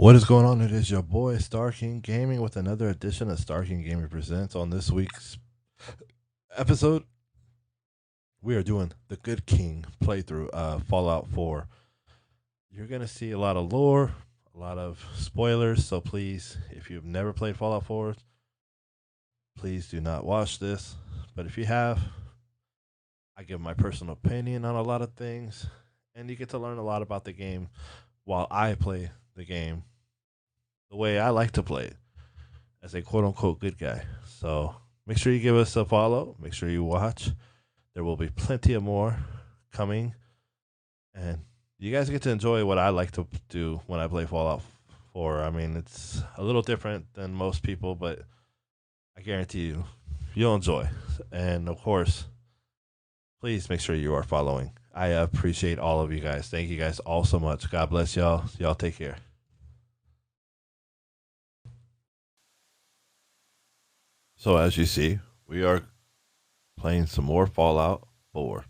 What is going on? It is your boy Star King Gaming with another edition of Star King Gaming Presents. On this week's episode, we are doing the Good King playthrough of Fallout 4. You're going to see a lot of lore, a lot of spoilers, so please, if you've never played Fallout 4, please do not watch this. But if you have, I give my personal opinion on a lot of things, and you get to learn a lot about the game while I play the game the way I like to play it as a quote unquote good guy. So make sure you give us a follow. Make sure you watch. There will be plenty of more coming. And you guys get to enjoy what I like to do when I play Fallout 4. I mean, it's a little different than most people, but I guarantee you, you'll enjoy. And of course, please make sure you are following. I appreciate all of you guys. Thank you guys all so much. God bless y'all. Y'all take care. So as you see, we are playing some more Fallout 4.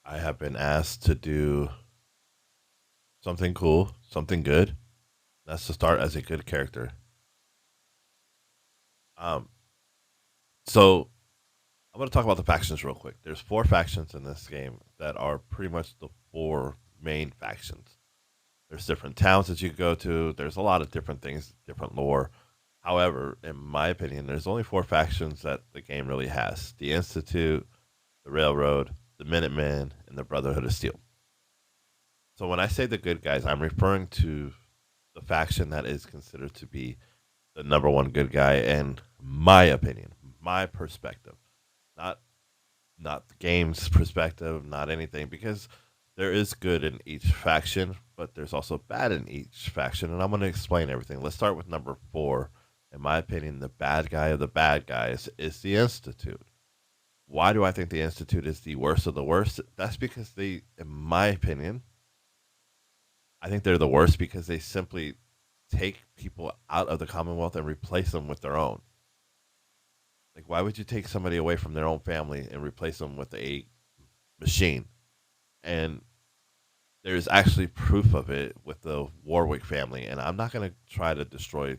I have been asked to do something cool, something good. That's to start as a good character. Um, so I'm going to talk about the factions real quick. There's four factions in this game that are pretty much the four main factions. There's different towns that you go to. There's a lot of different things, different lore. However, in my opinion, there's only four factions that the game really has: the Institute, the Railroad, the Minutemen, and the Brotherhood of Steel. So when I say the good guys, I'm referring to the faction that is considered to be the number one good guy, in my opinion, my perspective, not not the game's perspective, not anything, because there is good in each faction, but there's also bad in each faction, and I'm going to explain everything. Let's start with number four. In my opinion, the bad guy of the bad guys is the Institute. Why do I think the Institute is the worst of the worst? That's because they, in my opinion, I think they're the worst because they simply take people out of the Commonwealth and replace them with their own. Like, why would you take somebody away from their own family and replace them with a machine? And there's actually proof of it with the Warwick family. And I'm not going to try to destroy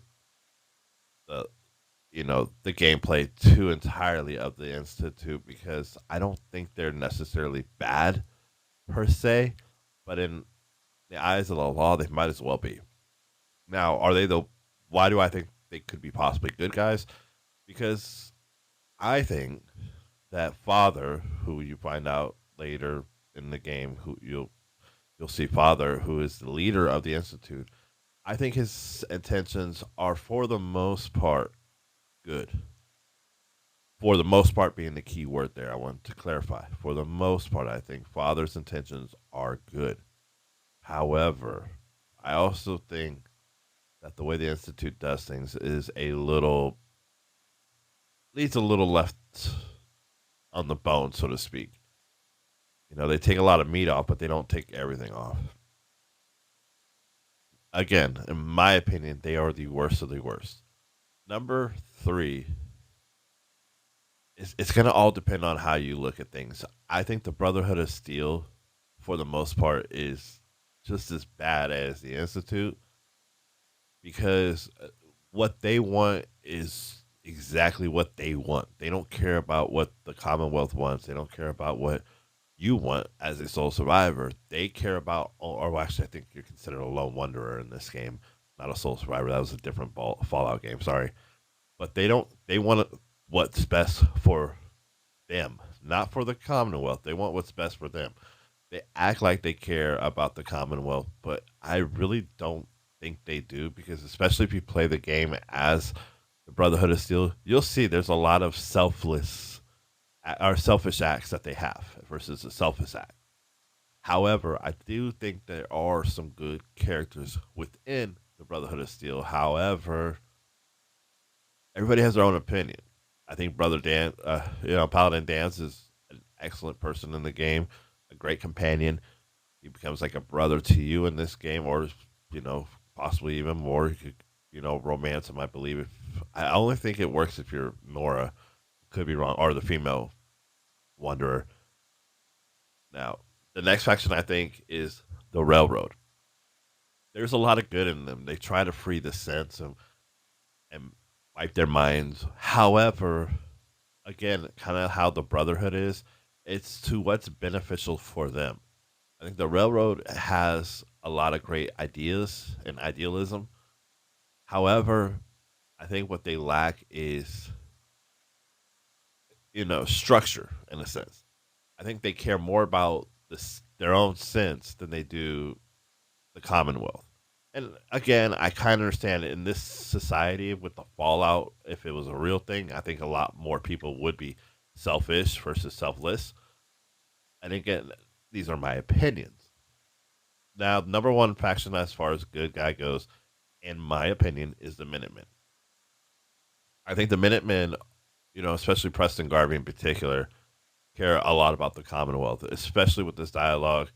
the the gameplay too entirely of the Institute, because I don't think they're necessarily bad per se, but in the eyes of the law, they might as well be. Now, are they the? Why do I think they could be possibly good guys? Because I think that Father, who you find out later in the game, who you'll see Father, who is the leader of the Institute, I think his intentions are for the most part good. For the most part being the key word there, I want to clarify. For the most part, I think Father's intentions are good. However, I also think that the way the Institute does things is leaves a little left on the bone, so to speak. They take a lot of meat off, but they don't take everything off. Again, in my opinion, they are the worst of the worst. Number three, it's going to all depend on how you look at things. I think the Brotherhood of Steel, for the most part, is just as bad as the Institute, because what they want is exactly what they want. They don't care about what the Commonwealth wants. They don't care about what you want as a sole survivor. They care about, or actually, I think you're considered a lone wanderer in this game, not a sole survivor. That was a different Fallout game. Sorry, but they don't. They want what's best for them, not for the Commonwealth. They want what's best for them. They act like they care about the Commonwealth, but I really don't think they do, because especially if you play the game as the Brotherhood of Steel, you'll see there's a lot of selfish acts that they have versus a selfish act. However, I do think there are some good characters within the Brotherhood of Steel. However, everybody has their own opinion. I think Brother Dan, Paladin Danse is an excellent person in the game, a great companion. He becomes like a brother to you in this game, or possibly even more. You could, romance him. I believe. I only think it works if you're Nora. Could be wrong, or the female Wanderer. Now, the next faction I think is the Railroad. there's a lot of good in them. They try to free the sense and wipe their minds. However, again, kind of how the Brotherhood is, it's to what's beneficial for them. I think the Railroad has a lot of great ideas and idealism. However, I think what they lack is, structure in a sense. I think they care more about their own sense than they do the Commonwealth. And again, I kind of understand it. In this society with the fallout, if it was a real thing, I think a lot more people would be selfish versus selfless. And again, these are my opinions. Now, number one faction as far as good guy goes, in my opinion, is the Minutemen. I think the Minutemen, especially Preston Garvey in particular, care a lot about the Commonwealth, especially with this dialogue.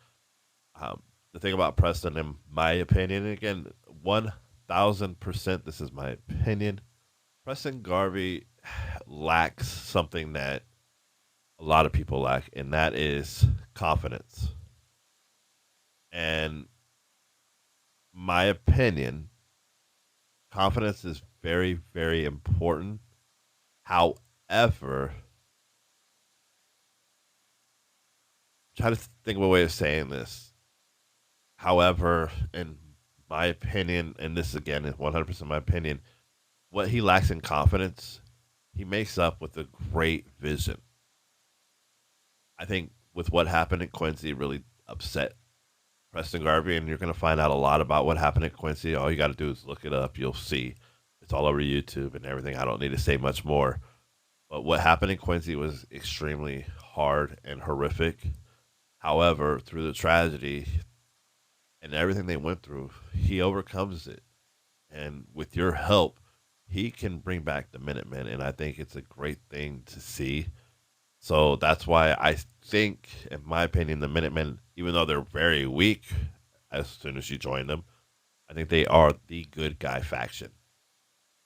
The thing about Preston, in my opinion, and again, 1000%, this is my opinion, Preston Garvey lacks something that a lot of people lack, and that is confidence. And my opinion, confidence is very, very important. However, try to think of a way of saying this. However, in my opinion, and this again is 100% my opinion, what he lacks in confidence, he makes up with a great vision. I think with what happened at Quincy, it really upset Preston Garvey, and you're going to find out a lot about what happened at Quincy. All you got to do is look it up. You'll see. It's all over YouTube and everything. I don't need to say much more. But what happened in Quincy was extremely hard and horrific. However, through the tragedy and everything they went through, he overcomes it. And with your help, he can bring back the Minutemen. And I think it's a great thing to see. So that's why I think, in my opinion, the Minutemen, even though they're very weak as soon as you join them, I think they are the good guy faction.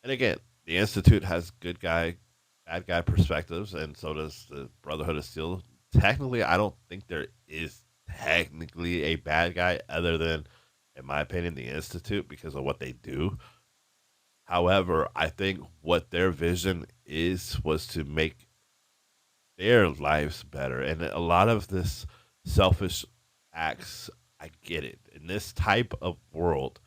And again, the Institute has good guy, bad guy perspectives, and so does the Brotherhood of Steel. Technically, I don't think there is technically a bad guy other than, in my opinion, the Institute because of what they do. However, I think what their vision was to make their lives better. And a lot of this selfish acts, I get it. In this type of world,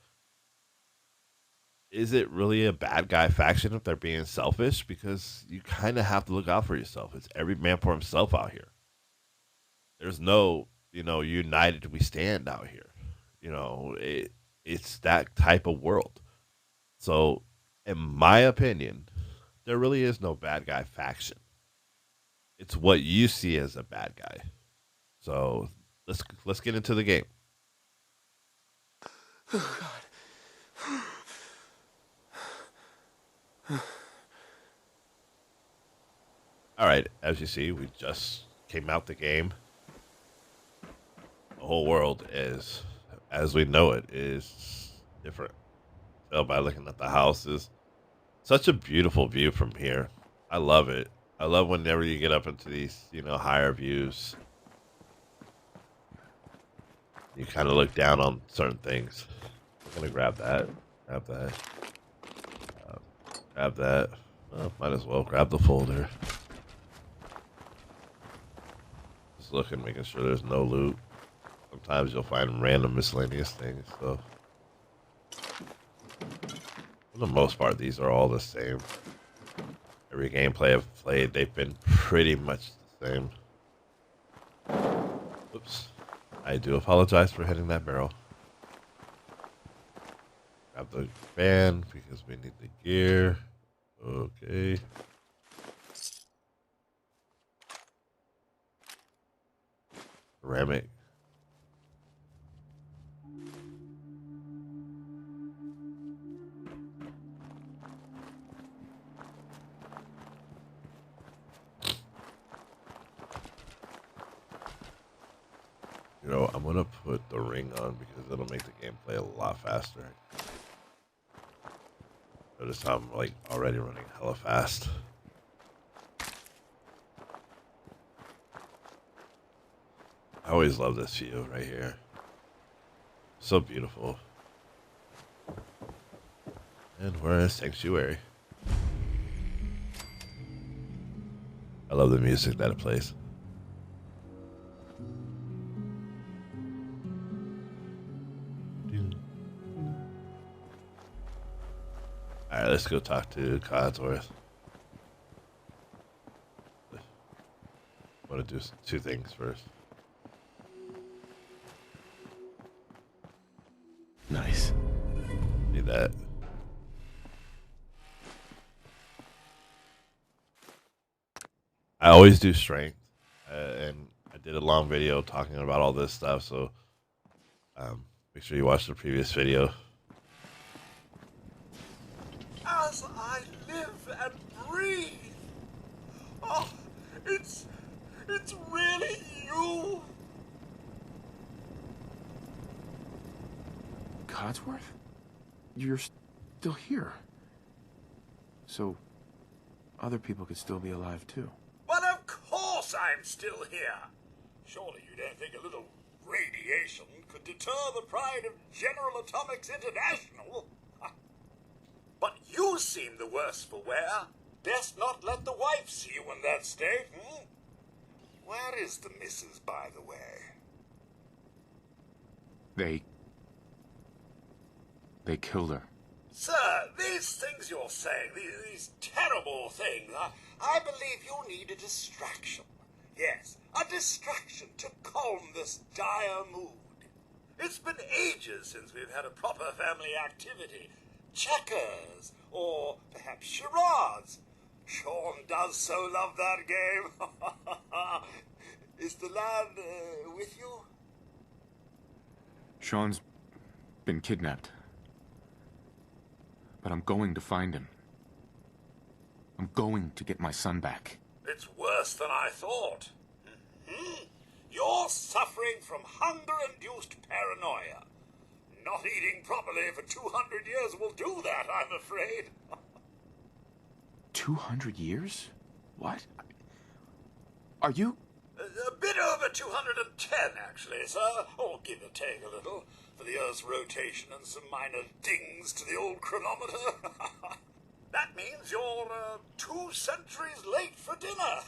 is it really a bad guy faction if they're being selfish? Because you kind of have to look out for yourself. It's every man for himself out here. There's no, united we stand out here. It's that type of world. So, in my opinion, there really is no bad guy faction. It's what you see as a bad guy. So let's get into the game. Oh God. All right, as you see, we just came out the game. The whole world is, as we know it, is different. Tell by looking at the houses. Such a beautiful view from here. I love it. I love whenever you get up into these, higher views. You kind of look down on certain things. I'm gonna grab that. Grab that. Grab that. Might as well grab the folder. Just looking, making sure there's no loot. Sometimes you'll find random miscellaneous things. So, for the most part, these are all the same. Every gameplay I've played, they've been pretty much the same. Oops. I do apologize for hitting that barrel. Grab the fan because we need the gear. Okay. Ceramic. I'm going to put the ring on because it'll make the gameplay a lot faster. Notice how I'm already running hella fast. I always love this view right here. So beautiful. And we're in a sanctuary. I love the music that it plays. Alright, let's go talk to Codsworth. I want to do two things first. Nice. Need that. I always do strength, and I did a long video talking about all this stuff, so make sure you watch the previous video. As I live and breathe. Oh, it's really you. Codsworth? You're still here. So, other people could still be alive too. Well, of course I'm still here. Surely you don't think a little radiation could deter the pride of General Atomics International? But you seem the worse for wear. Best not let the wife see you in that state, hmm? Where is the missus, by the way? They killed her. Sir, these things you're saying, these terrible things, I believe you need a distraction. Yes, a distraction to calm this dire mood. It's been ages since we've had a proper family activity. Checkers, or perhaps charades. Sean does so love that game. Is the lad with you? Sean's been kidnapped. But I'm going to find him. I'm going to get my son back. It's worse than I thought. You're suffering from hunger-induced paranoia. Not eating properly for 200 years will do that, I'm afraid. 200 years? What? Are you... A bit over 210, actually, sir. Or give or take a little, for the Earth's rotation and some minor dings to the old chronometer. That means you're 2 centuries late for dinner.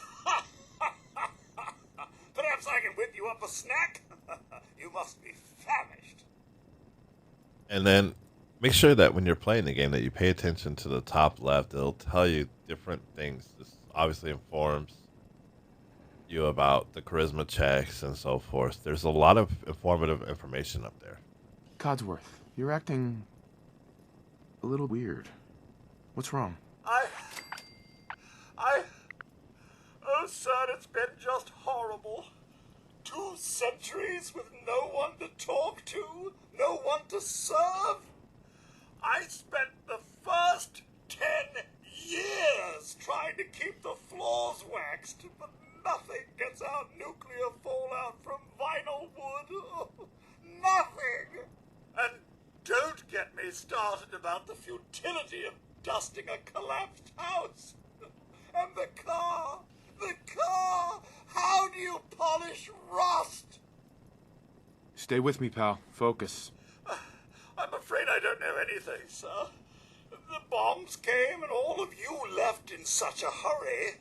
Perhaps I can whip you up a snack? You must be famished. And then make sure that when you're playing the game that you pay attention to the top left. It'll tell you different things. This obviously informs you about the charisma checks and so forth. There's a lot of informative information up there. Codsworth, you're acting a little weird. What's wrong? Oh, sir, it's been just horrible. 2 centuries with no one to talk to, no one to serve. I spent the first 10 years trying to keep the floors waxed, but nothing gets out nuclear fallout from vinyl wood. Nothing. And don't get me started about the futility of dusting a collapsed house. And the car. How do you polish rust? Stay with me, pal. Focus. I'm afraid I don't know anything, sir. The bombs came and all of you left in such a hurry.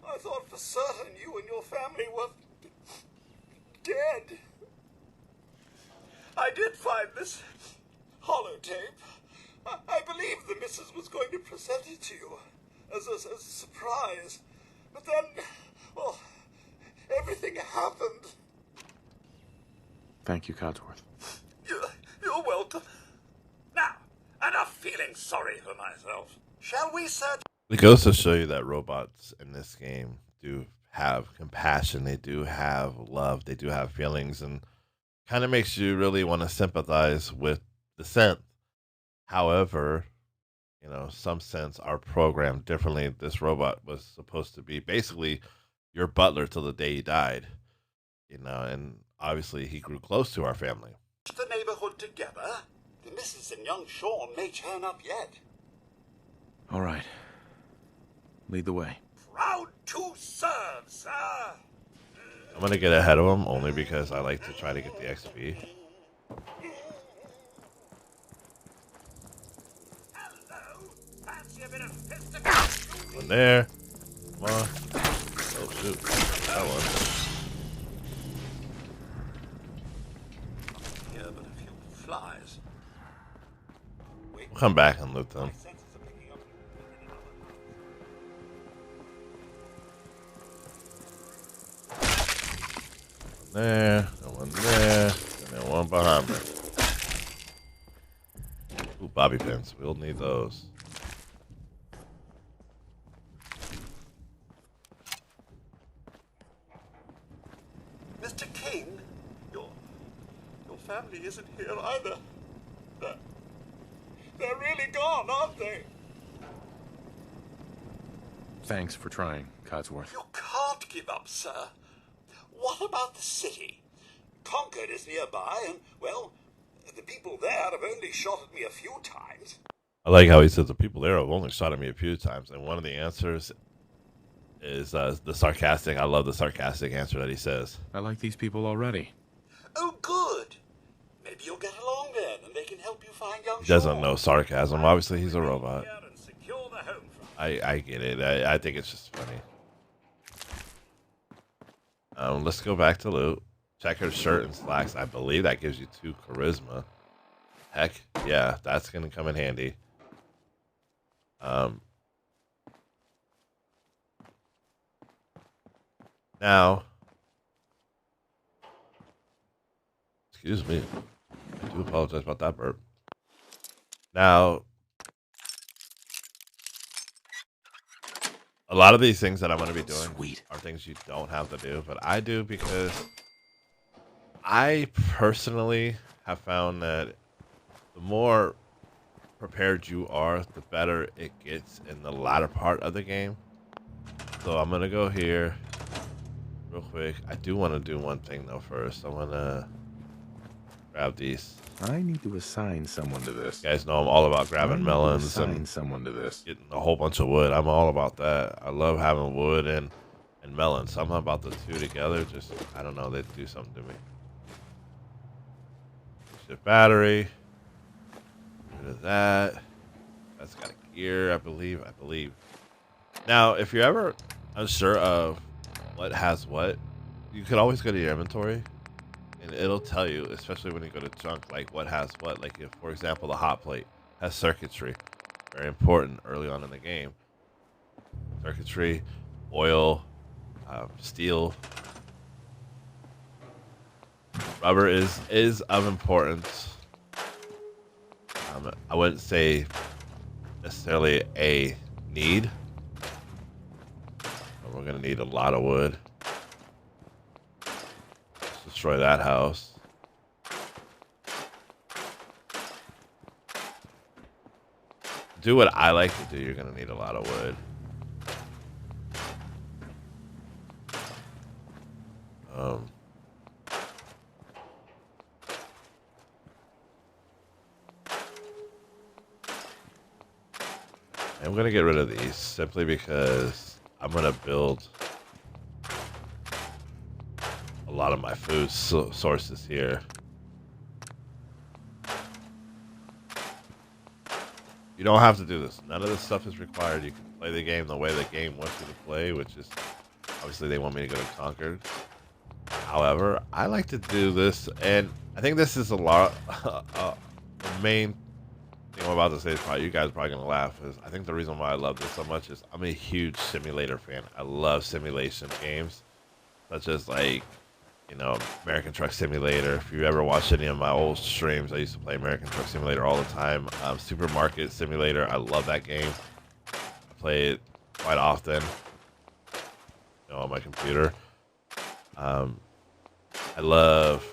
I thought for certain you and your family were dead. I did find this holotape. I believe the missus was going to present it to you as a surprise. But then, well, everything happened. Thank you, Codsworth. You're welcome. Now, enough feeling sorry for myself. Shall we search? It goes to show you that robots in this game do have compassion. They do have love. They do have feelings, and kind of makes you really want to sympathize with the synth. However, you know, some synths are programmed differently. This robot was supposed to be basically your butler till the day he died, you know, and obviously he grew close to our family. The neighborhood together? The missus and young Sean may turn up yet. All right. Lead the way. Proud to serve, sir. I'm going to get ahead of him only because I like to try to get the XP. Hello. One there. Come on. Oh, shoot. That one. Here, but a few flies. Wait, We'll come back and loot them. my senses are picking up in another house. There. And one there. And then one behind me. Ooh, bobby pins. We'll need those. Mr. King, your family isn't here either. They're really gone, aren't they? Thanks for trying, Codsworth. You can't give up, sir. What about the city? Concord is nearby, and, well, the people there have only shot at me a few times. I like how he says the people there have only shot at me a few times, and one of the answers is the sarcastic. I love the sarcastic answer that he says. I like these people already. Oh, good. Maybe you'll get along then, and they can help you find young He doesn't Shaw. know sarcasm. Obviously, he's a robot. Here and secure the home front. I get it. I think it's just funny. Let's go back to loot. Checkered shirt and slacks. I believe that gives you 2 charisma. Heck, yeah, that's gonna come in handy. Now, excuse me. I do apologize about that burp. Now, a lot of these things that I'm going to be doing Sweet. are things you don't have to do, but I do because I personally have found that the more prepared you are, the better it gets in the latter part of the game. So I'm going to go here real quick. I do want to do one thing though first. I want to grab these. I need to assign someone to this. You guys know I'm all about I grabbing need to melons assign and someone to this. getting a whole bunch of wood. I'm all about that. I love having wood and melons. Something about the two together, just, I don't know, they do something to me. Shift battery. Get rid of that. That's got a gear, I believe. Now, if you're ever unsure of what has what, you could always go to your inventory and it'll tell you, especially when you go to junk, like what has what. Like if, for example, the hot plate has circuitry, very important early on in the game. Circuitry, oil, steel, rubber is of importance. I wouldn't say necessarily a need. But we're gonna need a lot of wood. Let's destroy that house. Do what I like to do. You're gonna need a lot of wood. I'm gonna get rid of these simply because I'm gonna build a lot of my food sources here. You don't have to do this. None of this stuff is required. You can play the game the way the game wants you to play, which is obviously they want me to go to Concord. However, I like to do this, and I think this is a lot. The main thing I'm about to say is probably you guys are probably gonna laugh. Is I think the reason why I love this so much is I'm a huge simulator fan. I love simulation games, such as like, you know, American Truck Simulator. If you ever watched any of my old streams, I used to play American Truck Simulator all the time. Supermarket Simulator, I love that game. I play it quite often, you know, on my computer. I love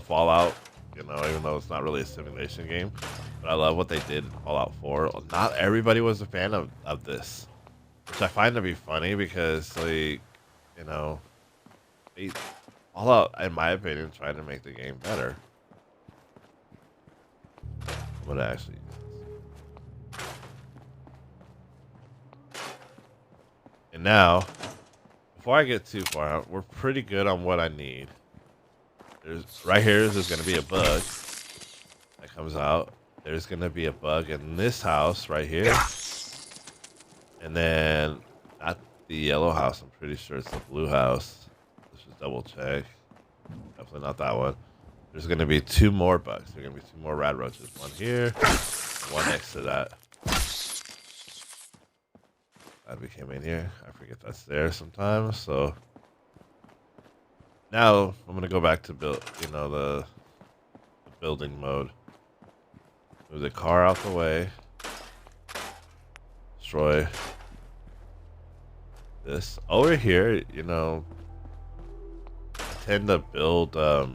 Fallout, you know, even though it's not really a simulation game. But I love what they did in Fallout 4. Not everybody was a fan of this, which I find to be funny because, like, you know, Fallout, in my opinion, tried to make the game better. I'm gonna actually use this. And now, before I get too far out, we're pretty good on what I need. Right here is going to be a bug that comes out. there's gonna be a bug in this house right here, and then not the yellow house. I'm pretty sure it's the blue house. Let's just double check. Definitely not that one. There's gonna be 2 more bugs. There's gonna be 2 more rad roaches. One here, one next to that. Glad we came in here. I forget that's there sometimes. So now I'm gonna go back to build. The building mode. Move the car out the way. Destroy this. Over here, I tend to build over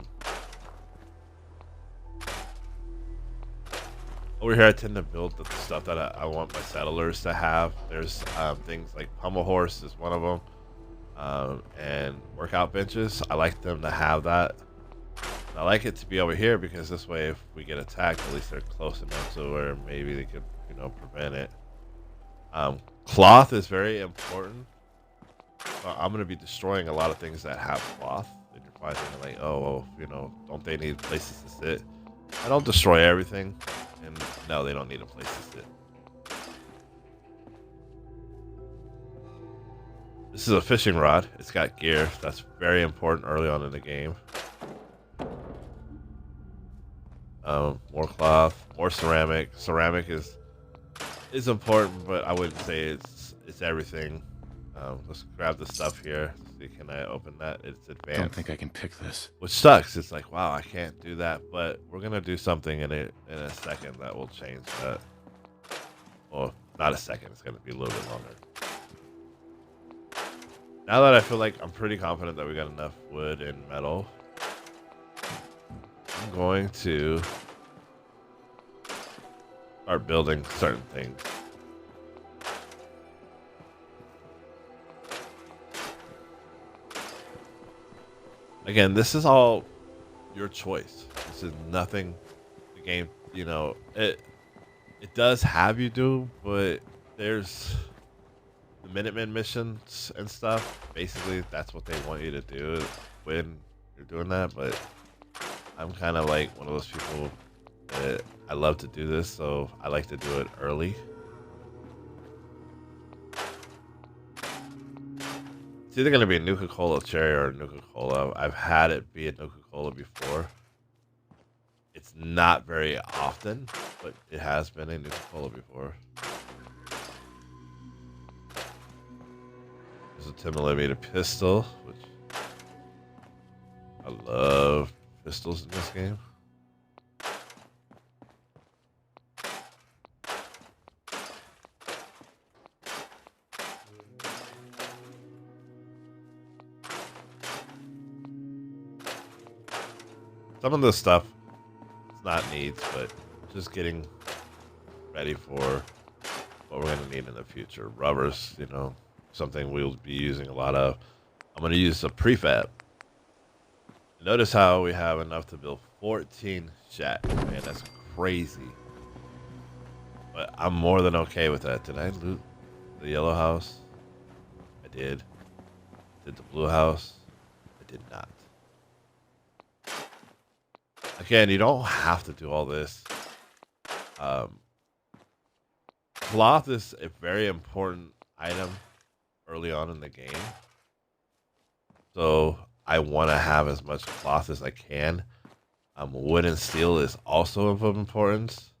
here I tend to build the stuff that I want my settlers to have. There's things like pommel horse is one of them. And workout benches. I like them to have that. I like it to be over here because this way if we get attacked, at least they're close enough to where maybe they could, prevent it. Cloth is very important. I'm going to be destroying a lot of things that have cloth. And you're probably thinking like, oh, well, don't they need places to sit? I don't destroy everything. And no, they don't need a place to sit. This is a fishing rod. It's got gear. That's very important early on in the game. More cloth, more ceramic. Ceramic is important, but I wouldn't say it's everything. Let's grab the stuff here. See, can I open that? It's advanced. I don't think I can pick this. Which sucks. It's like, wow, I can't do that. But we're gonna do something in a second that will change that. Well, not a second. It's gonna be a little bit longer. Now that I feel like I'm pretty confident that we got enough wood and metal, I'm going to start building certain things. Again, this is all your choice. This is nothing the game, it does have you do, but there's the Minutemen missions and stuff. Basically, that's what they want you to do when you're doing that, but I'm kind of like one of those people that I love to do this, so I like to do it early. It's either going to be a Nuka-Cola cherry or a Nuka-Cola. I've had it be a Nuka-Cola before. It's not very often, but it has been a Nuka-Cola before. There's a 10mm pistol, which I love pistols in this game. Some of this stuff, it's not needs, but just getting ready for what we're going to need in the future. Rubbers, something we'll be using a lot of. I'm going to use a prefab. Notice how we have enough to build 14 shacks. Man, that's crazy. But I'm more than okay with that. Did I loot the yellow house? I did. Did the blue house? I did not. Again, you don't have to do all this. Cloth is a very important item early on in the game. So I want to have as much cloth as I can. Wood and steel is also of importance.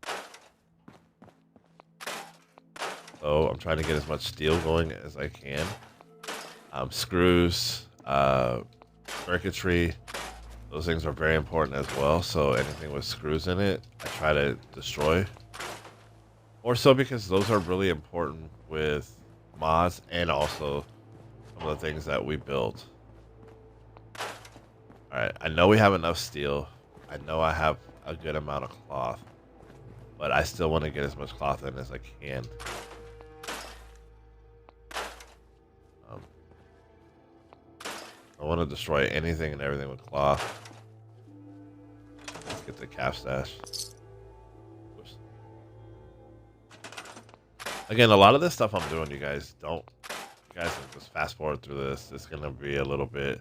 So I'm trying to get as much steel going as I can. Screws, circuitry, those things are very important as well. So anything with screws in it, I try to destroy. Or so because those are really important with mods and also some of the things that we build. Alright, I know we have enough steel. I know I have a good amount of cloth. But I still want to get as much cloth in as I can. I want to destroy anything and everything with cloth. Let's get the calf stash. Oops. Again, a lot of this stuff I'm doing, you guys can just fast forward through this. It's going to be a little bit.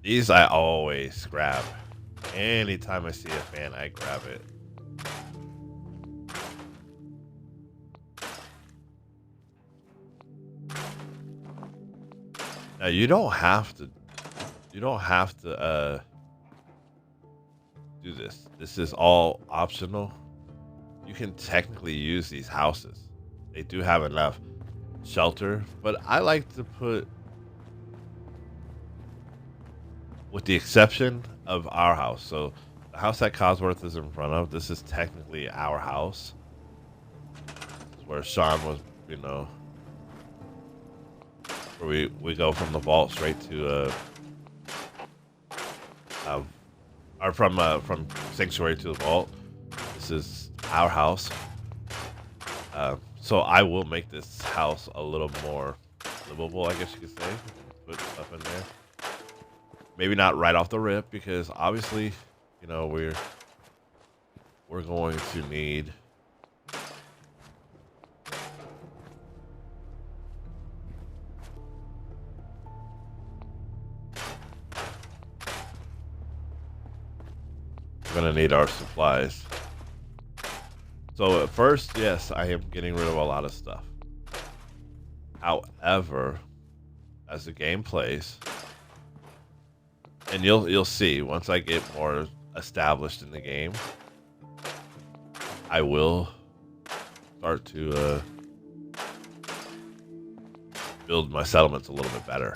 These I always grab. Anytime I see a fan, I grab it. Now you don't have to. You don't have to do this. This is all optional. You can technically use these houses. They do have enough shelter, but I like to put, with the exception of our house. So the house that Cosworth is in front of, this is technically our house. It's where Sean was, you know, where we go from the vault straight to or from Sanctuary to the vault. This is our house. So I will make this house a little more livable, I guess you could say. Put stuff in there. Maybe not right off the rip, because obviously, you know, we're going to need our supplies. So at first, yes, I am getting rid of a lot of stuff. However, as the game plays, and you'll see once I get more established in the game, I will start to build my settlements a little bit better.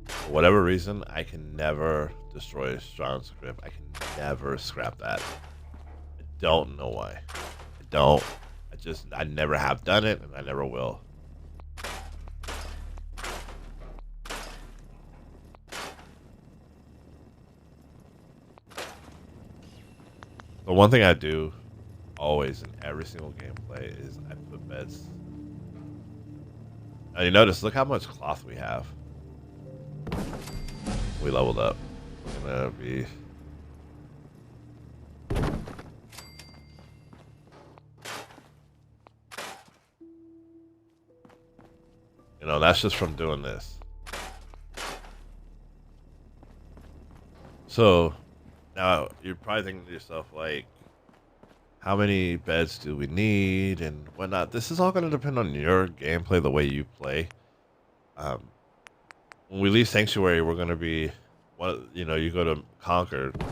For whatever reason, I can never destroy Sean's Crypt. I can never scrap that. I don't know why. I don't. I never have done it, and I never will. The one thing I do always in every single gameplay is I put beds. Now you notice, look how much cloth we have. We leveled up. It's gonna be that's just from doing this. So now you're probably thinking to yourself, like, how many beds do we need and whatnot? This is all going to depend on your gameplay, the way you play. When we leave Sanctuary, we're going to be, you go to Concord,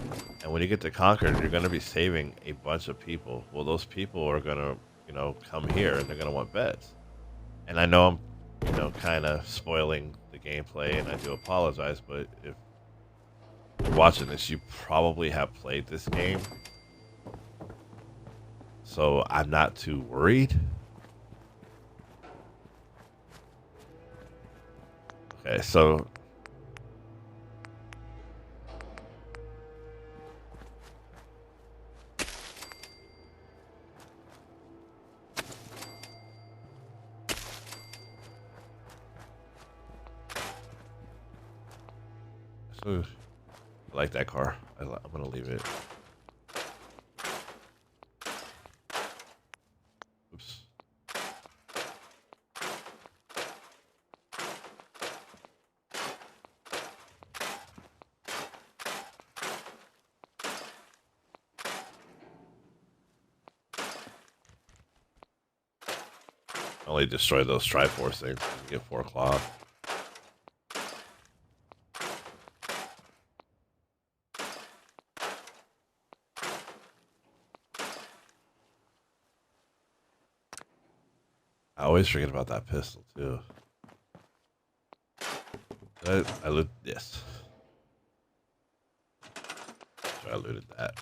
and when you get to Concord, you're going to be saving a bunch of people. Well, those people are going to, come here, and they're going to want beds. And I know I'm, kind of spoiling the gameplay, and I do apologize, but if you're watching this, you probably have played this game. So I'm not too worried. Okay, so I like that car. I'm gonna leave it. Oops. Only destroy those Triforce things and get 4 cloth. I always forget about that pistol too. I looted this. So I looted that.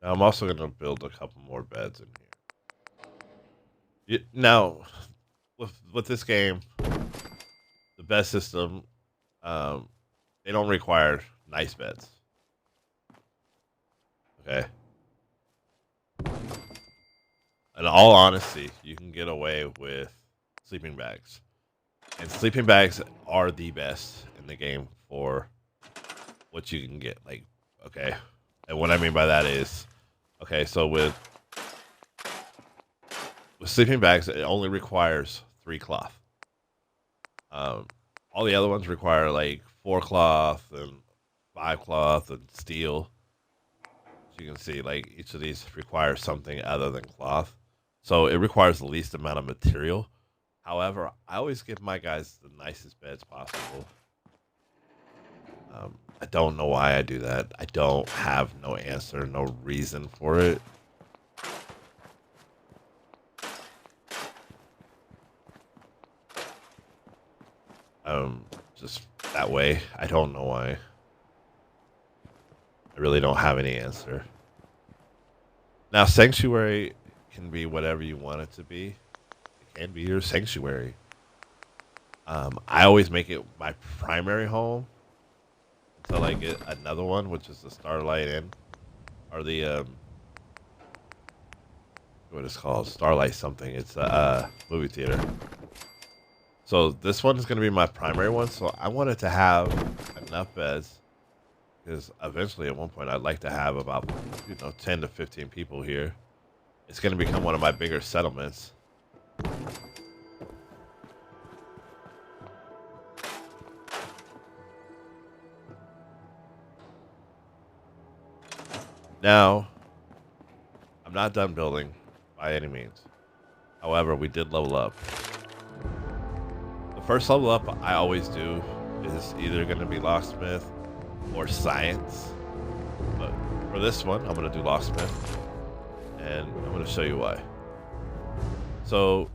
Now I'm also going to build a couple more beds in here. Now, with this game, the bed system, they don't require nice beds. Okay. In all honesty, you can get away with sleeping bags. And sleeping bags are the best in the game for what you can get. Like, okay, and what I mean by that is, okay, so with sleeping bags, it only requires 3 cloth. All the other ones require like 4 cloth and 5 cloth and steel. As you can see, like each of these requires something other than cloth, so it requires the least amount of material. However, I always give my guys the nicest beds possible. I don't know why I do that. I don't have no answer, no reason for it. Just that way. I don't know why. I really don't have any answer. Now, sanctuary can be whatever you want it to be. It can be your sanctuary. I always make it my primary home until I get another one, which is the Starlight Inn, or the what is called Starlight something. It's a movie theater. So this one is going to be my primary one. So I wanted to have enough beds because eventually, at one point, I'd like to have about 10 to 15 people here. It's going to become one of my bigger settlements. Now, I'm not done building by any means. However, we did level up. The first level up I always do is either going to be locksmith or science. But for this one, I'm going to do locksmith, and I'm going to show you why. So,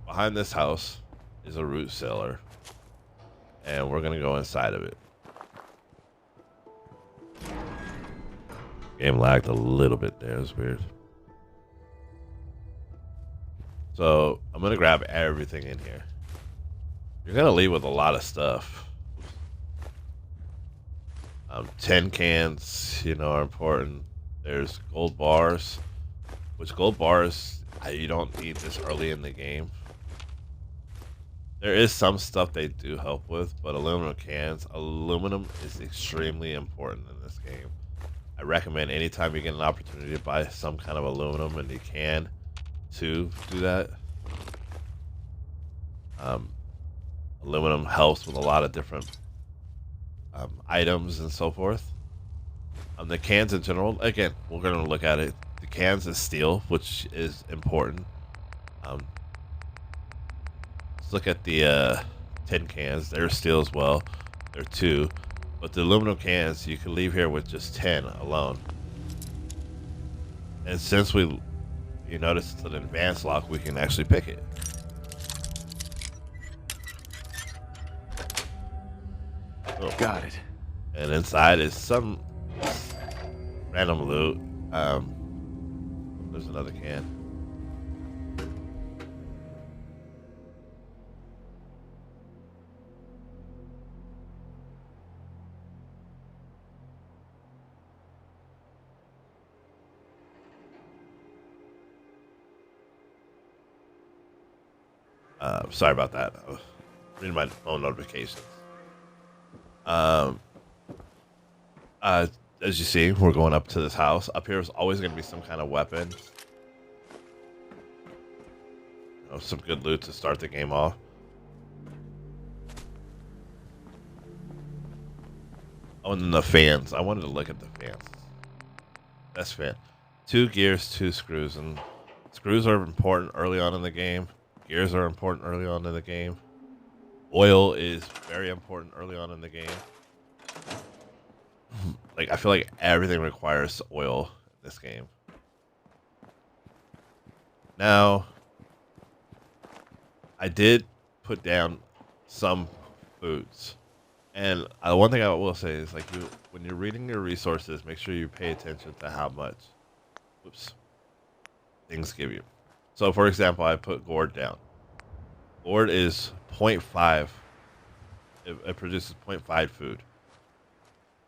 behind this house is a root cellar, and we're going to go inside of it. Game lagged a little bit there. It's weird. So I'm going to grab everything in here. You're going to leave with a lot of stuff. 10 cans, are important. There's gold bars, which gold bars, you don't need this early in the game. There is some stuff they do help with, but aluminum cans, aluminum is extremely important in this game. I recommend anytime you get an opportunity to buy some kind of aluminum and you can to do that. Aluminum helps with a lot of different items and so forth. The cans in general, again, we're going to look at it. The cans is steel, which is important. Let's look at the tin cans. They're steel as well. They're 2. But the aluminum cans, you can leave here with just 10 alone. And since you notice it's an advanced lock, we can actually pick it. Oh. Got it. And inside is some random loot. There's another can. Sorry about that. I was reading my phone notifications. As you see, we're going up to this house. Up here is always going to be some kind of weapon. Some good loot to start the game off. Oh, and then the fans. I wanted to look at the fans. That's fan. 2 gears, 2 screws. And screws are important early on in the game. Gears are important early on in the game. Oil is very important early on in the game. Like, I feel like everything requires oil in this game. Now, I did put down some foods. And one thing I will say is, like, when you're reading your resources, make sure you pay attention to how much things give you. So, for example, I put gourd down. Gourd is 0.5. It produces 0.5 food.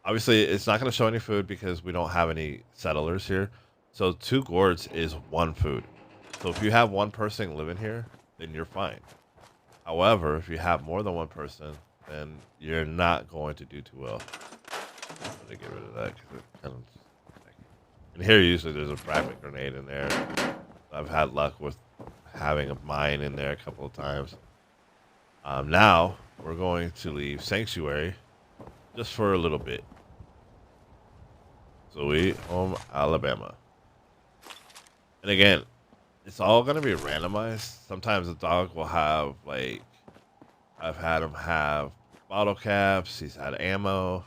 Obviously, it's not going to show any food because we don't have any settlers here. So 2 gourds is 1 food. So if you have 1 person living here, then you're fine. However, if you have more than 1 person, then you're not going to do too well. I'm gonna get rid of that because it kind of. And here, usually there's a fragment grenade in there. I've had luck with having a mine in there a couple of times. Now we're going to leave Sanctuary just for a little bit. Sweet Home, Alabama. And again, it's all going to be randomized. Sometimes the dog will have, like, I've had him have bottle caps. He's had ammo.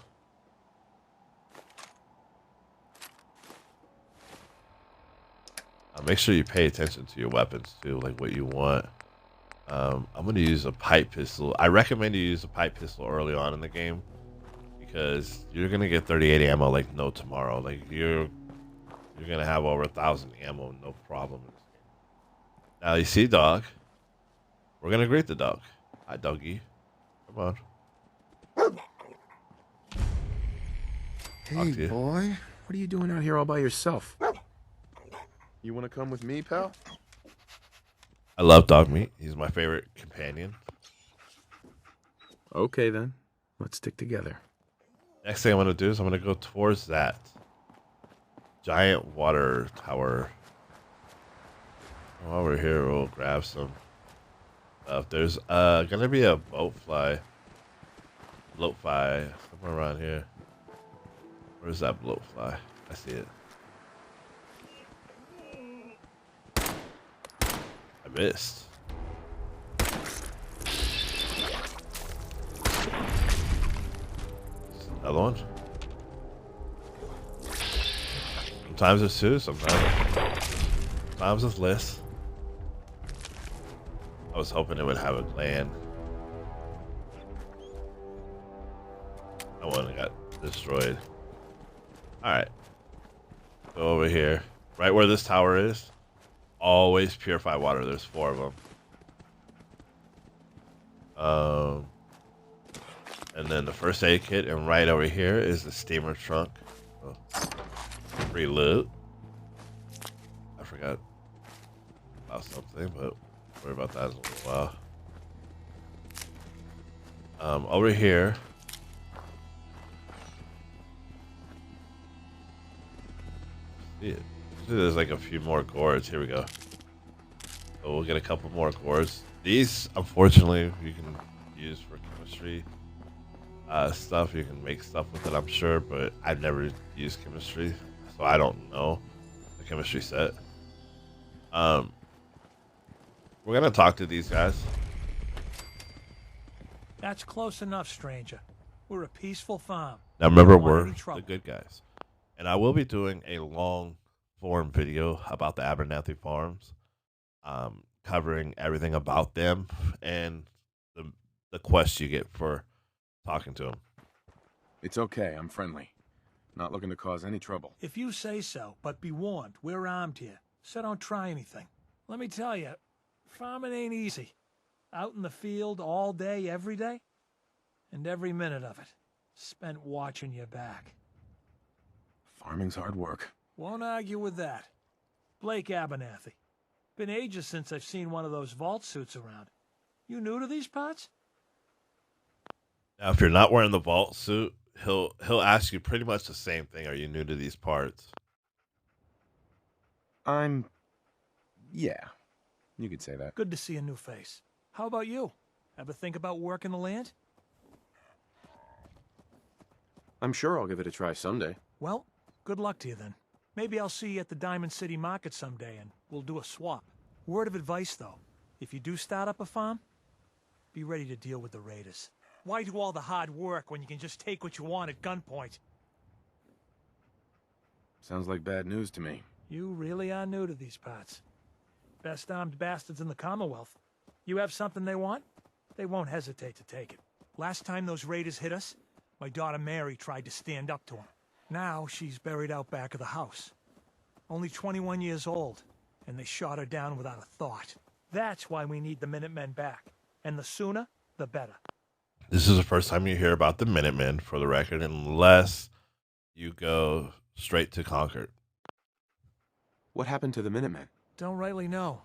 Make sure you pay attention to your weapons, too, like what you want. I'm going to use a pipe pistol. I recommend you use a pipe pistol early on in the game because you're going to get 38 ammo like no tomorrow. Like, you're going to have over 1,000 ammo, no problem. Now, you see dog. We're going to greet the dog. Hi, doggy. Come on. Hey, boy. What are you doing out here all by yourself? You want to come with me, pal? I love dog meat. He's my favorite companion. Okay, then. Let's stick together. Next thing I'm going to do is I'm going to go towards that giant water tower. While we're here, we'll grab some stuff. There's going to be a bloatfly somewhere around here. Where's that bloatfly? I see it. I missed. Another one. Sometimes it's two, sometimes it's less. I was hoping it would have a clan. That one got destroyed. Alright. Go over here. Right where this tower is. Always purify water. There's 4 of them. And then the first aid kit, and right over here is the steamer trunk. Oh. Free loot. I forgot about something, but worry about that in a little while. Over here. See it. There's like a few more gourds. Here we go. So we'll get a couple more gourds. These, unfortunately, you can use for chemistry stuff. You can make stuff with it, I'm sure, but I've never used chemistry, so I don't know the chemistry set. We're gonna talk to these guys. That's close enough, stranger. We're a peaceful farm. Now remember, We don't want we're any trouble. the good guys, and I will be doing a long form video about the Abernathy Farms, covering everything about them and the quest you get for talking to them. It's okay. I'm friendly. Not looking to cause any trouble. If you say so, but be warned, we're armed here, so don't try anything. Let me tell you, farming ain't easy. Out in the field all day, every day, and every minute of it spent watching your back. Farming's hard work. Won't argue with that. Blake Abernathy. Been ages since I've seen one of those vault suits around. You new to these parts? Now, if you're not wearing the vault suit, he'll ask you pretty much the same thing. Are you new to these parts? Yeah. You could say that. Good to see a new face. How about you? Ever think about working the land? I'm sure I'll give it a try someday. Well, good luck to you then. Maybe I'll see you at the Diamond City Market someday and we'll do a swap. Word of advice, though. If you do start up a farm, be ready to deal with the raiders. Why do all the hard work when you can just take what you want at gunpoint? Sounds like bad news to me. You really are new to these parts. Best armed bastards in the Commonwealth. You have something they want, they won't hesitate to take it. Last time those raiders hit us, my daughter Mary tried to stand up to them. Now she's buried out back of the house. Only 21 years old, and they shot her down without a thought. That's why we need the Minutemen back. And the sooner, the better. This is the first time you hear about the Minutemen, for the record, unless you go straight to Concord. What happened to the Minutemen? Don't rightly know.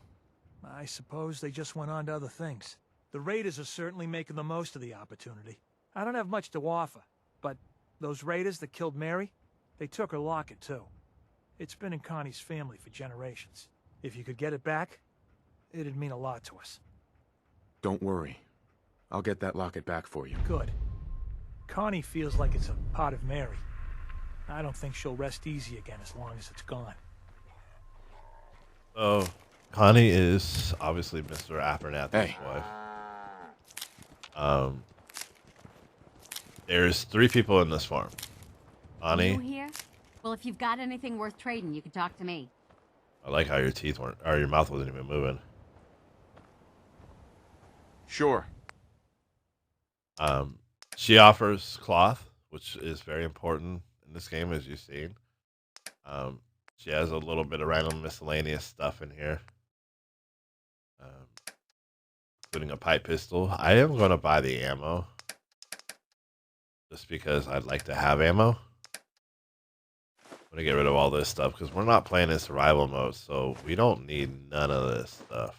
I suppose they just went on to other things. The raiders are certainly making the most of the opportunity. I don't have much to offer, but Those raiders that killed Mary, they took her locket too. It's been in Connie's family for generations. If you could get it back, it'd mean a lot to us. Don't worry. I'll get that locket back for you. Good. Connie feels like it's a part of Mary. I don't think she'll rest easy again as long as it's gone. So, Connie is obviously Mr. Abernathy's Hey. wife. There's 3 people in this farm. Connie, You here? Well, if you've got anything worth trading, you can talk to me. I like how your teeth weren't, or your mouth wasn't even moving. Sure. She offers cloth, which is very important in this game, as you've seen. She has a little bit of random miscellaneous stuff in here, including a pipe pistol. I am going to buy the ammo, just because I'd like to have ammo. I'm going to get rid of all this stuff, because we're not playing in survival mode, so we don't need none of this stuff.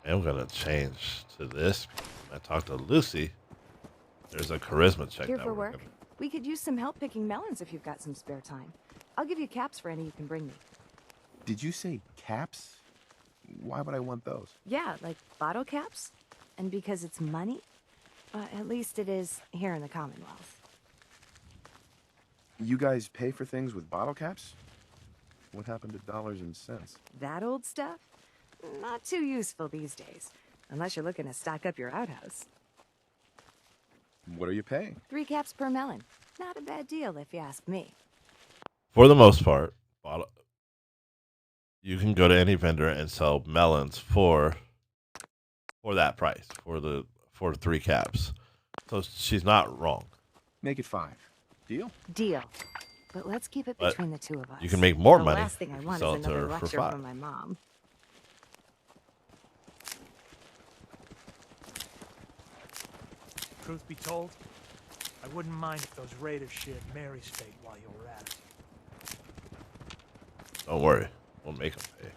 I'm going to change to this. When I talked to Lucy, there's a charisma check. Here that for we're work? gonna- We could use some help picking melons if you've got some spare time. I'll give you caps for any you can bring me. Did you say caps? Why would I want those? Yeah, like bottle caps. And because it's money? At least it is here in the Commonwealth. You guys pay for things with bottle caps? What happened to dollars and cents? That old stuff? Not too useful these days. Unless you're looking to stock up your outhouse. What are you paying? 3 caps per melon. Not a bad deal if you ask me. For the most part, you can go to any vendor and sell melons for that price, for 3 caps. So she's not wrong. Make it 5. Deal? Deal. But let's keep it But between the 2 of us. you can make more the money last thing I if you want sell is it to another her for lecture 5. from my mom. Truth be told, I wouldn't mind if those raiders shared Mary's fate while you were at it. Don't worry, we'll make them pay.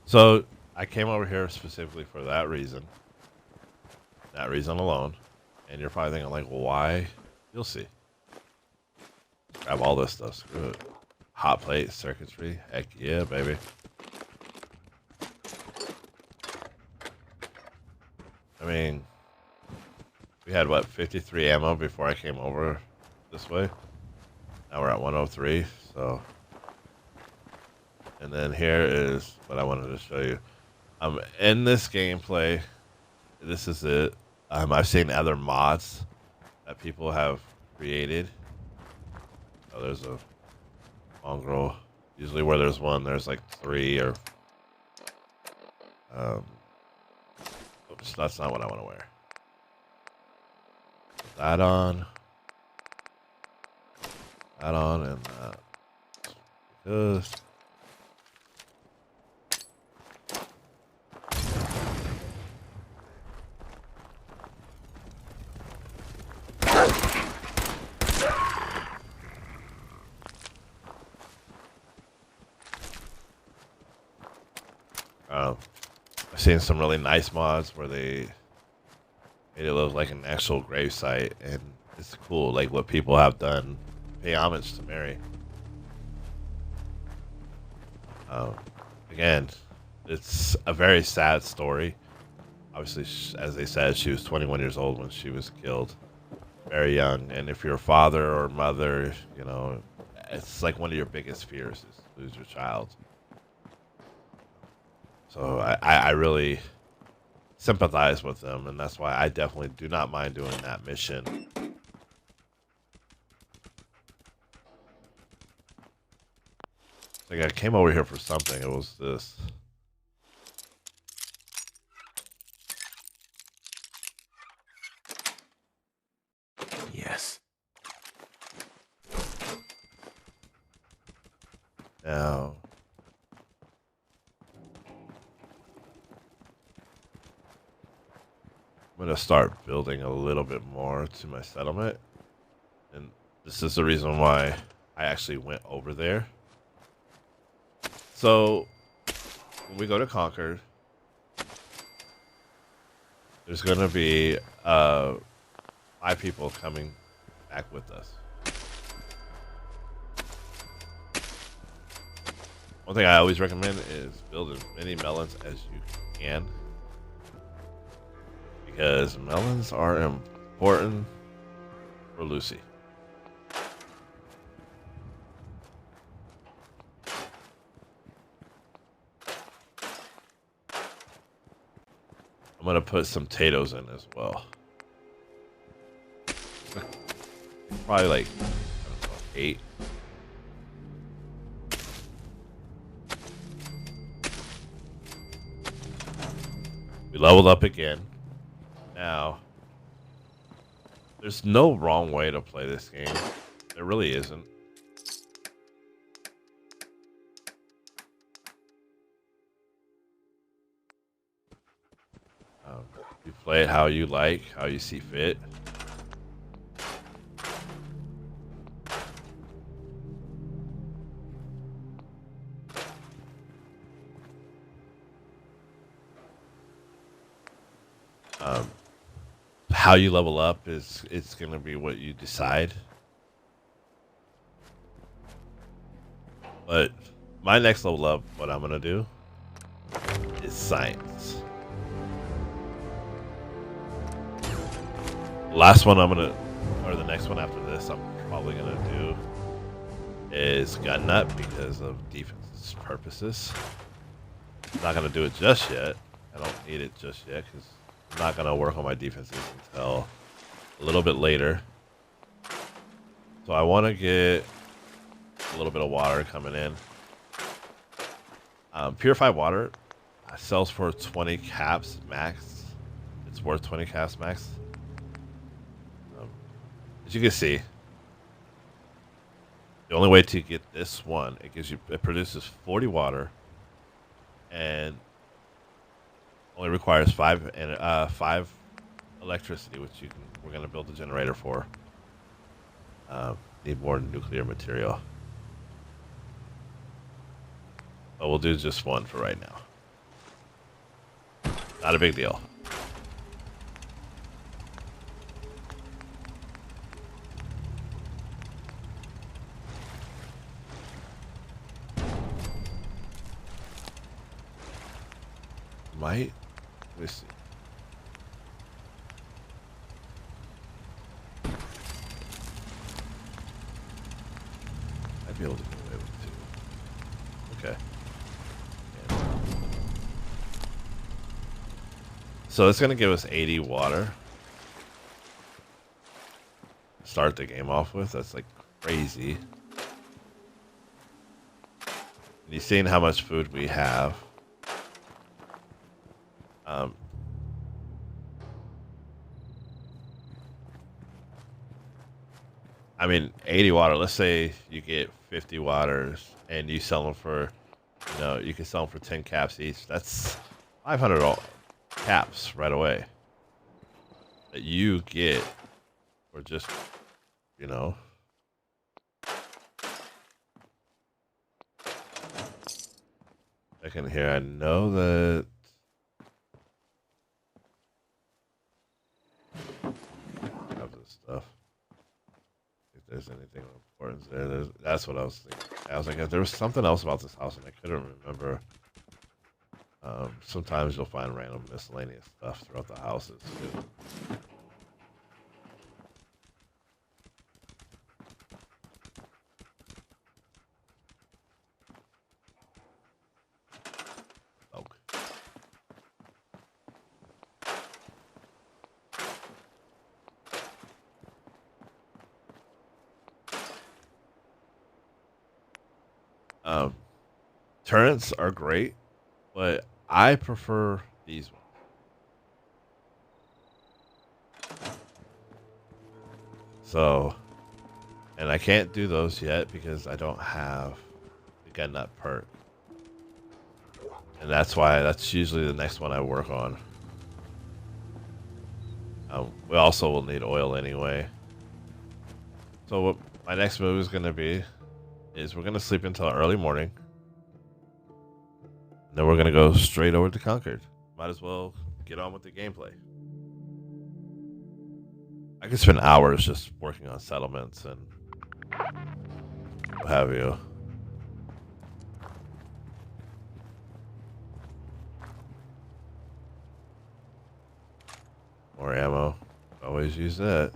So I came over here specifically for that reason alone. And you're probably thinking, like, well, why? You'll see. Grab all this stuff. Screw it. Hot plate, circuitry. Heck yeah, baby. I mean, we had, what, 53 ammo before I came over this way? Now we're at 103, so. And then here is what I wanted to show you. In this gameplay, this is it. I've seen other mods that people have created. Oh, there's a mongrel. Usually where there's one, there's like 3 or... oops, that's not what I want to wear. Put that on. That on and that. Because... I've seen some really nice mods where they made it look like an actual gravesite, and it's cool, like what people have done, pay homage to Mary. Again, it's a very sad story. Obviously, as they said, she was 21 years old when she was killed, very young. And if you're a father or mother, you know, it's like one of your biggest fears is to lose your child. So I really sympathize with them, and that's why I definitely do not mind doing that mission. think I came over here for something. It was this. Yes. Now, I'm gonna start building a little bit more to my settlement, and this is the reason why I actually went over there. So, when we go to Concord, there's gonna be 5 people coming back with us. One thing I always recommend is build as many melons as you can, because melons are important for Lucy. I'm gonna put some potatoes in as well. Probably like, I don't know, 8. We leveled up again. Now, there's no wrong way to play this game. There really isn't. You play it how you like, how you see fit. How you level up is it's gonna be what you decide. But my next level up, what I'm gonna do is science. Last one or the next one after this, I'm probably gonna do is gun nut because of defense purposes. I'm not gonna do it just yet. I don't need it just yet because I'm not gonna work on my defenses until a little bit later. So I want to get a little bit of water coming in. Purified water sells for 20 caps max. It's worth 20 caps max. As you can see, the only way to get this one, it produces 40 water, and only requires 5 electricity, which we're gonna build a generator for. Need more nuclear material, but we'll do just one for right now. Not a big deal. Let me see. I'd be able to get away with it too. Okay. Yeah. So it's gonna give us 80 water. Start the game off with. That's like crazy. And you've seen how much food we have. I mean, 80 water. Let's say you get 50 waters and you sell them for, you can sell them for 10 caps each. That's 500 caps right away that you get for just, Second here, I know that. Have this stuff. If there's anything of importance there, that's what I was thinking. I was like, there was something else about this house, and I couldn't remember. Sometimes you'll find random miscellaneous stuff throughout the houses too. Turrets are great, but I prefer these ones. So, and I can't do those yet because I don't have the gun nut perk. And that's usually the next one I work on. We also will need oil anyway. So what my next move is going to be is we're going to sleep until early morning. And then we're going to go straight over to Concord. Might as well get on with the gameplay. I could spend hours just working on settlements and what have you. More ammo. Always use that.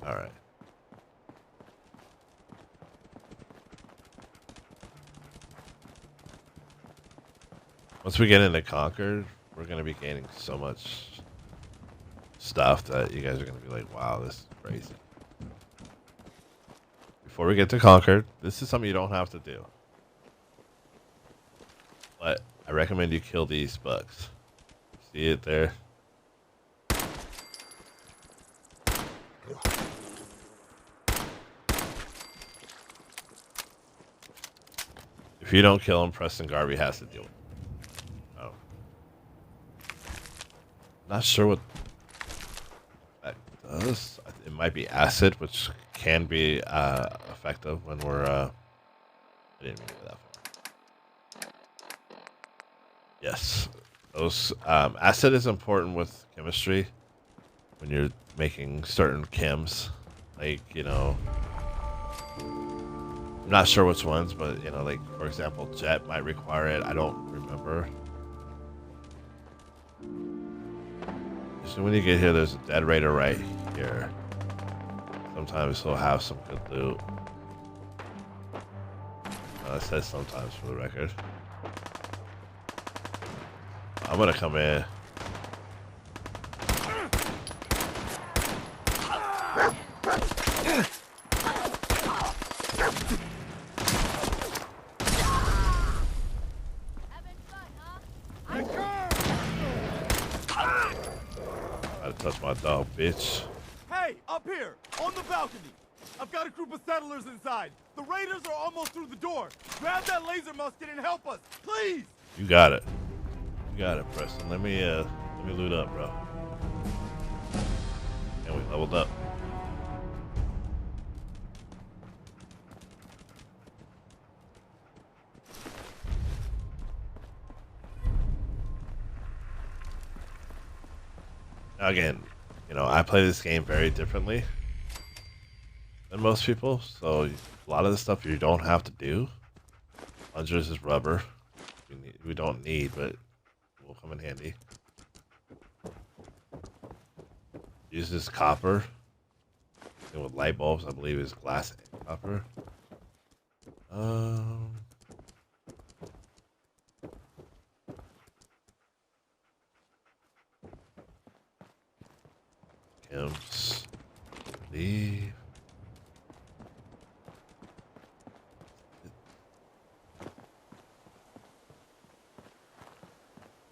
All right. Once we get into Concord, we're going to be gaining so much stuff that you guys are going to be like, wow, this is crazy. Before we get to Concord, this is something you don't have to do. But I recommend you kill these bugs. See it there? If you don't kill him, Preston Garvey has to deal with it. Oh. Not sure what that does. It might be acid, which can be effective when we're... I didn't mean to go that far. Yes. Those acid is important with chemistry when you're making certain chems. Like, you know... I'm not sure which ones, but, you know, like, for example, Jet might require it. I don't remember. So when you get here, there's a dead raider right here. Sometimes he'll have some good loot. It says sometimes for the record. I'm gonna come in. Touch my dog, bitch. Hey, up here, on the balcony. I've got a group of settlers inside. The raiders are almost through the door. Grab that laser musket and help us, please. You got it. You got it, Preston. Let me loot up, bro. And we leveled up. Again, you know, I play this game very differently than most people, so a lot of the stuff you don't have to do. Plungers is rubber. We don't need, but will come in handy. Use this copper. And with light bulbs, I believe is glass and copper. Chems. Leave.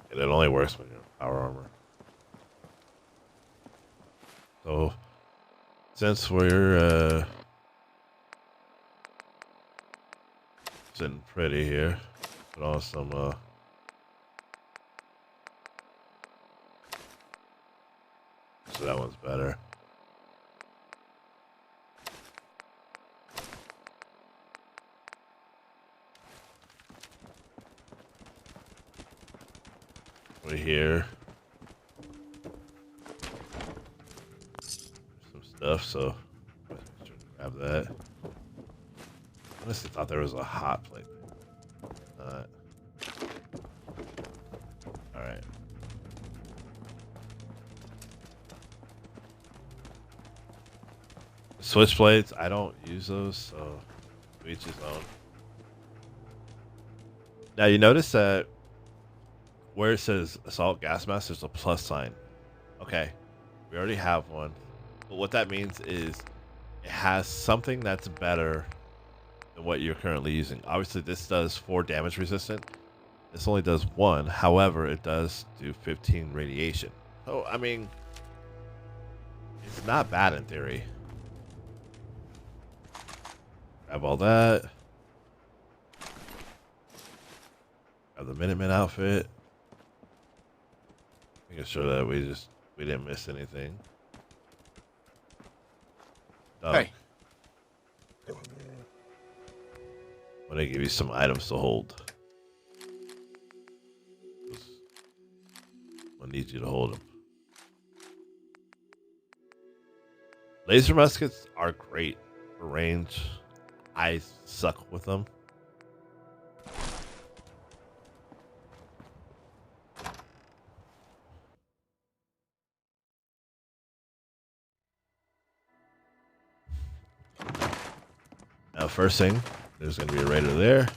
It only works when you're power armor. So, since we're sitting pretty here, put on some so that one's better. We're here. Some stuff, so grab that. honestly thought there was a hot plate. All right. Switchblades, I don't use those, so to each his own. Now you notice that where it says assault gas mask, there's a plus sign. Okay, we already have one, but what that means is it has something that's better than what you're currently using. Obviously, this does 4 damage resistant. This only does 1. However, it does do 15 radiation. So I mean, it's not bad in theory. Grab all that. Grab the Minuteman outfit. Making sure that we didn't miss anything. Hey. I'm gonna give you some items to hold. I need you to hold them. Laser muskets are great for range. I suck with them. Now, first thing, there's going to be a raider there.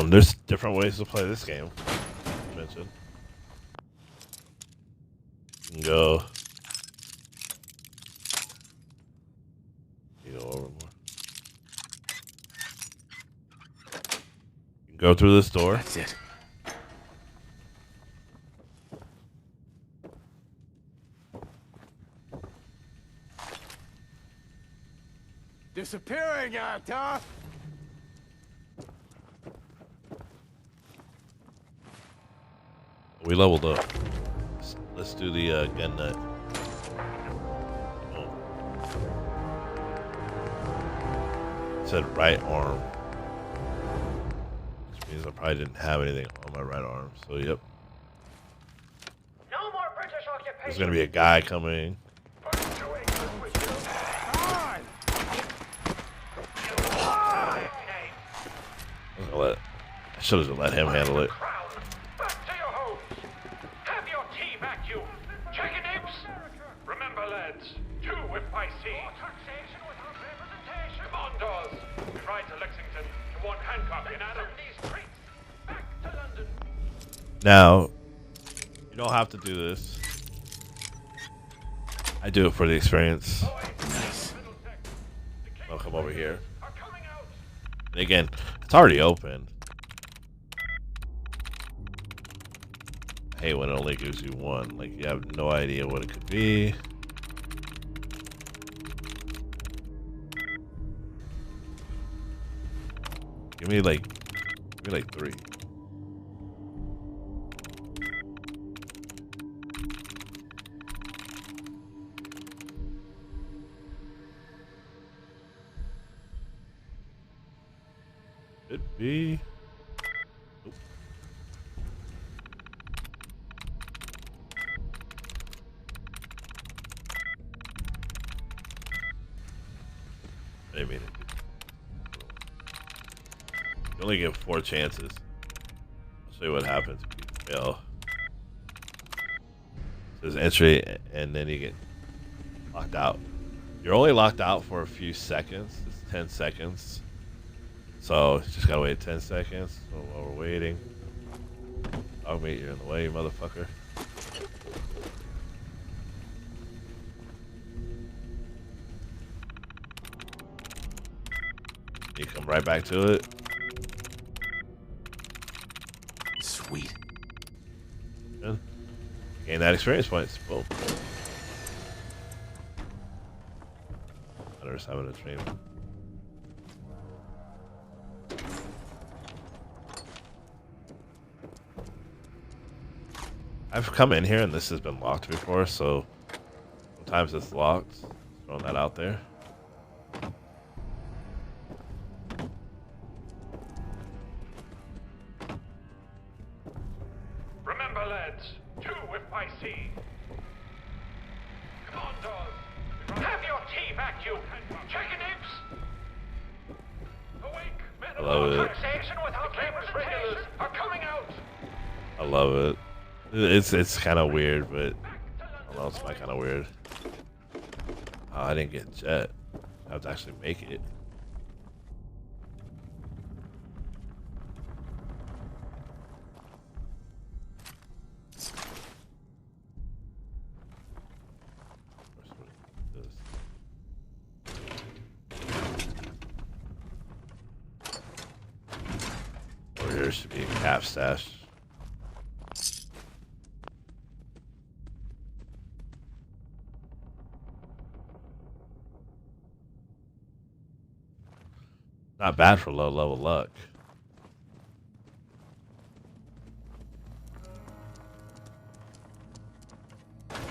There's different ways to play this game. Mentioned. You can go. You go over more. You can go through this door. That's it. Disappearing act, huh? We leveled up. Let's do the gun nut. Oh. It said right arm. Which means I probably didn't have anything on my right arm. So, yep. No more British occupation. There's going to be a guy coming. I should have let him handle it. Back to your homes. Have your tea vacuum. Chicken nips. Remember, lads, 2 if I see. Taxation without representation. Commandos. We ride to Lexington to warn Hancock in Adam. These streets. Back to London. Now, you don't have to do this. I do it for the experience. Nice. I'll come over here. And again, it's already open. I hate when it only gives you 1. Like, you have no idea what it could be. Give me like 3. Could be. Nope. I mean, you only get 4 chances. I'll show you what happens if you fail. There's entry, and then you get locked out. You're only locked out for a few seconds. It's 10 seconds. So, just gotta wait 10 seconds. So while we're waiting, dog meat, you're in the way, you motherfucker. You come right back to it. Sweet. And gain that experience points. Boom. Others having a dream. I've come in here and this has been locked before, so sometimes it's locked. Just throwing that out there. FIC. Commandos, have your T vacuum. Checking nibs. Awake, men I love it. taxation without regulars are coming out. I love it. It's kind of weird, but I don't know, it's not kind of weird. Oh, I didn't get jet. I have to actually make it. Or here should be a cap stash. Not bad for low level luck.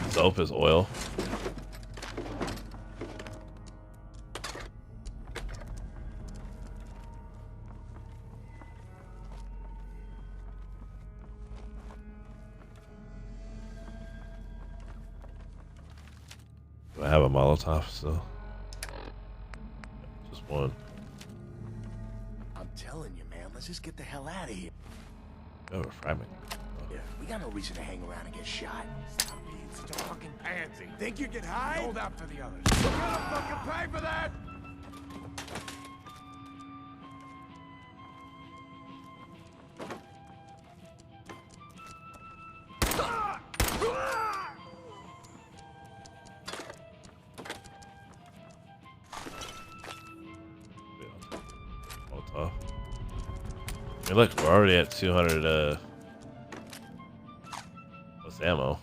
Soap is oil. Do I have a Molotov still? Just one. I'm telling you, man, let's just get the hell out of here. Oh, a fragment. Yeah, we got no reason to hang around and get shot. Stop being such a fucking pansy. Think you can hide? Hold out for the others. You're gonna fucking pay for that! Molotov. I mean, look, we're already at 200 plus ammo.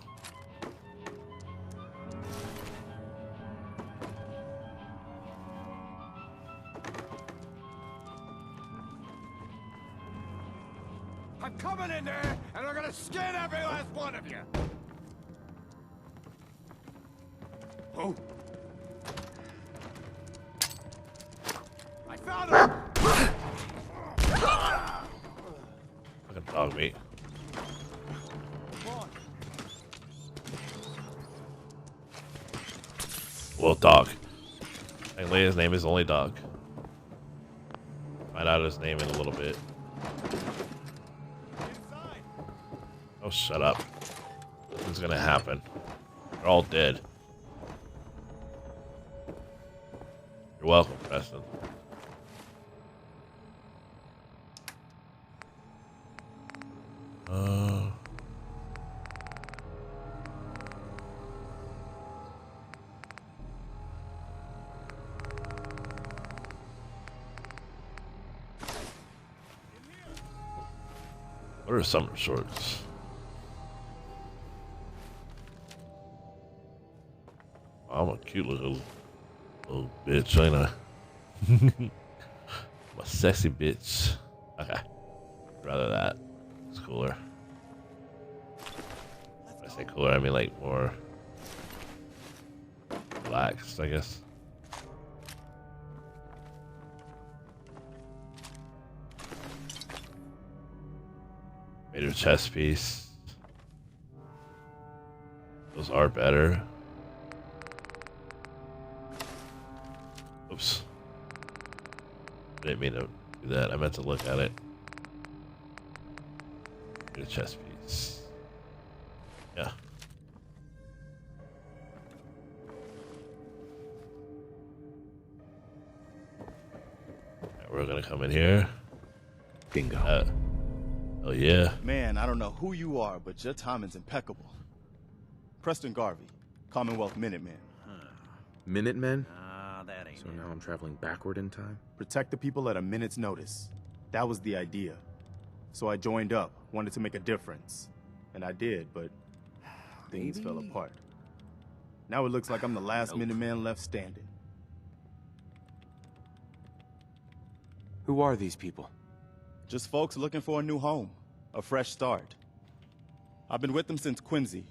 I'm coming in there, and I'm gonna skin every last one of you! Oh! I found him! Fucking dog meat. Well, dog. Technically, his name is only dog. Find out his name in a little bit. Oh, shut up. Nothing's gonna happen. They're all dead. You're welcome, Preston. What are summer shorts? I'm a cute little bitch, ain't I? I'm a sexy bitch. Okay. Rather that. It's cooler. When I say cooler, I mean like more relaxed, I guess. Major chest piece. Those are better. Oops. I didn't mean to do that. I meant to look at it. Major chest piece. Yeah. Alright, we're gonna come in here. Bingo. Oh yeah. Man, I don't know who you are, but your timing's impeccable. Preston Garvey, Commonwealth Minuteman. Minutemen? That ain't So now I'm traveling backward in time? Protect the people at a minute's notice. That was the idea. So I joined up, wanted to make a difference. And I did, but things fell apart. Now it looks like I'm the last Minuteman left standing. Who are these people? Just folks looking for a new home, a fresh start. I've been with them since Quincy.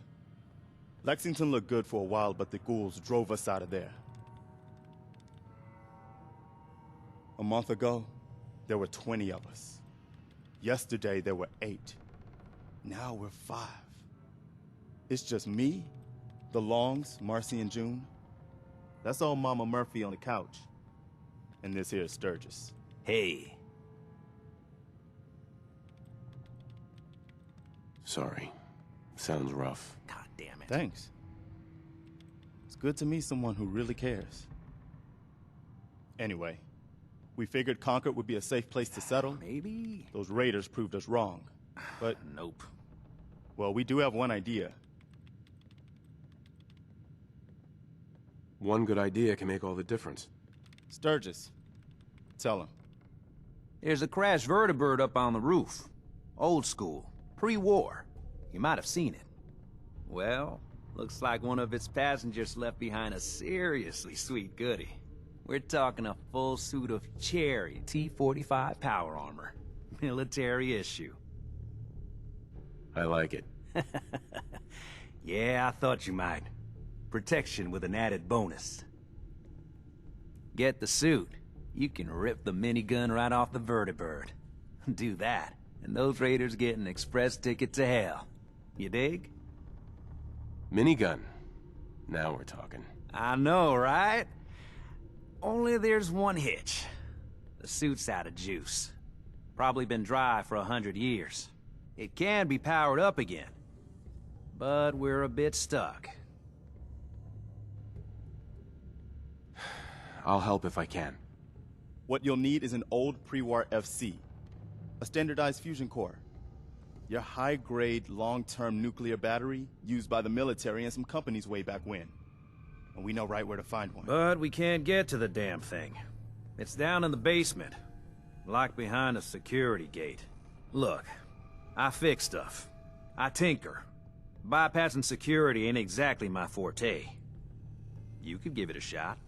Lexington looked good for a while, but the ghouls drove us out of there. A month ago, there were 20 of us. Yesterday, there were 8. Now we're 5. It's just me, the Longs, Marcy and June. That's old Mama Murphy on the couch. And this here is Sturgis. Hey. Sorry. Sounds rough. God damn it. Thanks. It's good to meet someone who really cares. Anyway, we figured Concord would be a safe place to settle. Maybe? Those raiders proved us wrong. But, Nope. well, we do have one idea. One good idea can make all the difference. Sturgis, tell him. There's a crashed vertibird up on the roof. Old school. Pre-war. You might have seen it. Well, looks like one of its passengers left behind a seriously sweet goodie. We're talking a full suit of Cherry T-45 power armor. Military issue. I like it. Yeah, I thought you might. Protection with an added bonus. Get the suit. You can rip the minigun right off the vertibird. Do that, and those raiders get an express ticket to hell. You dig? Minigun. Now we're talking. I know, right? Only there's one hitch. The suit's out of juice. Probably been dry for 100 years. It can be powered up again. But we're a bit stuck. I'll help if I can. What you'll need is an old pre-war FC. A standardized fusion core. Your high-grade, long-term nuclear battery used by the military and some companies way back when. And we know right where to find one. But we can't get to the damn thing. It's down in the basement. Locked behind a security gate. Look, I fix stuff. I tinker. Bypassing security ain't exactly my forte. You could give it a shot.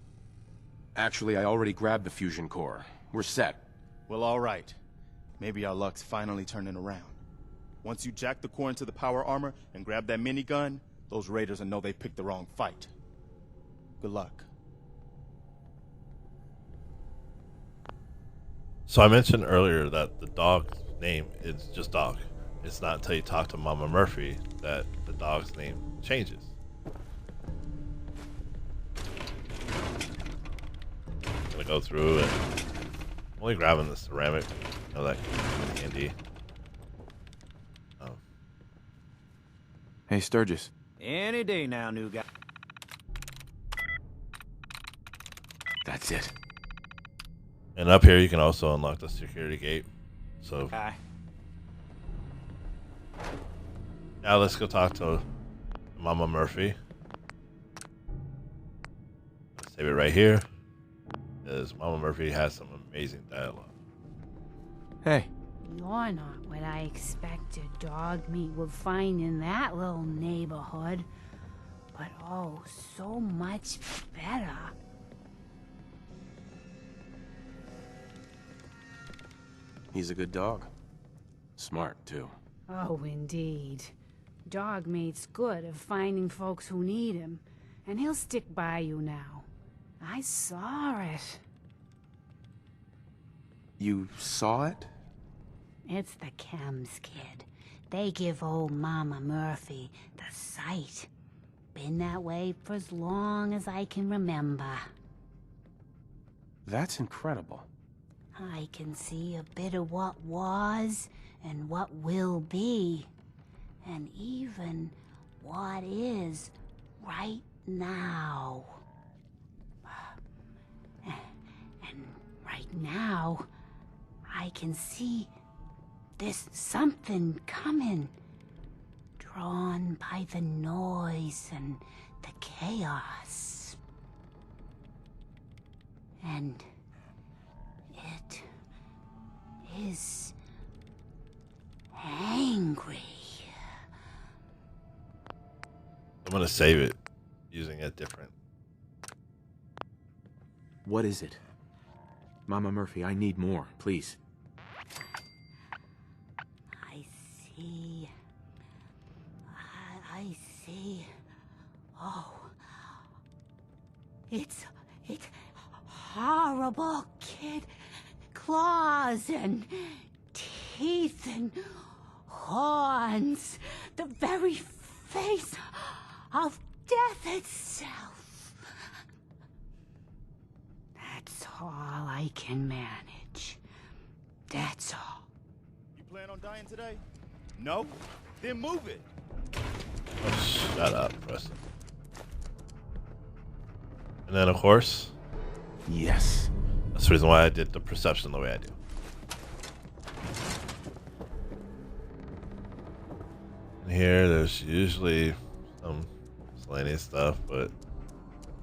Actually, I already grabbed the fusion core. We're set. Well, all right. Maybe our luck's finally turning around. Once you jack the core into the power armor and grab that minigun, those raiders will know they picked the wrong fight. Good luck. So I mentioned earlier that the dog's name is just Dog. It's not until you talk to Mama Murphy that the dog's name changes. I'm gonna go through and I'm only grabbing the ceramic. You know, that comes in handy. Hey, Sturgis. Any day now, new guy. That's it. And up here you can also unlock the security gate. So now let's go talk to Mama Murphy. Save it right here, because Mama Murphy has some amazing dialogue. Hey. You're not what I expected dog meat would find in that little neighborhood. But oh, so much better. He's a good dog. Smart, too. Oh, indeed. Dog meat's good at finding folks who need him. And he'll stick by you now. I saw it. You saw it? It's the chems, kid. They give old Mama Murphy the sight. Been that way for as long as I can remember. That's incredible. I can see a bit of what was and what will be. And even what is right now. And right now, I can see there's something coming, drawn by the noise and the chaos. And it is angry. I'm gonna save it using a different. What is it? Mama Murphy, I need more, please. I see. I see. Oh. It's horrible, kid. Claws and teeth and horns. The very face of death itself. That's all I can manage. That's all. You plan on dying today? No? Then move it. Oh, shut up, Preston. And then, of course, Yes. that's the reason why I did the perception the way I do. And here, there's usually some miscellaneous stuff, but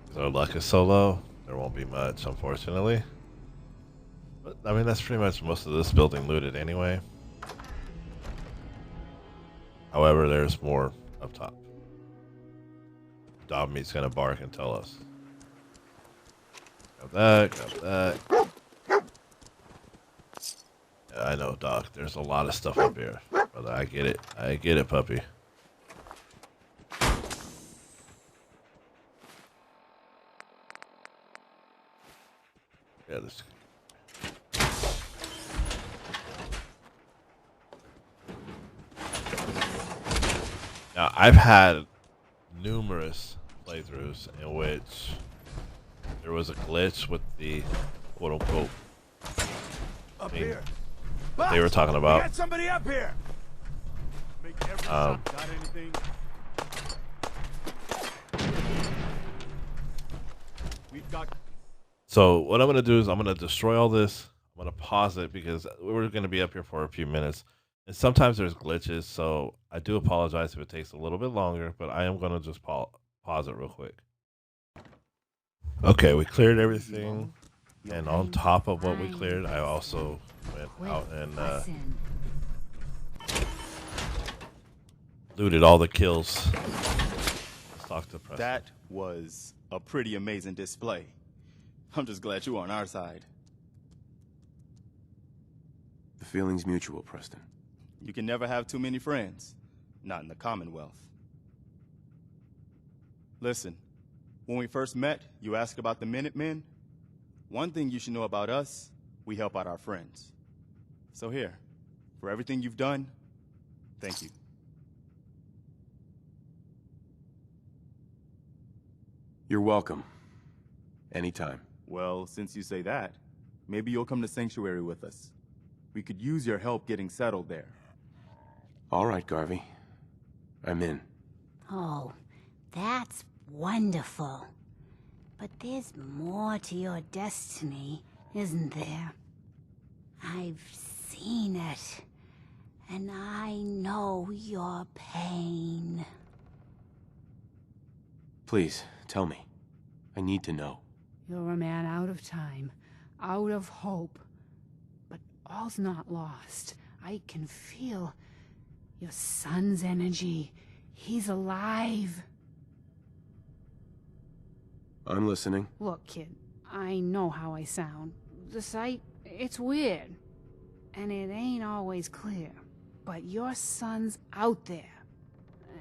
because our luck is so low, there won't be much, unfortunately. But, I mean, that's pretty much most of this building looted anyway. However, there's more up top. Dog meat's gonna bark and tell us. Got that, got that. Yeah, I know, Doc. There's a lot of stuff up here. Brother, I get it. I get it, puppy. Yeah, this. Now, I've had numerous playthroughs in which there was a glitch with the quote-unquote Up thing here. that they were talking We about. got somebody up here. Make every shot. Got anything? We've got. So what I'm going to do is I'm going to destroy all this. I'm going to pause it because we're going to be up here for a few minutes. And sometimes there's glitches, so I do apologize if it takes a little bit longer, but I am going to just pause it real quick. Okay, we cleared everything. And on top of what we cleared, I also went out and looted all the kills. Let's talk to Preston. That was a pretty amazing display. I'm just glad you're on our side. The feeling's mutual, Preston. You can never have too many friends. Not in the Commonwealth. Listen, when we first met, you asked about the Minutemen. One thing you should know about us, we help out our friends. So here, for everything you've done, thank you. You're welcome. Anytime. Well, since you say that, maybe you'll come to Sanctuary with us. We could use your help getting settled there. All right, Garvey. I'm in. Oh, that's wonderful. But there's more to your destiny, isn't there? I've seen it, and I know your pain. Please, tell me. I need to know. You're a man out of time, out of hope. But all's not lost. I can feel your son's energy. He's alive. I'm listening. Look, kid, I know how I sound. The sight, it's weird. And it ain't always clear. But your son's out there.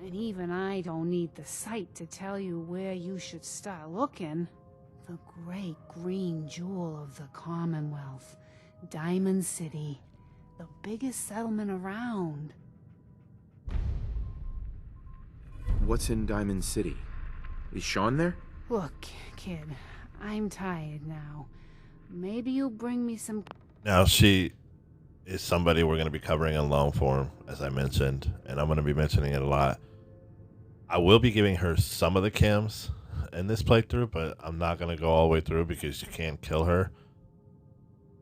And even I don't need the sight to tell you where you should start looking. The great green jewel of the Commonwealth. Diamond City. The biggest settlement around. What's in Diamond City? Is Sean there? Look, kid, I'm tired now. Maybe you'll bring me some... Now, she is somebody we're going to be covering in long form, as I mentioned, and I'm going to be mentioning it a lot. I will be giving her some of the chems in this playthrough, but I'm not going to go all the way through because you can't kill her.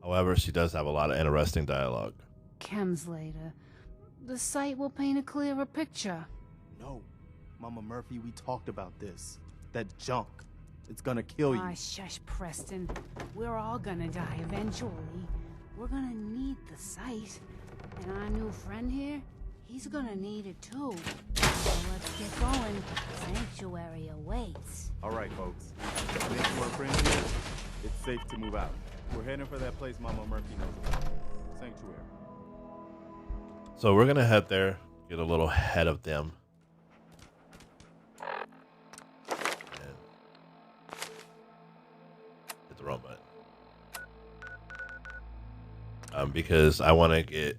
However, she does have a lot of interesting dialogue. chems later. The sight will paint a clearer picture. No, Mama Murphy, we talked about this. That junk. It's gonna kill you. Ah, shush, Preston. We're all gonna die eventually. We're gonna need the sight. And our new friend here, he's gonna need it too. So let's get going. Sanctuary awaits. All right, folks. Thanks to our friends here. It's safe to move out. We're heading for that place Mama Murphy knows about. Sanctuary. So we're going to head there, get a little ahead of them. And hit the wrong button. Because I want to get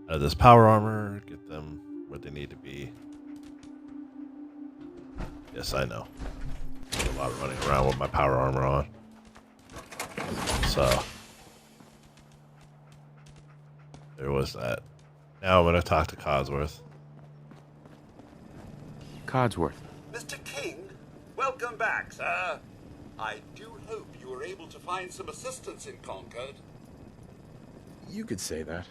out of this power armor, get them where they need to be. Yes, I know. A lot of running around with my power armor on. So there was that. Now I'm gonna talk to Codsworth. Codsworth. Mr. King, welcome back, sir. I do hope you were able to find some assistance in Concord. You could say that.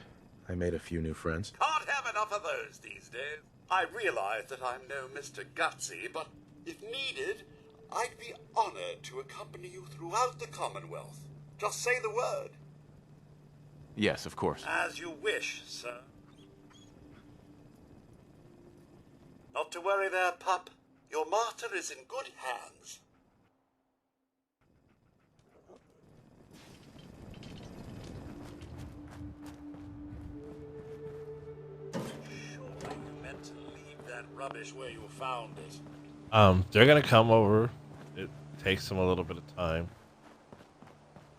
I made a few new friends. Can't have enough of those these days. I realize that I'm no Mr. Gutsy, but if needed, I'd be honored to accompany you throughout the Commonwealth. Just say the word. Yes, of course. As you wish, sir. Not to worry there, pup. Your master is in good hands. Surely you meant to leave that rubbish where you found it. They're gonna come over. It takes them a little bit of time.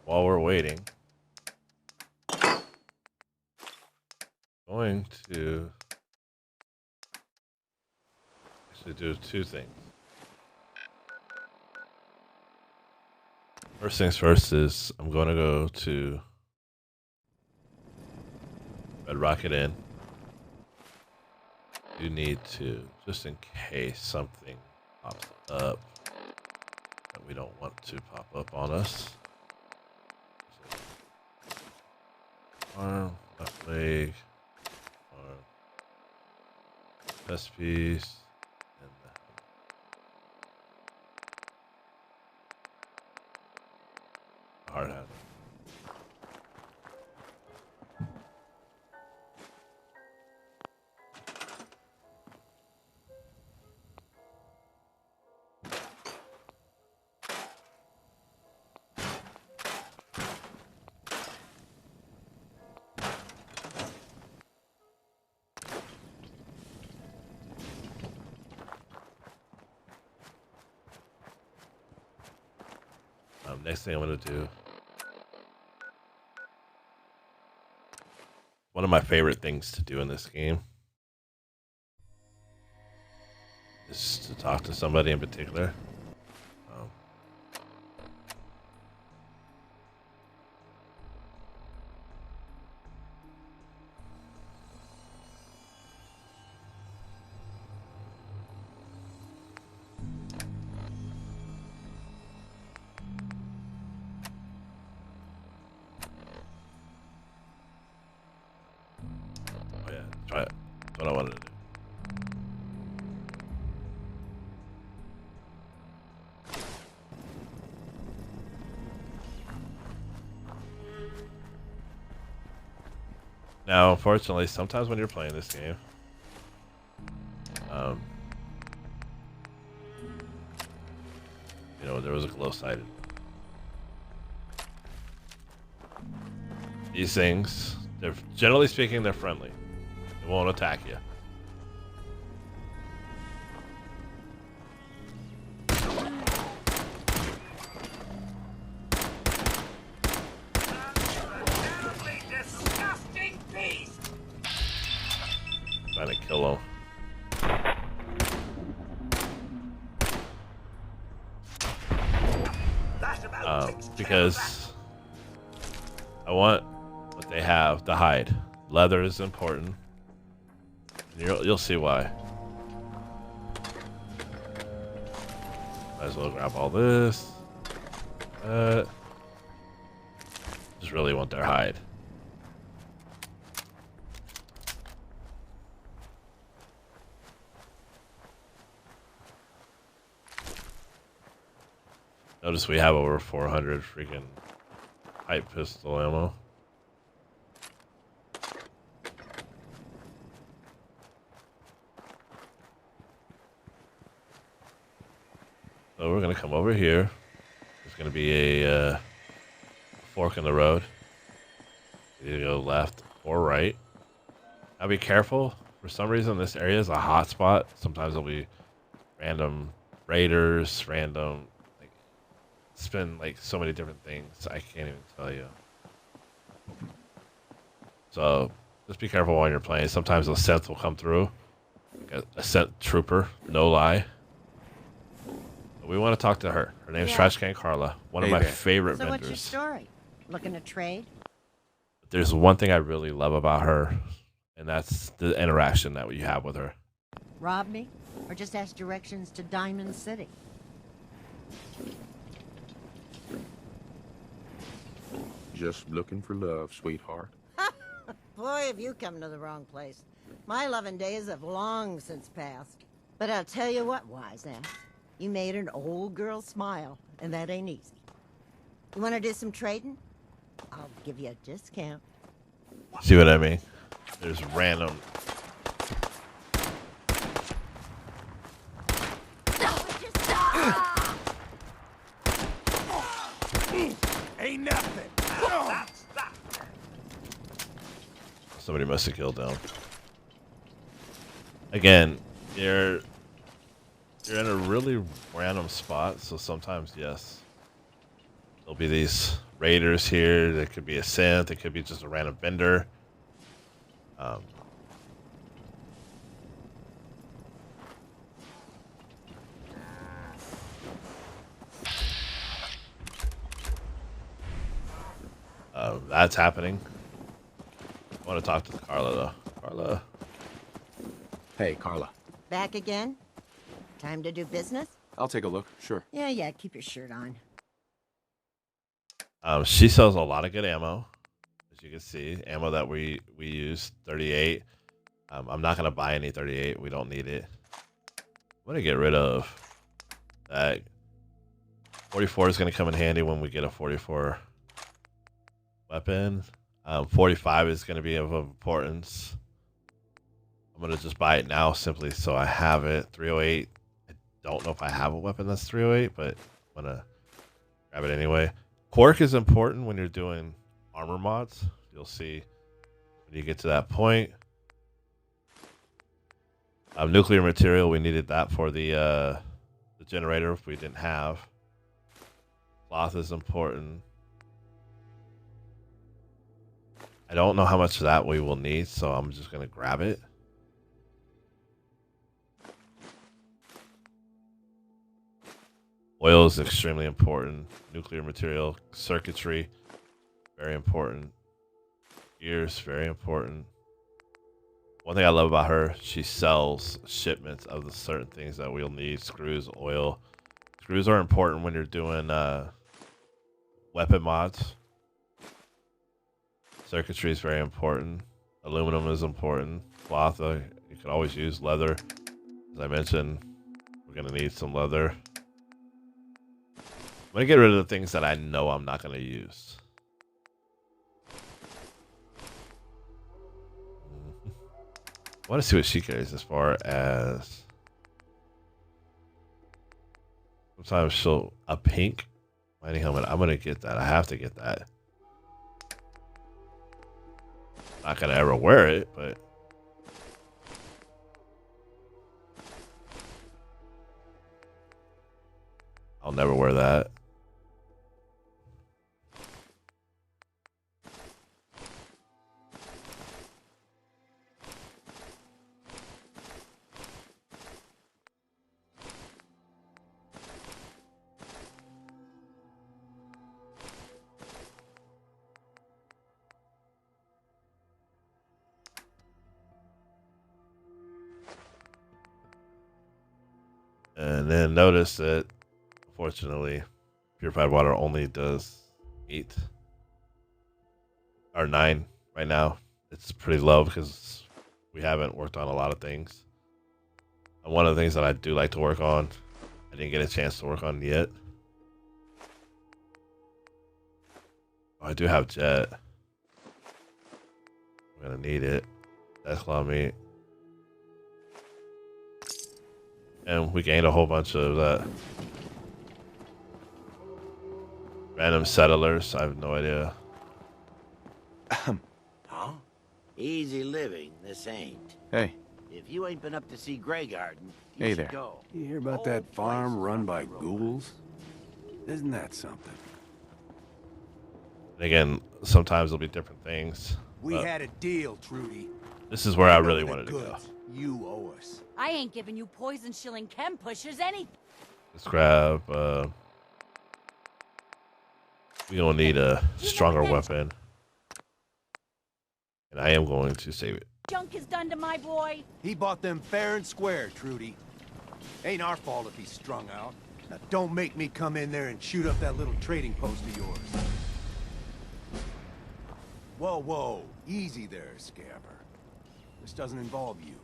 While we're waiting, going to actually do two things. First things first is I'm going to go to Red Rocket Inn. You need to, just in case something pops up that we don't want to pop up on us. Arm, left leg, arm, chest piece, and the hard hat. Next thing I'm going to do, one of my favorite things to do in this game is to talk to somebody in particular. Try it. That's what I wanted to do. Now, unfortunately, sometimes when you're playing this game, you know, there was a glow-sighted. These things, they're generally speaking, they're friendly. They won't attack you. Disgusting beast! Trying to kill him. Because I want what they have, the hide. Leather is important. You'll see why. Might as well grab all this. Just really want their hide. Notice we have over 400 freaking pipe pistol ammo. So we're gonna come over here. There's gonna be a fork in the road. You either go left or right. Now be careful. For some reason, this area is a hot spot. Sometimes there'll be random raiders, random. It's been like so many different things. I can't even tell you. So just be careful while you're playing. Sometimes a scent will come through. A scent trooper, no lie. We want to talk to her. Her name's Yeah. Trash Can Carla, one of Hey my there. favorite So what's your vendors. story? Looking to trade? There's one thing I really love about her, and that's the interaction that you have with her. Rob me? Or just ask directions to Diamond City? Just looking for love, sweetheart. Boy, have you come to the wrong place. My loving days have long since passed. But I'll tell you what, wise ass. You made an old girl smile, and that ain't easy. You want to do some trading? I'll give you a discount. See what I mean? There's random. Ain't nothing. That's that. Somebody must have killed them. Again, you're in a really random spot, so sometimes yes, there'll be these raiders here. There could be a synth. It could be just a random vendor. That's happening. I want to talk to Carla though. Carla. Hey, Carla. Back again? Time to do business? I'll take a look, sure. Yeah, keep your shirt on. She sells a lot of good ammo, as you can see. Ammo that we use, 38. I'm not gonna buy any 38. We don't need it. I'm gonna get rid of that. 44 is gonna come in handy when we get a 44 weapon. 45 is gonna be of importance. I'm gonna just buy it now simply so I have it. 308. I don't know if I have a weapon that's 308, but I'm gonna grab it anyway. Cork is important when you're doing armor mods. You'll see when you get to that point. Nuclear material, we needed that for the generator if we didn't have. Cloth is important. I don't know how much of that we will need, so I'm just going to grab it. Oil is extremely important. Nuclear material, circuitry, very important. Gears, very important. One thing I love about her, she sells shipments of the certain things that we'll need. Screws, oil. Screws are important when you're doing weapon mods. Circuitry is very important. Aluminum is important. Cloth, you can always use leather. As I mentioned, we're going to need some leather. I'm going to get rid of the things that I know I'm not going to use. I want to see what she carries as far as... Sometimes she'll... A pink mining helmet. I'm going to get that. I have to get that. Not going to ever wear it, but... I'll never wear that. And then notice that, unfortunately, purified water only does 8 or 9 right now. It's pretty low because we haven't worked on a lot of things. And one of the things that I do like to work on, I didn't get a chance to work on yet. Oh, I do have jet. I'm gonna need it. That's claw meat. And we gained a whole bunch of that. Random settlers. I have no idea. Huh? Easy living, this ain't. Hey. If you ain't been up to see Grey Garden, you Hey should there. go. You hear about that farm run by ghouls? Isn't that something? And again, sometimes there'll be different things. We had a deal, Trudy. This is where I really wanted to go. You owe us. I ain't giving you poison shilling chem pushers anything. Let's grab. We gonna need a stronger weapon, and I am going to save it. Junk is done to my boy. He bought them fair and square, Trudy. Ain't our fault if he's strung out. Now don't make me come in there and shoot up that little trading post of yours. Whoa, whoa. Easy there, Scabber. This doesn't involve you.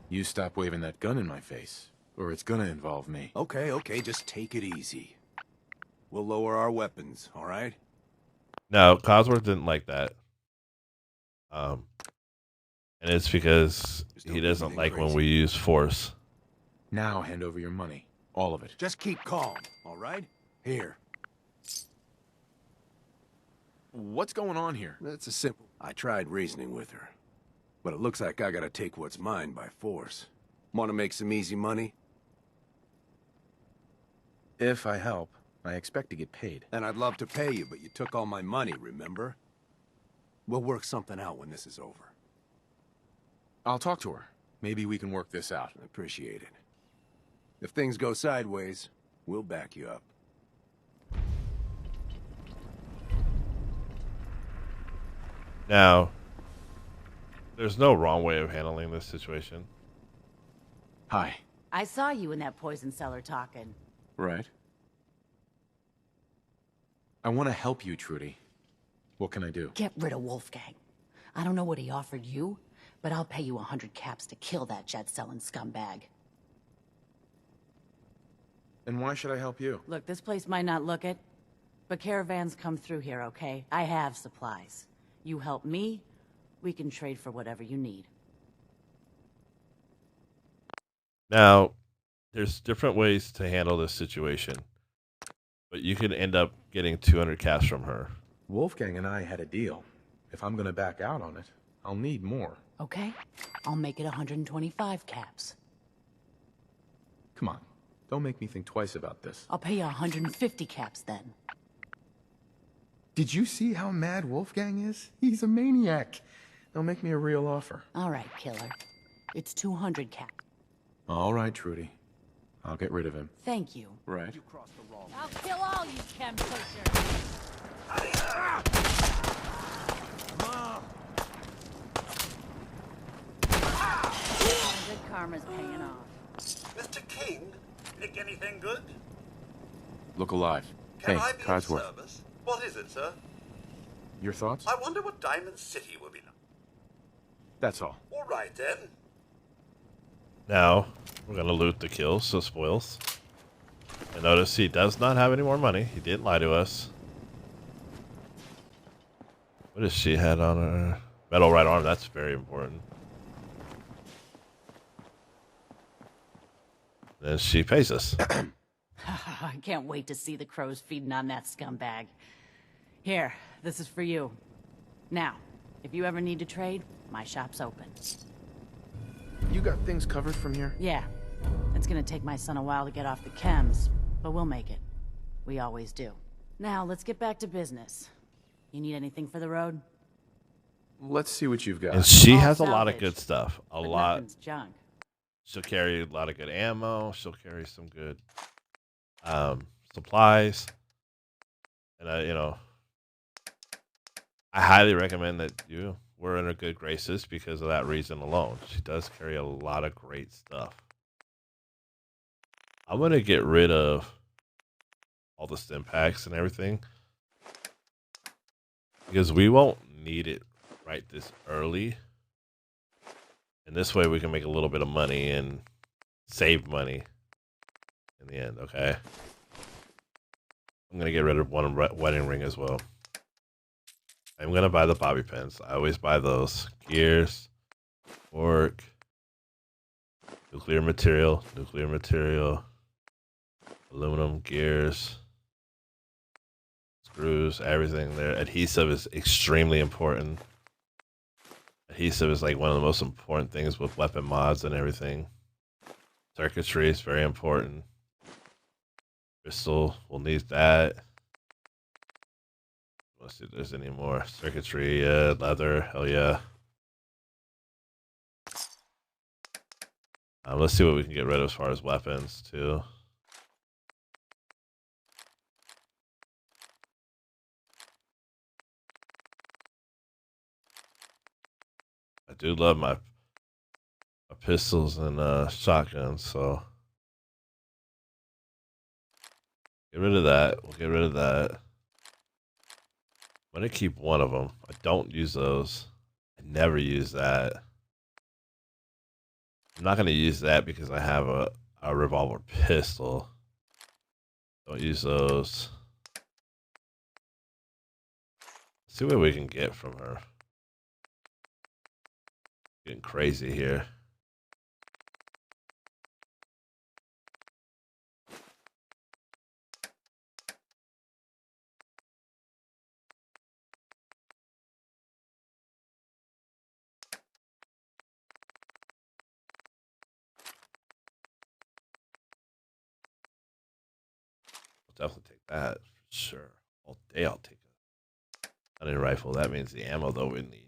You stop waving that gun in my face, or it's gonna involve me. Okay, okay, just take it easy. We'll lower our weapons, all right? No, Cosworth didn't like that. And it's because he doesn't like when we use force. Now hand over your money. All of it. Just keep calm, all right? Here. What's going on here? It's a simple... I tried reasoning with her. But it looks like I gotta take what's mine by force. Want to make some easy money? If I help, I expect to get paid. And I'd love to pay you, but you took all my money, remember? We'll work something out when this is over. I'll talk to her. Maybe we can work this out. Appreciate it. If things go sideways, we'll back you up. Now, there's no wrong way of handling this situation. Hi. I saw you in that poison cellar talking. Right. I want to help you, Trudy. What can I do? Get rid of Wolfgang. I don't know what he offered you, but I'll pay you 100 caps to kill that jet-selling scumbag. And why should I help you? Look, this place might not look it, but caravans come through here, okay? I have supplies. You help me, we can trade for whatever you need. Now, there's different ways to handle this situation, but you could end up getting 200 cash from her. Wolfgang and I had a deal. If I'm going to back out on it, I'll need more. Okay, I'll make it 125 caps. Come on, don't make me think twice about this. I'll pay you 150 caps then. Did you see how mad Wolfgang is? He's a maniac. Now make me a real offer. All right, killer. It's 200 caps. All right, Trudy. I'll get rid of him. Thank you. Right. I'll kill all you chem pushers. Good karma's paying off. Mr. King, pick anything good? Look alive. Can Hey, I be of Codsworth. service? What is it, sir? Your thoughts? I wonder what Diamond City will be like. That's all. All right, then. Now, we're going to loot the kills, so spoils. And notice he does not have any more money. He didn't lie to us. What does she had on her? Metal right arm, that's very important. Then she pays us. I can't wait to see the crows feeding on that scumbag. Here, this is for you. Now, if you ever need to trade, my shop's open. You got things covered from here? Yeah. It's gonna take my son a while to get off the chems, but we'll make it. We always do. Now, let's get back to business. You need anything for the road? Let's see what you've got. And she All has a lot of salvage, good stuff. A but lot. nothing's junk. She'll carry a lot of good ammo. She'll carry some good supplies. And, I highly recommend that you were in her good graces because of that reason alone. She does carry a lot of great stuff. I'm going to get rid of all the stim packs and everything because we won't need it right this early. And this way we can make a little bit of money and save money in the end, okay? I'm going to get rid of one wedding ring as well. I'm going to buy the bobby pins. I always buy those. Gears, fork, nuclear material, aluminum, gears, screws, everything there. Adhesive is extremely important. Adhesive is like one of the most important things with weapon mods and everything. Circuitry is very important. Crystal, we'll need that. Let's see if there's any more. Circuitry, leather, hell yeah. Let's see what we can get rid of as far as weapons, too. I do love my pistols and shotguns, so get rid of that. We'll get rid of that. I'm gonna keep one of them. I don't use those. I never use that. I'm not gonna use that because I have a revolver pistol. Don't use those. See what we can get from her. Getting crazy here. Definitely take that for sure. All day I'll take a hunting rifle. That means the ammo though we need.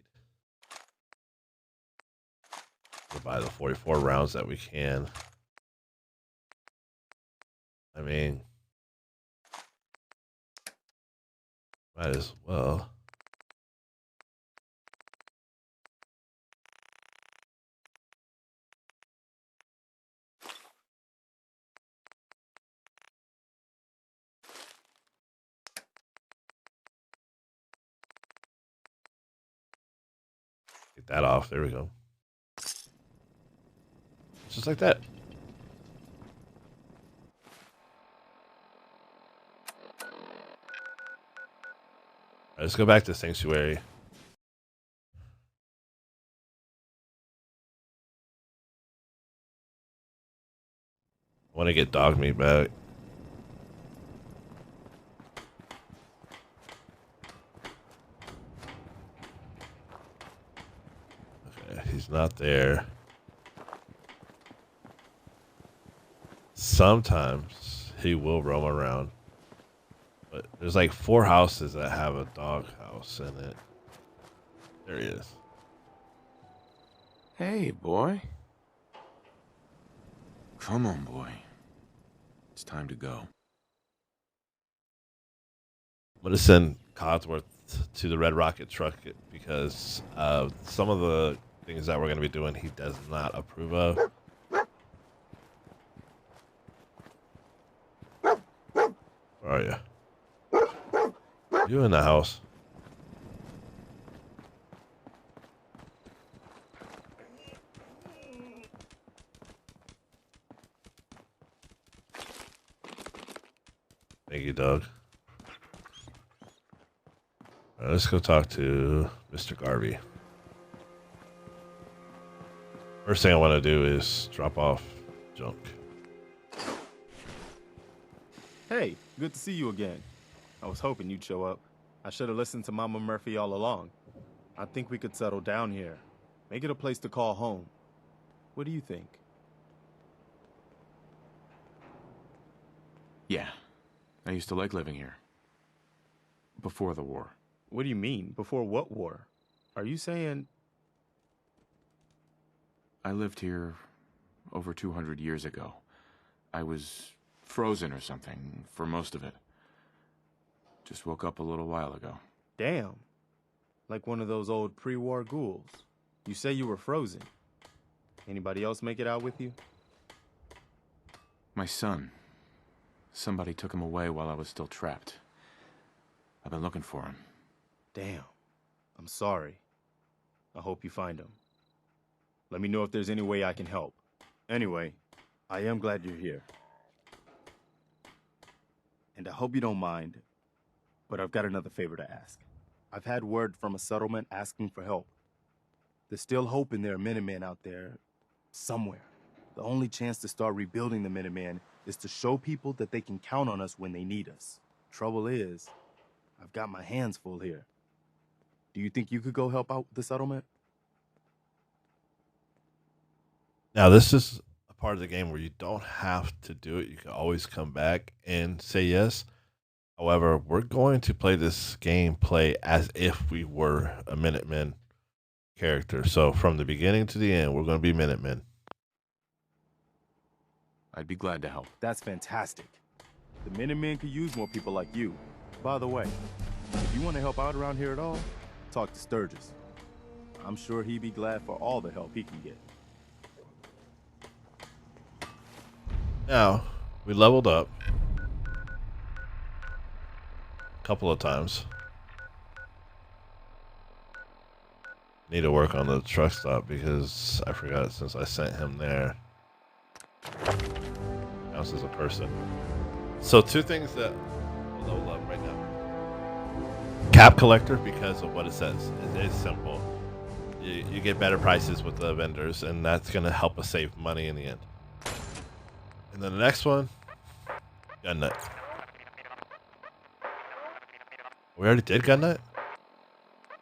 We'll buy the 44 rounds that we can. I mean, might as well. Get that off. There we go. Just like that. All right, let's go back to Sanctuary. I want to get dog meat back. Okay, he's not there. Sometimes he will roam around. But there's like 4 houses that have a dog house in it. There he is. Hey, boy. Come on, boy. It's time to go. I'm going to send Codsworth to the Red Rocket truck because some of the things that we're going to be doing he does not approve of. Where are you? You in the house? Thank you, Doug. All right, let's go talk to Mr. Garvey. First thing I want to do is drop off junk. Hey, good to see you again. I was hoping you'd show up. I should have listened to Mama Murphy all along. I think we could settle down here. Make it a place to call home. What do you think? Yeah. I used to like living here. Before the war. What do you mean? Before what war? Are you saying... I lived here over 200 years ago. I was frozen or something for most of it. Just woke up a little while ago. Damn. Like one of those old pre-war ghouls. You say you were frozen. Anybody else make it out with you? My son. Somebody took him away while I was still trapped. I've been looking for him. Damn. I'm sorry. I hope you find him. Let me know if there's any way I can help. Anyway, I am glad you're here. And I hope you don't mind, but I've got another favor to ask. I've had word from a settlement asking for help. There's still hope in there are Minutemen out there somewhere. The only chance to start rebuilding the Minutemen is to show people that they can count on us when they need us. Trouble is, I've got my hands full here. Do you think you could go help out the settlement? Now, this is a part of the game where you don't have to do it. You can always come back and say yes. However, we're going to play this gameplay as if we were a Minutemen character. So from the beginning to the end, we're going to be Minutemen. I'd be glad to help. That's fantastic. The Minutemen could use more people like you. By the way, if you want to help out around here at all, talk to Sturgis. I'm sure he'd be glad for all the help he can get. Now, we leveled up a couple of times. Need to work on the truck stop because I forgot since I sent him there. Counts as a person. So 2 things that we'll level up right now. Cap collector, because of what it says. It is simple. You get better prices with the vendors, and that's going to help us save money in the end. And then the next one, gun nut. We already did gun nut?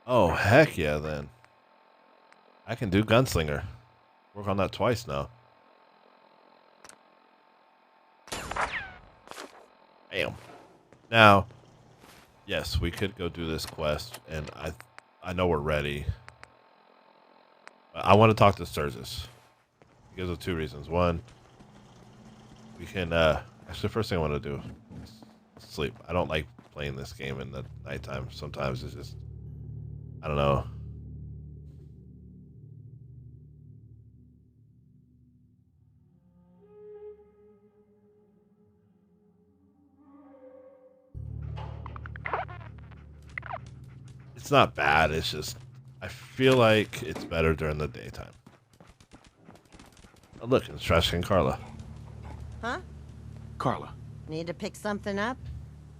Oh, heck yeah, then. I can do gunslinger. Work on that twice now. Bam. Now, yes, we could go do this quest, and I know we're ready. I want to talk to Sturgis because of 2 reasons. One, we can actually the first thing I want to do is sleep. I don't like playing this game in the nighttime. Sometimes it's just, I don't know. It's not bad. It's just I feel like it's better during the daytime. Oh, look, it's Trash Can Carla. Huh? Carla. Need to pick something up?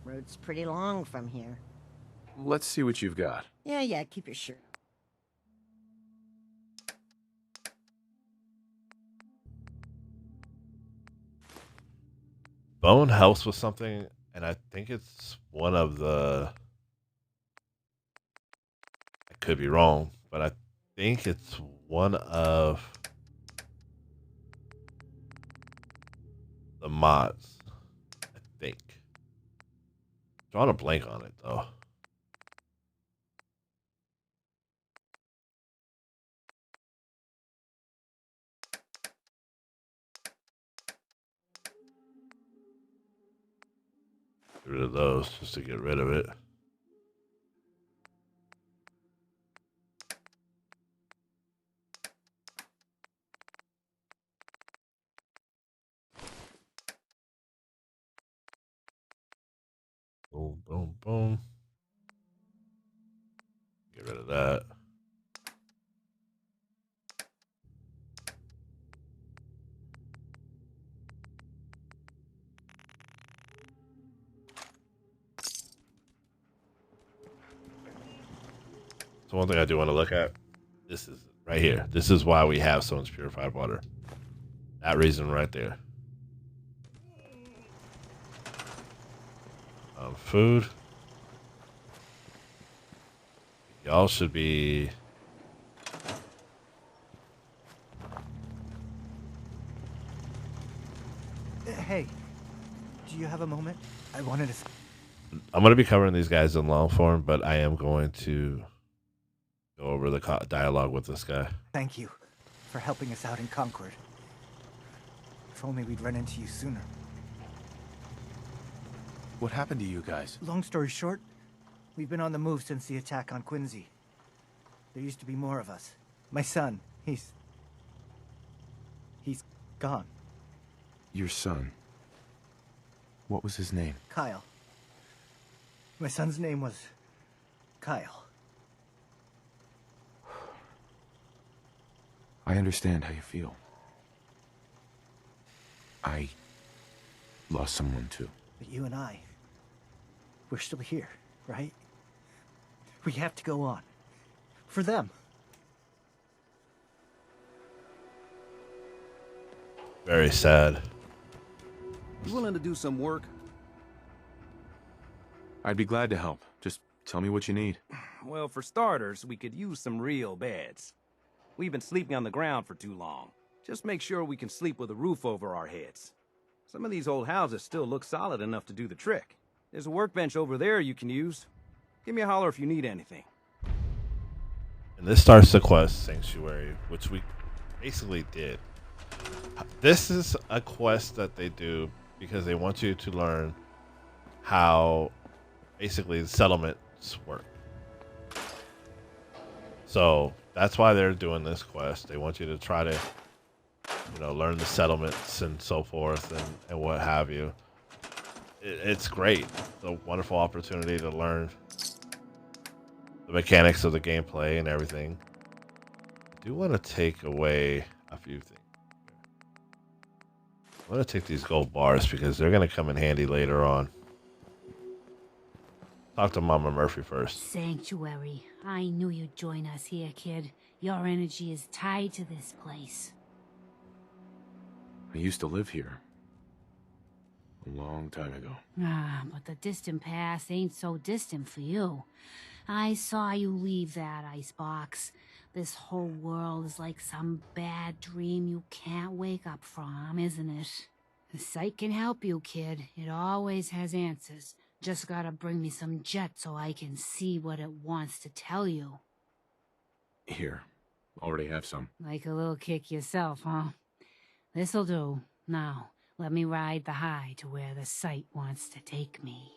Road's pretty long from here. Let's see what you've got. Yeah, keep your shirt. Bone helps with something, and I think it's one of the... I could be wrong, but I think it's one of the mods. I think. Drawing a blank on it, though. Get rid of those just to get rid of it. Boom, boom, boom. Get rid of that. So one thing I do want to look at, this is right here. This is why we have so much purified water. That reason right there. Food. Y'all should be... Hey, do you have a moment? I wanted to... I'm going to be covering these guys in long form, but I am going to go over the dialogue with this guy. Thank you for helping us out in Concord. If only we'd run into you sooner. What happened to you guys? Long story short, we've been on the move since the attack on Quincy. There used to be more of us. My son, he's gone. Your son? What was his name? Kyle. My son's name was Kyle. I understand how you feel. I lost someone too. But you and I, we're still here, right? We have to go on. For them. Very sad. You willing to do some work? I'd be glad to help. Just tell me what you need. Well, for starters, we could use some real beds. We've been sleeping on the ground for too long. Just make sure we can sleep with a roof over our heads. Some of these old houses still look solid enough to do the trick. There's a workbench over there you can use. Give me a holler if you need anything. And this starts the quest, Sanctuary, which we basically did. This is a quest that they do because they want you to learn how basically the settlements work. So that's why they're doing this quest. They want you to try to, learn the settlements and so forth and what have you. It's great. It's a wonderful opportunity to learn the mechanics of the gameplay and everything. I do want to take away a few things. I want to take these gold bars because they're going to come in handy later on. Talk to Mama Murphy first. Sanctuary. I knew you'd join us here, kid. Your energy is tied to this place. I used to live here. A long time ago. Ah, but the distant past ain't so distant for you. I saw you leave that icebox. This whole world is like some bad dream you can't wake up from, isn't it? The sight can help you, kid. It always has answers. Just gotta bring me some jet so I can see what it wants to tell you. Here. Already have some. Like a little kick yourself, huh? This'll do. Now, let me ride the high to where the sight wants to take me.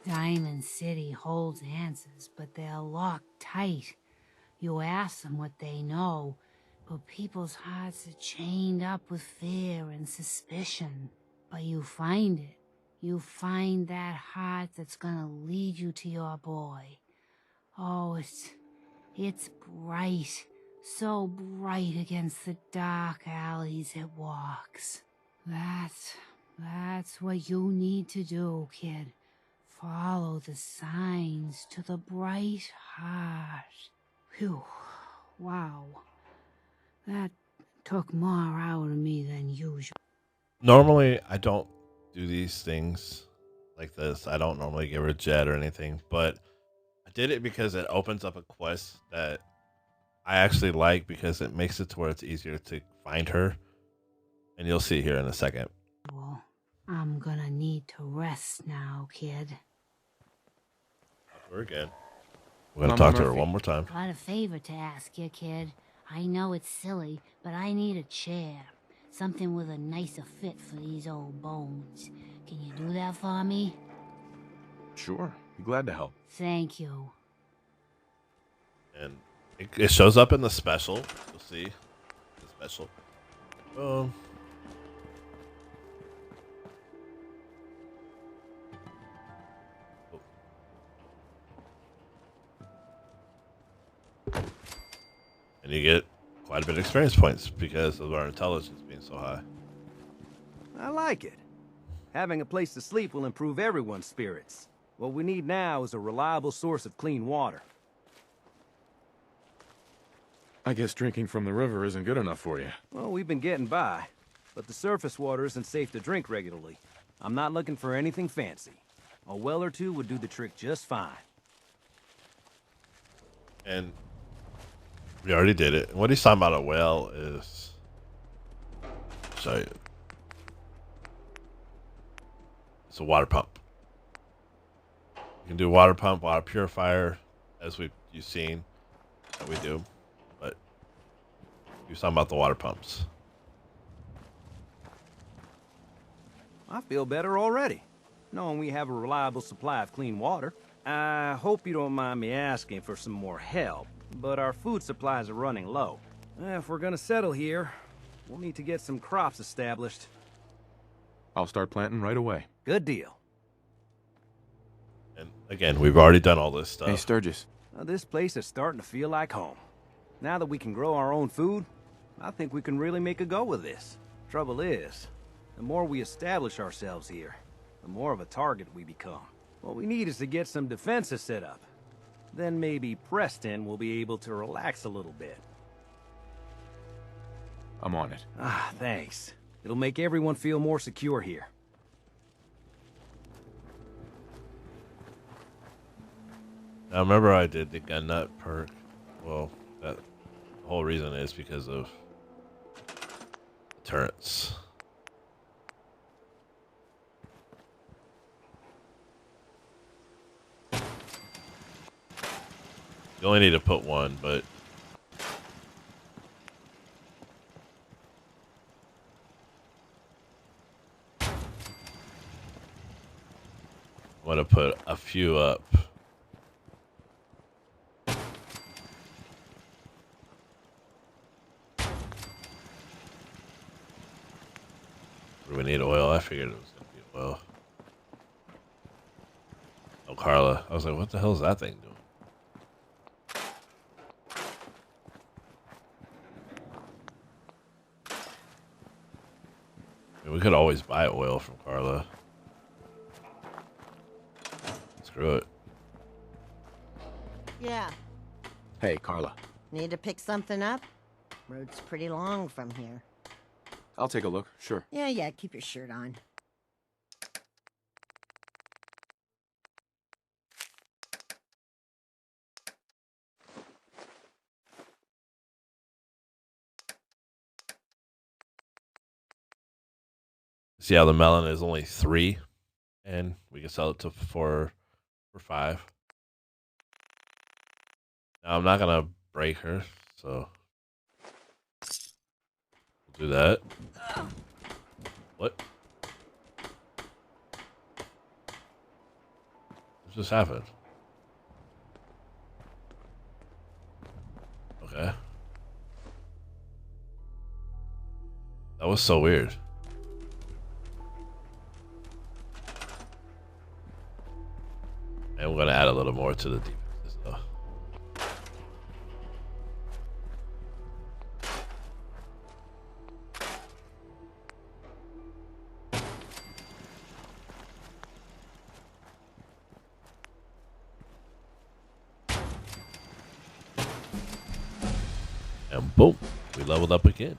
Diamond City holds answers, but they're locked tight. You ask them what they know, but people's hearts are chained up with fear and suspicion. But you find it. You find that heart that's gonna lead you to your boy. Oh, it's bright. So bright against the dark alleys it walks. That's what you need to do, kid. Follow the signs to the bright heart. Phew. Wow. That took more out of me than usual. Normally, I don't do these things like this. I don't normally give her a jet or anything, but I did it because it opens up a quest that I actually like because it makes it to where it's easier to find her. And you'll see here in a second. Well, I'm gonna need to rest now, kid. We're good. We're gonna talk to her one more time. Got a favor to ask you, kid. I know it's silly, but I need a chair. Something with a nicer fit for these old bones. Can you do that for me? Sure. Be glad to help. Thank you. And it shows up in the special. You'll see the special. And you get quite a bit of experience points because of our intelligence being so high. I like it. Having a place to sleep will improve everyone's spirits. What we need now is a reliable source of clean water. I guess drinking from the river isn't good enough for you. Well, we've been getting by, but the surface water isn't safe to drink regularly. I'm not looking for anything fancy. A well or two would do the trick just fine. And we already did it. What he's talking about a well is... I'll show you. It's a water pump. You can do water pump, water purifier, as you've seen that we do. But he's talking about the water pumps. I feel better already, knowing we have a reliable supply of clean water. I hope you don't mind me asking for some more help, but our food supplies are running low. If we're gonna settle here, we'll need to get some crops established. I'll start planting right away. Good deal. And again, we've already done all this stuff. Hey, Sturgis. This place is starting to feel like home. Now that we can grow our own food, I think we can really make a go with this. Trouble is, the more we establish ourselves here, the more of a target we become. What we need is to get some defenses set up. Then maybe Preston will be able to relax a little bit. I'm on it. Ah, thanks. It'll make everyone feel more secure here. Now remember I did the gun nut perk. Well, the whole reason is because of turrets. You only need to put one, but Want to put a few up. Do we need oil? I figured it was going to be oil. Oh, Carla. I was like, what the hell is that thing doing? I mean, we could always buy oil from Carla. Screw it. Yeah. Hey, Carla. Need to pick something up? Road's pretty long from here. I'll take a look, sure. Yeah, keep your shirt on. See how the melon is only 3, and we can sell it to for 5. Now I'm not gonna break her, so we'll do that. What? What just happened? Okay. That was so weird. And we're gonna add a little more to the defenses though. And boom, we leveled up again.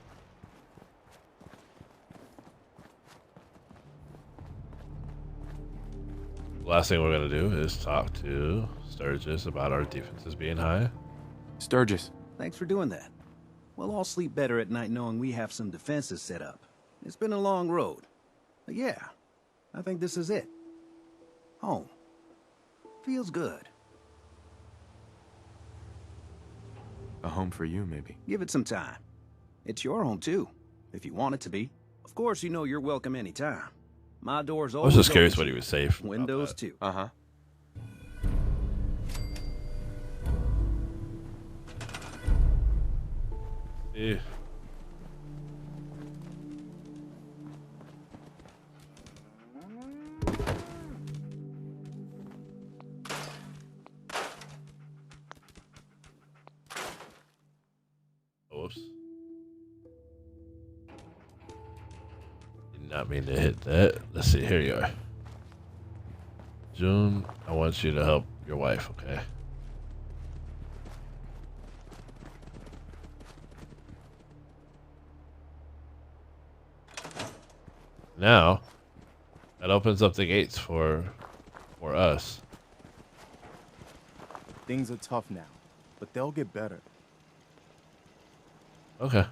Last thing we're going to do is talk to Sturgis about our defenses being high. Sturgis. Thanks for doing that. We'll all sleep better at night knowing we have some defenses set up. It's been a long road. But yeah, I think this is it. Home. Feels good. A home for you, maybe. Give it some time. It's your home, too, if you want it to be. Of course, you know you're welcome anytime. My door's I always was just curious open what he would say. Windows, too. Uh-huh. Yeah. Whoops. Did not mean to hit that. Let's see, here you are. June, I want you to help your wife, okay? Now, that opens up the gates for us. Things are tough now, but they'll get better. Okay.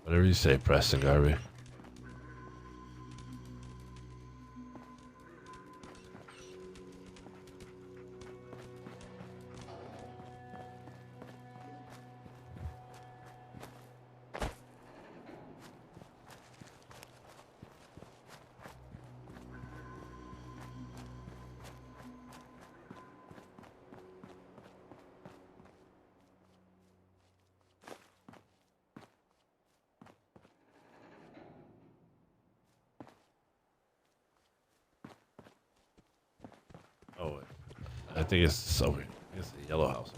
Whatever you say, Preston Garvey. Oh, wait. I think it's over. It's the yellow house.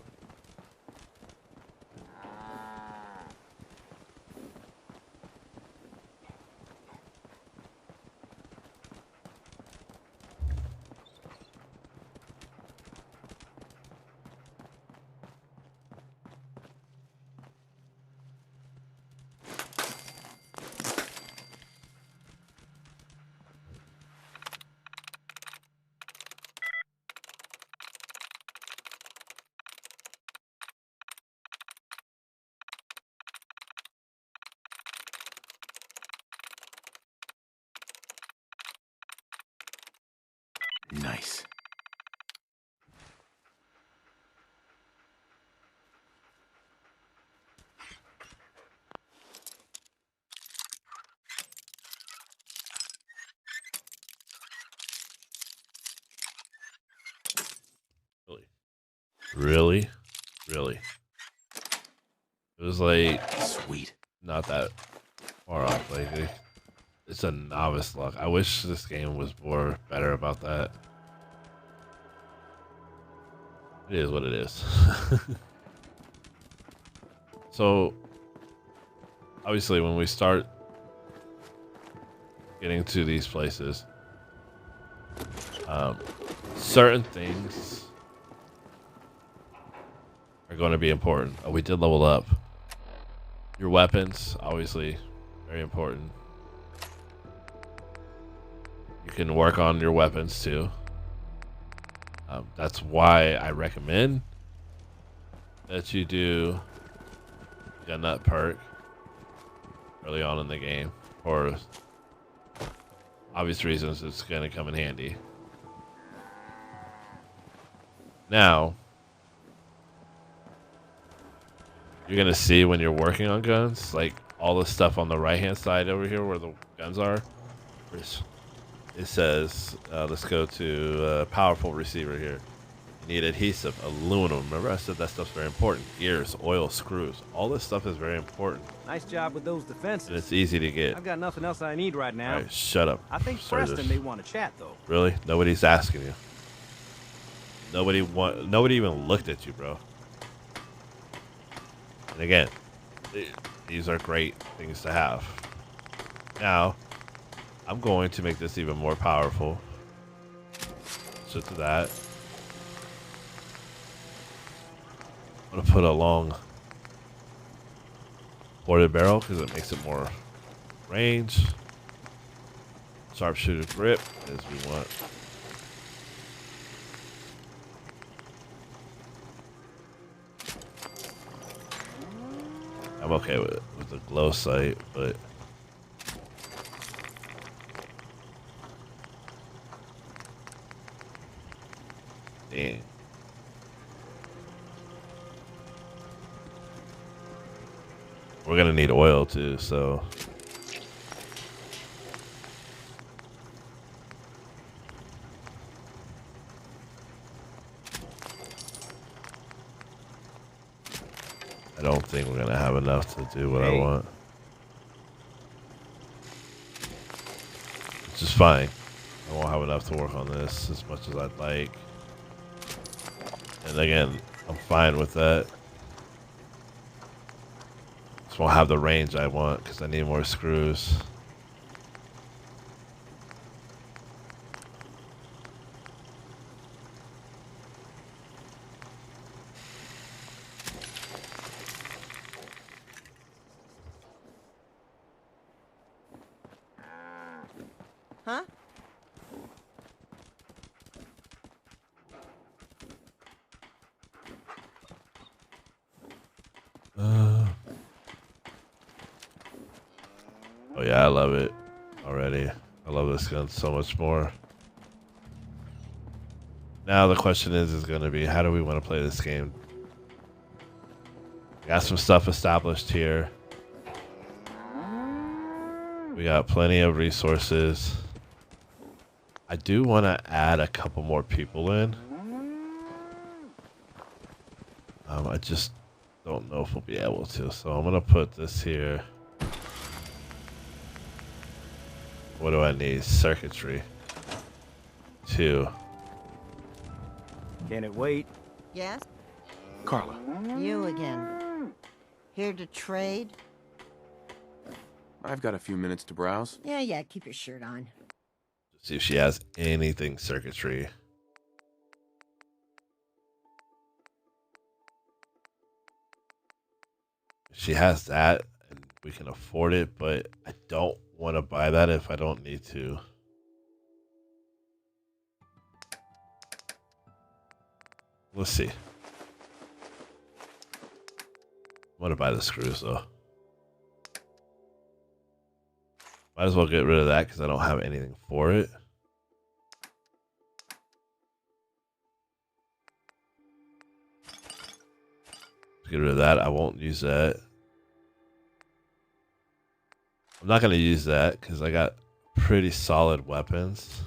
Really? Really? It was like sweet. Not that far off. Like it's a novice luck. I wish this game was more better about that. It is what it is. So obviously when we start getting to these places, certain things are going to be important. Oh, we did level up. Your weapons, obviously, very important. You can work on your weapons too. That's why I recommend that you do a nut perk early on in the game. For obvious reasons, it's going to come in handy. Now, you're going to see when you're working on guns, like all the stuff on the right-hand side over here where the guns are. It says, let's go to powerful receiver here. You need adhesive, aluminum. Remember I said that stuff's very important. Gears, oil, screws. All this stuff is very important. Nice job with those defenses. And it's easy to get. I've got nothing else I need right now. All right, shut up. I think Sorry, Preston may want to chat, though. Really? Nobody's asking you. Nobody even looked at you, bro. And again, these are great things to have. Now, I'm going to make this even more powerful. So to that, I'm going to put a long ported barrel because it makes it more range. Sharpshooter grip as we want. I'm okay with the glow sight, but dang. We're gonna need oil too, so I don't think we're gonna have enough to do what I want. Which is fine. I won't have enough to work on this as much as I'd like. And again, I'm fine with that. Just won't have the range I want because I need more screws. Huh? Oh yeah, I love it already. I love this gun so much more. Now the question is going to be, how do we want to play this game? We got some stuff established here. We got plenty of resources. I do want to add a couple more people in. I just don't know if we'll be able to. So I'm going to put this here. What do I need? Circuitry. 2. Can it wait? Yes? Carla. You again. Here to trade? I've got a few minutes to browse. Yeah, keep your shirt on. See if she has anything circuitry. She has that, and we can afford it, but I don't want to buy that if I don't need to. Let's see. I'm going to buy the screws, though. Might as well get rid of that because I don't have anything for it. Get rid of that. I won't use that. I'm not going to use that because I got pretty solid weapons.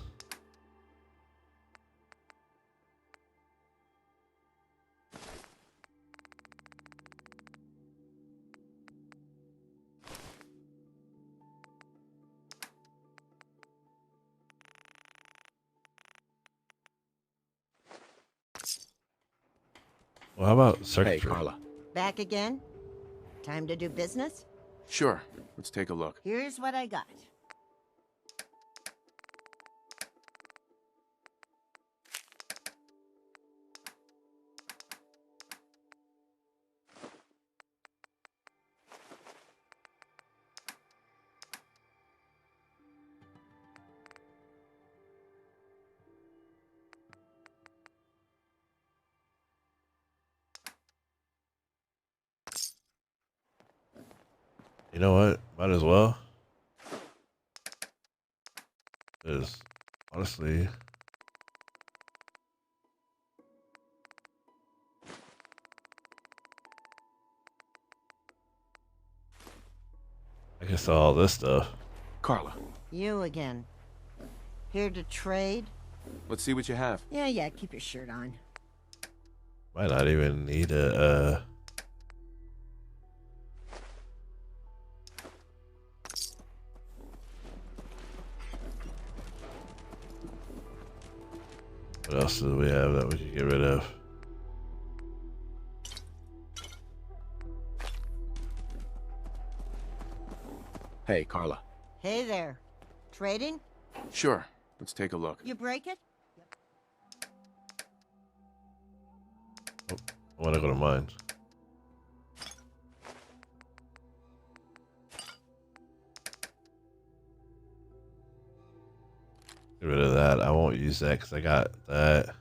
Well, how about Hey, circuitry? Carla. Back again? Time to do business? Sure. Let's take a look. Here's what I got. You know what? Might as well. Because honestly, I can sell all this stuff. Carla, You again. Here to trade? let's see what you have. Yeah, keep your shirt on. Might not even need a. What else do we have that we can get rid of? Hey, Carla. Hey there. Trading? Sure. Let's take a look. You break it? I want to go to mine. Get rid of that. I won't use that because I got that.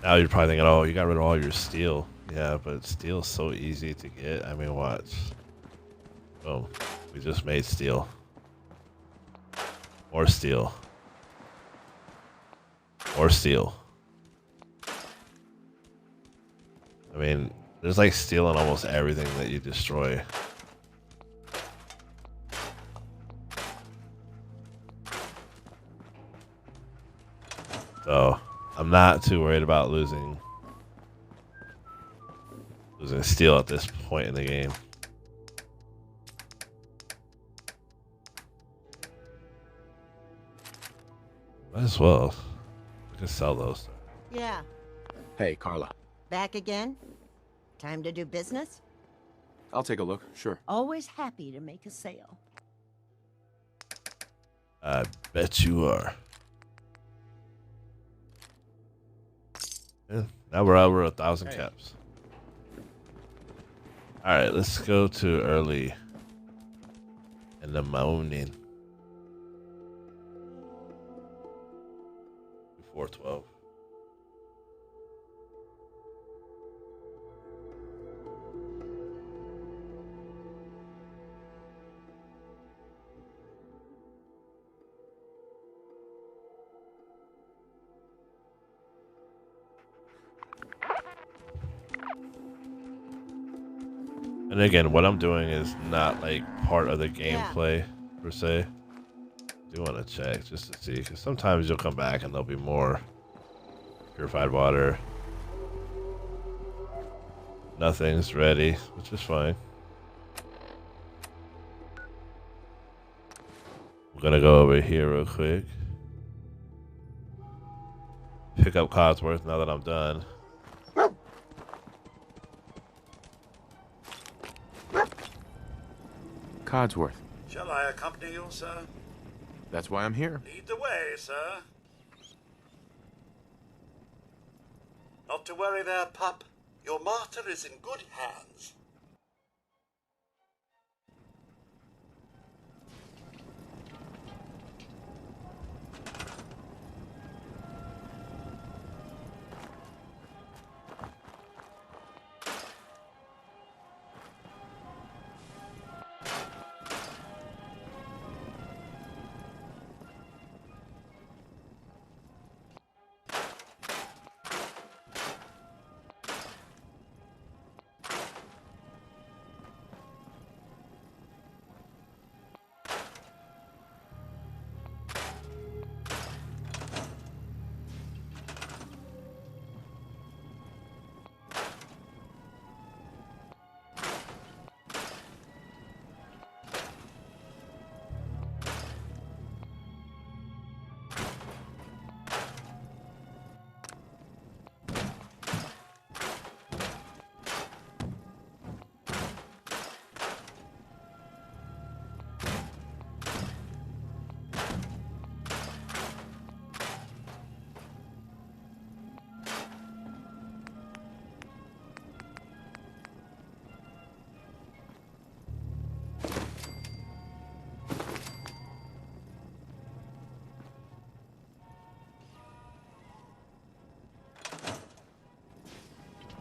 Now you're probably thinking, oh, you got rid of all your steel. Yeah, but steel's so easy to get. I mean, watch. Boom. We just made steel. More steel. More steel. I mean, there's like steel in almost everything that you destroy. So, I'm not too worried about losing steel at this point in the game. Might as well. We can sell those. Yeah. Hey, Carla. Back again? Time to do business? I'll take a look. Sure. Always happy to make a sale. I bet you are. Yeah, now we're over 1,000 caps. Alright, let's go to early in the morning. 412. And again, what I'm doing is not like part of the gameplay per se. I do want to check just to see, because sometimes you'll come back and there'll be more purified water. Nothing's ready, which is fine. We're gonna go over here real quick. Pick up Codsworth now that I'm done. Codsworth. Shall I accompany you, sir? That's why I'm here. Lead the way, sir. Not to worry there, pup. Your master is in good hands.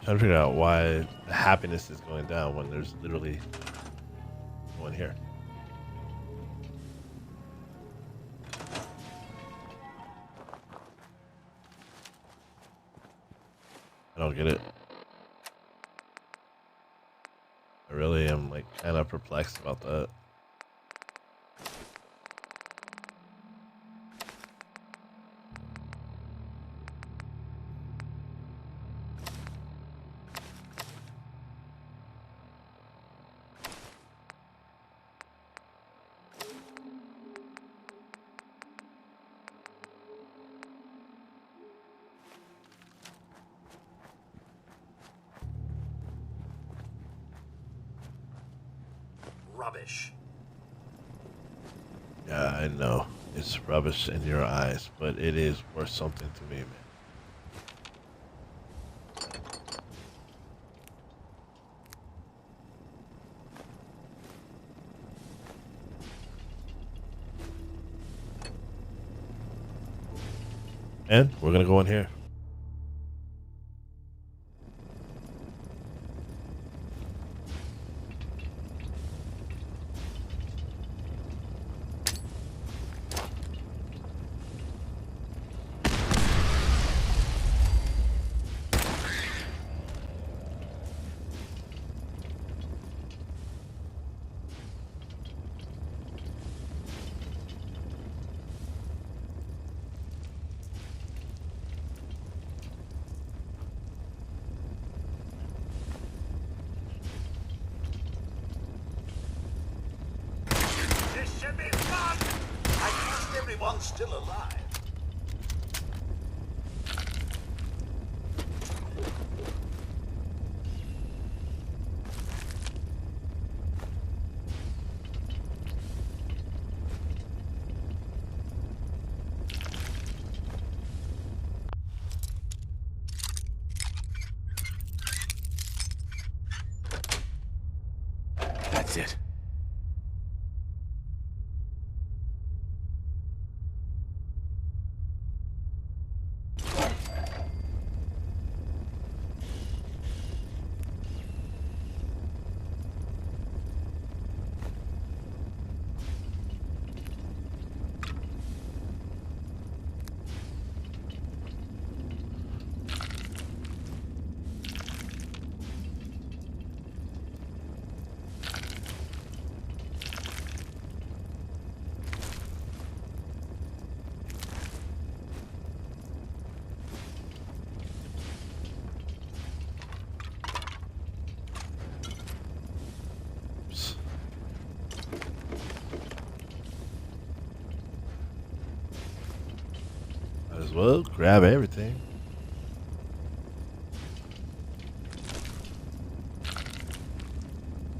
trying to figure out why the happiness is going down when there's literally no one here. I don't get it. I really am like kind of perplexed about that. Rubbish. Yeah, I know. It's rubbish in your eyes, but it is worth something to me, man. And we're gonna go in here. This should be fun! I trust everyone's still alive. That's it. Might as well grab everything.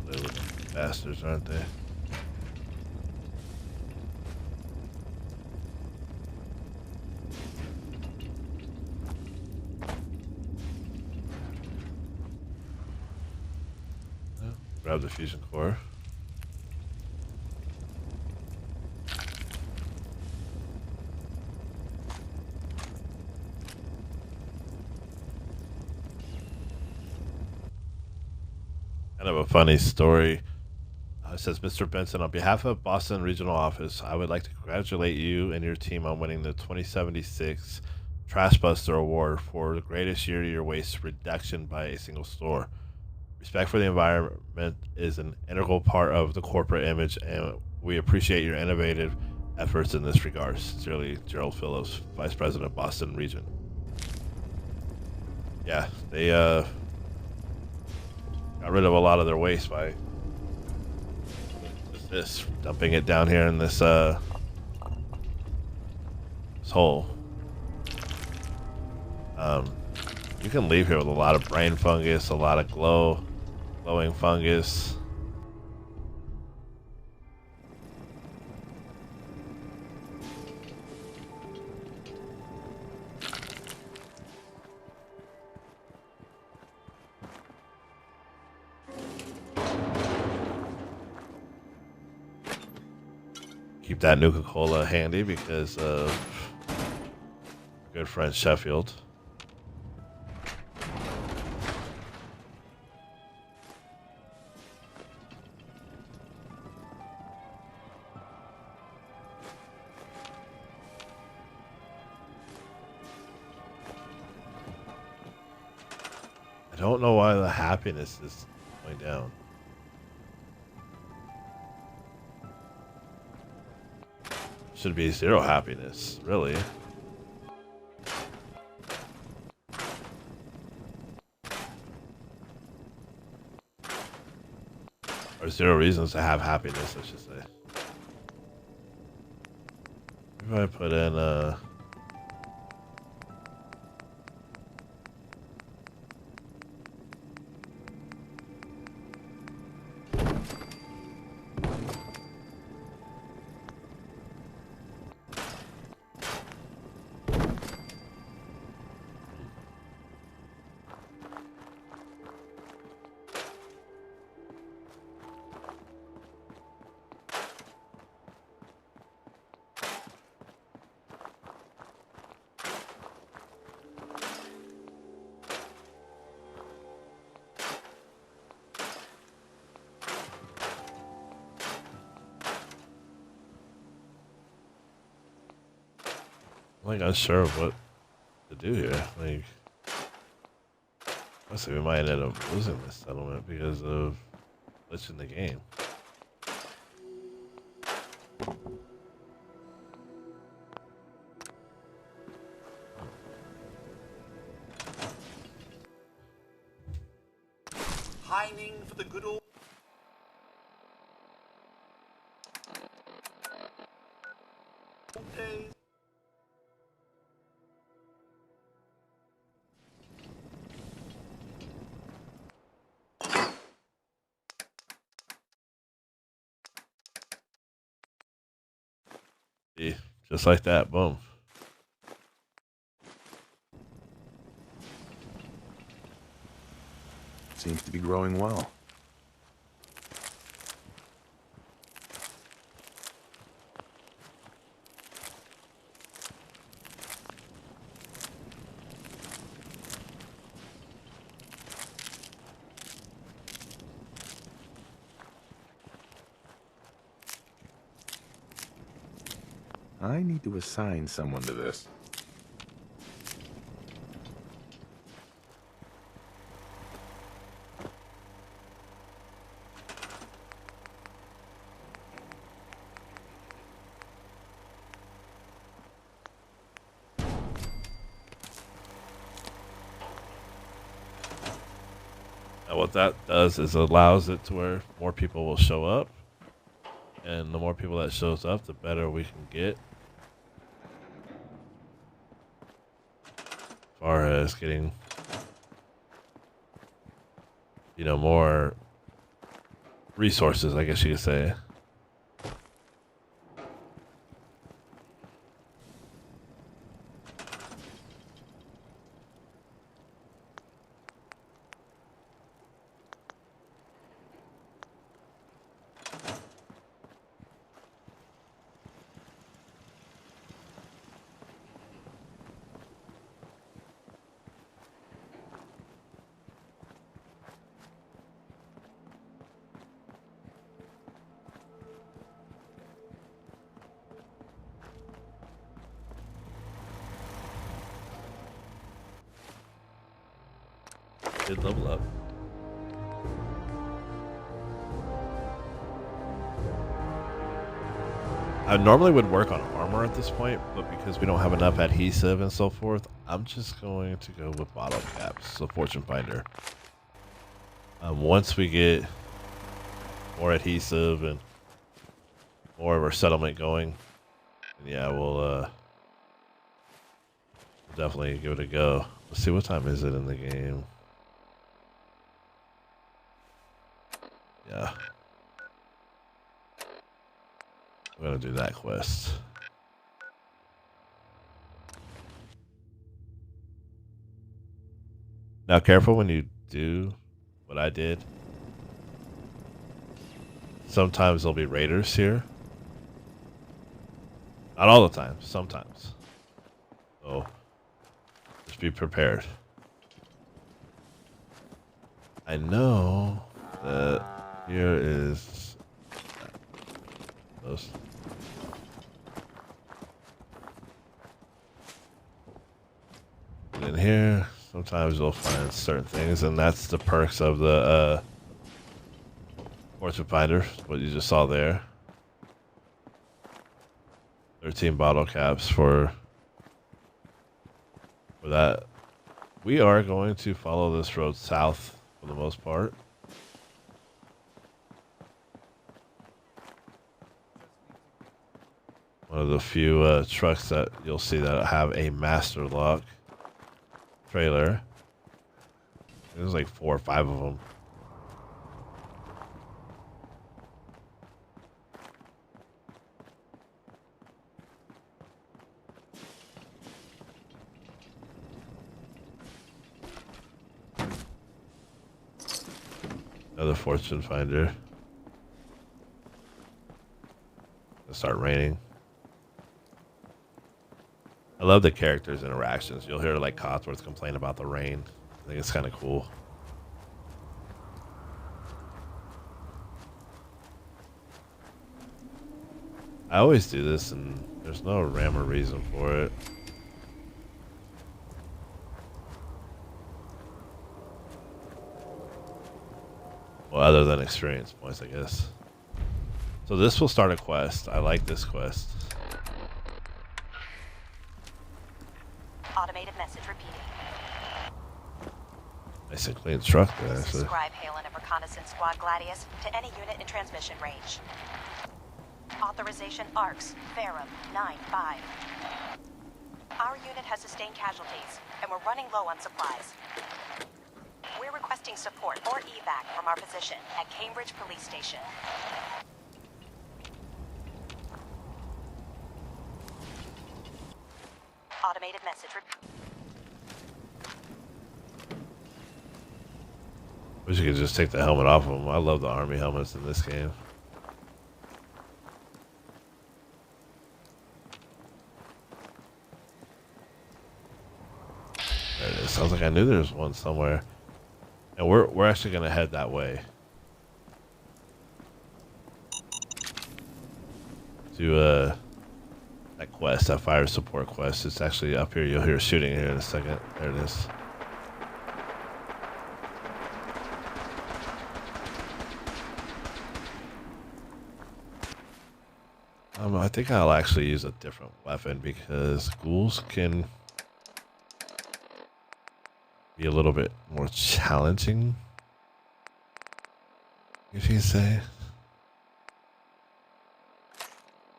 Little bastards, aren't they? Well, grab the fusion core. Kind of a funny story. It says, Mr. Benson, on behalf of Boston Regional Office, I would like to congratulate you and your team on winning the 2076 Trash Buster Award for the greatest year-to-year waste reduction by a single store. Respect for the environment is an integral part of the corporate image, and we appreciate your innovative efforts in this regard. Sincerely, Gerald Phillips, Vice President, Boston Region. Yeah, they got rid of a lot of their waste by just this, dumping it down here in this this hole. You can leave here with a lot of brain fungus, a lot of glowing fungus. Keep that Nuka-Cola handy because of our good friend Sheffield. I don't know why the happiness is going down. Should be 0 happiness, really. Or 0 reasons to have happiness, I should say. If I put in I'm like unsure of what to do here. Like, honestly, we might end up losing this settlement because of glitching the game. Pining for the good old days. See, just like that, boom. Seems to be growing well. I need to assign someone to this. And what that does is allows it to where more people will show up. And the more people that shows up, the better we can get. As far as getting, more resources, I guess you could say. Did level up. I normally would work on armor at this point, but because we don't have enough adhesive and so forth, I'm just going to go with bottle caps, so Fortune Finder. Once we get more adhesive and more of our settlement going, yeah, we'll definitely give it a go. Let's see, what time is it in the game? Yeah. I'm gonna do that quest. Now, careful when you do what I did. Sometimes there'll be raiders here. Not all the time, sometimes. So, just be prepared. I know that here is those. In here, Sometimes you'll find certain things, and that's the perks of the Fortune Finder, what you just saw there. 13 bottle caps for that. We are going to follow this road south for the most part. One of the few trucks that you'll see that have a master lock trailer. There's like 4 or 5 of them. Another fortune finder. It'll start raining. I love the characters' interactions. You'll hear like Codsworth complain about the rain. I think it's kind of cool. I always do this, and there's no rhyme or reason for it. Well, other than experience points, I guess. So this will start a quest. I like this quest. Automated message repeating. Nice and clean truck there, This is actually. Scribe Halen of Reconnaissance Squad Gladius to any unit in transmission range. Authorization ARCS, Ferrum, 9-5. Our unit has sustained casualties, and we're running low on supplies. We're requesting support or evac from our position at Cambridge Police Station. Automated message. Wish you could just take the helmet off of them. I love the army helmets in this game. There it is. Sounds like I knew there was one somewhere. And we're actually gonna head that way. To that quest, that fire support quest. It's actually up here. You'll hear shooting here in a second. There it is. I think I'll actually use a different weapon because ghouls can be a little bit more challenging, if you say.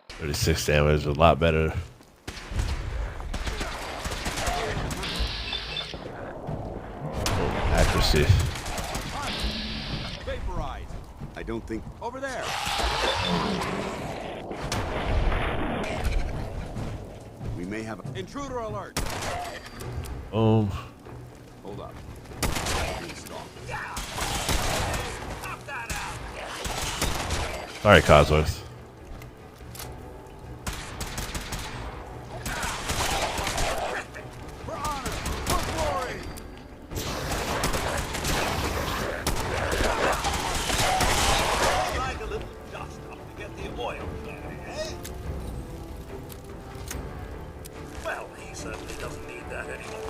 36 damage, a lot better. Oh, accuracy. Vaporize. I don't think. Over there. We may have a intruder alert. Hold up. Sorry, Codsworth. Like a little dust up to get the oil flowing, eh? Well, he certainly doesn't need that anymore.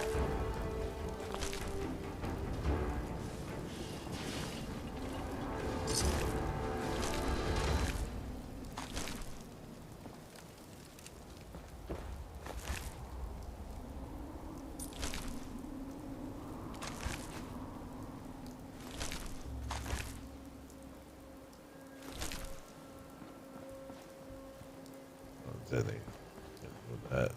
I think that.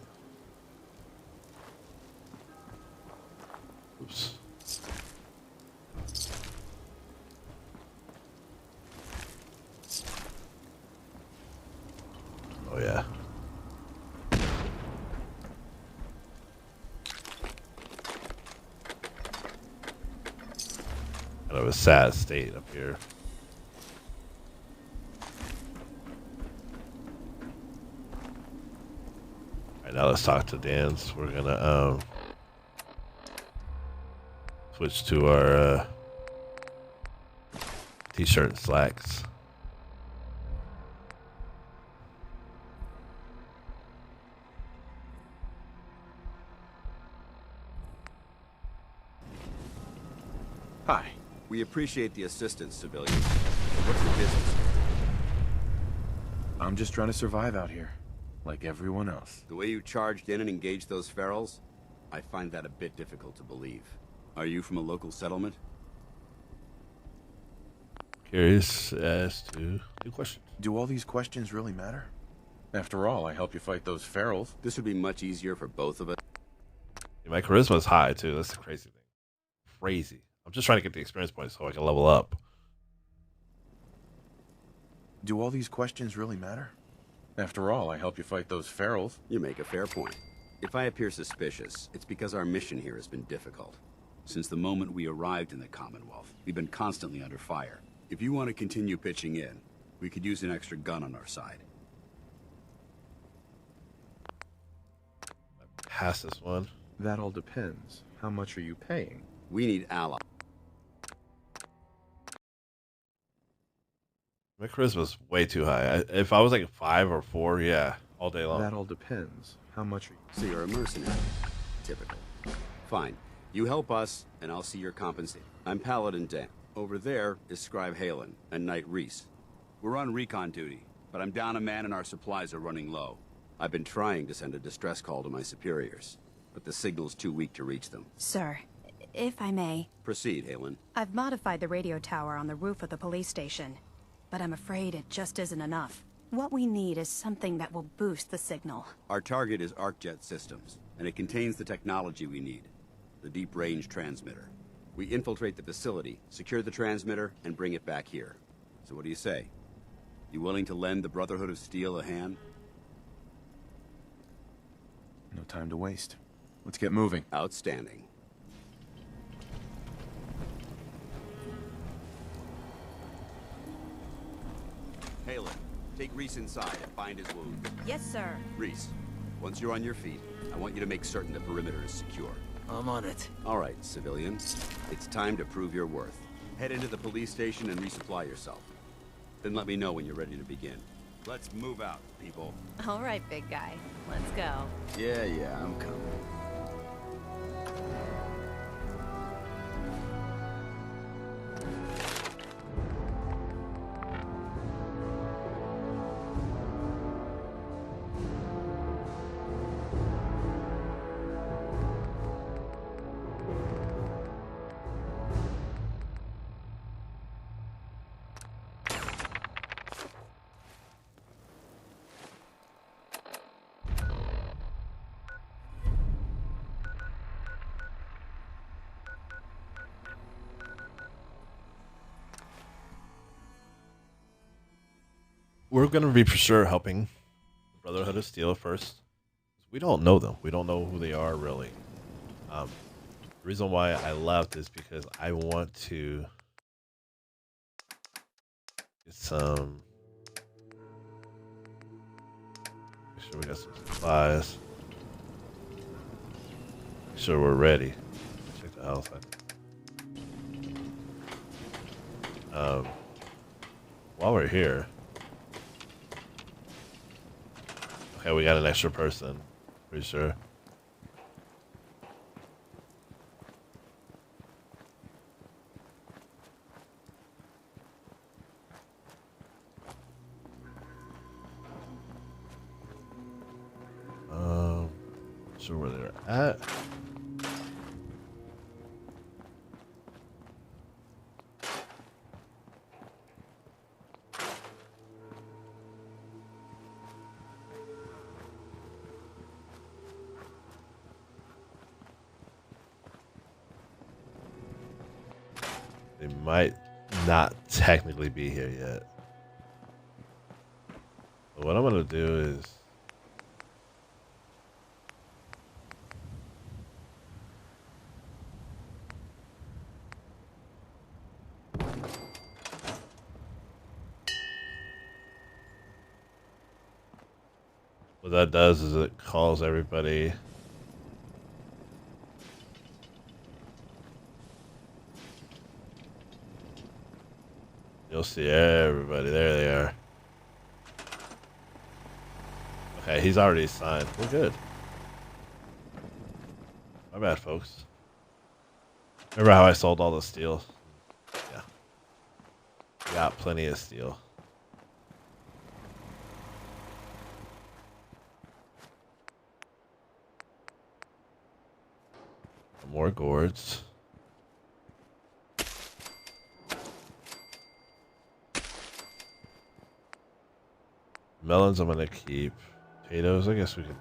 Oops. Oh yeah. Kind of a sad state up here. Alright, now let's talk to Dan's. We're gonna switch to our t-shirt and slacks. Hi. We appreciate the assistance, civilian. What's your business? I'm just trying to survive out here, like everyone else. The way you charged in and engaged those ferals, I find that a bit difficult to believe. Are you from a local settlement? Curious as to the question. Do all these questions really matter? After all, I help you fight those ferals. This would be much easier for both of us. My charisma is high too. That's the crazy thing. Crazy. I'm just trying to get the experience points so I can level up. Do all these questions really matter? After all, I help you fight those ferals. You make a fair point. If I appear suspicious, it's because our mission here has been difficult. Since the moment we arrived in the Commonwealth, we've been constantly under fire. If you want to continue pitching in, we could use an extra gun on our side. Pass this one. That all depends. How much are you paying? We need allies. My charisma's way too high. If I was like 5 or 4, yeah, all day long. That all depends. How much are you... So you're a mercenary. Typical. Fine. You help us, and I'll see your compensation. I'm Paladin Dan. Over there is Scribe Halen and Knight Reese. We're on recon duty, but I'm down a man and our supplies are running low. I've been trying to send a distress call to my superiors, but the signal's too weak to reach them. Sir, if I may. Proceed, Halen. I've modified the radio tower on the roof of the police station, but I'm afraid it just isn't enough. What we need is something that will boost the signal. Our target is ArcJet Systems, and it contains the technology we need. The deep-range transmitter. We infiltrate the facility, secure the transmitter, and bring it back here. So what do you say? You willing to lend the Brotherhood of Steel a hand? No time to waste. Let's get moving. Outstanding. Halen, take Reese inside and bind his wound. Yes, sir. Reese, once you're on your feet, I want you to make certain the perimeter is secure. I'm on it. All right, civilian. It's time to prove your worth. Head into the police station and resupply yourself. Then let me know when you're ready to begin. Let's move out, people. All right, big guy. Let's go. Yeah, I'm coming. We're going to be for sure helping the Brotherhood of Steel first. We don't know them. We don't know who they are, really. The reason why I left is because I want to get some... Make sure we got some supplies. Make sure we're ready. Check the health. While we're here... Okay, we got an extra person. Pretty sure. Sure where they're at. They might not technically be here yet. But what I'm going to do is... What that does is it calls everybody... You'll see everybody. There they are. Okay, he's already signed. We're good. My bad, folks. Remember how I sold all the steel? Got plenty of steel. More gourds. Melons I'm gonna keep. Potatoes, I guess we can.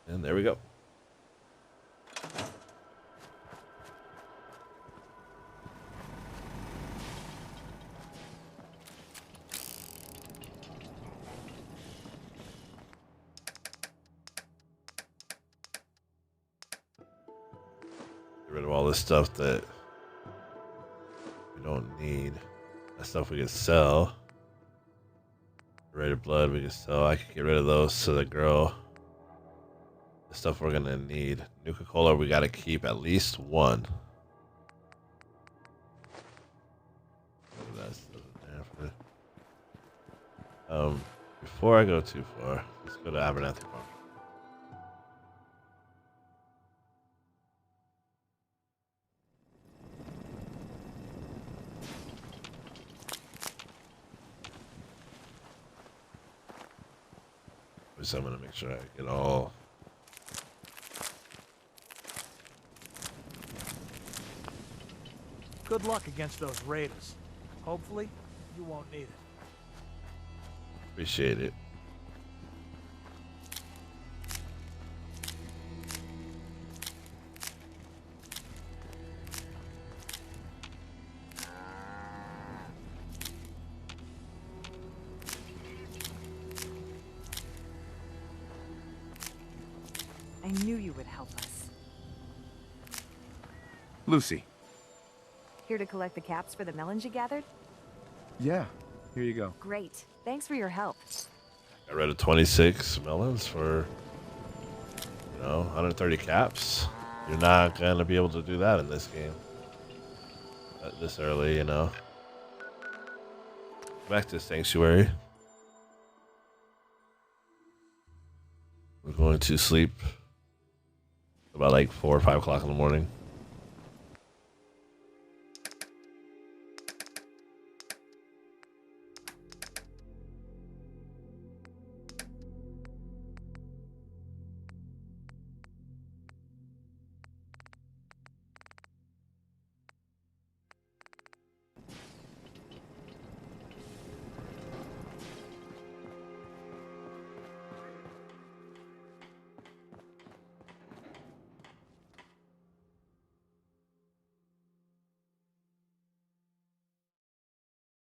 And there we go. Get rid of all this stuff that we don't need. That stuff we can sell. Red blood we can sell. I can get rid of those to the girl. The stuff we're gonna need. Nuka-Cola we gotta keep at least one. Before I go too far, let's go to Abernathy Farm. So I'm gonna make sure I get all. Good luck against those raiders. Hopefully, you won't need it. Appreciate it. I knew you would help us. Lucy. Here to collect the caps for the melons you gathered? Yeah, here you go. Great. Thanks for your help. I read 26 melons for, 130 caps. You're not going to be able to do that in this game. This early, Back to Sanctuary. We're going to sleep about like 4 or 5 o'clock in the morning.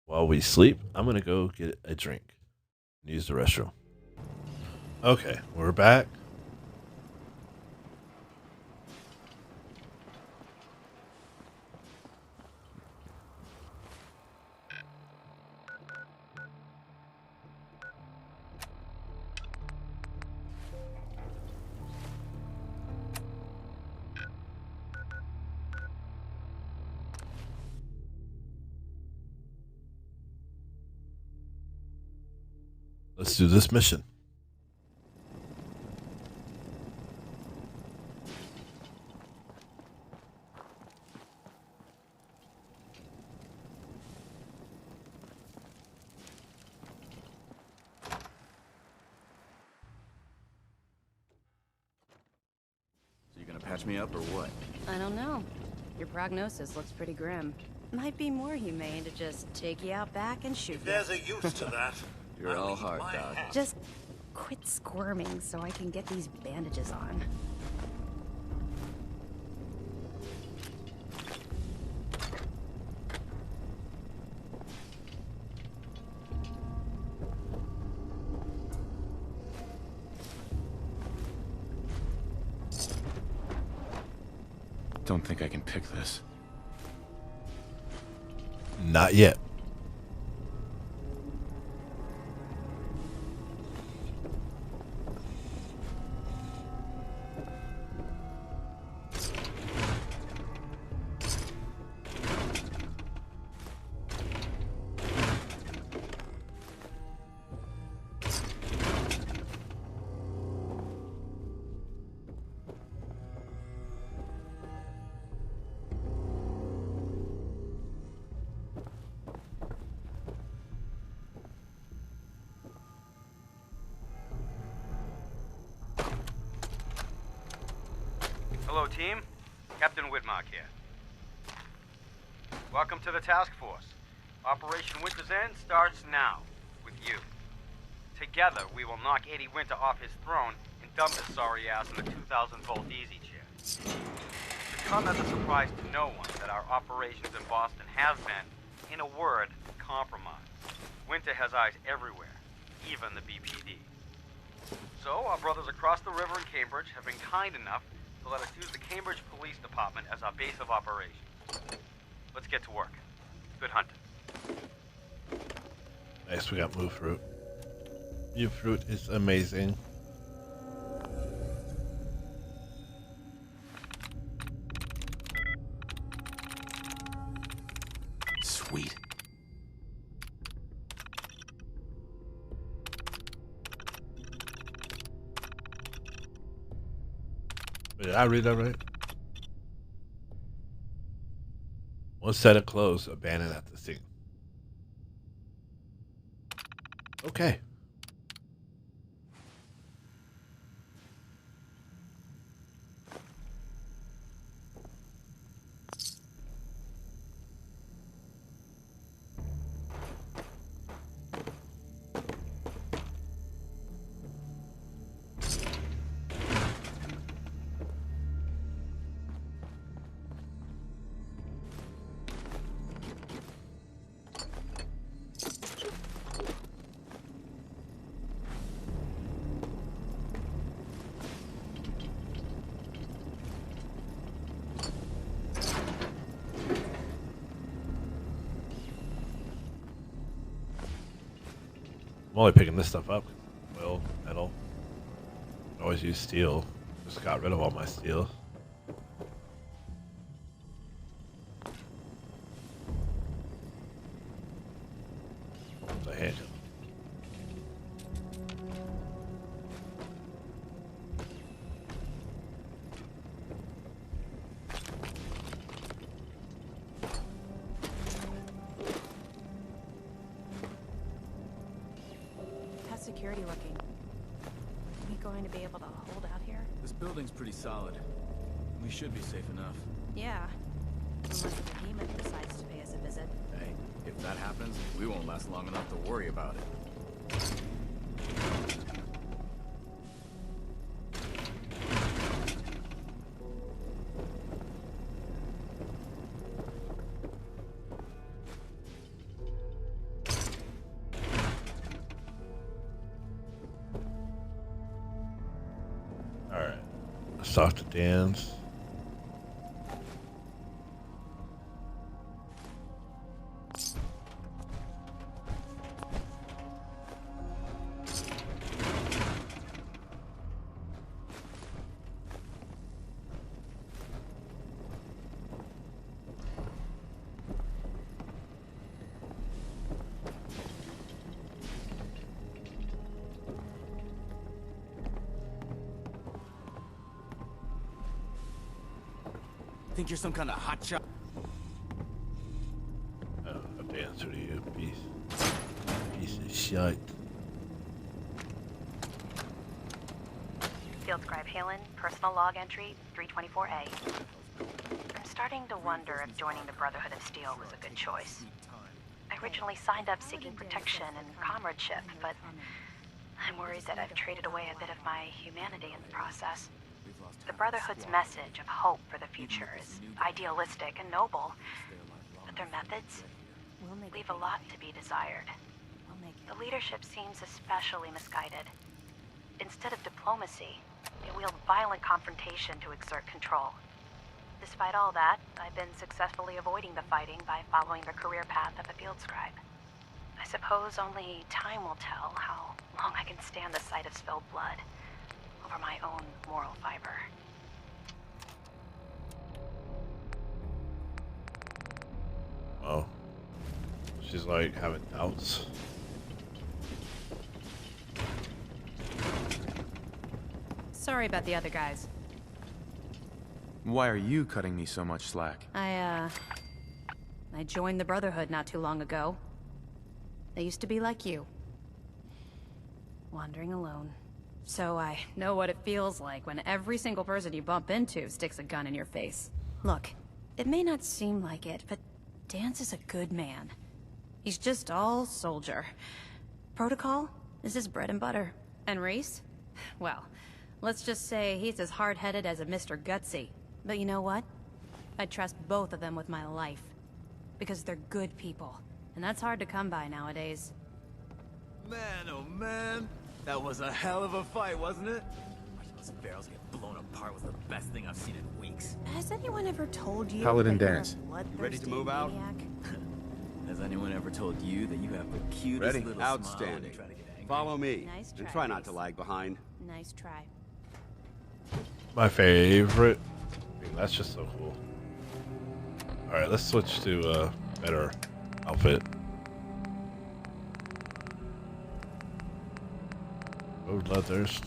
While we sleep, I'm going to go get a drink and use the restroom. Okay, we're back. Let's do this mission. So you gonna patch me up or what? I don't know. Your prognosis looks pretty grim. Might be more humane to just take you out back and shoot you. There's a use to that. You're all hard, Doc. Just quit squirming so I can get these bandages on. Don't think I can pick this. Not yet. Hello, team. Captain Whitmark here. Welcome to the task force. Operation Winter's End starts now, with you. Together, we will knock Eddie Winter off his throne and dump his sorry ass in the 2,000-volt easy chair. To come as a surprise to no one that our operations in Boston have been, in a word, compromised. Winter has eyes everywhere, even the BPD. So, our brothers across the river in Cambridge have been kind enough to let us use the Cambridge Police Department as our base of operations. Let's get to work. Good hunting. Nice, we got Move Fruit. Move Fruit is amazing. Sweet. Did I read that right? One set of clothes abandoned at the scene. Okay. I'm only picking this stuff up. Oil, metal. I always use steel. Just got rid of all my steel. It's a handgun. How's security looking? Are we going to be able to hold out here? This building's pretty solid. We should be safe enough. Yeah. Unless the behemoth decides to pay us a visit. Hey, if that happens, we won't last long enough to worry about it. Alright. Let's talk to Dan's. Think you're some kind of hotshot? I don't have to answer to you, piece of shit. Field Scribe Halen, personal log entry 324A. I'm starting to wonder if joining the Brotherhood of Steel was a good choice. I originally signed up seeking protection and comradeship, but I'm worried that I've traded away a bit of my humanity in the process. The Brotherhood's message of hope for the future is idealistic and noble, but their methods leave a lot to be desired. The leadership seems especially misguided. Instead of diplomacy, they wield violent confrontation to exert control. Despite all that, I've been successfully avoiding the fighting by following the career path of a field scribe. I suppose only time will tell how long I can stand the sight of spilled blood over my own moral fiber. Oh. She's like having doubts. Sorry about the other guys. Why are you cutting me so much slack? I joined the Brotherhood not too long ago. They used to be like you. Wandering alone. So I know what it feels like when every single person you bump into sticks a gun in your face. Look, it may not seem like it, but Danse is a good man. He's just all soldier. Protocol is his bread and butter. And Reese? Well, let's just say he's as hard-headed as a Mr. Gutsy. But you know what? I trust both of them with my life. Because they're good people. And that's hard to come by nowadays. Man, oh man. That was a hell of a fight, wasn't it? Watching those barrels get blown apart was the best thing I've seen in weeks. Has anyone ever told you Paladin that you're a Danse. bloodthirsty Ready to move out? maniac? Has anyone ever told you that you have the cutest Ready? little smile when you Outstanding. try to get angry? Follow me. Nice And try, try not Reese. to lag behind. Nice try. My favorite. That's just so cool. Alright, let's switch to a better outfit. Road leathers.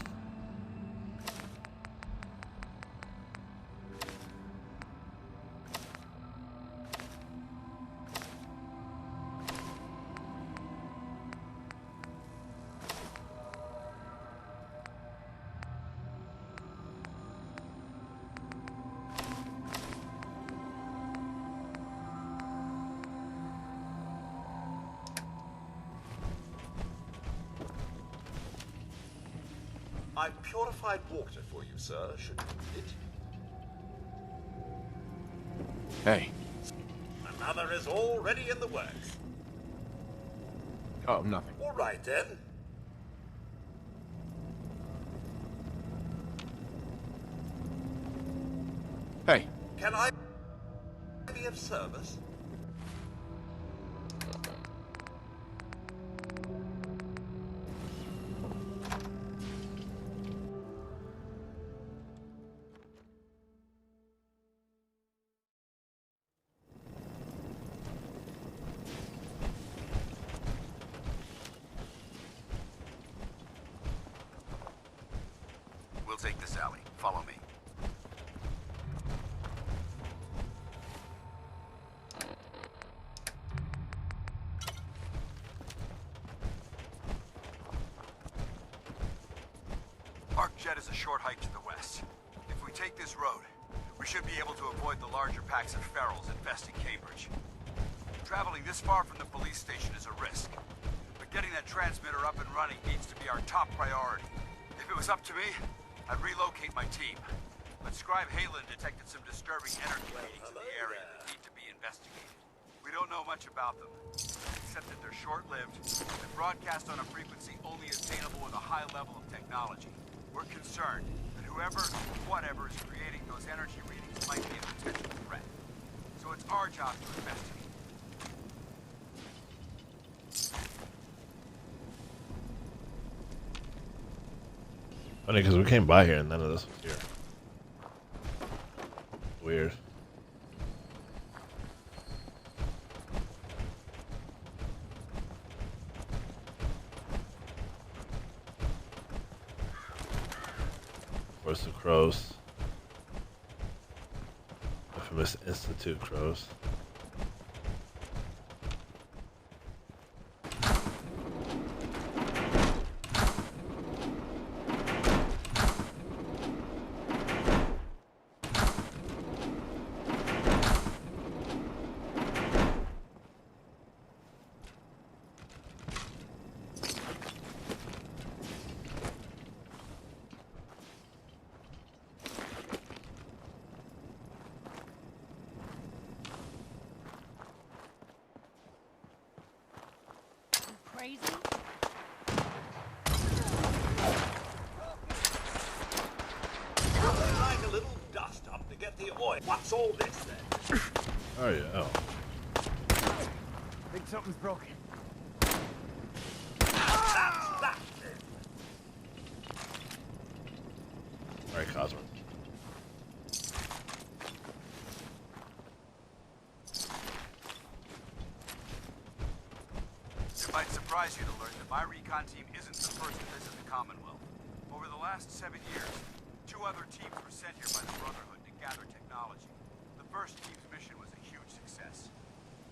I've purified water for you, sir, should you need it. Hey. Another is already in the works. Oh, nothing. All right, then. Hey. Can I be of service? We'll take this alley. Follow me. Arcjet is a short hike to the west. If we take this road, we should be able to avoid the larger packs of ferals infesting Cambridge. Traveling this far from the police station is a risk, but getting that transmitter up and running needs to be our top priority. If it was up to me, I'd relocate my team. But Scribe Halen detected some disturbing energy readings in the area that need to be investigated. We don't know much about them, except that they're short-lived and broadcast on a frequency only attainable with a high level of technology. We're concerned that whoever, whatever is creating those energy readings might be a potential threat. So it's our job to investigate. Funny because we came by here and none of this was here. Weird. Where's the crows? Infamous Institute crows. Crazy? Like a little dust up to get the oil. What's all this then? Oh yeah. Think something's broken. That. Alright, Cosmo. It might surprise you to learn that my recon team isn't the first to visit the Commonwealth. Over the last 7 years, 2 other teams were sent here by the Brotherhood to gather technology. The first team's mission was a huge success.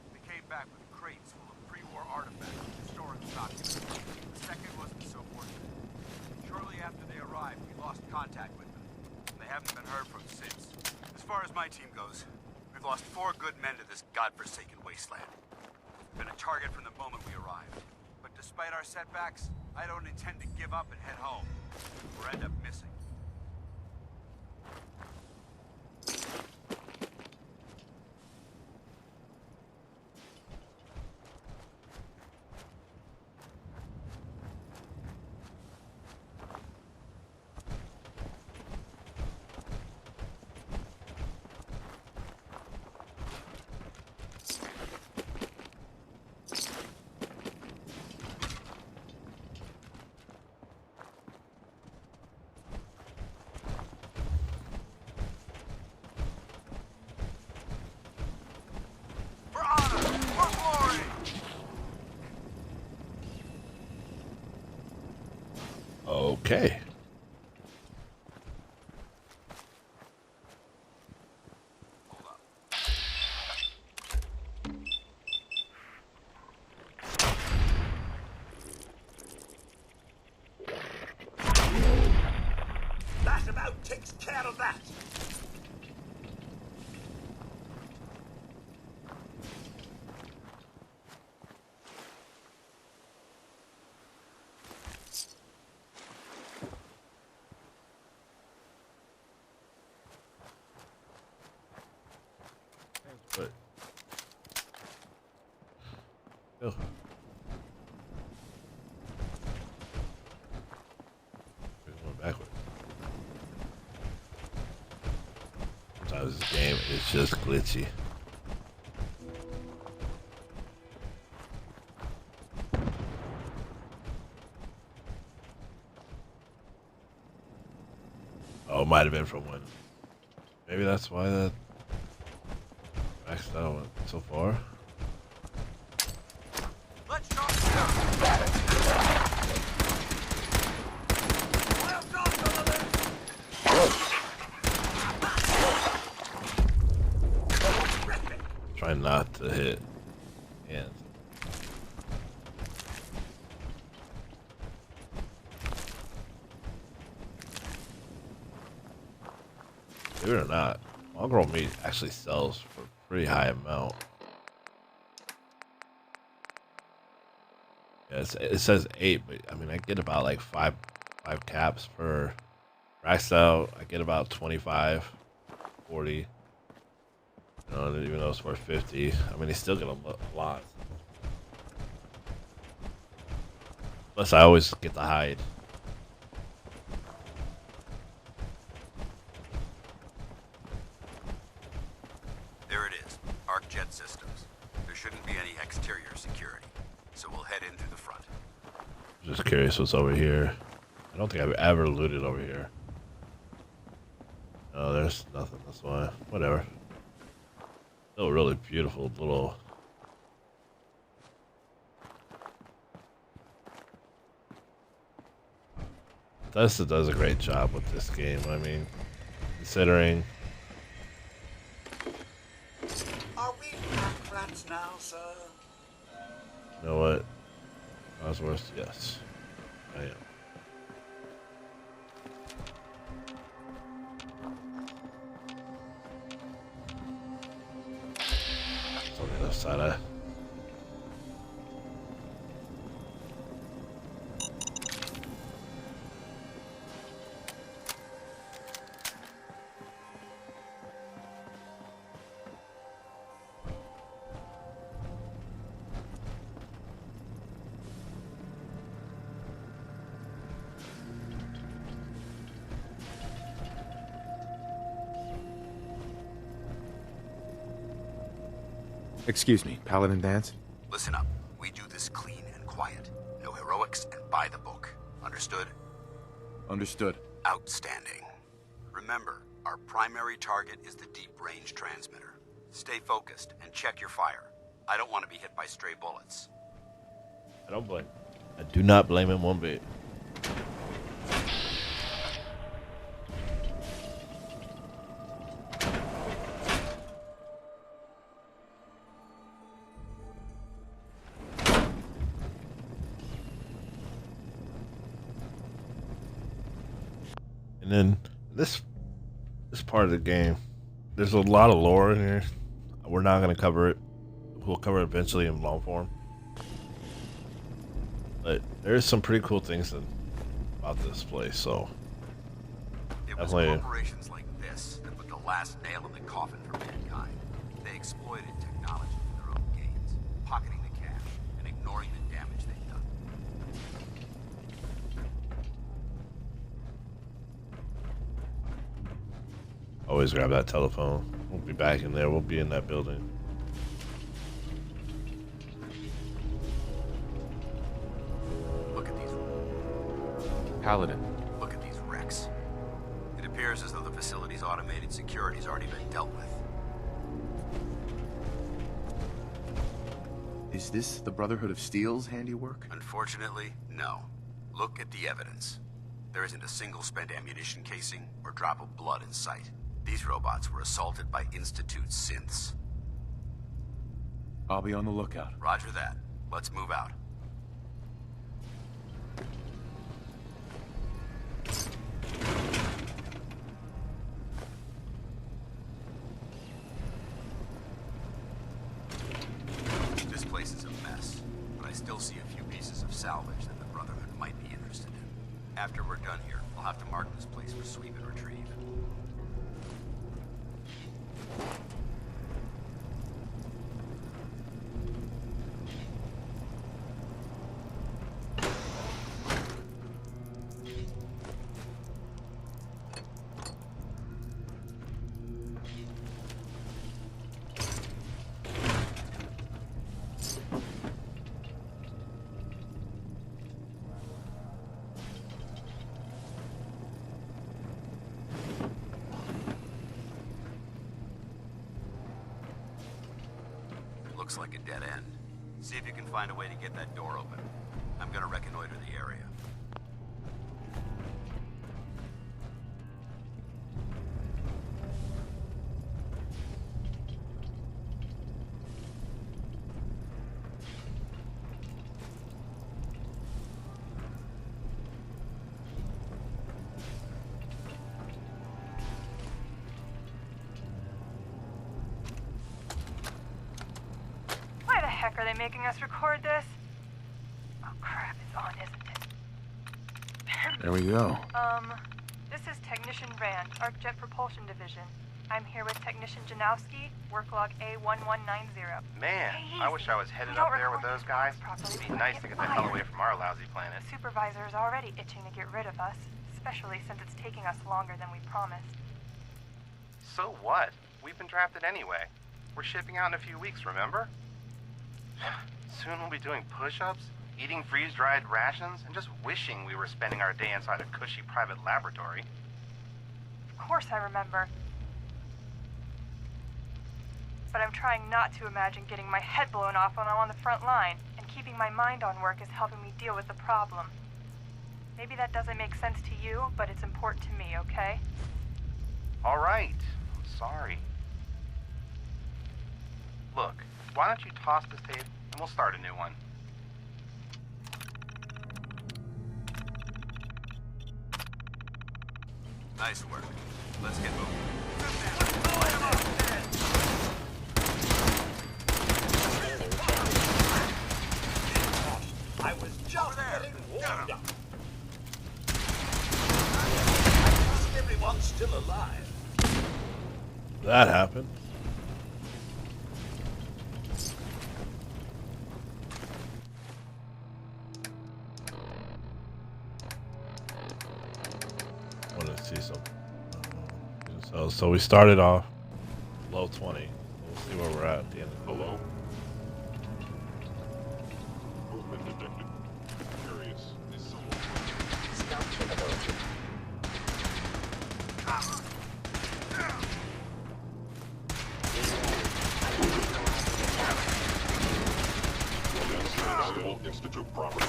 They came back with crates full of pre-war artifacts and historical documents. The second wasn't so fortunate. Shortly after they arrived, we lost contact with them. They haven't been heard from since. As far as my team goes, we've lost 4 good men to this godforsaken wasteland. We've been a target from the moment we arrived. But despite our setbacks, I don't intend to give up and head home, or end up missing. Okay. That about takes care of that. But oh. We're going backwards. Sometimes this game is just glitchy. Oh, it might have been from when. Maybe that's why that maxed out so far. Let's Try not to hit hands. Believe it or not, mongrel meat actually sells for a pretty high amount. Yeah, it says 8, but I mean I get about like five caps per maxed out. I get about 25, 40. You know, even though it's worth 50, I mean, they still get a lot. Plus, I always get the hide. There it is, Arc Jet Systems. There shouldn't be any exterior security, so we'll head in through the front. Just curious what's over here. I don't think I've ever looted over here. No, there's nothing. That's why. Whatever. Still really beautiful little. Bethesda does a great job with this game. I mean, considering. Are we pack rats now, sir? You know what? Osworth, yes. I am. It's on the other side. Excuse me, Paladin Danse? Listen up. We do this clean and quiet. No heroics and by the book. Understood? Understood. Outstanding. Remember, our primary target is the deep-range transmitter. Stay focused and check your fire. I don't want to be hit by stray bullets. I don't blame. I do not blame him one bit. And then this part of the game, there's a lot of lore in here. We're not going to cover it. We'll cover it eventually in long form. But there's some pretty cool things about this place, so it was corporations like this that put the last nail in the coffin for mankind. They exploited technology for their own gains, pocketing the cash and ignoring the damage they've done. Always grab that telephone. We'll be back in there. We'll be in that building. Look at these. Paladin. Look at these wrecks. It appears as though the facility's automated security's already been dealt with. Is this the Brotherhood of Steel's handiwork? Unfortunately, no. Look at the evidence. There isn't a single spent ammunition casing or drop of blood in sight. These robots were assaulted by Institute synths. I'll be on the lookout. Roger that. Let's move out. This place is a mess, but I still see a few pieces of salvage that the Brotherhood might be interested in. After we're done here, I'll have to mark this place for sweep and retrieve. Looks like a dead end. See if you can find a way to get that door open. I'm gonna reconnoiter the area. Are they making us record this? Oh crap, it's on, isn't it? There we go. This is Technician Rand, ArcJet Propulsion Division. I'm here with Technician Janowski, work log A1190. Man, I wish I was headed up there with those guys. It'd be nice to get the hell away from our lousy planet. The supervisor is already itching to get rid of us, especially since it's taking us longer than we promised. So what? We've been drafted anyway. We're shipping out in a few weeks, remember? Soon we'll be doing push-ups, eating freeze-dried rations, and just wishing we were spending our day inside a cushy private laboratory. Of course I remember. But I'm trying not to imagine getting my head blown off when I'm on the front line, and keeping my mind on work is helping me deal with the problem. Maybe that doesn't make sense to you, but it's important to me, okay? All right. I'm sorry. Look, why don't you toss this tape and we'll start a new one. Nice work. Let's get moving. I was just getting warmed up. Everyone's still alive. That happened. I want to see something. So we started off low 20. We'll see where we're at the end of the low. Movement detected. Curious. Scout capability. Institute property.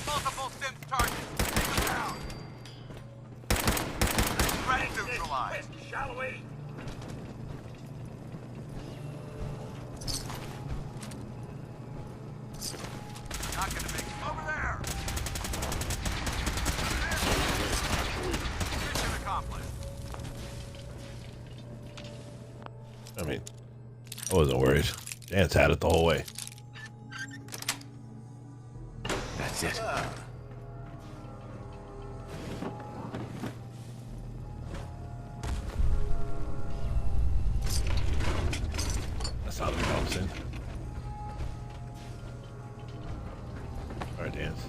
Multiple synth targets. Take them down. Ready to neutralize. Shall we? not gonna make it. Over there! Mission accomplished. I mean, I wasn't worried. Dan's had it the whole way. That's it. That sounded promising. Alright, Dan's.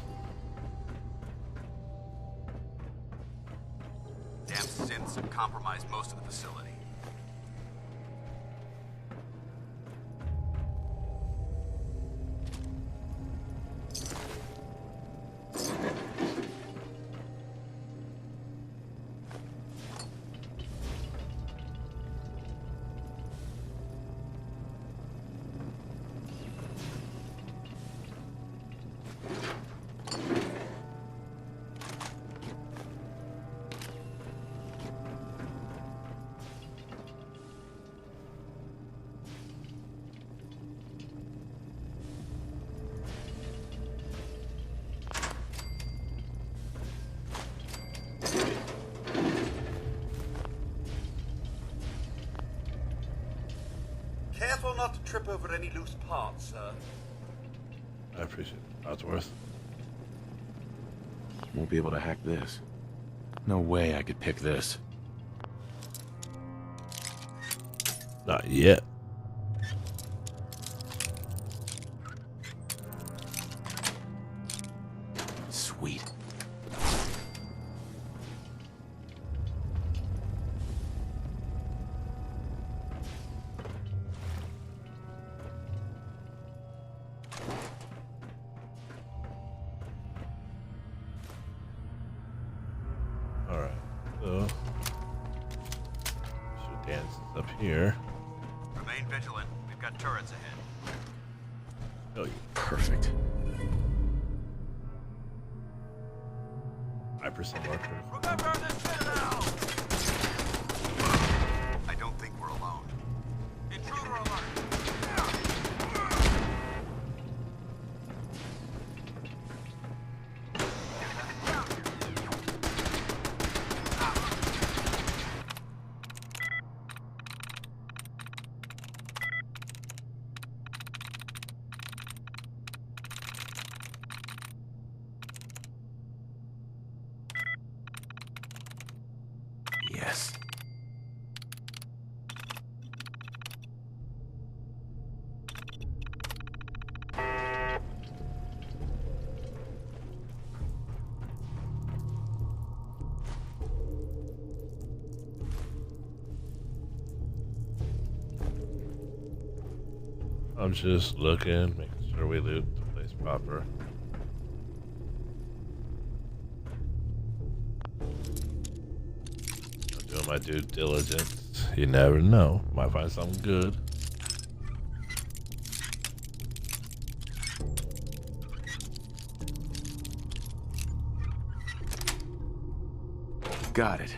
Damn synths have compromised most of the facility. Careful not to trip over any loose parts, sir. I appreciate it. Wadsworth. Won't be able to hack this. No way I could pick this. Not yet. Sweet. Alright, so Dan's is up here. Remain vigilant. We've got turrets ahead. Oh, yeah. Perfect. 5% marker. Remember this citadel! I don't think we're alone. Intruder alert! Yes. I'm just looking, making sure we loot the place proper. I'm doing my due diligence. You never know. Might find something good. Got it.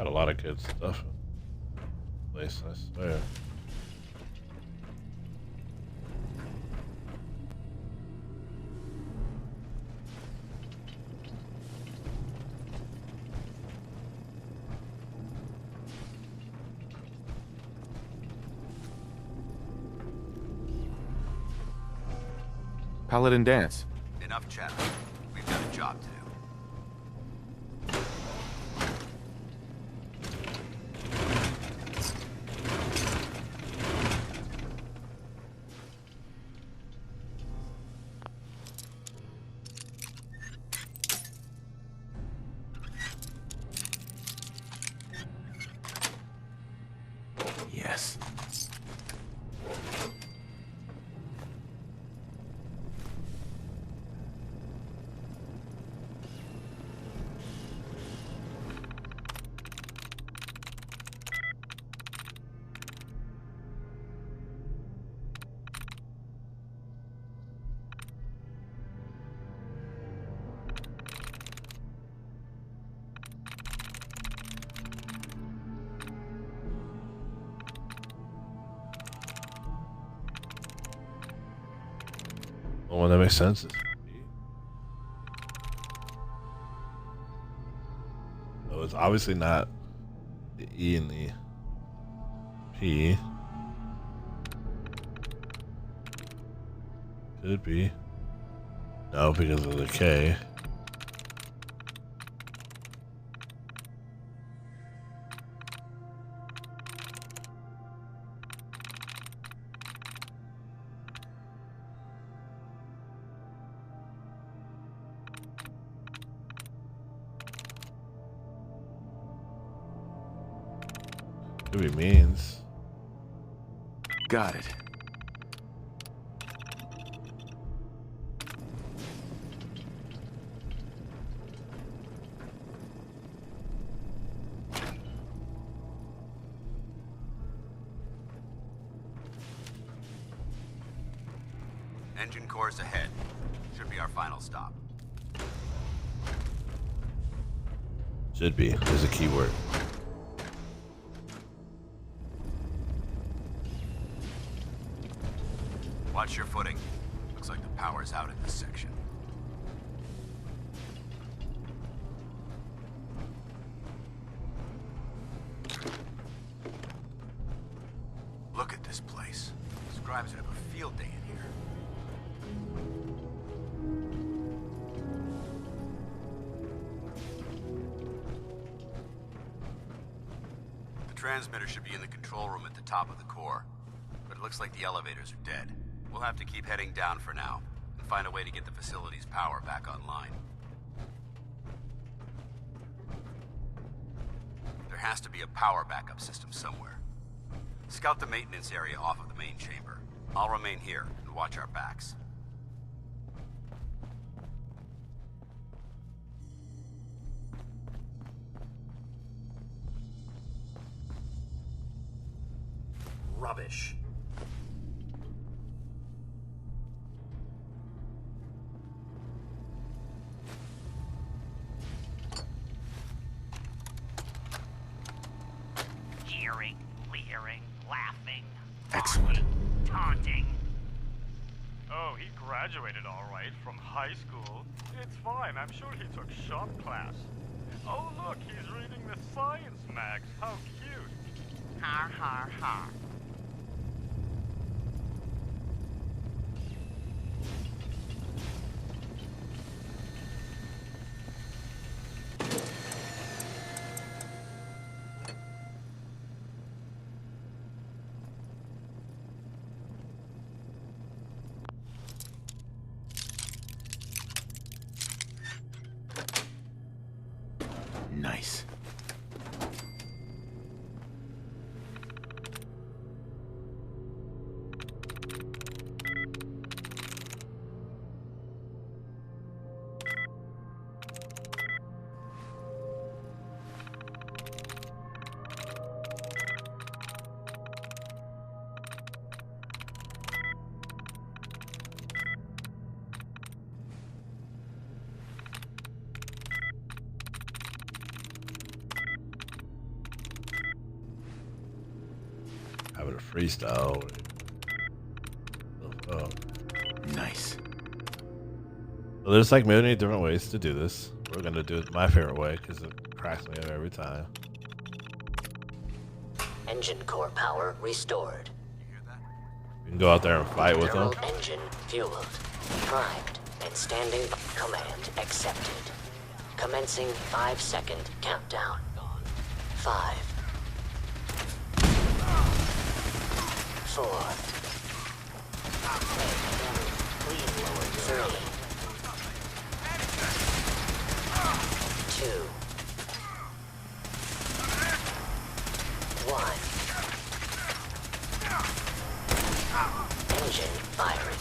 Got a lot of good stuff. Place, I swear. Paladin Danse. Enough chat. We've got a job to do. Yes. Well, that makes sense. So it's obviously not the E and the P. Could it be? No, because of the K. Could be means. Got it. Engine cores ahead. Should be our final stop. Should be. There's a keyword. Watch your footing. Looks like the power's out in this section. Look at this place. Scribes have a field day in here. The transmitter should be in the control room at the top of the core, but it looks like the elevators are dead. We'll have to keep heading down for now, and find a way to get the facility's power back online. There has to be a power backup system somewhere. Scout the maintenance area off of the main chamber. I'll remain here and watch our backs. Rubbish. Jeering, leering, laughing, Excellent. taunting. Oh, he graduated all right from high school. It's fine, I'm sure he took shop class. Oh look, he's reading the science mags. How cute. Har har har. Nice. freestyle. Oh. Nice. So there's like many different ways to do this. We're gonna do it my favorite way because it cracks me up every time. Engine core power restored. You can go out there and fight with them. Engine fueled, primed, and standing. Command accepted. Commencing 5-second countdown. 5, 4, 3, 2, 1. Engine firing.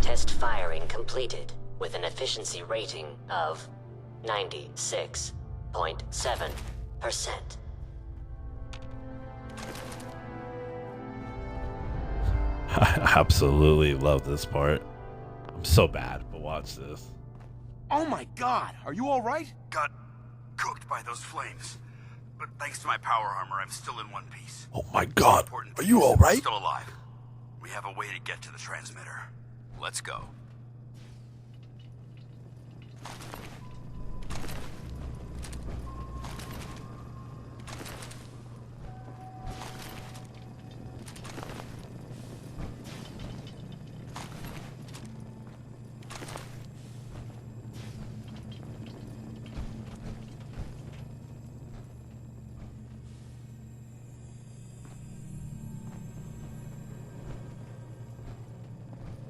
Test firing completed with an efficiency rating of 96.7%. I absolutely love this part. I'm so bad, but watch this. Oh my god, are you alright? Got cooked by those flames. But thanks to my power armor, I'm still in one piece. Oh my god, are you alright? Still alive. We have a way to get to the transmitter. Let's go.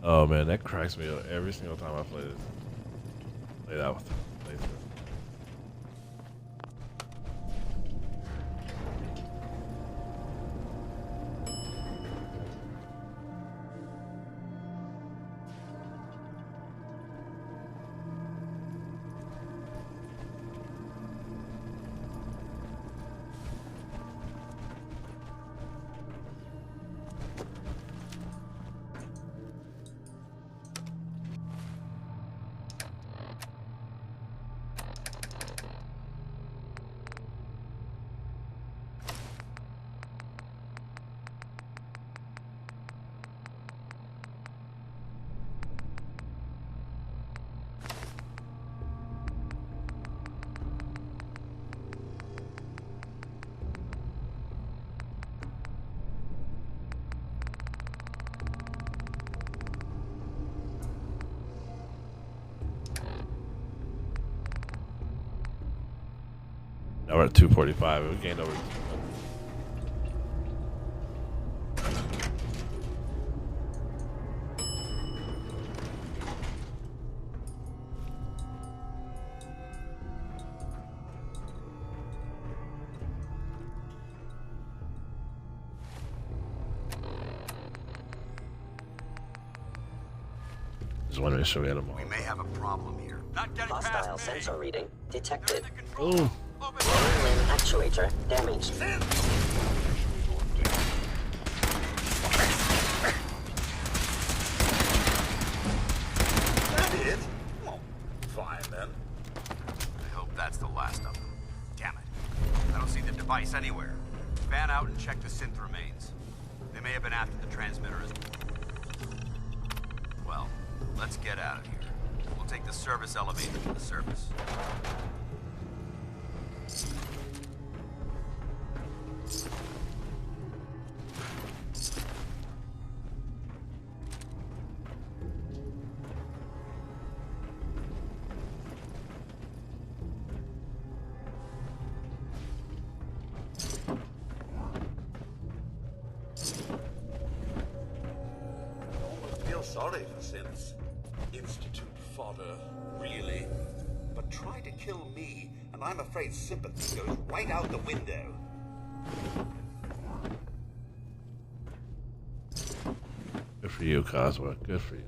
Oh man, that cracks me up every single time I play this. Play that with play this. Now we're at 245. We gained over. Just wanted to show you them all. We may have a problem here. Not getting Hostile sensor reading detected. Boom. Limb actuator damaged. That it? Well, fine then. I hope that's the last of them. Damn it. I don't see the device anywhere. Fan out and check the synth remains. They may have been after the transmitter as well. Let's get out of here. We'll take the service elevator to the surface. Sorry for Synths. Institute fodder, really. But try to kill me, and I'm afraid sympathy goes right out the window. Good for you, Cosworth. Good for you.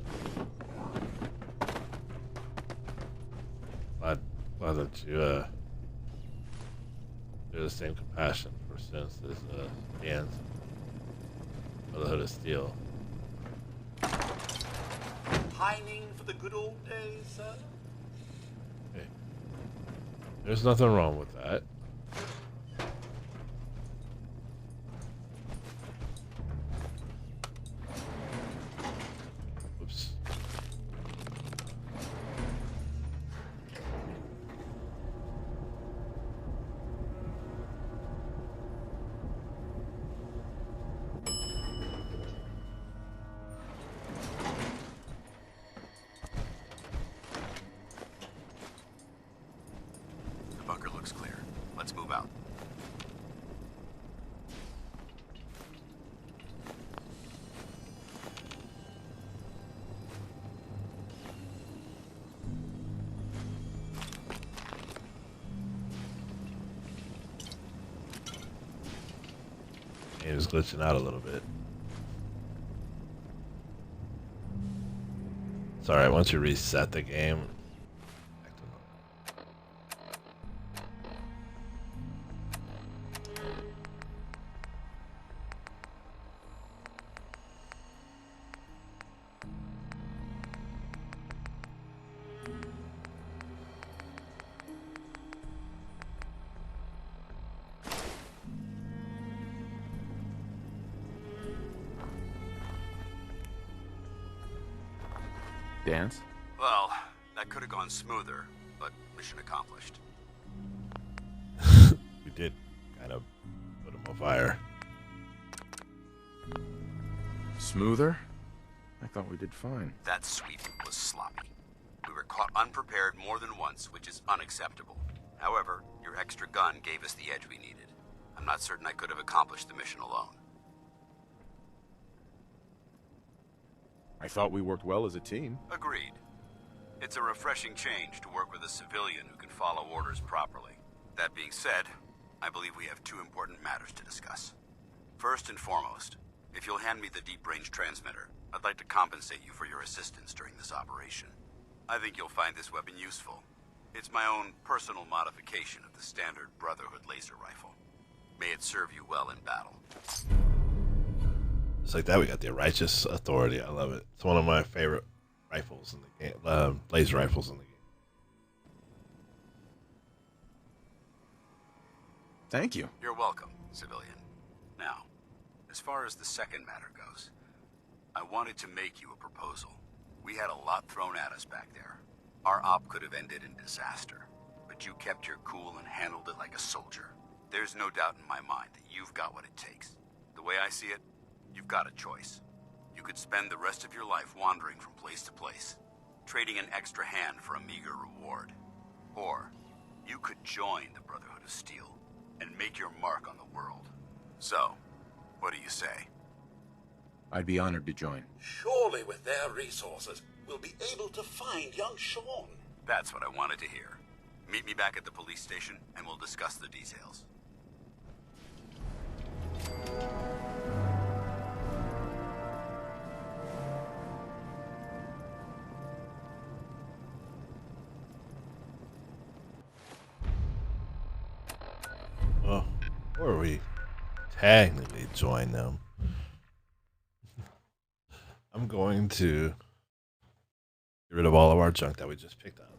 Glad that you share the same compassion for sins as Dan's Brotherhood of Steel. Pining for the good old days, sir? Hey, there's nothing wrong with that. Oops. The bunker looks clear. Let's move out. It was glitching out a little bit. It's alright, once you reset the game. Dance? Well, that could have gone smoother, but mission accomplished. We did kind of put him on fire. Smoother? I thought we did fine. That sweep was sloppy. We were caught unprepared more than once, which is unacceptable. However, your extra gun gave us the edge we needed. I'm not certain I could have accomplished the mission alone. I thought we worked well as a team. Agreed. It's a refreshing change to work with a civilian who can follow orders properly. That being said, I believe we have two important matters to discuss. First and foremost, if you'll hand me the deep-range transmitter, I'd like to compensate you for your assistance during this operation. I think you'll find this weapon useful. It's my own personal modification of the standard Brotherhood laser rifle. May it serve you well in battle. Just like that, we got the Righteous Authority. I love it. It's one of my favorite rifles in the game, laser rifles in the game. Thank you. You're welcome, civilian. Now, as far as the second matter goes, I wanted to make you a proposal. We had a lot thrown at us back there. Our op could have ended in disaster, but you kept your cool and handled it like a soldier. There's no doubt in my mind that you've got what it takes. The way I see it, you've got a choice. You could spend the rest of your life wandering from place to place, trading an extra hand for a meager reward. Or, you could join the Brotherhood of Steel and make your mark on the world. So, what do you say? I'd be honored to join. Surely with their resources, we'll be able to find young Sean. That's what I wanted to hear. Meet me back at the police station, and we'll discuss the details. Oh, or we technically join them. I'm going to get rid of all of our junk that we just picked up.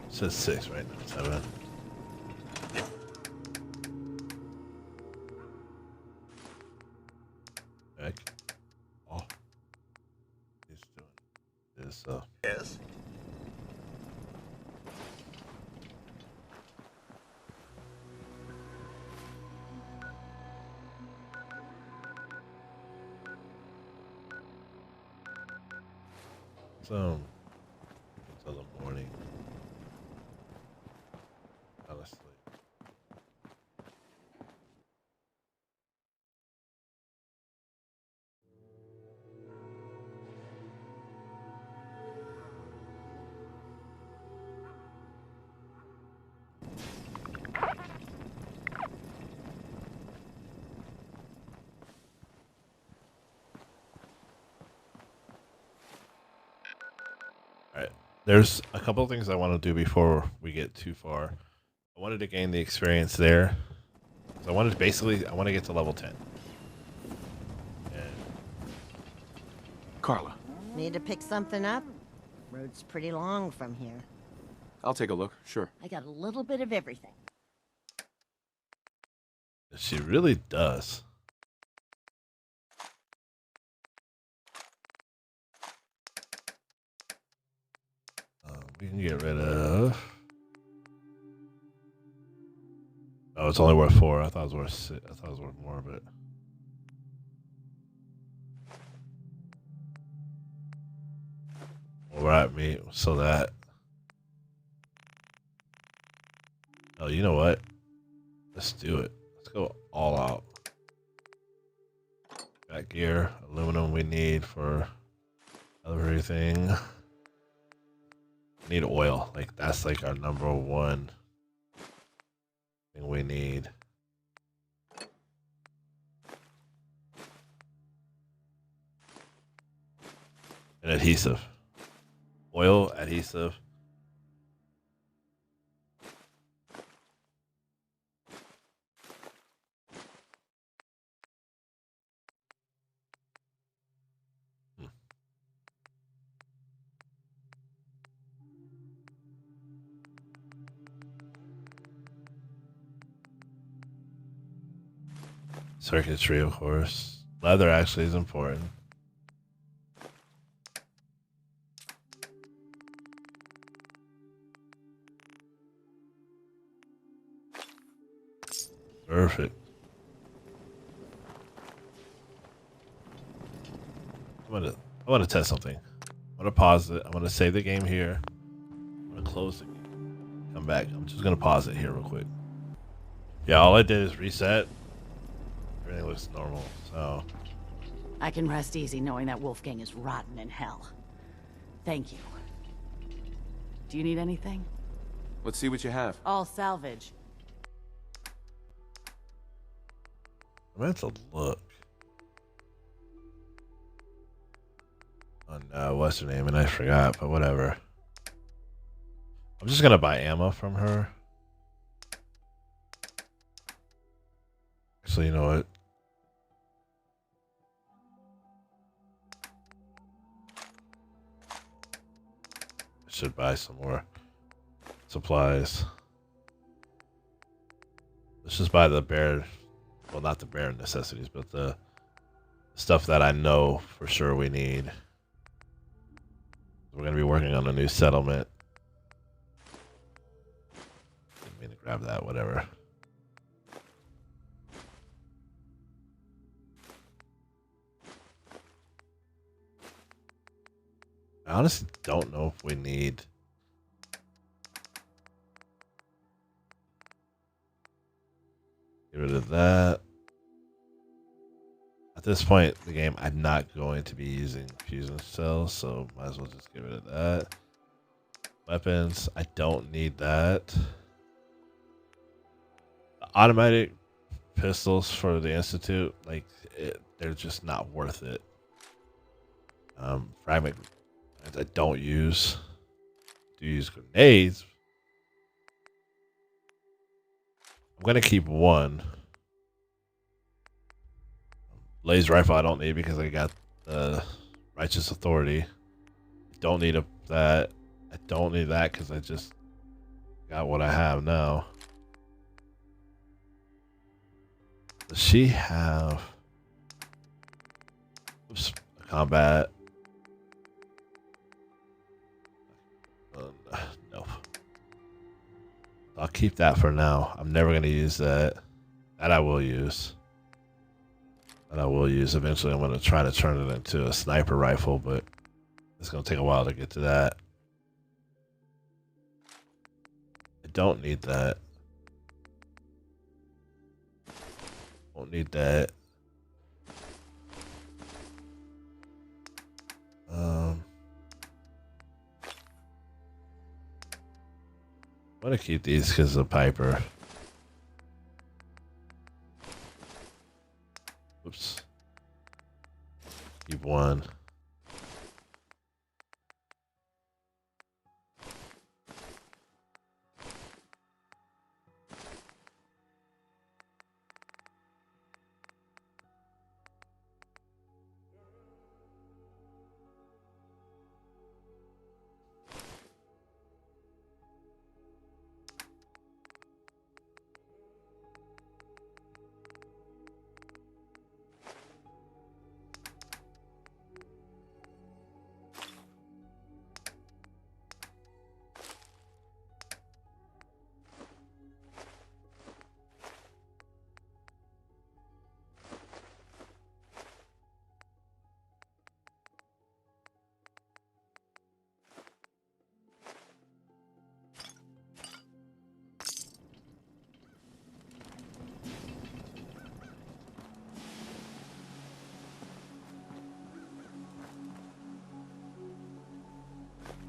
It says 6 right now, 7. Heck. Oh. He's doing this, Yes? Until the morning. Honestly. All right. There's a couple of things I want to do before we get too far. I wanted to gain the experience there. So I want to get to level 10. Carla. Need to pick something up? Road's pretty long from here. I'll take a look, sure. I got a little bit of everything. She really does. We can get rid of. Oh, it's only worth 4. I thought it was worth 6. I thought it was worth more, but. Alright, me. So that. Oh, you know what? Let's do it. Let's go all out. Got gear, aluminum we need for everything. Need oil. Like, that's like our number one thing we need. And adhesive. Oil, adhesive. Circuitry, of course. Leather actually is important. Perfect. I want to test something. I'm gonna pause it. I'm gonna save the game here. I'm gonna close the game. Come back. I'm just gonna pause it here real quick. Yeah, all I did is reset. Everything looks normal, so. I can rest easy knowing that Wolfgang is rotten in hell. Thank you. Do you need anything? Let's see what you have. All salvage. I'm gonna have to look. On what's her name, and I forgot, but whatever. I'm just gonna buy ammo from her. So you know what? I should buy some more supplies. Let's just buy the bare, well, not the bare necessities, but the stuff that I know for sure we need. We're going to be working on a new settlement. Didn't mean to grab that, whatever. I honestly don't know if we need. Get rid of that. At this point in the game, I'm not going to be using fusion cells, so might as well just get rid of that. Weapons, I don't need that. The automatic pistols for the Institute, like, they're just not worth it. Fragment I don't use. Do use grenades. I'm gonna keep one. Laser rifle I don't need because I got the Righteous Authority. Don't need that. I don't need that because I just got what I have now. Does she have combat? No. I'll keep that for now. I'm never going to use that. That I will use. That I will use. Eventually I'm going to try to turn it into a sniper rifle, but it's going to take a while to get to that. I don't need that. Won't need that. I'm going to keep these because of Piper. Oops. Keep one.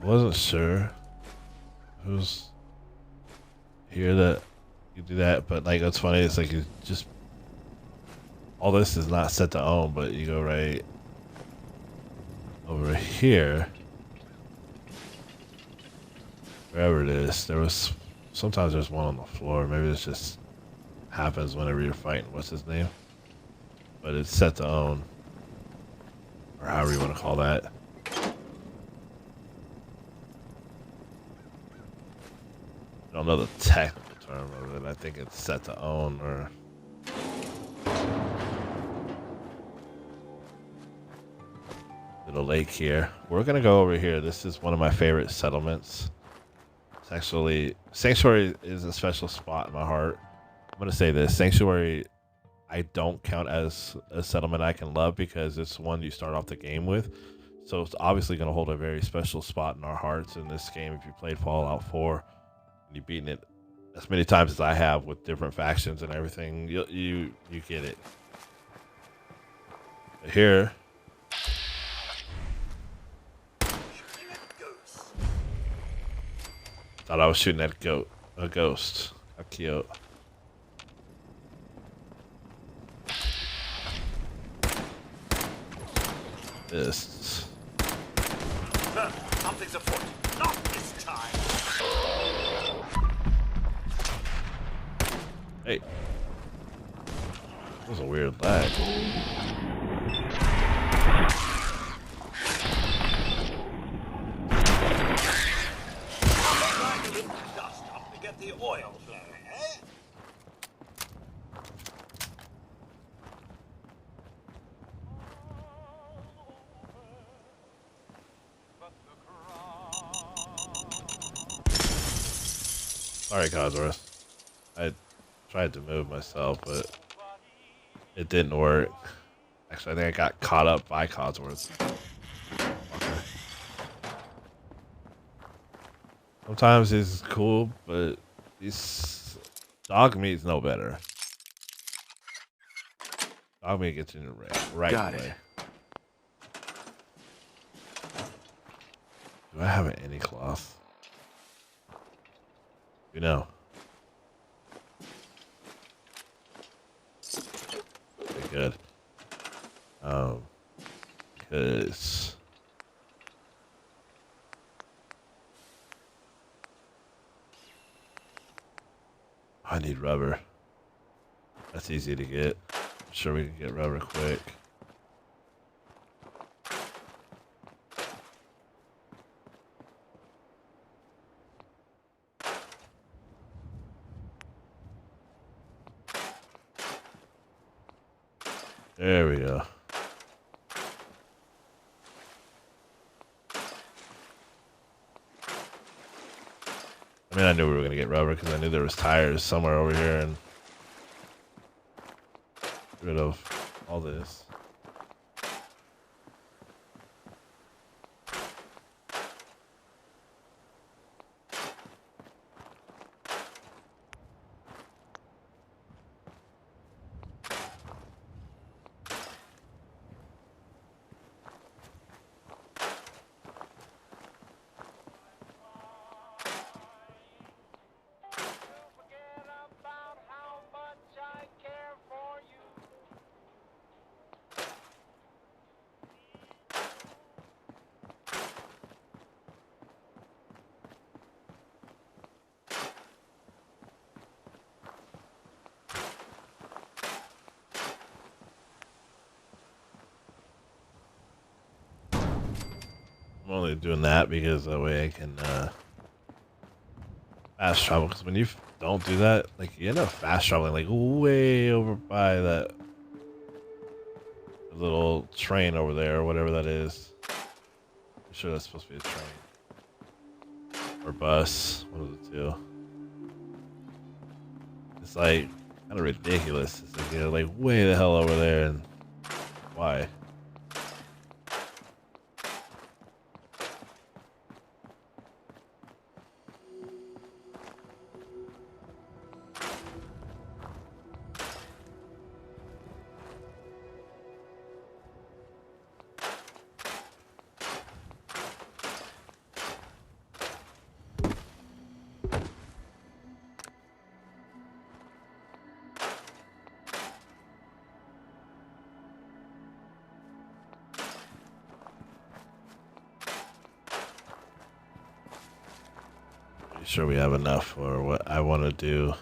I wasn't sure who's here that you do that, but like what's funny is like you just all this is not set to own, but you go right over here, wherever it is. There was sometimes there's one on the floor. Maybe it just happens whenever you're fighting. What's his name? But it's set to own, or however you want to call that. I don't know the technical term of it. I think it's set to own or. Little lake here. We're gonna go over here. This is one of my favorite settlements. It's actually Sanctuary is a special spot in my heart. I'm gonna say this: Sanctuary, I don't count as a settlement I can love because it's one you start off the game with. So it's obviously gonna hold a very special spot in our hearts in this game. If you played Fallout 4 and you've beaten it as many times as I have with different factions and everything, you get it. But here. Thought I was shooting at a ghost. How cute. This. Something's afoot. Not this time. Hey. That was a weird lag. The oil flare, eh? Sorry, Cosworth. I tried to move myself, but it didn't work. Actually, I think I got caught up by Cosworth. Okay. Sometimes it's cool, but these dog meat's no better. Dog meat gets in the right Got way. it. Do I have any cloth? You know. Okay, good. Because I need rubber. That's easy to get. I'm sure we can get rubber quick. There we go. I mean, I knew we were going to get rubber because I knew there was tires somewhere over here and get rid of all this. I'm only doing that because that way I can fast travel. Because when you don't do that, like you end up fast traveling like way over by that little train over there or whatever that is. I'm sure that's supposed to be a train or bus, one of the two. It's like kind of ridiculous. It's like you're like way the hell over there, and why? Be sure we have enough for what I want to do.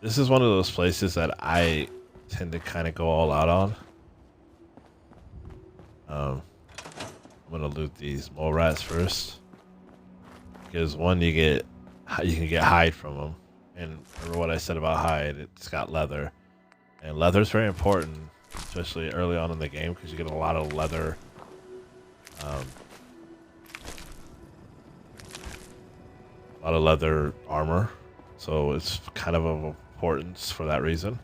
This is one of those places that I tend to kind of go all out on. I'm gonna loot these mole rats first, because one, you can get hide from them, and remember what I said about hide? It's got leather, and leather is very important, especially early on in the game, because you get a lot of leather. A lot of leather armor, so it's kind of importance for that reason.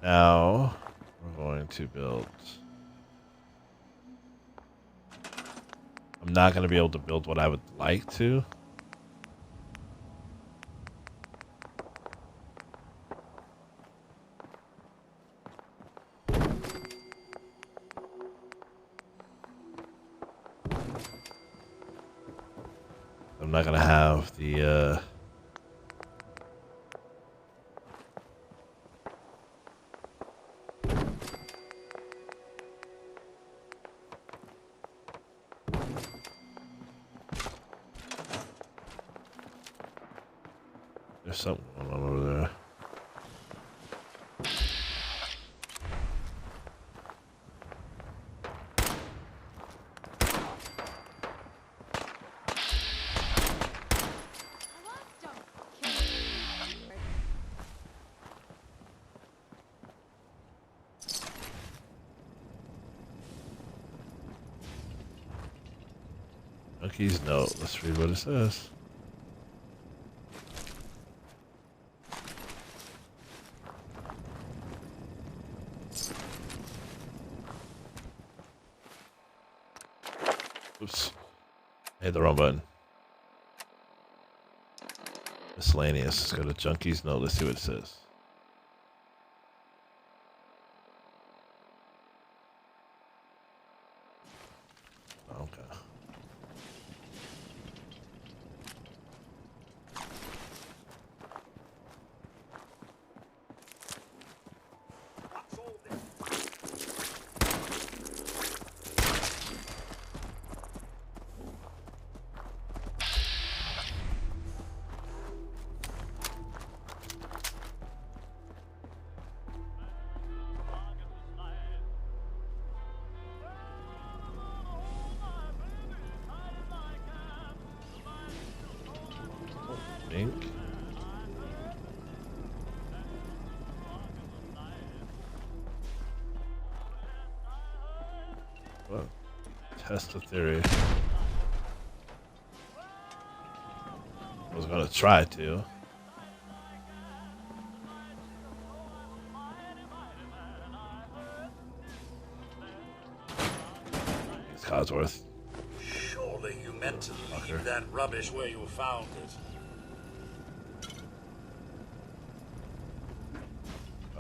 Now we're going to build. I'm not going to be able to build what I would like to. I'm not going to have the there's something going on over there. Monkey's note. Let's read what it says. Oops. I hit the wrong button. Miscellaneous. Let's go to Junkie's note. Let's see what it says. Okay. Think. Well, test the theory. I was gonna try to. It's Codsworth. Surely you meant to leave that rubbish where you found it.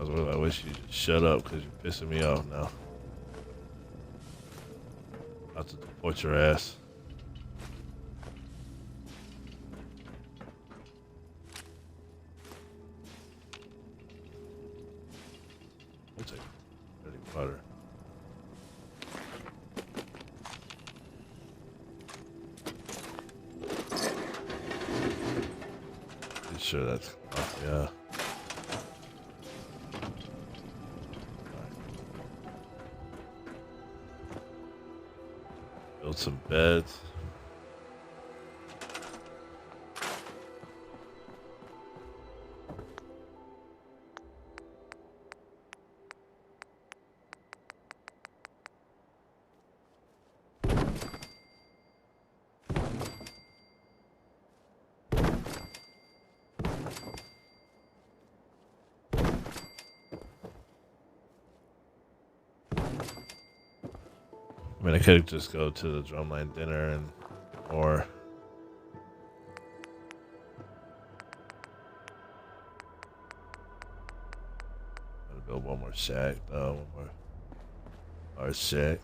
I wish you'd shut up because you're pissing me off now. About to deport your ass. We'll take dirty water. Pretty sure that's yeah. Build some beds. I mean, I could just go to the Drumline dinner and, or I'm gonna build one more shack though, one more large shack.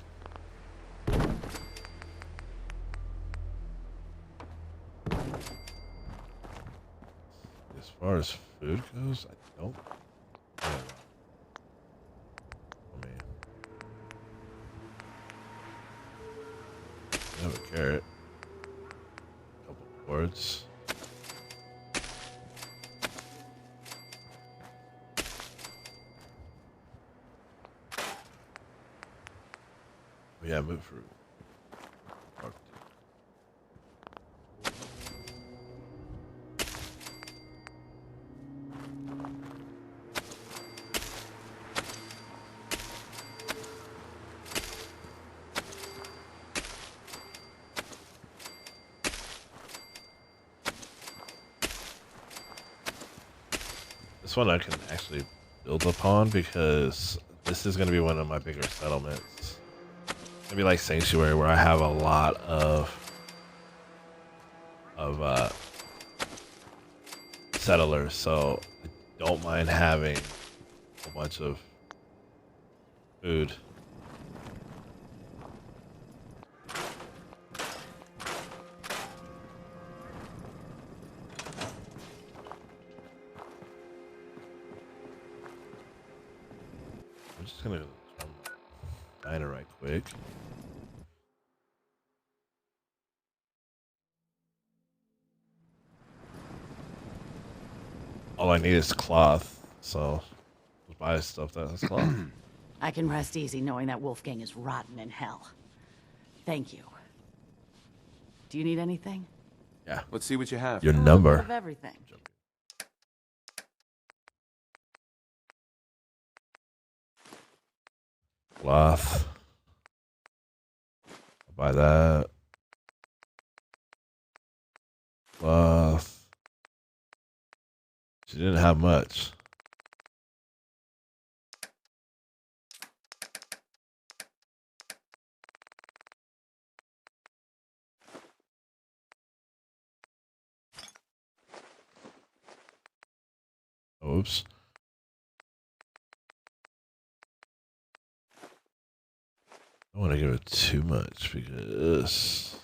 As far as food goes, I don't. I have a carrot. Words. Yeah, move through. This one I can actually build upon because this is going to be one of my bigger settlements. Maybe like Sanctuary, where I have a lot of settlers, so I don't mind having a bunch of food. I'm just gonna diner right quick. All I need is cloth, so let's buy stuff that has cloth. I can rest easy knowing that Wolfgang is rotten in hell. Thank you. Do you need anything? Yeah. Let's see what you have. Your A number. little bit of everything. Cloth. I'll buy that. Cloth. She didn't have much. Oops. I don't want to give it too much because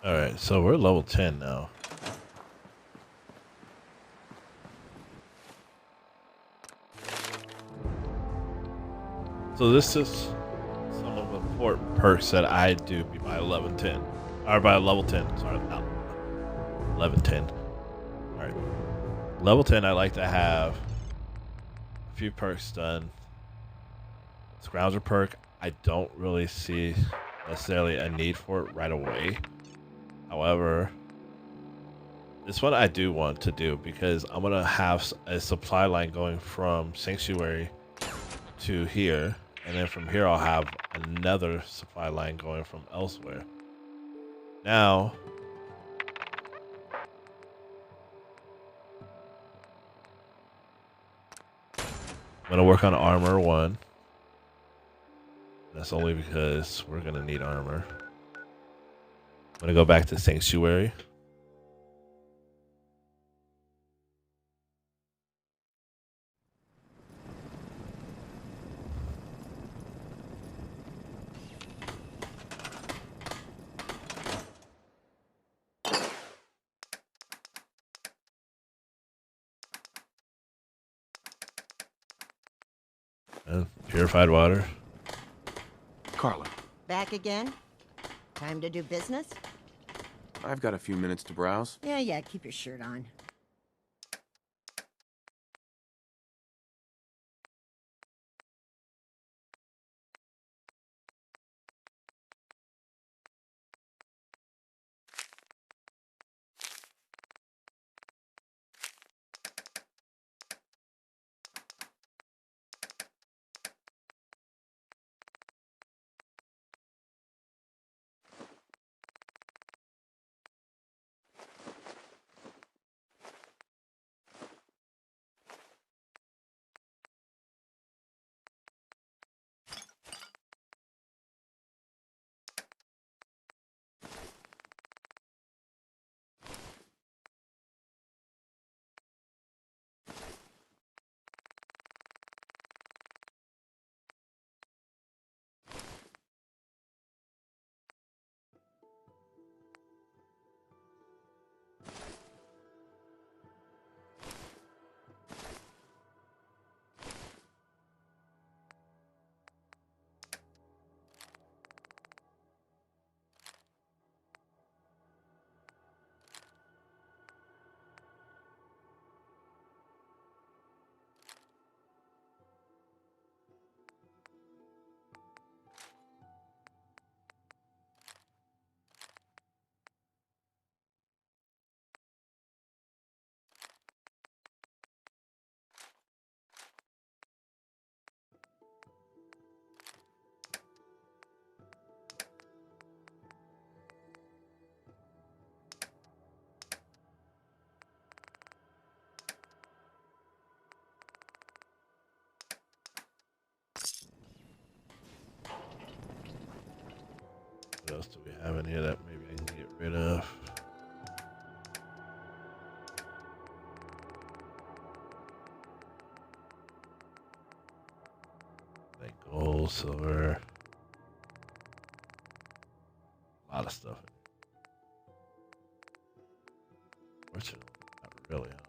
all right, so we're level 10 now. So this is some of the important perks that I do by 11-10. Or by level 10. Sorry, not 11-10. Alright. Level 10, I like to have a few perks done. Scrounger perk, I don't really see necessarily a need for it right away. However, this one I do want to do because I'm going to have a supply line going from Sanctuary to here. And then from here, I'll have another supply line going from elsewhere. Now, I'm going to work on armor 1. That's only because we're going to need armor. I'm going to go back to Sanctuary. And purified water. Carla, Back again? Time to do business? I've got a few minutes to browse. Yeah, keep your shirt on. What else do we have in here that maybe I can get rid of? Like gold, silver. A lot of stuff. Fortunately, not really, huh?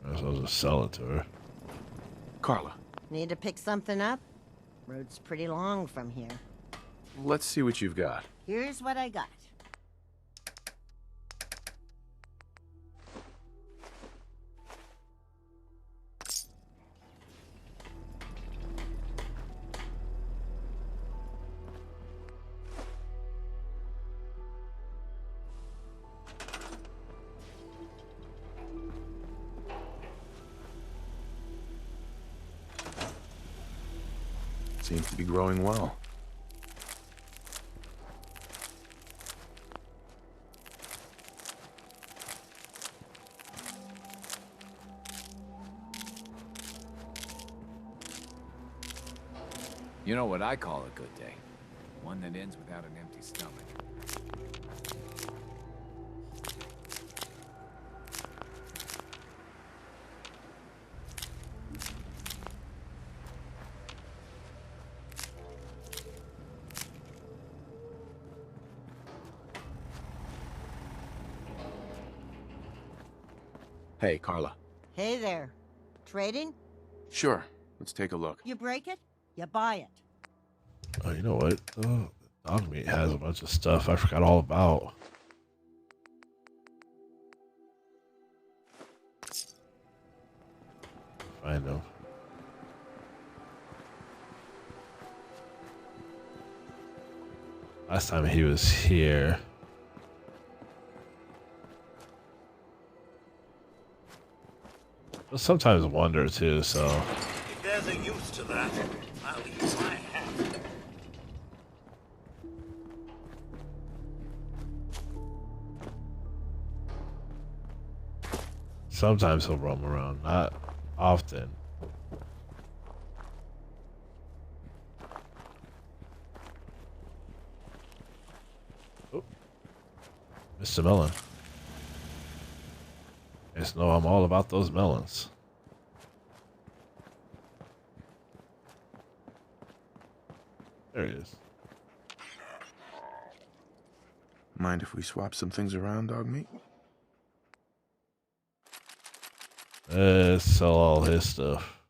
I suppose I'll sell it to her. Carla, Need to pick something up? Road's pretty long from here. let's see what you've got. Here's what I got. Seems to be growing well. You know what I call a good day? One that ends without an empty stomach. Hey, Carla. Hey there. Trading? Sure, let's take a look. You break it, you buy it. Oh, you know what? Oh, dog meat has a bunch of stuff I forgot all about. Find them. Last time he was here. I sometimes wonder too, so. If there's a use to that, I'll use my hat. Sometimes he'll roam around, not often. Oh. Mr. Melon. Just know I'm all about those melons. There he is. Mind if we swap some things around, dog meat? Sell all his stuff.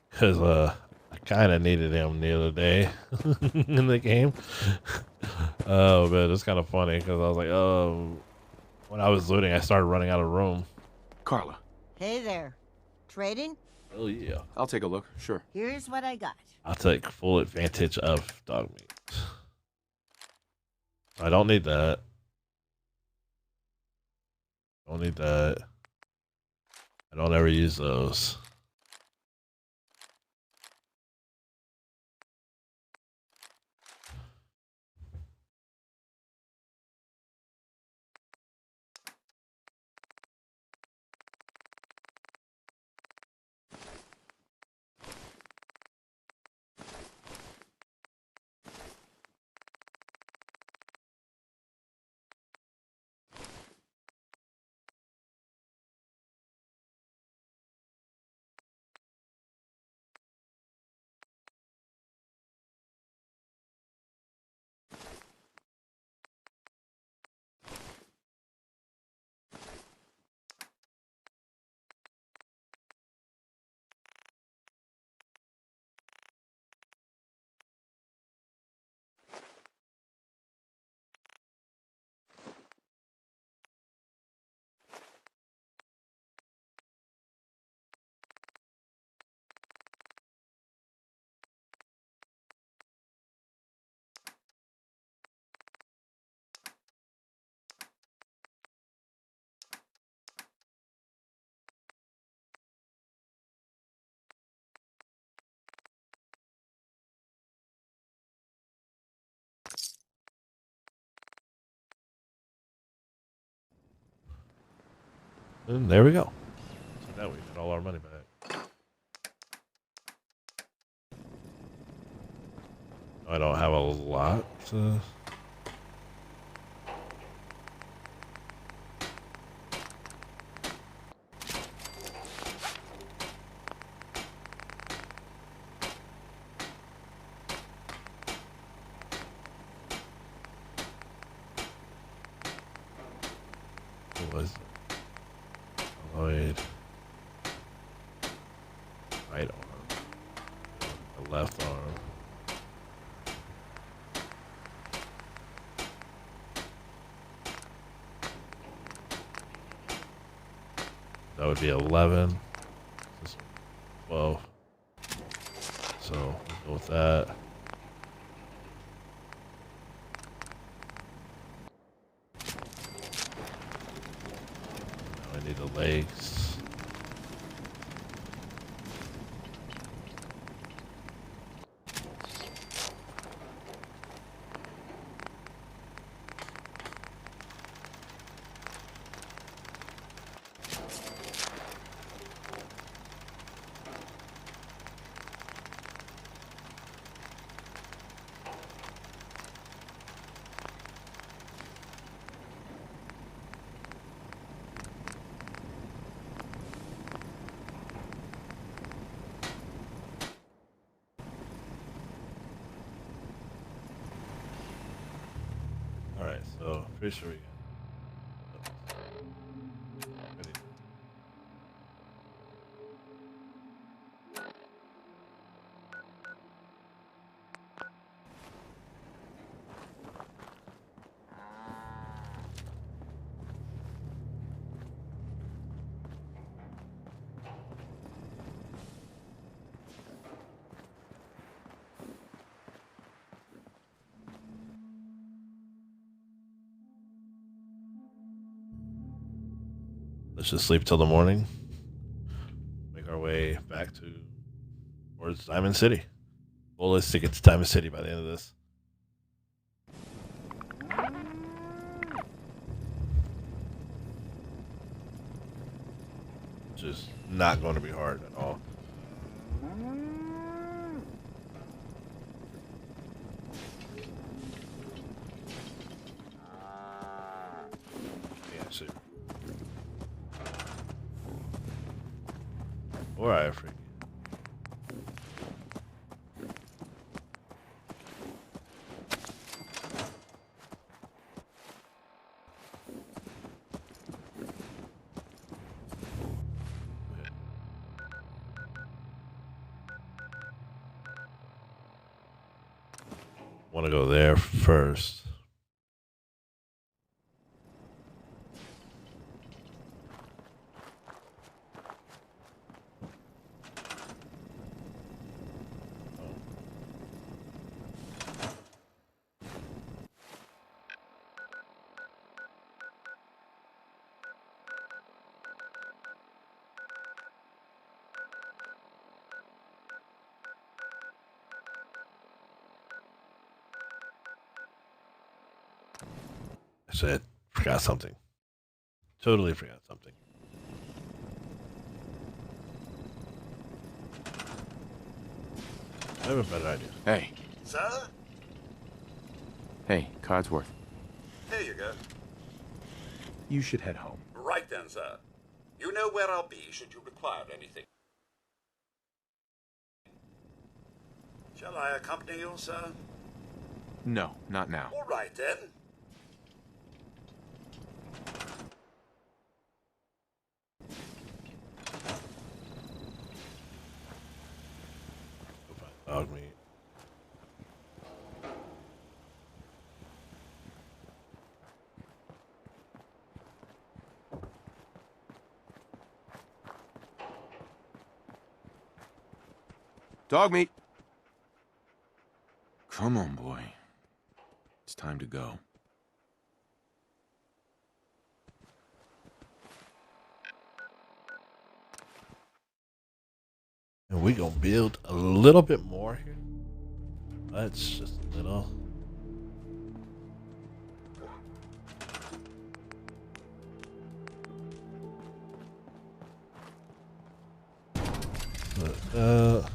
Because, I kind of needed him the other day in the game. Oh, man, it's kind of funny because I was like, oh, when I was looting, I started running out of room. Carla. Hey there. Trading? Oh, yeah. I'll take a look, sure. Here's what I got. I'll take full advantage of dog meat. I don't need that. Don't need that. I don't ever use those. And there we go. So now we get all our money back. I don't have a lot. What was it? Lloyd. Right arm. The left arm. That would be 11. This 12. So we'll go with that. Now I need the legs. Alright, so pretty sure we got let's just sleep till the morning. Make our way back towards Diamond City. Goal is to get to Diamond City by the end of this. Which is not going to be hard at all. Yeah, shit. Or I freak. want to go there first. I said, forgot something. Totally forgot something. I have a better idea. Hey. Sir? Hey, Codsworth. Here you go. You should head home. Right then, sir. You know where I'll be should you require anything. Shall I accompany you, sir? No, not now. All right, then. Dog meat. Dog meat. Come on, boy. It's time to go. And we gonna build a little bit more here. That's just a little. That.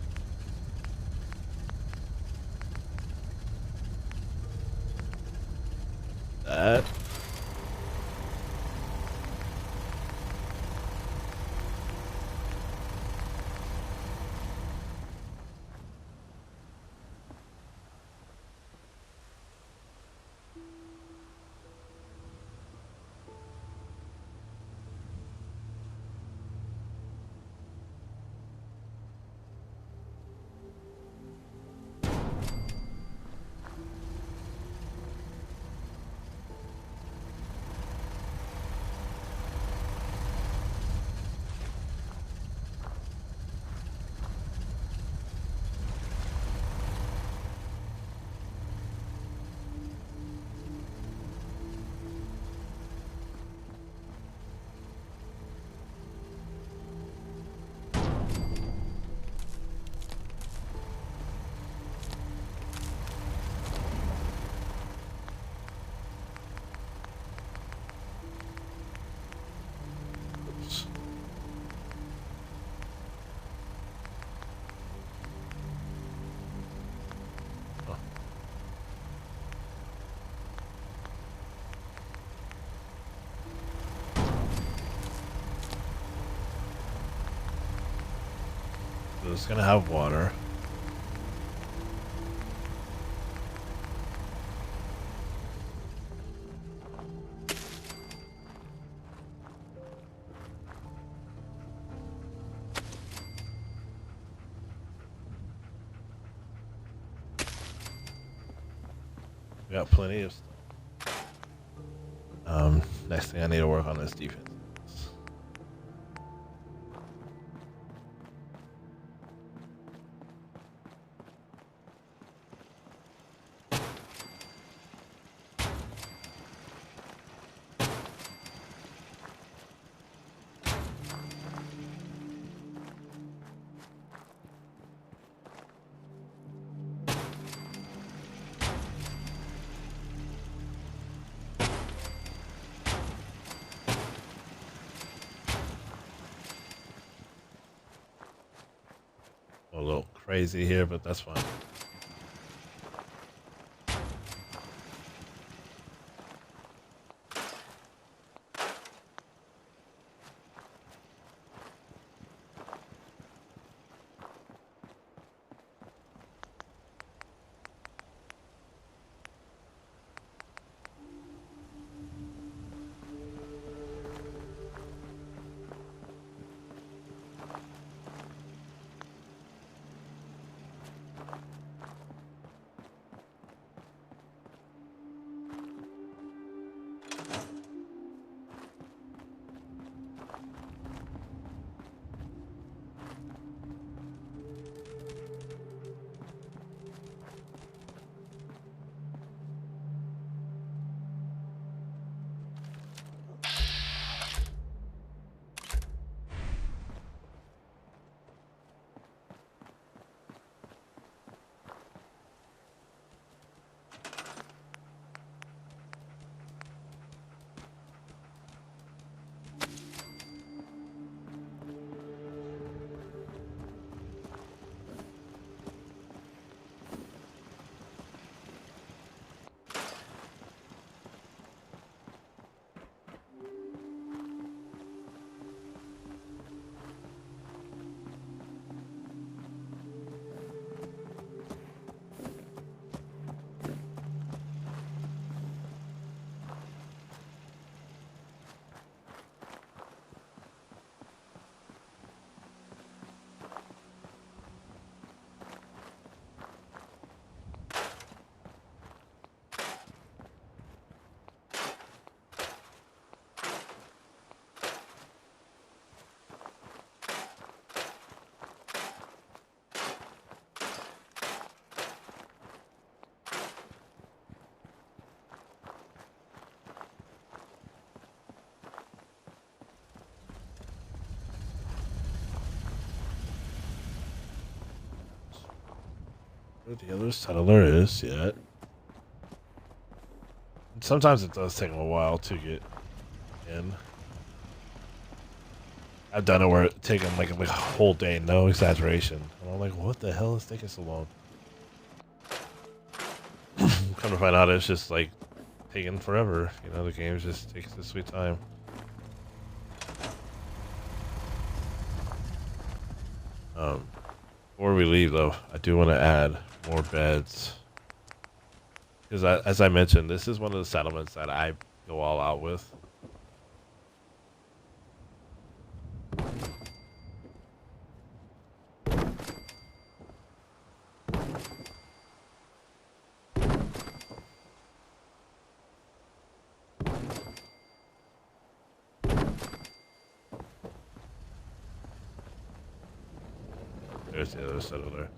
So it's gonna have water. We got plenty of stuff. Next thing I need to work on is defense. A little crazy here, but that's fine. where the other settler is yet. And sometimes it does take them a while to get in. I've done it where it's taken like a whole day, no exaggeration. And I'm like, what the hell is taking so long? Come to find out, it's just like taking forever. You know, the game just takes its sweet time. Before we leave, though, I do want to add more beds. Because as I mentioned, this is one of the settlements that I go all out with. There's the other settler.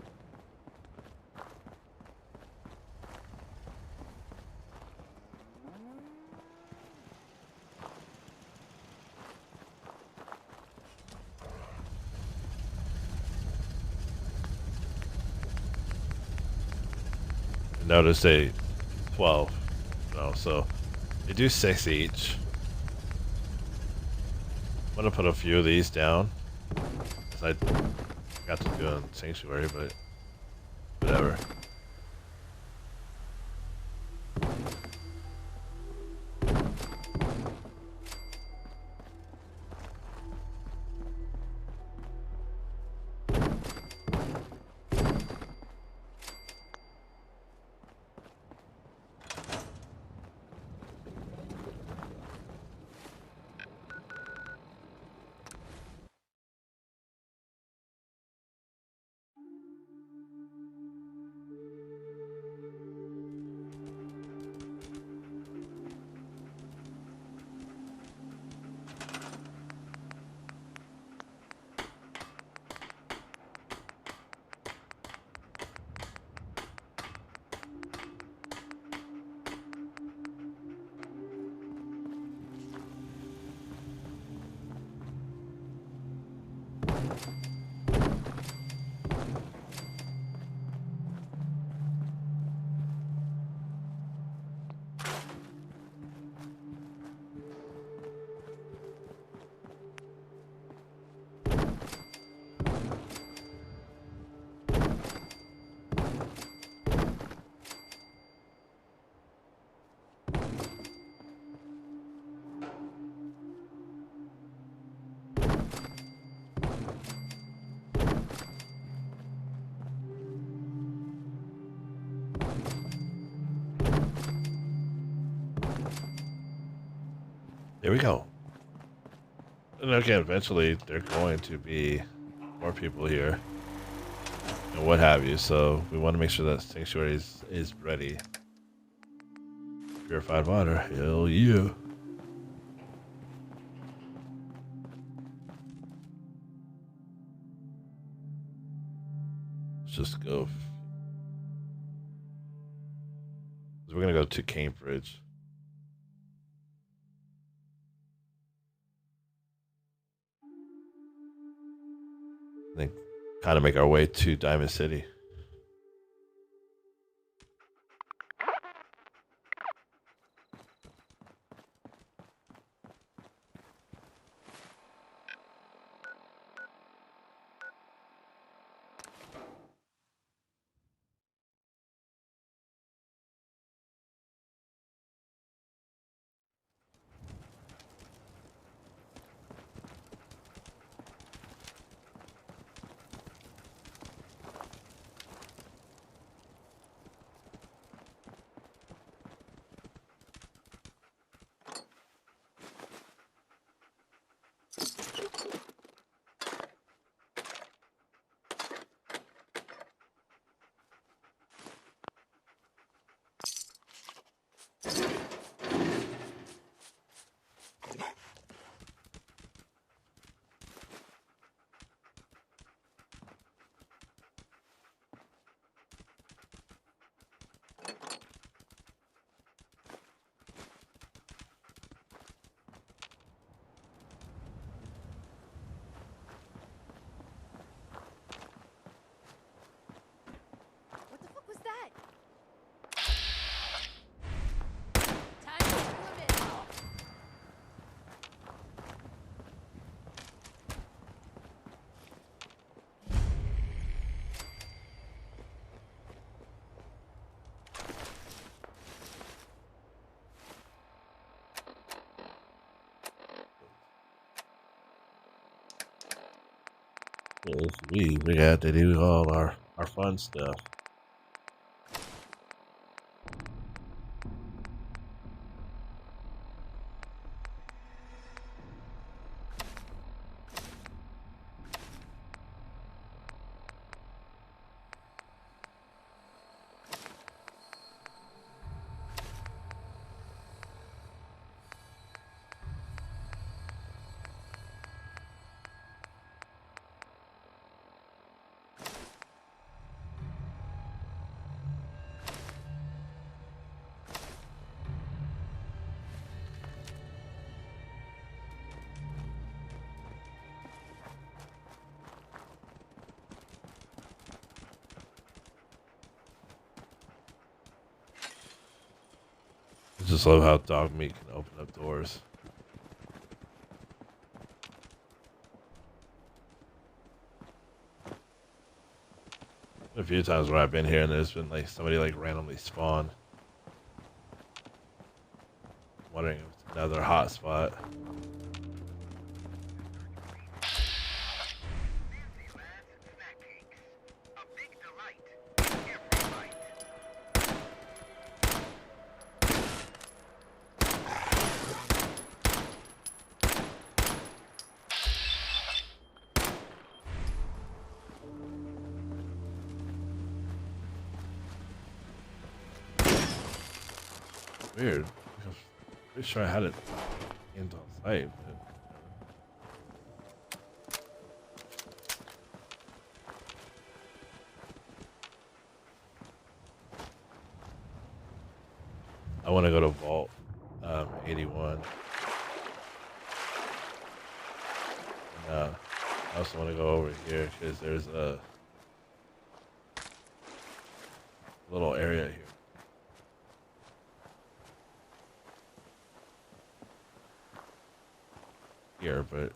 Notice they 12. No, so they do 6 each. I'm gonna put a few of these down. I got to do it in Sanctuary, but whatever. There we go. And again, eventually there are going to be more people here and what have you. So we want to make sure that Sanctuary is ready. Purified water, hell yeah. Let's just go. We're gonna go to Cambridge. Then kind of make our way to Diamond City. We got to do all our fun stuff. I just love how dog meat can open up doors. A few times where I've been here and there's been like somebody like randomly spawn. Wondering if it's another hot spot. Weird. I'm pretty sure I had it aimed on sight, but I want to go to Vault 81. And, I also want to go over here because there's a little area here. But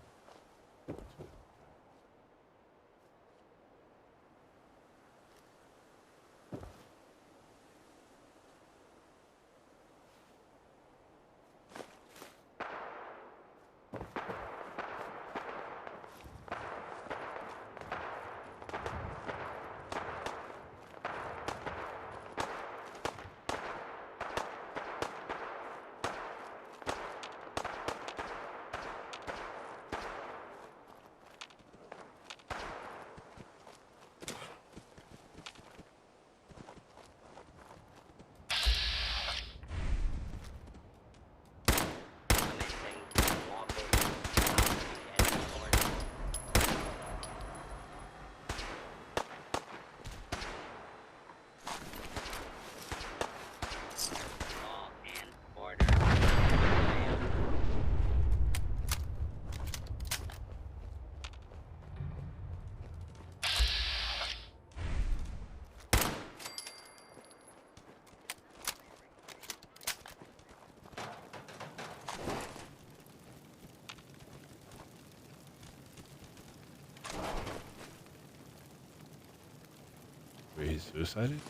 where he suicided?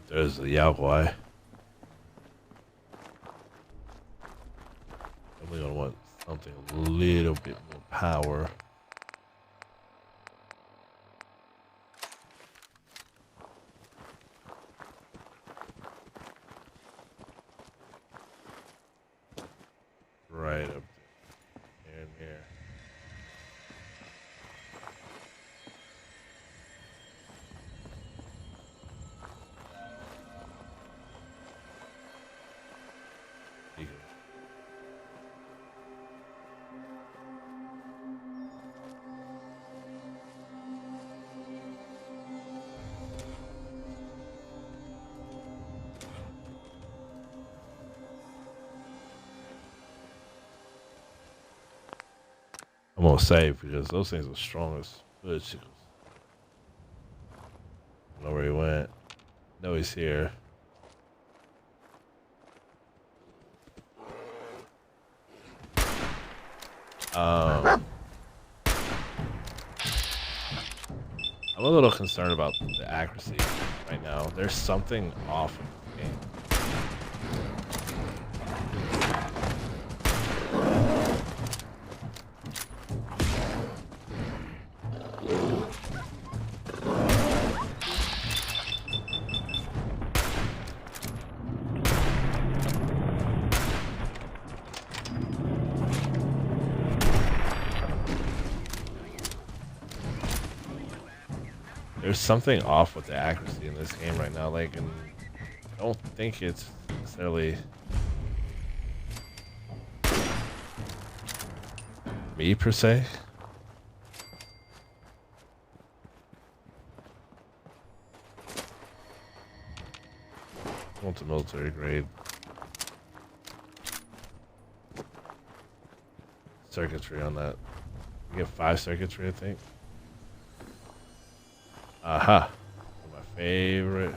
There's the Yao Guai. Probably gonna want something a little bit more power. Right up there and here. I'm gonna save because those things are strong as bitches. I don't know where he went. No, he's here. I'm a little concerned about the accuracy right now. There's something off in this game. There's something off with the accuracy in this game right now, like, and I don't think it's necessarily me per se. I want the military grade circuitry on that. You get 5 circuitry, I think. Aha. One of my favorite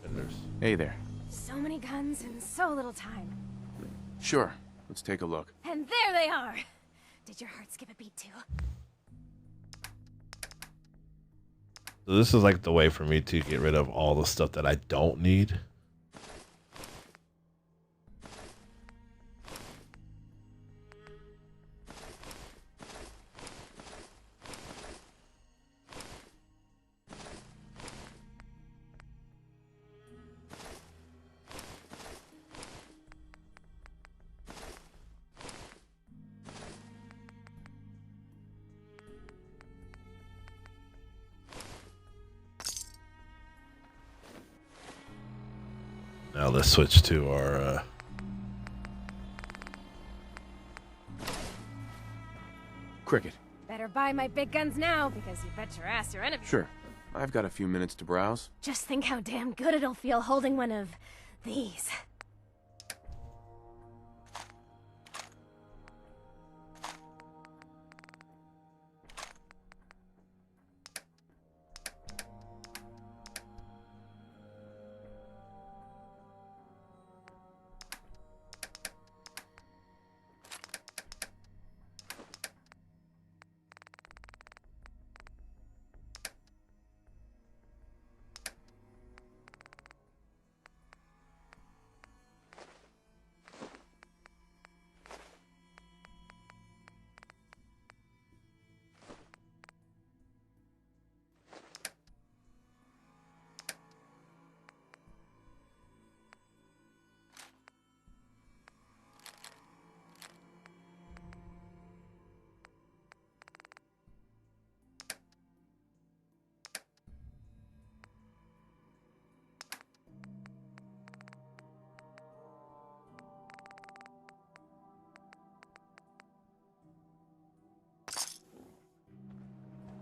vendors. Hey there. So many guns in so little time. Sure. Let's take a look. And there they are! Did your heart skip a beat too? So this is like the way for me to get rid of all the stuff that I don't need. Now let's switch to our Cricket. Better buy my big guns now, because you bet your ass your enemy. Sure. I've got a few minutes to browse. Just think how damn good it'll feel holding one of these.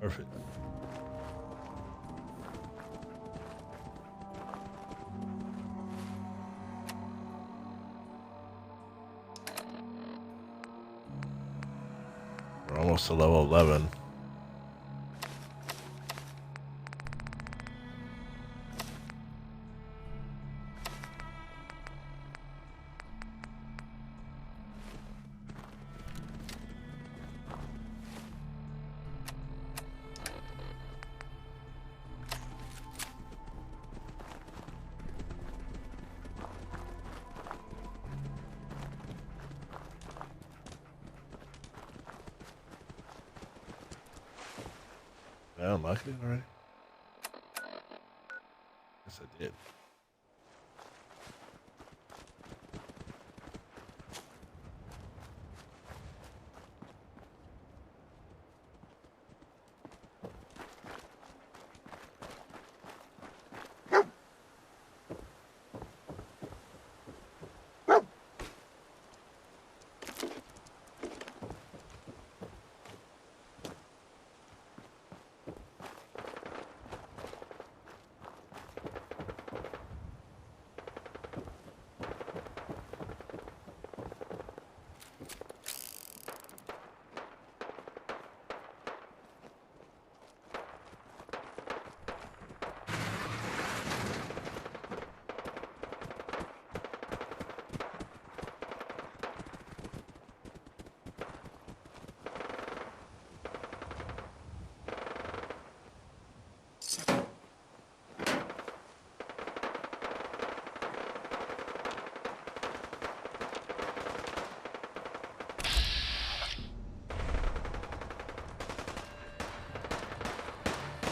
perfect. We're almost to level 11. I unlocked it already? Yes, I did.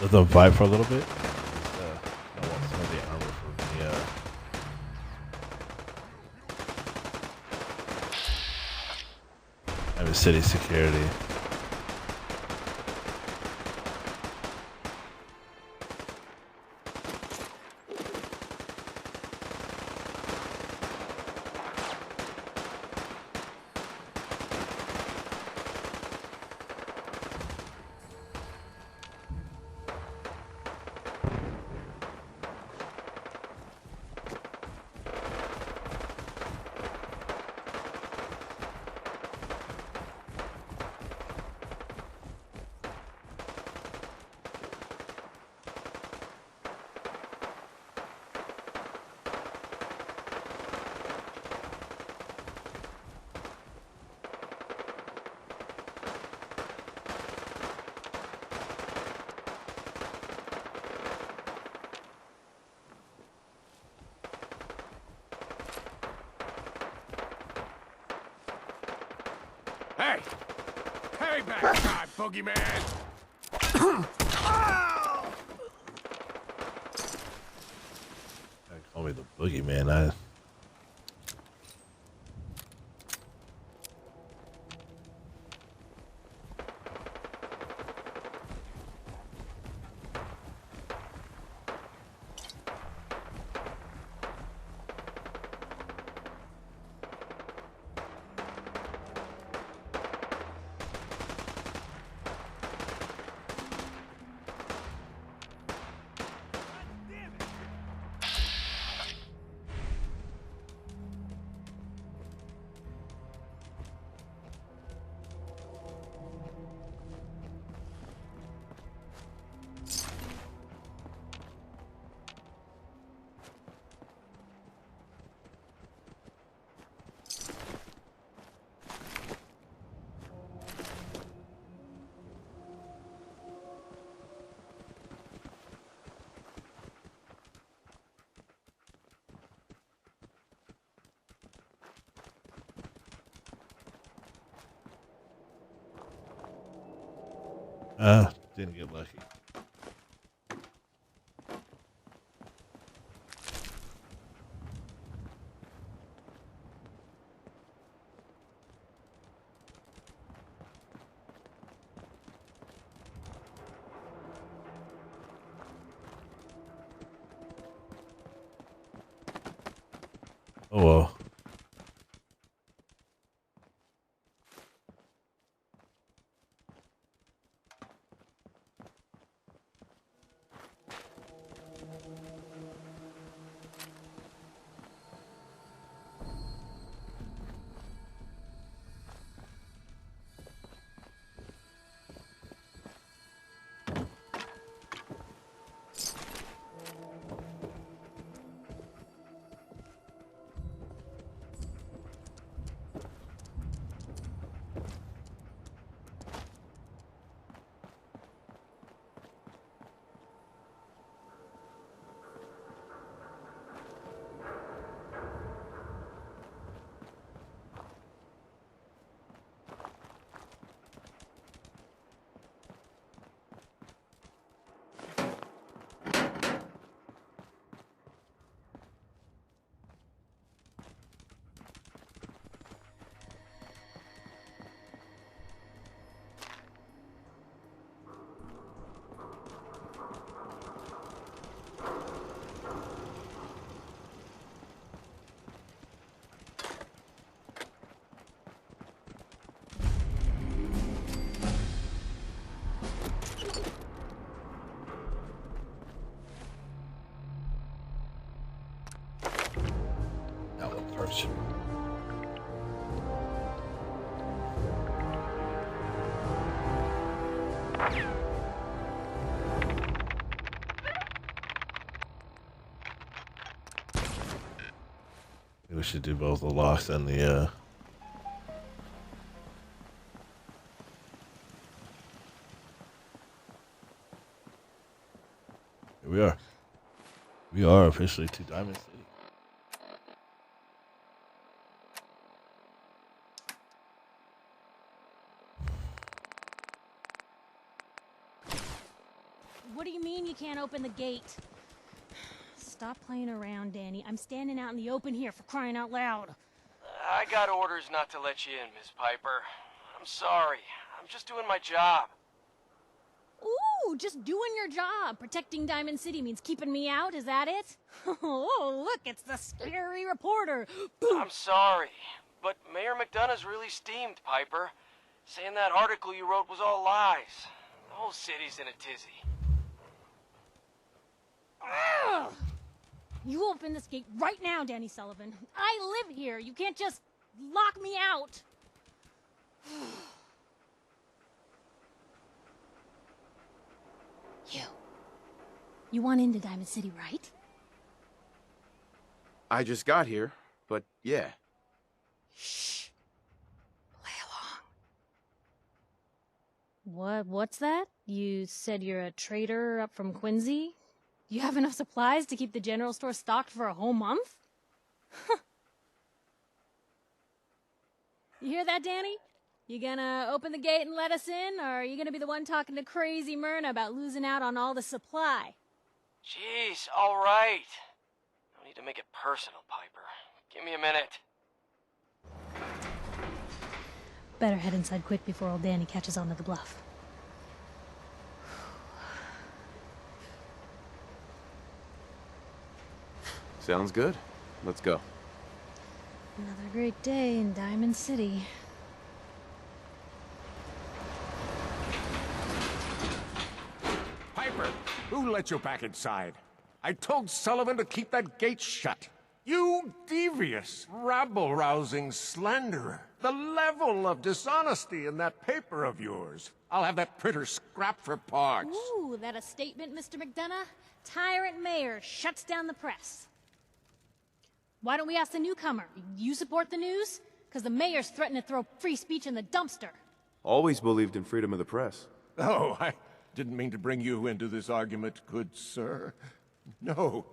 Let them fight for a little bit. I want some of the armor from the. I have a city security. Hey! Payback time, boogeyman! Call me the boogeyman. Didn't get lucky. Oh well. Person. We should do both the locks and the Here we are. We are officially to Diamond City. What do you mean you can't open the gate? Stop playing around, Danny. I'm standing out in the open here, for crying out loud. I got orders not to let you in, Miss Piper. I'm sorry. I'm just doing my job. Ooh, just doing your job. Protecting Diamond City means keeping me out, is that it? Oh, look, it's the scary reporter. Boom. I'm sorry, but Mayor McDonough's really steamed, Piper. Saying that article you wrote was all lies. The whole city's in a tizzy. Ugh. You open this gate right now, Danny Sullivan. I live here. You can't just lock me out. You want into Diamond City, right? I just got here, but yeah. Shh. Play along. What's that? You said you're a trader up from Quincy? You have enough supplies to keep the general store stocked for a whole month? You hear that, Danny? You gonna open the gate and let us in, or are you gonna be the one talking to crazy Myrna about losing out on all the supply? Jeez, all right. No need to make it personal, Piper. Give me a minute. Better head inside quick before old Danny catches on to the bluff. Sounds good. Let's go. Another great day in Diamond City. Piper, who let you back inside? I told Sullivan to keep that gate shut. You devious, rabble-rousing slanderer. The level of dishonesty in that paper of yours. I'll have that printer scrapped for parts. Ooh, that a statement, Mr. McDonough? Tyrant mayor shuts down the press. Why don't we ask the newcomer? You support the news? Because the mayor's threatened to throw free speech in the dumpster. Always believed in freedom of the press. Oh, I didn't mean to bring you into this argument, good sir. No.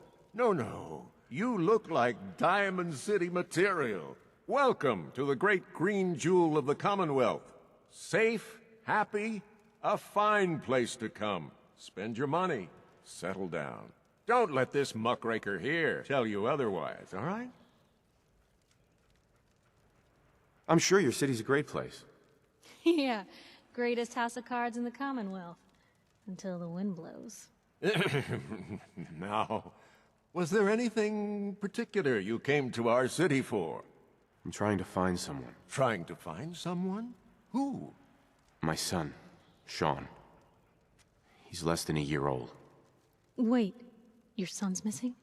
You look like Diamond City material. Welcome to the great green jewel of the Commonwealth. Safe, happy, a fine place to come. Spend your money. Settle down. Don't let this muckraker here tell you otherwise, all right? I'm sure your city's a great place. Yeah, greatest house of cards in the Commonwealth. Until the wind blows. Now, was there anything particular you came to our city for? I'm trying to find someone. Trying to find someone? Who? My son, Sean. He's less than a year old. Wait, your son's missing?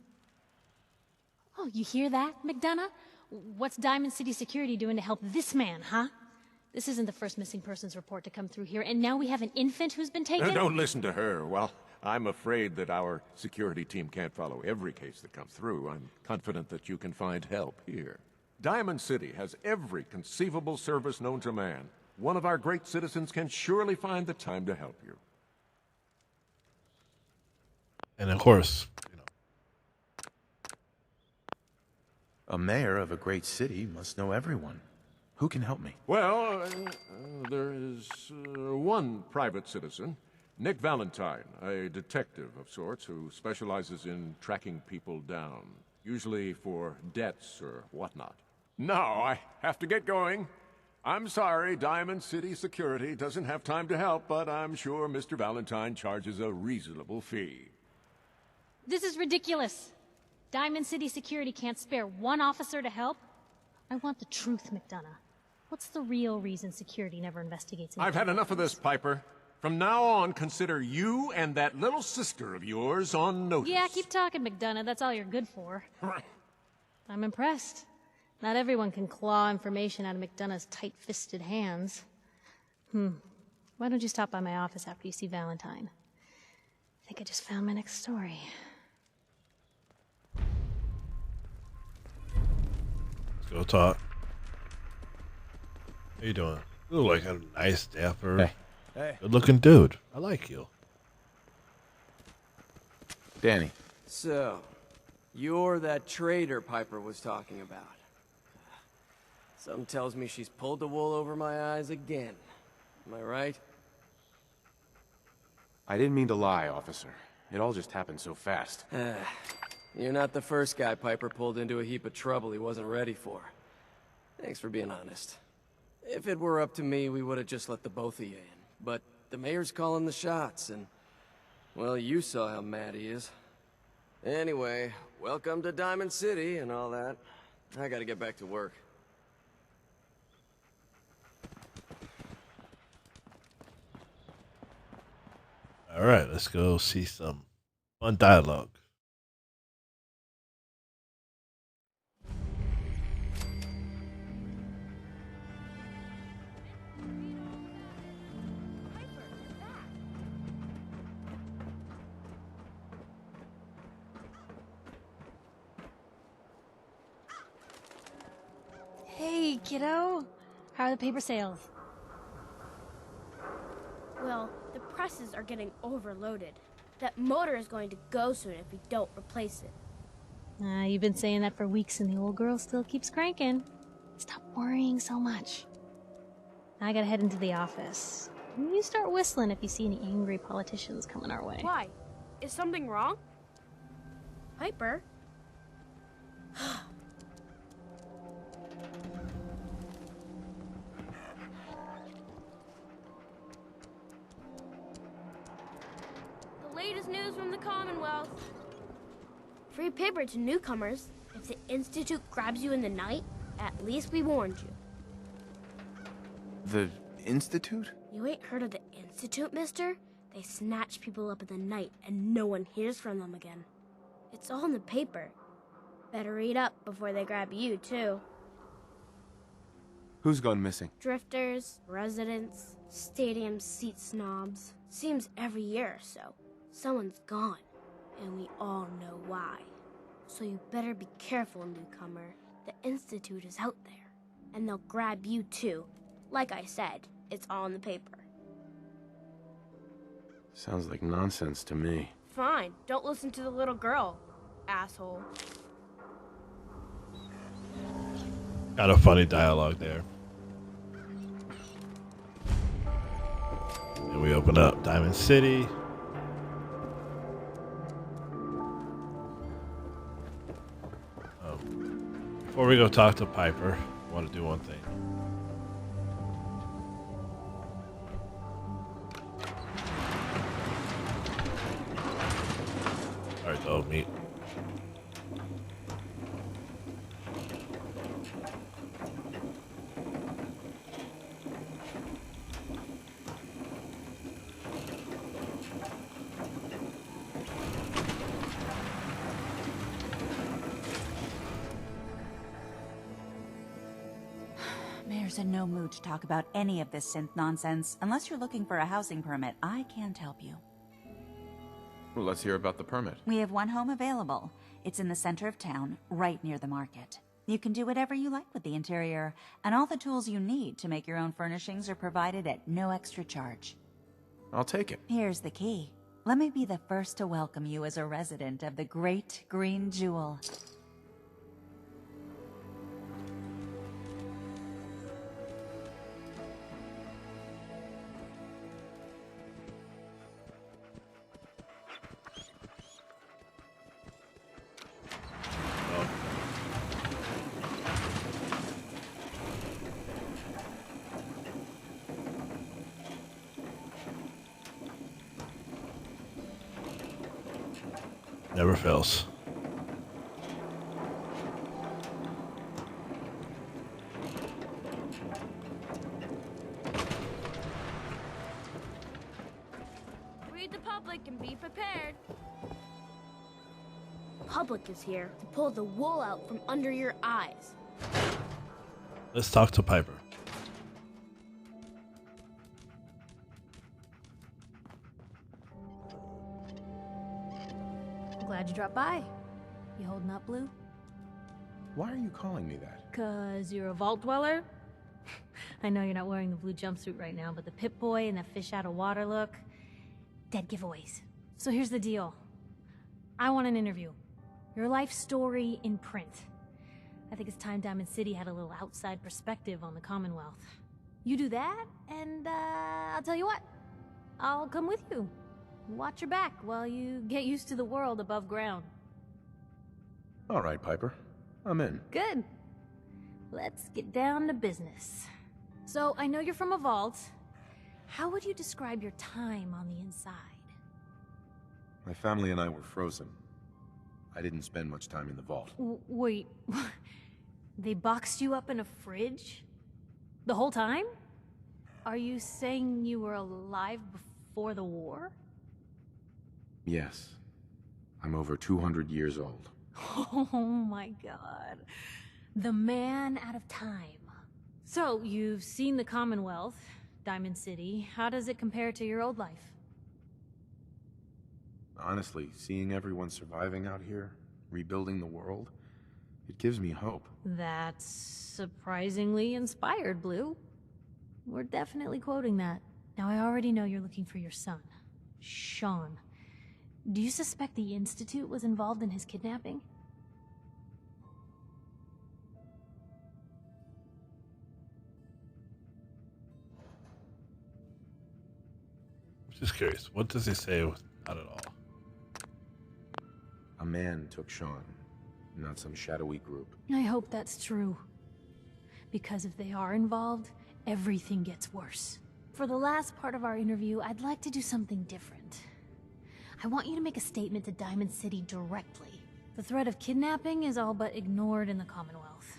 Oh, you hear that, McDonough? What's Diamond City Security doing to help this man, huh? This isn't the first missing persons report to come through here, and now we have an infant who's been taken? Don't listen to her. Well, I'm afraid that our security team can't follow every case that comes through. I'm confident that you can find help here. Diamond City has every conceivable service known to man. One of our great citizens can surely find the time to help you. And of course, A mayor of a great city must know everyone. Who can help me? Well, there is one private citizen, Nick Valentine, a detective of sorts who specializes in tracking people down, usually for debts or whatnot. Now, I have to get going. I'm sorry, Diamond City Security doesn't have time to help, but I'm sure Mr. Valentine charges a reasonable fee. This is ridiculous. Diamond City Security can't spare one officer to help? I want the truth, McDonough. What's the real reason security never investigates? I've had enough of this, Piper. From now on, consider you and that little sister of yours on notice. Yeah, keep talking, McDonough. That's all you're good for. I'm impressed. Not everyone can claw information out of McDonough's tight-fisted hands. Why don't you stop by my office after you see Valentine? I think I just found my next story. Let's go talk. How you doing? You look like a nice, dapper, good-looking dude. I like you. Danny. So, you're that trader Piper was talking about. Something tells me she's pulled the wool over my eyes again. Am I right? I didn't mean to lie, officer. It all just happened so fast. You're not the first guy Piper pulled into a heap of trouble he wasn't ready for. Thanks for being honest. If it were up to me, we would have just let the both of you in. But the mayor's calling the shots, and... well, you saw how mad he is. Anyway, welcome to Diamond City and all that. I gotta get back to work. All right, let's go see some fun dialogue. Hey, kiddo. How are the paper sales? Well, the presses are getting overloaded. That motor is going to go soon if we don't replace it. You've been saying that for weeks and the old girl still keeps cranking. Stop worrying so much. I gotta head into the office. You start whistling if you see any angry politicians coming our way. Why? Is something wrong? Piper? The latest news from the Commonwealth. Free paper to newcomers. If the Institute grabs you in the night, at least we warned you. The Institute? You ain't heard of the Institute, mister? They snatch people up in the night and no one hears from them again. It's all in the paper. Better read up before they grab you, too. Who's gone missing? Drifters, residents, stadium seat snobs. Seems every year or so, someone's gone. And we all know why. So you better be careful, newcomer. The Institute is out there. And they'll grab you, too. Like I said, it's all in the paper. Sounds like nonsense to me. Fine, don't listen to the little girl, asshole. Got a funny dialogue there. And we open up Diamond City. Before we go talk to Piper, I want to do one thing. Alright, dog meat. Mayor's in no mood to talk about any of this synth nonsense. Unless you're looking for a housing permit, I can't help you. Well, let's hear about the permit. We have one home available. It's in the center of town, right near the market. You can do whatever you like with the interior, and all the tools you need to make your own furnishings are provided at no extra charge. I'll take it. Here's the key. Let me be the first to welcome you as a resident of the Great Green Jewel. Never fails. Read the public and be prepared. Public is here to pull the wool out from under your eyes. Let's talk to Piper. Glad you dropped by. You holding up, Blue? Why are you calling me that? 'Cause you're a vault dweller? I know you're not wearing the blue jumpsuit right now, but the Pip-Boy and the fish out of water look, dead giveaways. So here's the deal. I want an interview. Your life story in print. I think it's time Diamond City had a little outside perspective on the Commonwealth. You do that, and I'll tell you what. I'll come with you. Watch your back while you get used to the world above ground. All right, Piper. I'm in. Good. Let's get down to business. So, I know you're from a vault. How would you describe your time on the inside? My family and I were frozen. I didn't spend much time in the vault. Wait, they boxed you up in a fridge? The whole time? Are you saying you were alive before the war? Yes. I'm over 200 years old. Oh my god. The man out of time. So, you've seen the Commonwealth, Diamond City. How does it compare to your old life? Honestly, seeing everyone surviving out here, rebuilding the world, it gives me hope. That's surprisingly inspired, Blue. We're definitely quoting that. Now, I already know you're looking for your son, Sean. Do you suspect the Institute was involved in his kidnapping? I'm just curious. What does he say with not at all? A man took Sean, not some shadowy group. I hope that's true. Because if they are involved, everything gets worse. For the last part of our interview, I'd like to do something different. I want you to make a statement to Diamond City directly. The threat of kidnapping is all but ignored in the Commonwealth.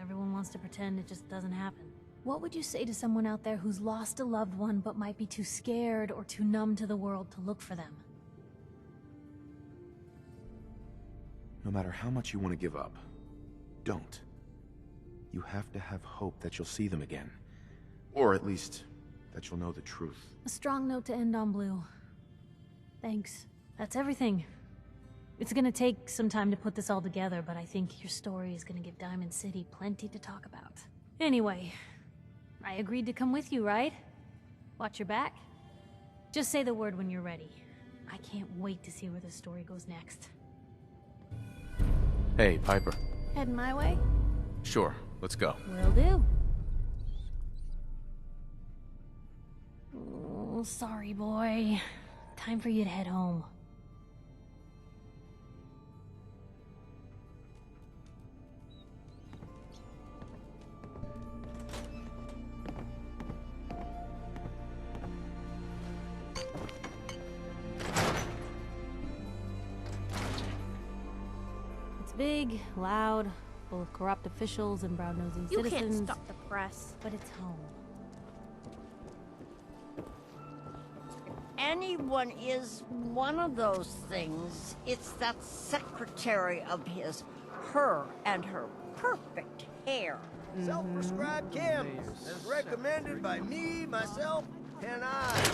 Everyone wants to pretend it just doesn't happen. What would you say to someone out there who's lost a loved one but might be too scared or too numb to the world to look for them? No matter how much you want to give up, don't. You have to have hope that you'll see them again. Or at least, that you'll know the truth. A strong note to end on, Blue. Thanks. That's everything. It's gonna take some time to put this all together, but I think your story is gonna give Diamond City plenty to talk about. Anyway, I agreed to come with you, right? Watch your back? Just say the word when you're ready. I can't wait to see where the story goes next. Hey, Piper. Heading my way? Sure, let's go. Will do. Oh, sorry, boy. Time for you to head home. It's big, loud, full of corrupt officials and brown-nosing You citizens. can't stop the press. But it's home. Anyone is one of those things. It's that secretary of his, her and her perfect hair. Self-prescribed candles, as recommended by me, myself, and I.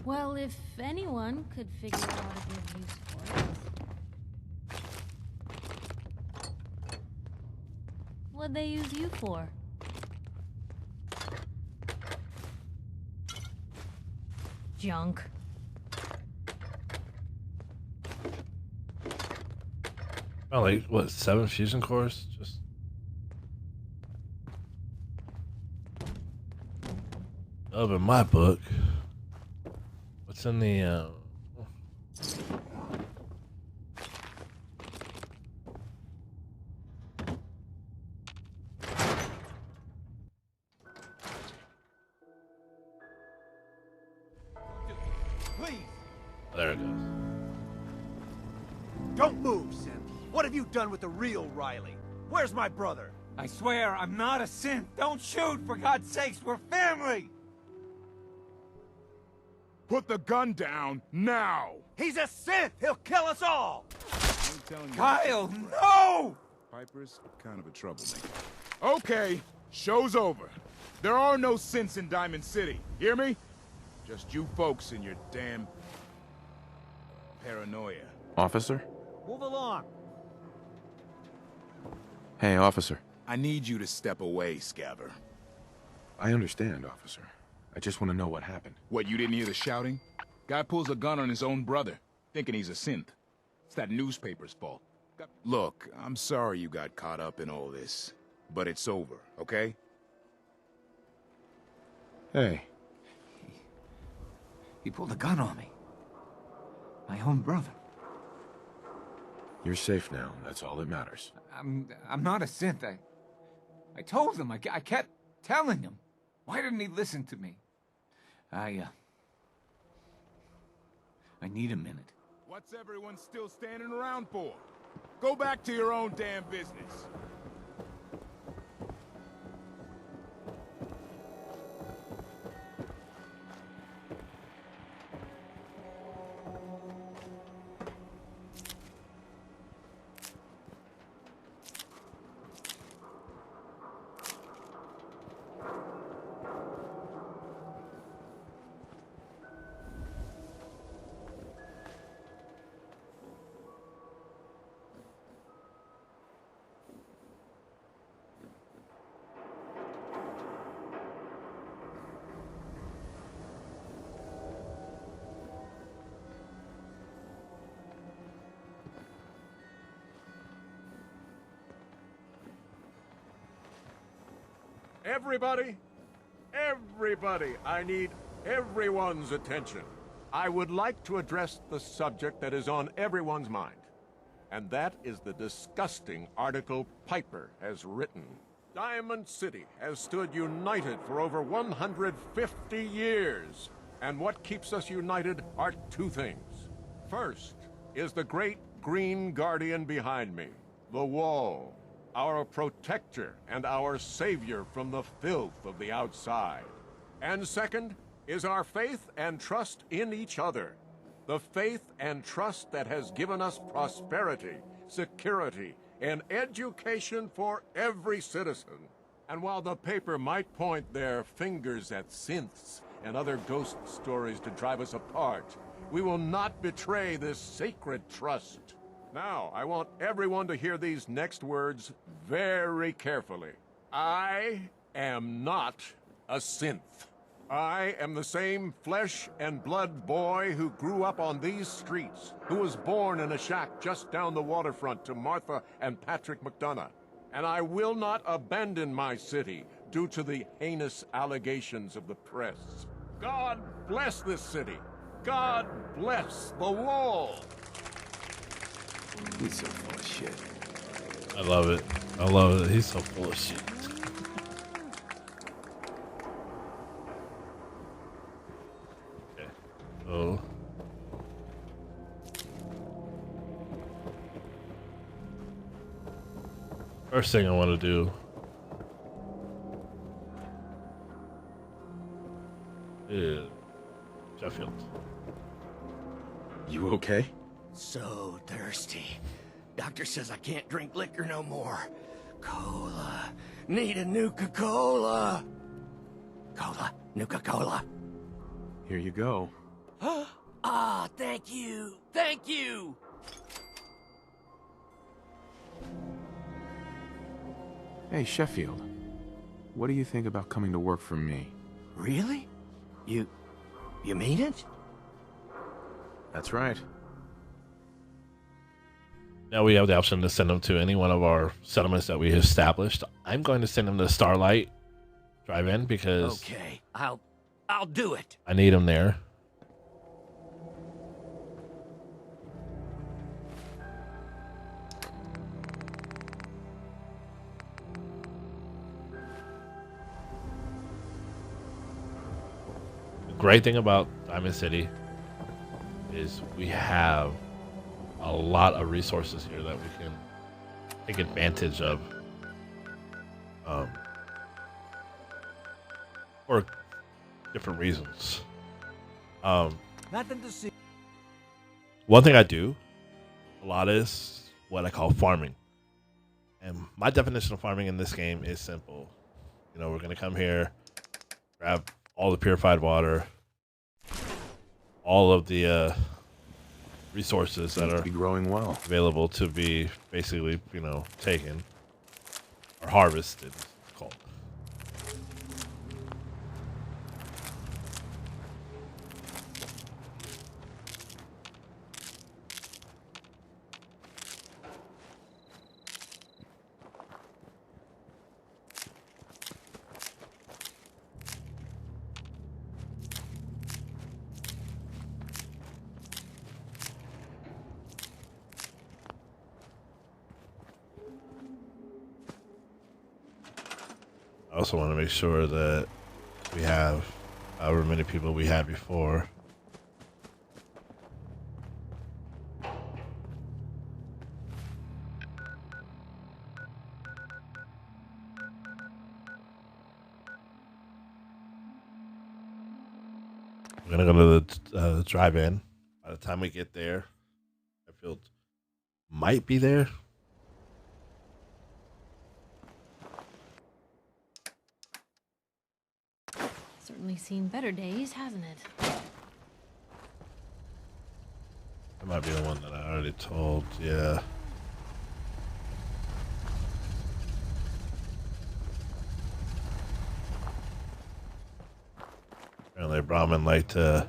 Well, if anyone could figure out a good use for it. What'd they use you for? Junk. Oh, like, what, 7 fusion cores? Just... Oh, in my book. What's in the, Please, There it goes. don't move, Sim. What have you done with the real Riley? Where's my brother? I swear, I'm not a synth. Don't shoot, for God's sakes, we're family! Put the gun down, now! He's a synth! He'll kill us all! I'm telling you. Kyle, no! Piper's kind of a troublemaker. Okay, show's over. There are no synths in Diamond City. Hear me? Just you folks and your damn paranoia. Officer? Move along. Hey, officer. I need you to step away, Scaver. I understand, officer. I just want to know what happened. What, you didn't hear the shouting? Guy pulls a gun on his own brother, thinking he's a synth. It's that newspaper's fault. Look, I'm sorry you got caught up in all this, but it's over, okay? Hey. He pulled a gun on me. My own brother. You're safe now. That's all that matters. I'm not a synth. I told him. I kept telling him. Why didn't he listen to me? I need a minute. What's everyone still standing around for? Go back to your own damn business. Everybody, I need everyone's attention. I would like to address the subject that is on everyone's mind, and that is the disgusting article Piper has written. Diamond City has stood united for over 150 years, and what keeps us united are two things. First is the great green guardian behind me, the Wall. Our protector and our savior from the filth of the outside. And second is our faith and trust in each other. The faith and trust that has given us prosperity, security, and education for every citizen. And while the paper might point their fingers at synths and other ghost stories to drive us apart, we will not betray this sacred trust. Now, I want everyone to hear these next words very carefully. I am not a synth. I am the same flesh and blood boy who grew up on these streets, who was born in a shack just down the waterfront to Martha and Patrick McDonough. And I will not abandon my city due to the heinous allegations of the press. God bless this city. God bless the Wall. He's so full of shit. I love it. I love it. He's so full of shit. Okay. So. First thing I want to do is Sheffield. You okay? So thirsty. Doctor says I can't drink liquor no more. Cola. Need a Nuka-Cola. Cola. Nuka-Cola. Here you go. Ah, thank you. Thank you. Hey, Sheffield. What do you think about coming to work for me? Really? You mean it? That's right. Now we have the option to send them to any one of our settlements that we established. I'm going to send them to Starlight Drive-In because okay, I'll do it. I need them there. The great thing about Diamond City is we have a lot of resources here that we can take advantage of for different reasons. Nothing to see. One thing I do a lot is what I call farming. And my definition of farming in this game is simple. You know, we're going to come here, grab all the purified water, all of the resources that are growing well, available to be basically, you know, taken or harvested. It's called. I also want to make sure that we have however many people we had before. We're gonna go to the drive-in. By the time we get there, Sheffield might be there. Certainly seen better days, hasn't it? That might be the one that I already told. Yeah. Apparently, Brahmin liked to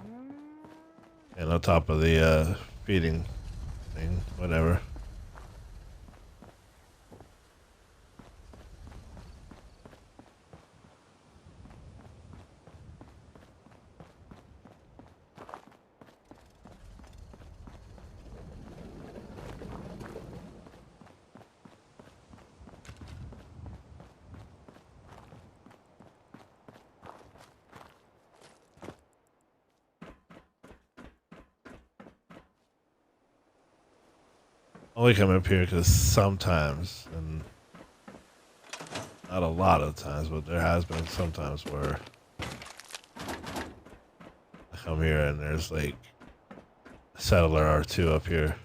stand on top of the feeding thing, whatever. Only come up here because sometimes, and not a lot of times, but there has been some times where I come here and there's like a settler or two up here.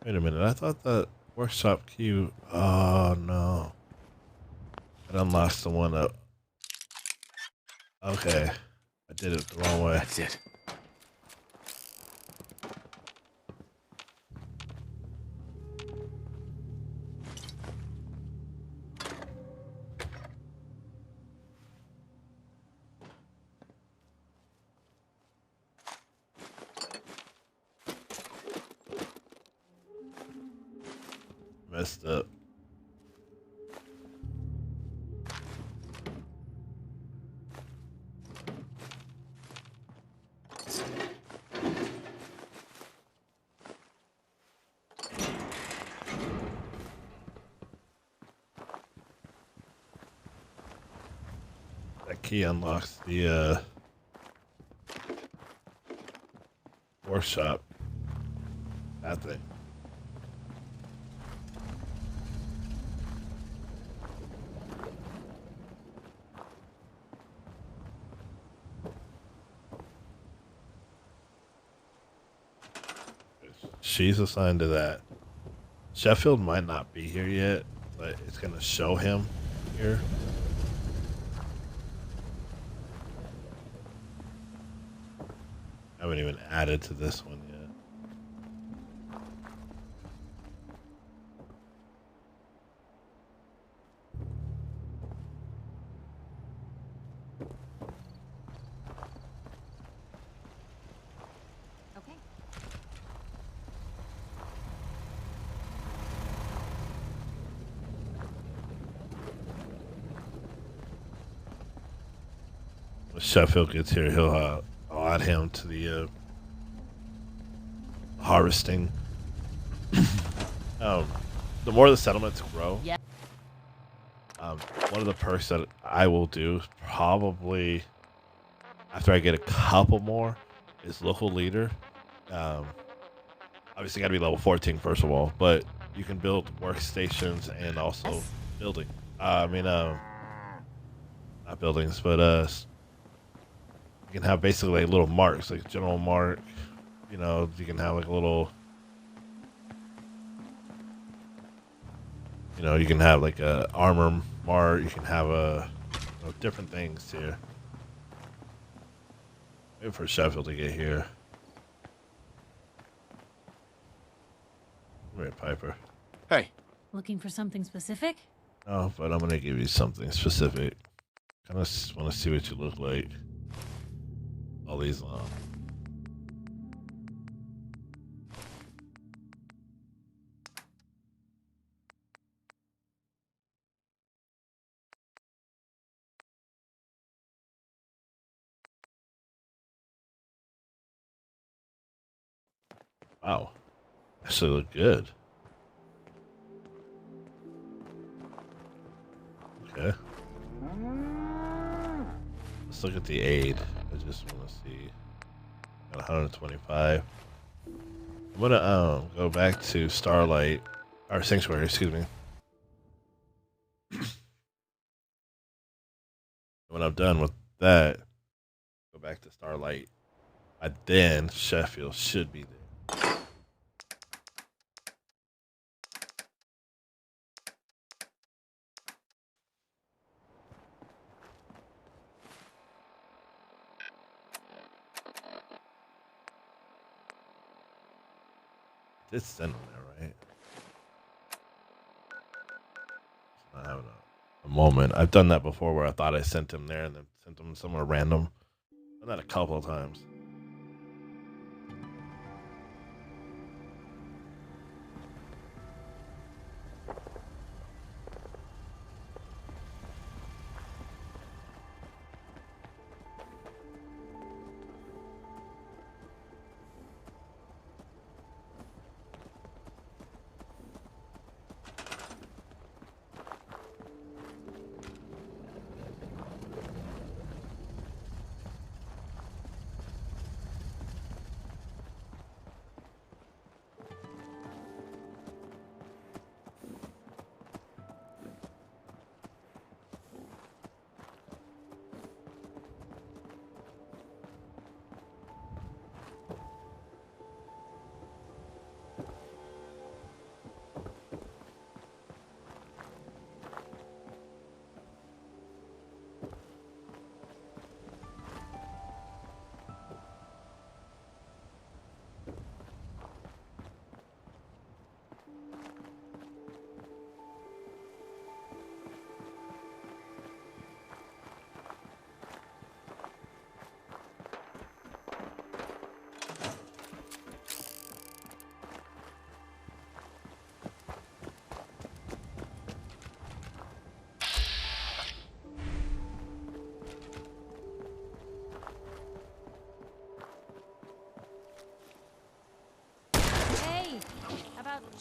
Wait a minute, I thought that workshop key. Oh no. It unlocks the one up. Okay. I did it the wrong way. That's it. Messed up. That key unlocks the workshop. That thing. She's assigned to that. Sheffield might not be here yet, but it's going to show him here. I haven't even added to this one yet. When Sheffield gets here, I'll add him to the harvesting. The more the settlements grow, yeah. One of the perks that I will do probably after I get a couple more is local leader. Obviously got to be level 14 first of all, but you can build workstations and also building. Not buildings, but you can have basically like little marks, like general mark. You know, you can have like a little. You know, you can have like a armor mark. You can have different things here. Wait for Sheffield to get here. Come here, Piper. Hey. Looking for something specific? No, but I'm gonna give you something specific. Kind of want to see what you look like. All these Wow. Actually look good. Okay. Let's look at the aid. I just want to see. Got 125. I'm gonna go back to Starlight or Sanctuary, excuse me. When I'm done with that, go back to Starlight. Then Sheffield should be there. Did send them there, right? Not having a moment. I've done that before where I thought I sent him there and then sent him somewhere random. Done that a couple of times.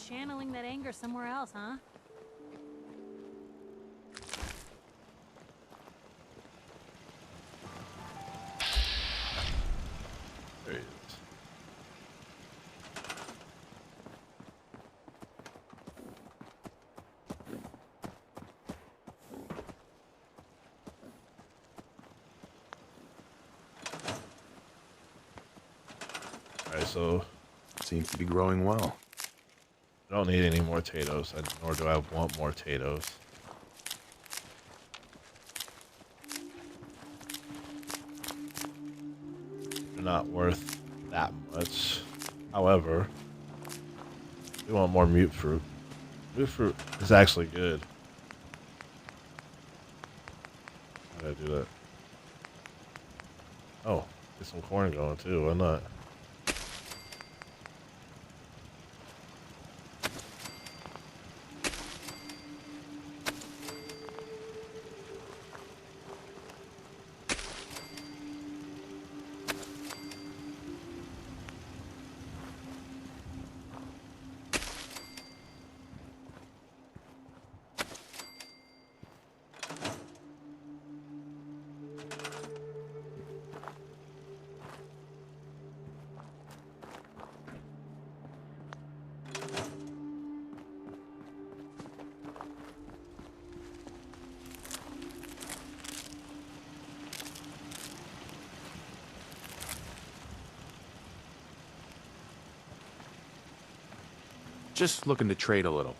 Channeling that anger somewhere else, huh? There he is. Alright, so seems to be growing well. I don't need any more potatoes, nor do I want more potatoes. They're not worth that much. However, we want more mute fruit. Mute fruit is actually good. How did I do that? Oh, get some corn going too. Why not? Just looking to trade a little.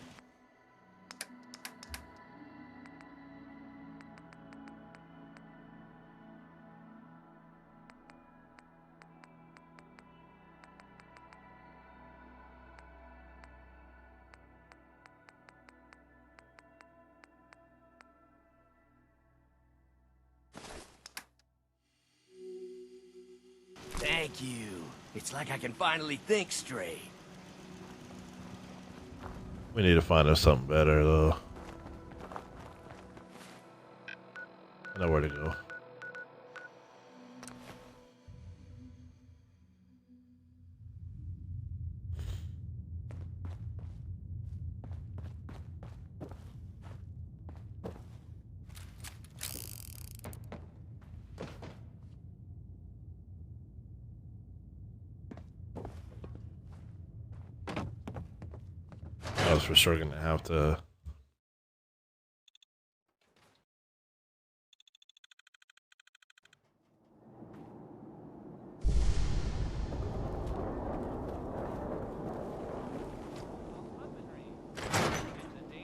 you. It's like I can finally think straight. We need to find us something better, though. I know where to go. I was for sure gonna have to.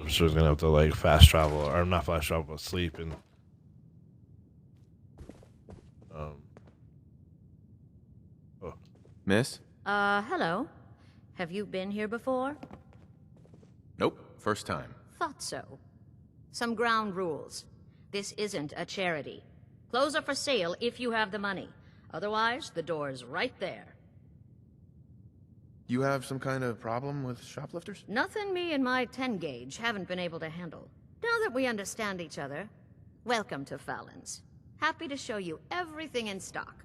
I'm sure gonna have to like fast travel, or not fast travel, but sleep and. Oh. Miss? Hello. Have you been here before? Nope, first time. Thought so. Some ground rules. This isn't a charity. Clothes are for sale if you have the money. Otherwise, the door's right there. You have some kind of problem with shoplifters? Nothing me and my 10-gauge haven't been able to handle. Now that we understand each other, welcome to Fallon's. Happy to show you everything in stock.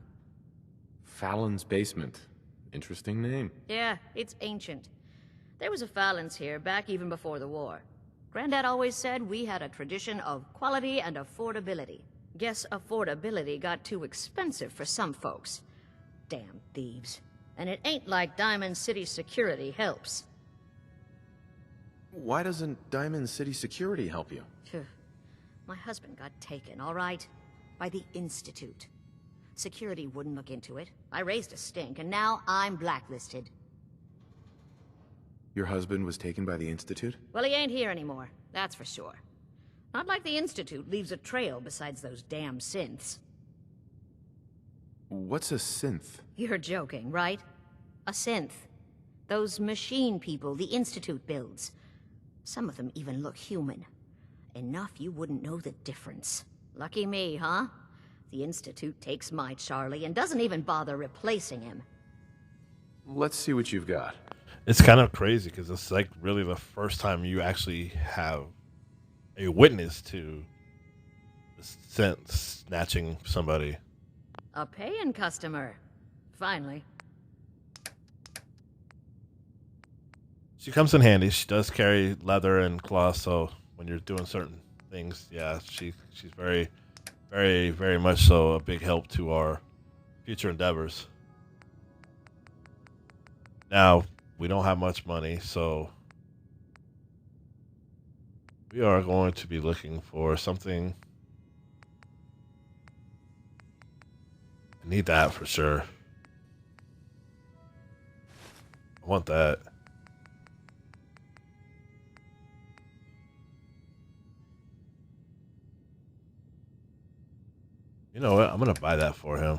Fallon's Basement. Interesting name. Yeah, it's ancient. There was a Fallon's here back even before the war. Granddad always said we had a tradition of quality and affordability. Guess affordability got too expensive for some folks. Damn thieves. And it ain't like Diamond City security helps. Why doesn't Diamond City Security help you? Phew. My husband got taken, all right? By the Institute. Security wouldn't look into it. I raised a stink, and now I'm blacklisted. Your husband was taken by the Institute? Well, he ain't here anymore, that's for sure. Not like the Institute leaves a trail besides those damn synths. What's a synth? You're joking, right? A synth. Those machine people the Institute builds. Some of them even look human. Enough you wouldn't know the difference. Lucky me, huh? The Institute takes my Charlie and doesn't even bother replacing him. Let's see what you've got. It's kind of crazy because it's like really the first time you actually have a witness to the snatching somebody. A paying customer. Finally. She comes in handy. She does carry leather and cloth, so when you're doing certain things, yeah, she's very, very, very much so a big help to our future endeavors. Now, we don't have much money, so we are going to be looking for something. I need that for sure. I want that. You know what? I'm gonna buy that for him.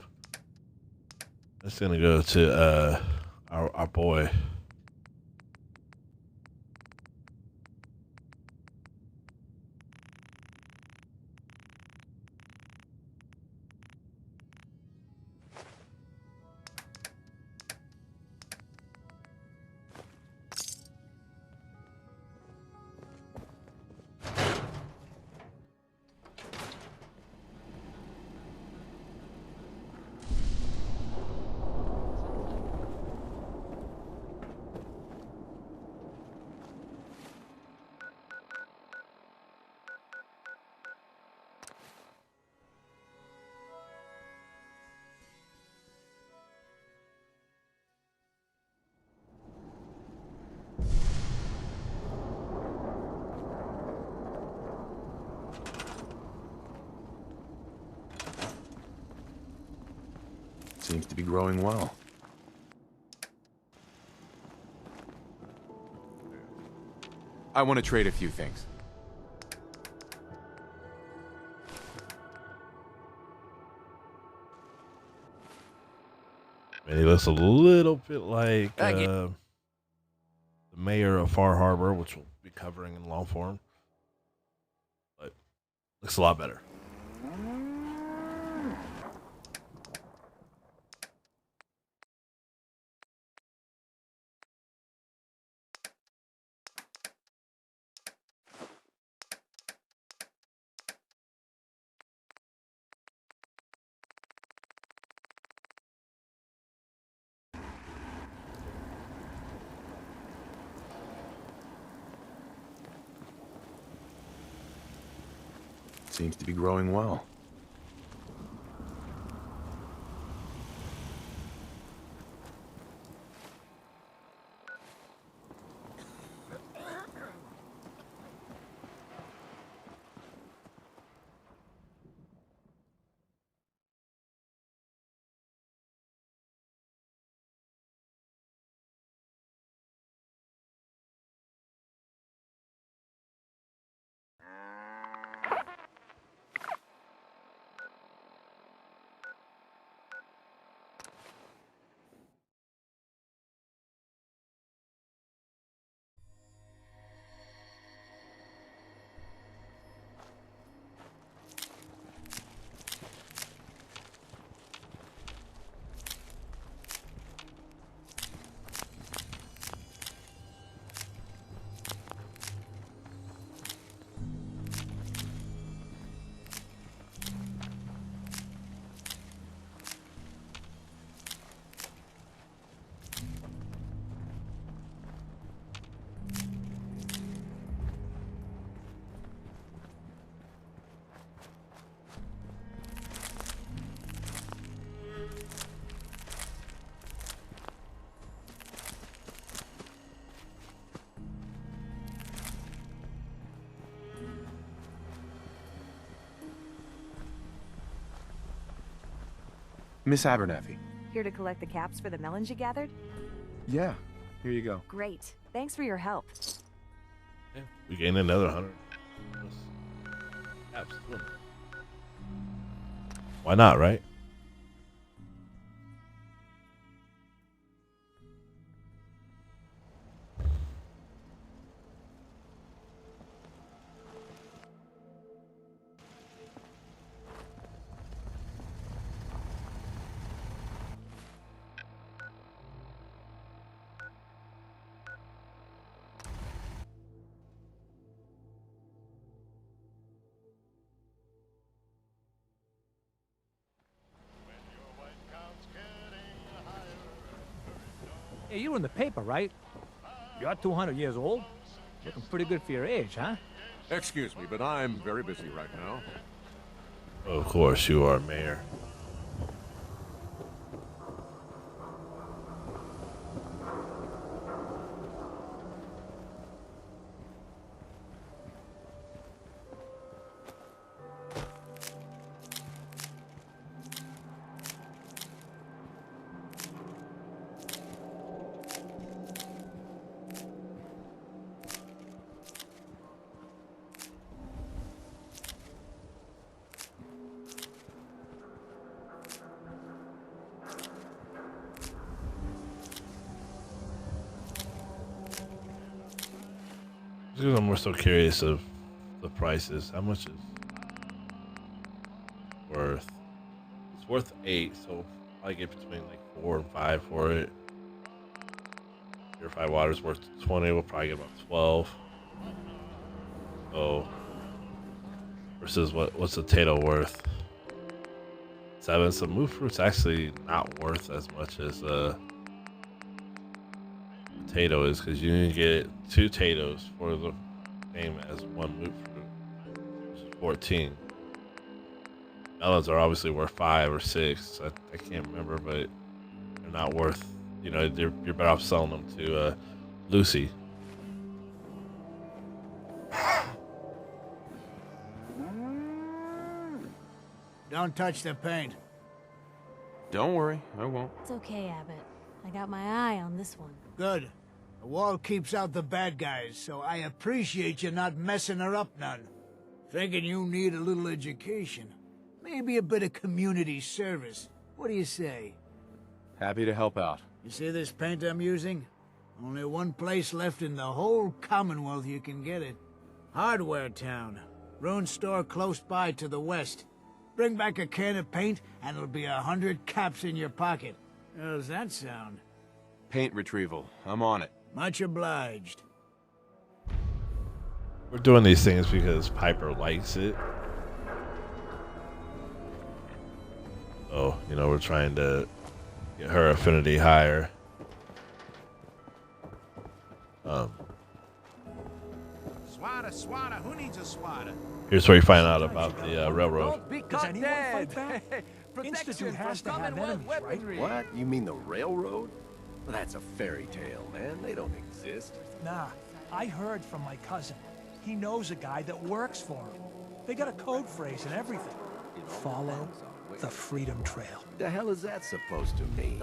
That's gonna go to our boy. Seems to be growing well. I want to trade a few things. And he looks a little bit like the mayor of Far Harbor, which we'll be covering in long form. But looks a lot better. seems to be growing well. Miss Abernathy. Here to collect the caps for the melons you gathered? Yeah, here you go. Great. Thanks for your help. Yeah, we gained another 100. Caps. Why not, right? Hey, you were in the paper, right? You're 200 years old. Looking pretty good for your age, huh? Excuse me, but I'm very busy right now. Of course you are, Mayor. Because I'm more so curious of the prices. How much is worth? It's worth 8, so I get between like 4 and 5 for it. Purified water's worth 20. We'll probably get about 12. So versus what's the potato worth? 7. So move fruit's actually not worth as much as potato is, because you can get 2 potatoes for the same as 1 moot fruit, which is 14. Melons are obviously worth 5 or 6. I can't remember, but they're not worth. You know, you're better off selling them to Lucy. Don't touch the paint. Don't worry, I won't. It's okay, Abbott. I got my eye on this one. Good. The wall keeps out the bad guys, so I appreciate you not messing her up none. Thinking you need a little education. Maybe a bit of community service. What do you say? Happy to help out. You see this paint I'm using? Only one place left in the whole Commonwealth you can get it. Hardware Town. Ruin store close by to the west. Bring back a can of paint, and it'll be 100 caps in your pocket. How's that sound? Paint retrieval. I'm on it. Much obliged. We're doing these things because Piper likes it. So, you know, we're trying to get her affinity higher. Swatter, swatter, who needs a swatter? Here's where you find out about the railroad. Does anyone fight back? Institute has to have enemies, right? What? You mean the railroad? Well, that's a fairy tale, man. They don't exist. Nah, I heard from my cousin. He knows a guy that works for him. They got a code phrase and everything. Follow the Freedom Trail. The hell is that supposed to mean?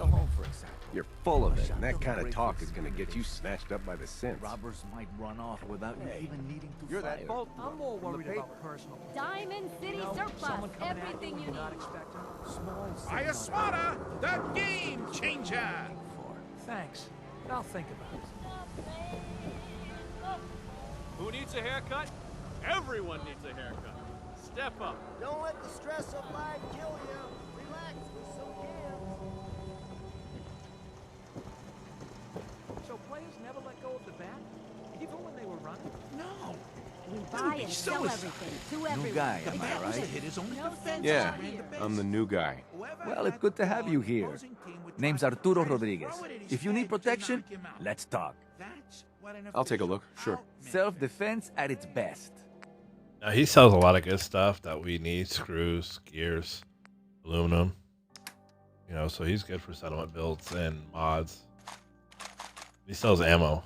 You're full of it, and that kind of talk is gonna get you snatched up by the synths. Robbers might run off without you even needing to You're that bolt. I'm more worried about personal. Diamond City surplus. Everything you need. Ayasmara, the game changer! Thanks, but I'll think about it. Who needs a haircut? Everyone needs a haircut. Step up. Don't let the stress of life kill you. Relax with some cans. So players never let go of the bat, even when they were running? No. We buy and sell everything to everyone. New guy, am I right? No sense Yeah, around here. I'm the new guy. Well, it's good to have you here. Name's Arturo Rodriguez. If you need protection, let's talk. I'll take a look, sure. Self-defense at its best. Now, he sells a lot of good stuff that we need: screws, gears, aluminum. You know, so he's good for settlement builds and mods. He sells ammo.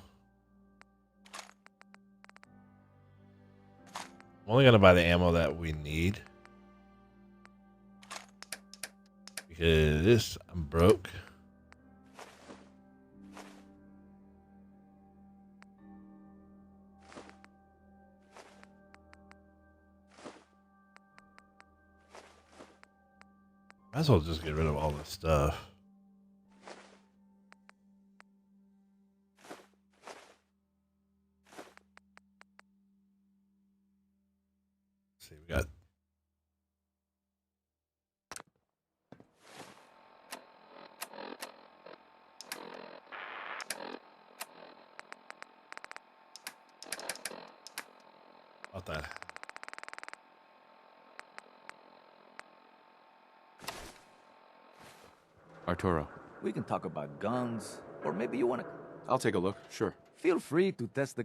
I'm only gonna buy the ammo that we need because I'm broke. Might as well just get rid of all this stuff. Let's see, we got about that. Arturo. We can talk about guns, or maybe you want to... I'll take a look, sure. Feel free to test the...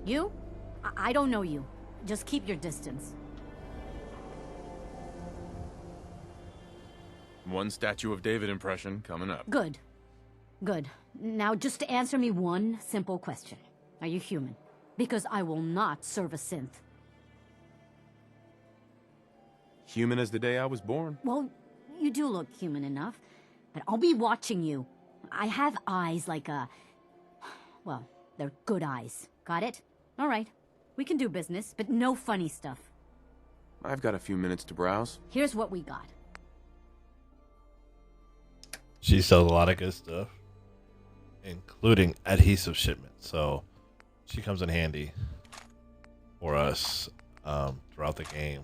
You? I don't know you. Just keep your distance. One Statue of David impression coming up. Good. Good. Now just answer me one simple question. Are you human? Because I will not serve a synth. Human as the day I was born. Well, you do look human enough. But I'll be watching you. I have eyes like a... Well, they're good eyes. Got it? All right. We can do business, but no funny stuff. I've got a few minutes to browse. Here's what we got. She sells a lot of good stuff, including adhesive shipments. So she comes in handy for us throughout the game.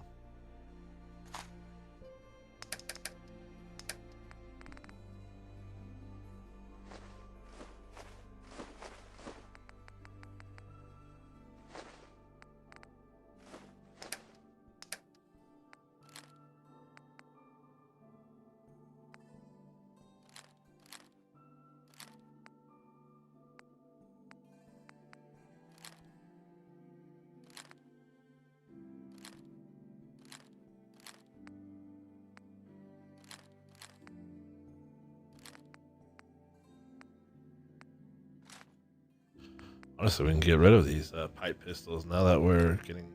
Honestly, we can get rid of these pipe pistols now that we're getting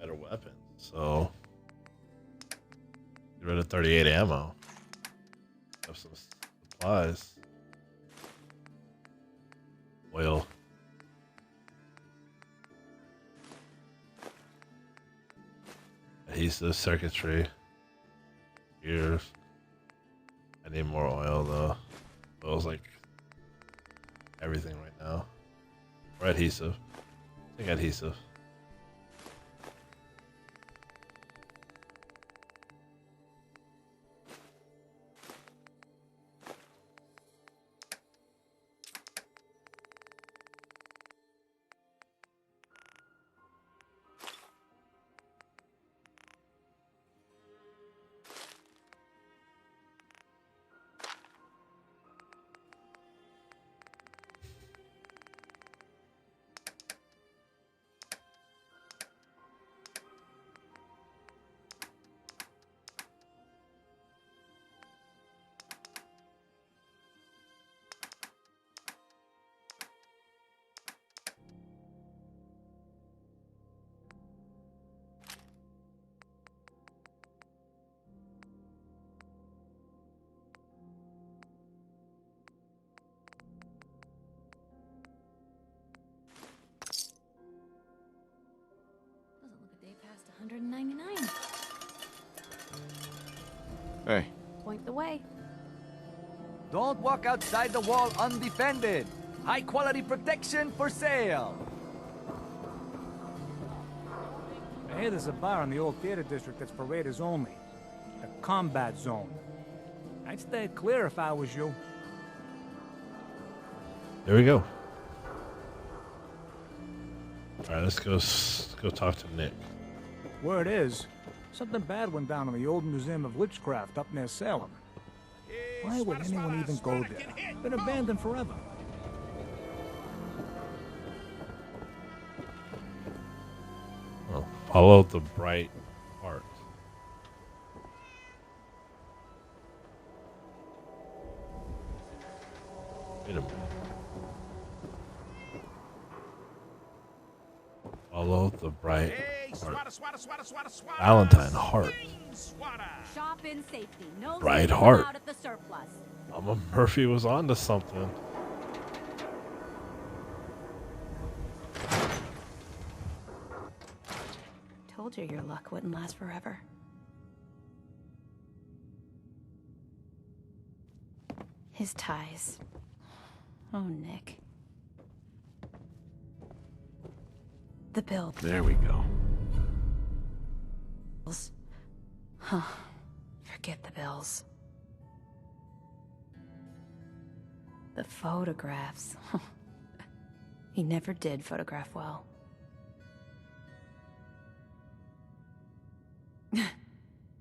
better weapons. So Get rid of 38 ammo. Have some supplies. Oil. Adhesive circuitry. Gears. I need more oil though. Oil's like everything right now. Or adhesive. I think adhesive. Past 199. Hey. Point the way. Don't walk outside the wall undefended. High quality protection for sale. I hear there's a bar in the old theater district that's for raiders only. The combat zone. I'd stay clear if I was you. There we go. Alright, let's go talk to Nick. Word is, something bad went down in the old Museum of Witchcraft up near Salem. Why would anyone even go there? Been abandoned forever. Oh, follow the bright heart. Wait a minute. Follow the bright heart. Valentine heart. Shop in safety. No Bright leaving heart. out at the surplus. Mama Murphy was on to something. Told you your luck wouldn't last forever. His ties. Oh, Nick. The bill. There we go. Huh. Forget the bills. The photographs. He never did photograph well.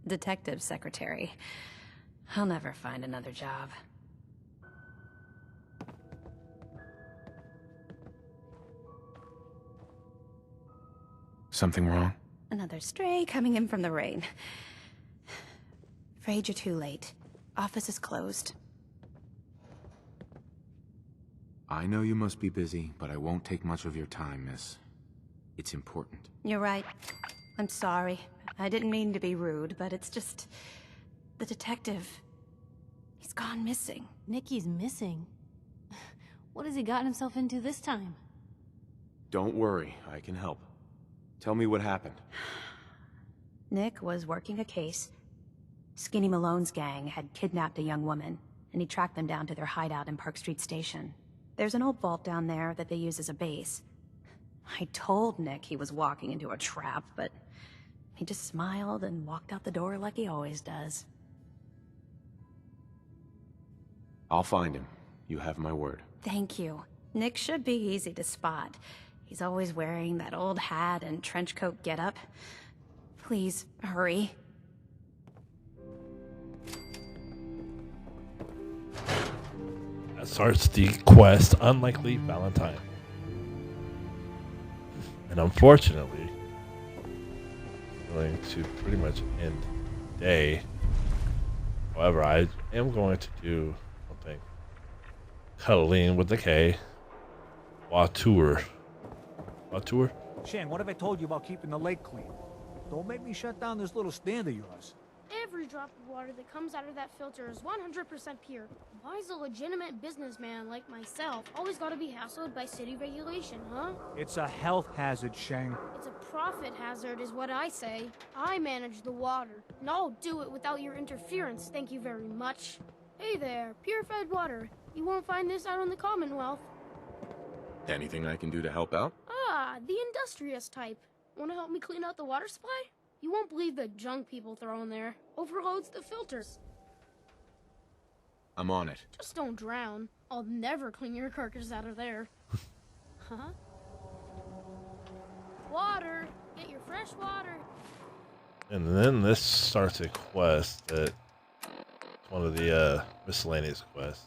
Detective secretary. I'll never find another job. Something wrong? Another stray coming in from the rain. Afraid you're too late. Office is closed. I know you must be busy, but I won't take much of your time, miss. It's important. You're right. I'm sorry. I didn't mean to be rude, but it's just... The detective... He's gone missing. Nicky's missing. What has he gotten himself into this time? Don't worry, I can help. Tell me what happened. Nick was working a case. Skinny Malone's gang had kidnapped a young woman, and he tracked them down to their hideout in Park Street Station. There's an old vault down there that they use as a base. I told Nick he was walking into a trap, but he just smiled and walked out the door like he always does. I'll find him. You have my word. Thank you. Nick should be easy to spot. He's always wearing that old hat and trench coat getup. Please, hurry. That starts the quest, Unlikely Valentine. And unfortunately, I'm going to pretty much end the day. However, I am going to do something. Cuddling with the K. Wautour. Shan, what have I told you about keeping the lake clean? Don't make me shut down this little stand of yours. Every drop of water that comes out of that filter is 100% pure. Why is a legitimate businessman like myself always gotta be hassled by city regulation, huh? It's a health hazard, Sheng. It's a profit hazard is what I say. I manage the water, and I'll do it without your interference, thank you very much. Hey there, purified water. You won't find this out in the Commonwealth. Anything I can do to help out? Ah, the industrious type. Wanna help me clean out the water supply? You won't believe the junk people throw in there. Overloads the filters. I'm on it. Just don't drown. I'll never clean your carcass out of there. Huh? Water! Get your fresh water! And then this starts a quest that... one of the miscellaneous quests.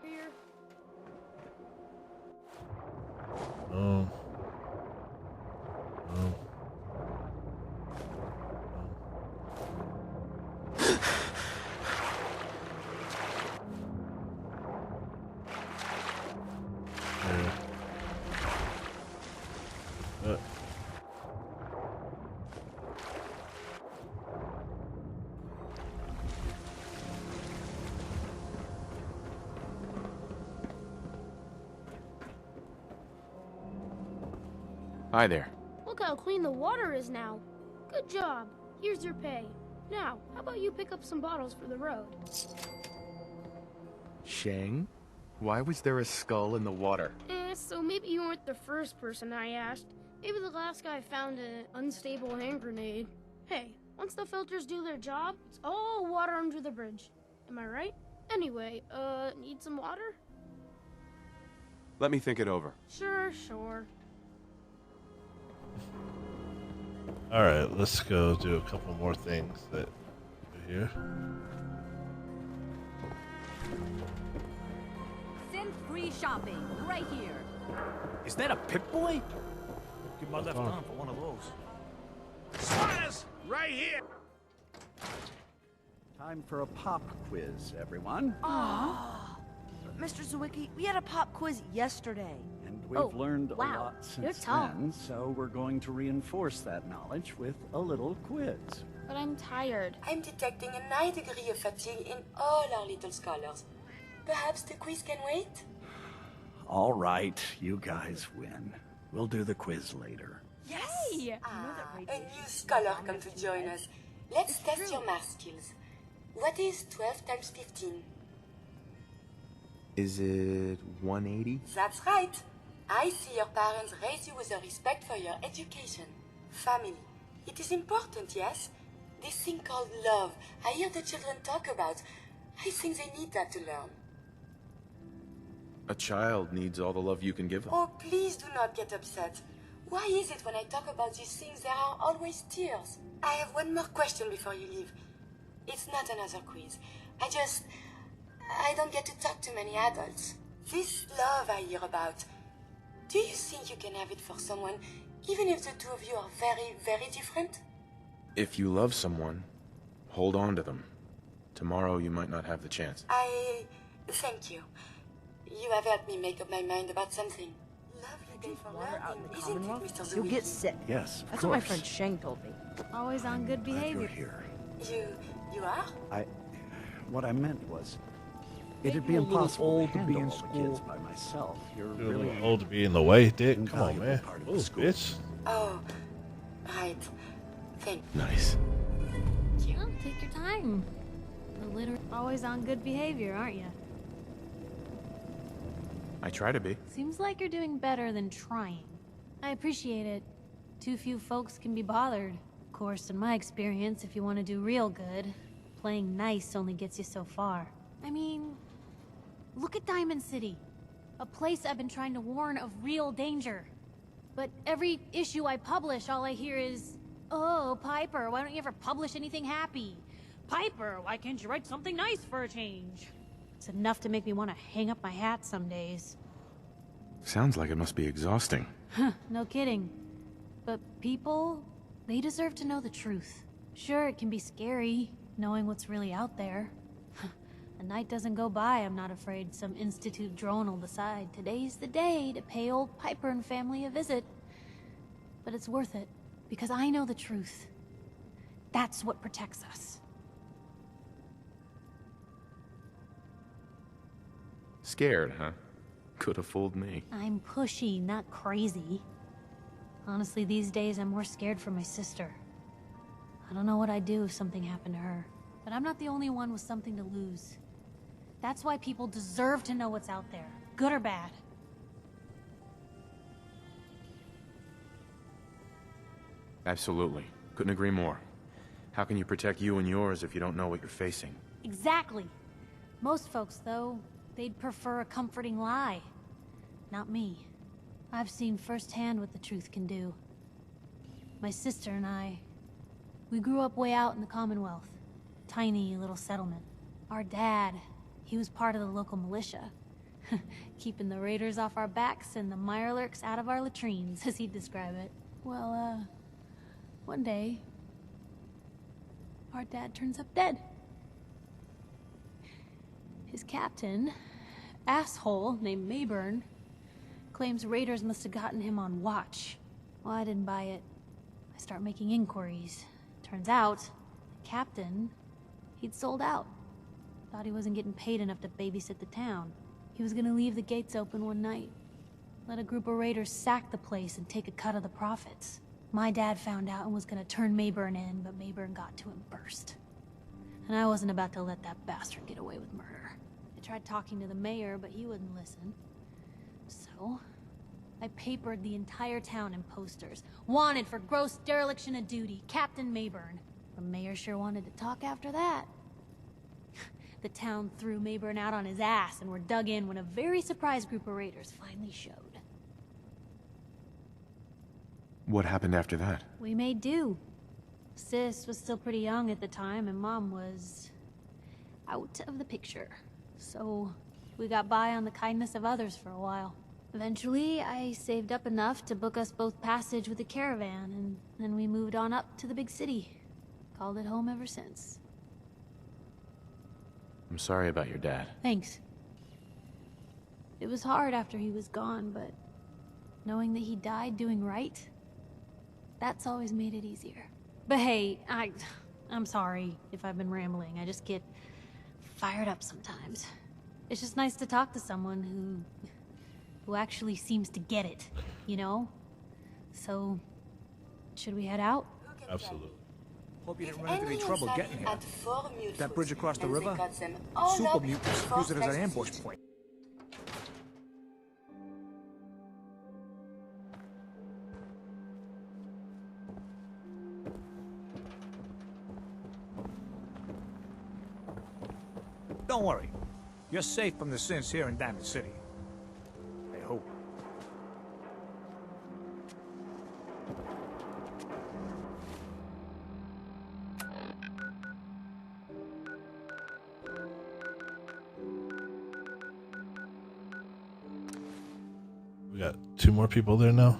Here. Oh. Hi there. Look how clean the water is now. Good job. Here's your pay. Now, how about you pick up some bottles for the road? Sheng? Why was there a skull in the water? So maybe you weren't the first person I asked. Maybe the last guy found an unstable hand grenade. Hey, once the filters do their job, it's all water under the bridge. Am I right? Anyway, need some water? Let me think it over. Sure. Alright, let's go do a couple more things that are here. Synth-free shopping, right here. Is that a Pip-Boy? Keep my left arm for one of those. Squatters! Right here! Time for a pop quiz, everyone. Mr. Zawicki, we had a pop quiz yesterday. And we've learned a lot You're since tall. then, so we're going to reinforce that knowledge with a little quiz. But I'm tired. I'm detecting a high degree of fatigue in all our little scholars. Perhaps the quiz can wait? All right, you guys win. We'll do the quiz later. Yes! A new scholar come to join us. Let's test your math skills. What is 12 times 15? Is it 180? That's right. I see your parents raise you with a respect for your education. Family. It is important, yes? This thing called love, I hear the children talk about. I think they need that to learn. A child needs all the love you can give them. Oh, please do not get upset. Why is it when I talk about these things there are always tears? I have one more question before you leave. It's not another quiz. I don't get to talk to many adults. This love I hear about, do you think you can have it for someone, even if the two of you are very, very different? If you love someone, hold on to them. Tomorrow you might not have the chance. Thank you. You have helped me make up my mind about something. Lovely day for learning, isn't it, Mr. Zawicki? You'll get sick. Yes, of That's course. what my friend Sheng told me. Always on good behavior. Here. You are? What I meant was, it'd Maybe be a little impossible old to to be handle in all the kids school. by myself. You're You're a really little old to be in the way, Dick. Come on, invaluable man. part of Ooh, the school. bitch. Oh, right. Thank Nice. Well, take your time. Always on good behavior, aren't you? I try to be. Seems like you're doing better than trying. I appreciate it. Too few folks can be bothered. Of course, in my experience, if you want to do real good, playing nice only gets you so far. I mean, look at Diamond City. A place I've been trying to warn of real danger. But every issue I publish, all I hear is, "Oh, Piper, why don't you ever publish anything happy? Piper, why can't you write something nice for a change?" It's enough to make me want to hang up my hat some days. Sounds like it must be exhausting. No kidding. But people, they deserve to know the truth. Sure, it can be scary, knowing what's really out there. A night doesn't go by, I'm not afraid some Institute drone will decide today's the day to pay old Piper and family a visit. But it's worth it. Because I know the truth. That's what protects us. Scared, huh? Could have fooled me. I'm pushy, not crazy. Honestly, these days I'm more scared for my sister. I don't know what I'd do if something happened to her. But I'm not the only one with something to lose. That's why people deserve to know what's out there, good or bad. Absolutely. Couldn't agree more. How can you protect you and yours if you don't know what you're facing? Exactly. Most folks, though, they'd prefer a comforting lie. Not me. I've seen firsthand what the truth can do. My sister and I, we grew up way out in the Commonwealth. Tiny little settlement. Our dad, he was part of the local militia. Keeping the raiders off our backs and the Mirelurks out of our latrines, as he'd describe it. Well, one day, our dad turns up dead. His captain, asshole named Mayburn, claims raiders must have gotten him on watch. Well, I didn't buy it. I start making inquiries. Turns out, the captain, he'd sold out. Thought he wasn't getting paid enough to babysit the town. He was gonna leave the gates open one night. Let a group of raiders sack the place and take a cut of the profits. My dad found out and was gonna turn Mayburn in, but Mayburn got to him first. And I wasn't about to let that bastard get away with murder. I tried talking to the mayor, but he wouldn't listen. So, I papered the entire town in posters. Wanted for gross dereliction of duty, Captain Mayburn. The mayor sure wanted to talk after that. The town threw Mayburn out on his ass and were dug in when a very surprised group of raiders finally showed. What happened after that? We made do. Sis was still pretty young at the time, and Mom was out of the picture. So, we got by on the kindness of others for a while. Eventually, I saved up enough to book us both passage with a caravan, and then we moved on up to the big city. Called it home ever since. I'm sorry about your dad. Thanks. It was hard after he was gone, but knowing that he died doing right, that's always made it easier. But hey, I'm sorry if I've been rambling. I just get fired up sometimes. It's just nice to talk to someone who actually seems to get it, you know? So, should we head out? Absolutely. Hope you didn't run into any trouble getting here. That bridge across the river? Super mutants use it as an ambush point. Don't worry. You're safe from the sins here in Diamond City. I hope. We got 2 more people there now.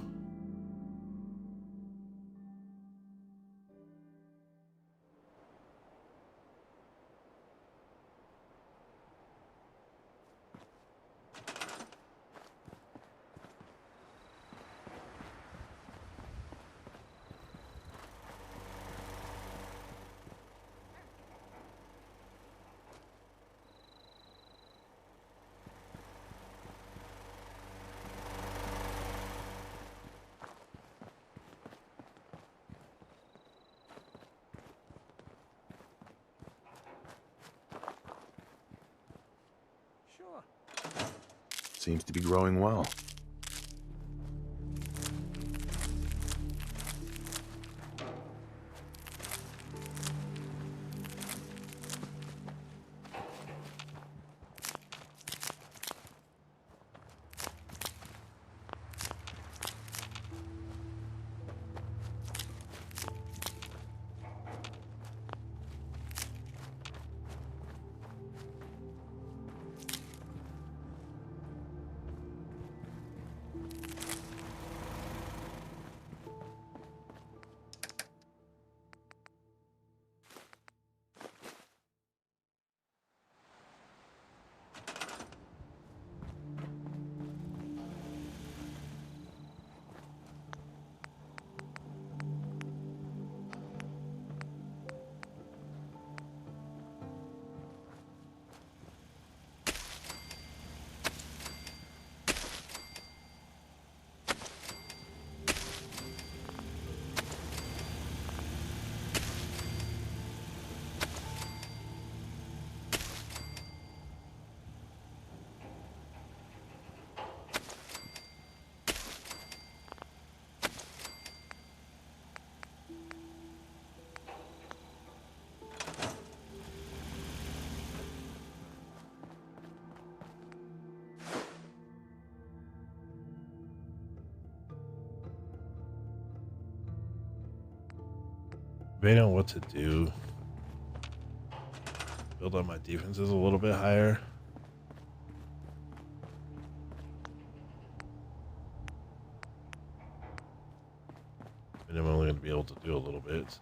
Seems to be growing well. Debating on what to do. Build up my defenses a little bit higher. And I'm only going to be able to do a little bit. So.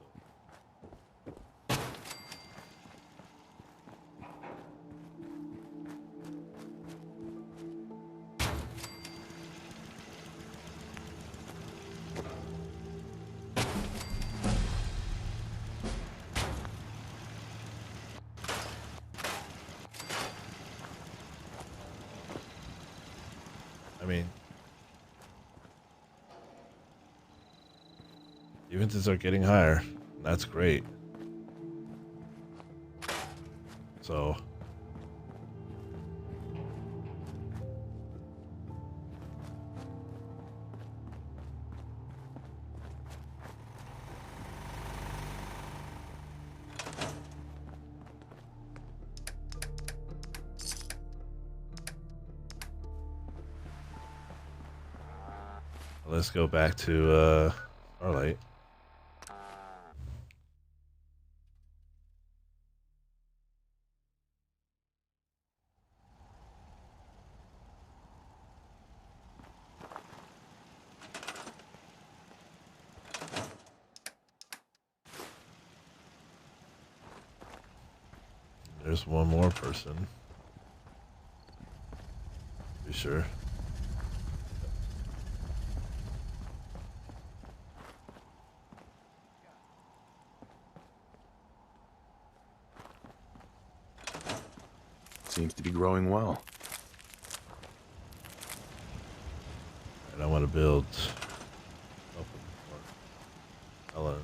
I mean, defenses are getting higher. That's great. So, let's go back to Starlight. There's one more person. Be sure. Seems to be growing well. And I want to build Ellen.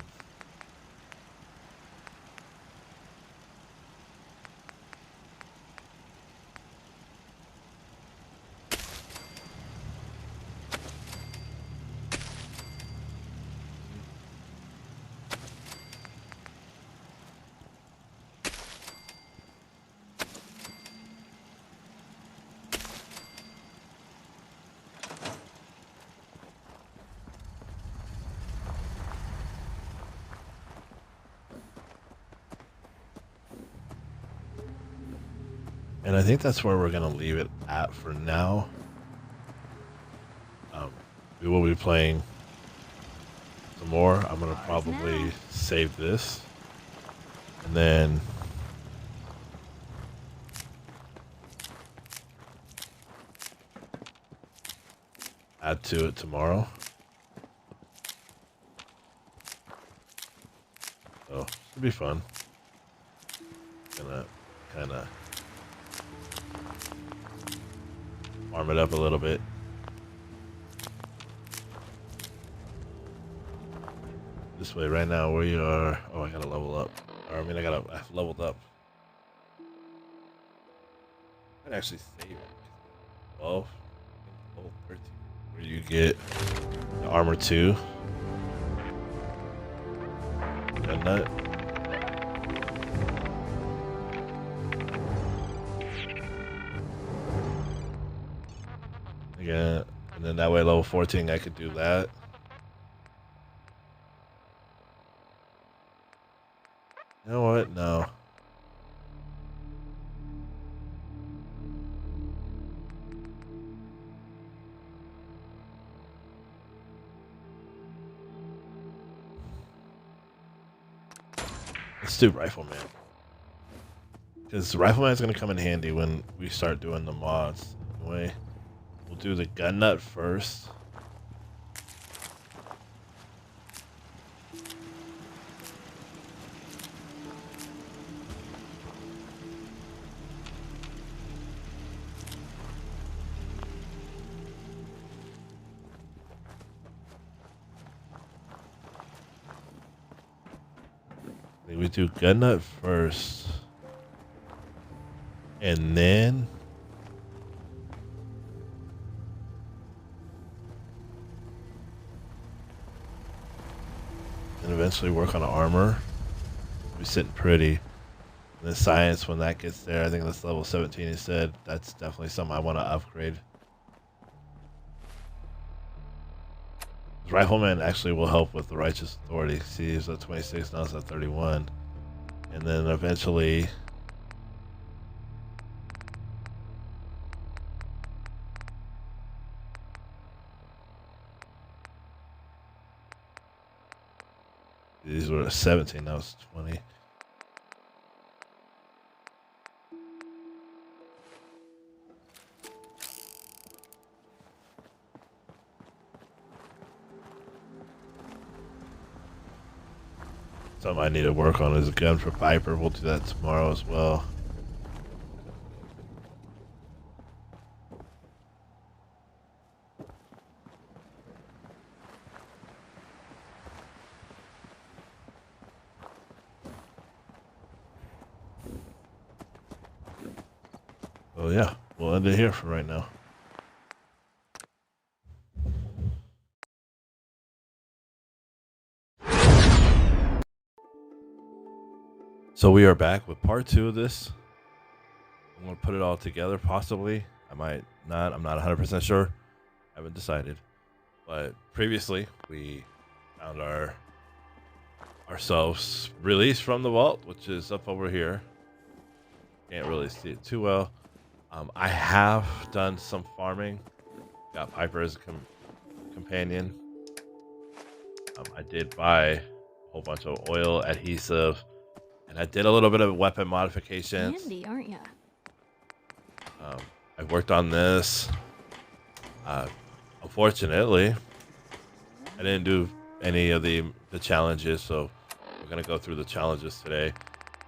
And I think that's where we're going to leave it at for now. We will be playing some more. I'm going to probably save this. And then add to it tomorrow. So, should be fun. Gonna kind of warm it up a little bit. This way, right now we are. Oh, I gotta level up. Or I mean, I've leveled up. I'd actually save it. 12, level 13, where you get the armor 2, gun nut. Again, and then that way, level 14, I could do that. You know what? No. Let's do Rifleman. Because Rifleman is going to come in handy when we start doing the mods. Anyway, we'll do the gun nut first. We do gun nut first, and then eventually work on armor. We're sitting pretty. And then science, when that gets there, I think that's level 17. He said that's definitely something I want to upgrade. Rifleman actually will help with the Righteous Authority. See, he's at 26, now it's at 31. And then eventually... These were 17, now it's 20. Something I need to work on is a gun for Piper. We'll do that tomorrow as well. Oh yeah, we'll end it here for right now. So we are back with part 2 of this. I'm going to put it all together, possibly. I might not. I'm not 100% sure. I haven't decided. But previously, we found ourselves released from the vault, which is up over here. Can't really see it too well. I have done some farming. Got Piper as a companion. I did buy a whole bunch of oil, adhesive, and I did a little bit of weapon modifications. Handy, aren't ya? I worked on this. Unfortunately, I didn't do any of the challenges, so we're gonna go through the challenges today.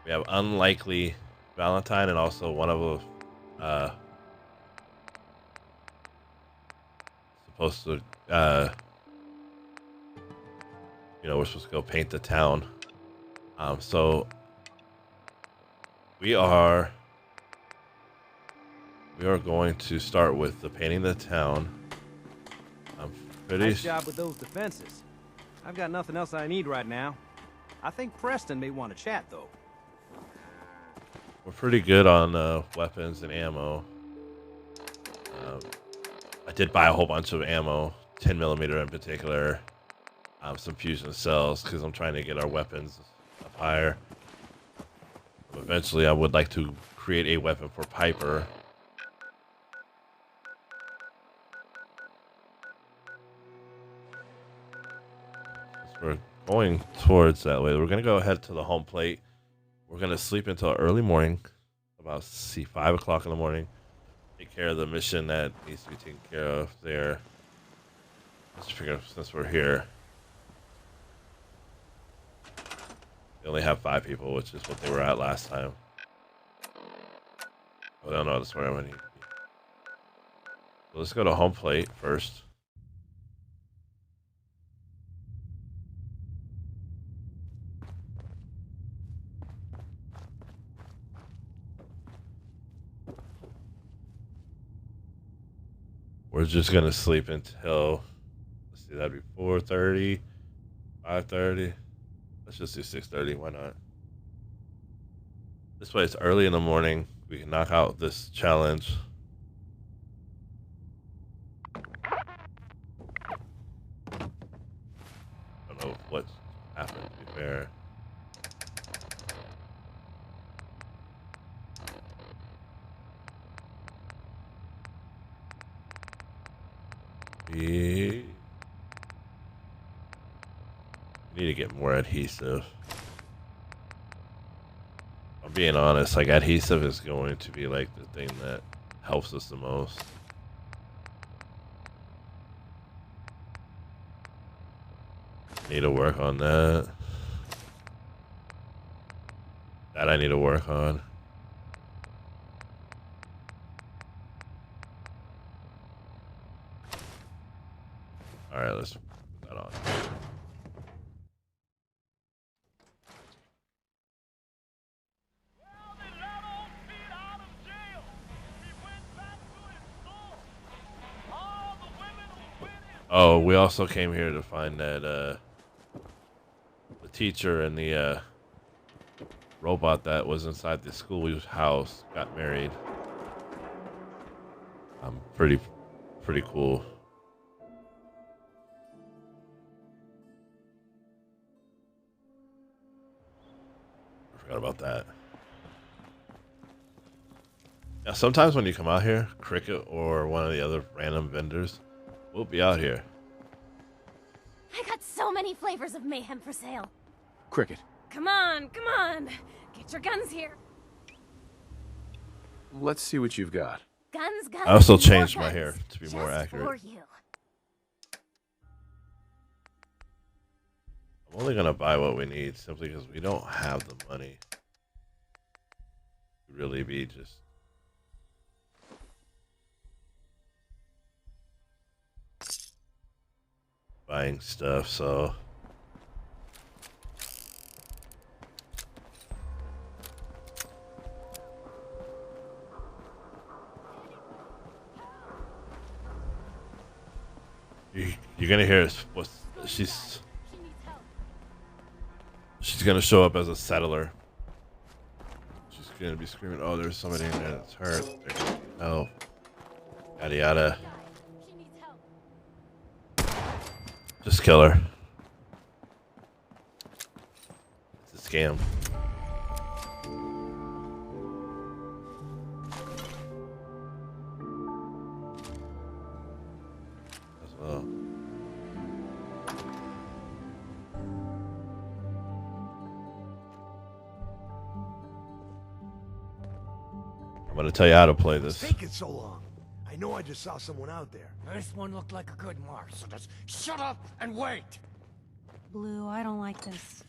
We have Unlikely Valentine, and also one of them supposed to we're supposed to go paint the town. So we are going to start with the painting the town. I'm pretty Nice job with those defenses. I've got nothing else I need right now. I think Preston may want to chat though. We're pretty good on weapons and ammo. I did buy a whole bunch of ammo, 10mm in particular, some fusion cells because I'm trying to get our weapons up higher. Eventually, I would like to create a weapon for Piper. We're going towards that way. We're going to go ahead to the home plate. We're going to sleep until early morning, about 5 o'clock in the morning. Take care of the mission that needs to be taken care of there. Let's figure out, since we're here. They only have 5 people, which is what they were at last time. Oh, no, that's where I need to be. So let's go to home plate first. We're just going to sleep until, let's see, that'd be 4:30, 5:30. Let's just do 6:30. Why not? This way it's early in the morning. We can knock out this challenge. I don't know what happened, to be fair. We need to get more adhesive. I'm being honest, like adhesive is going to be like the thing that helps us the most. Need to work on that. That I need to work on. Alright, let's put that on. Oh, we also came here to find that the teacher and the robot that was inside the school's house got married. Pretty cool. Forgot about that. Yeah, sometimes when you come out here, Cricket or one of the other random vendors will be out here. I got so many flavors of mayhem for sale. Cricket. Come on, come on. Get your guns here. Let's see what you've got. Guns, guns. I also more changed my guns. hair to be more Just accurate. for you. I'm only gonna buy what we need simply because we don't have the money to really be just buying stuff, so you're gonna hear what she's gonna show up as a settler. She's gonna be screaming, "Oh, there's somebody in there that's hurt. They're gonna need help." Yada yada. Just kill her. It's a scam. As well. I'm gonna tell you how to play this. What's taking so long? I know I just saw someone out there. This one looked like a good mark, so just shut up and wait! Blue, I don't like this.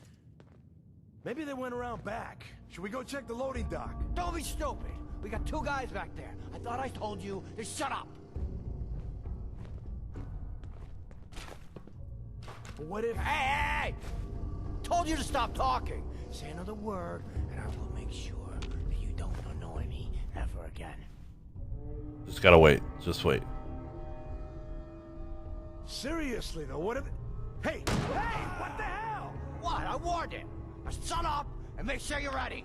Maybe they went around back. Should we go check the loading dock? Don't be stupid! We got two guys back there. I thought I told you to shut up! But what if... Hey! Told you to stop talking! Say another word, and I will make sure that you don't annoy me ever again. Just gotta wait. Just wait. Seriously, though, what if... Hey! Hey! What the hell? What? I warned him! Now shut up and make sure you're ready!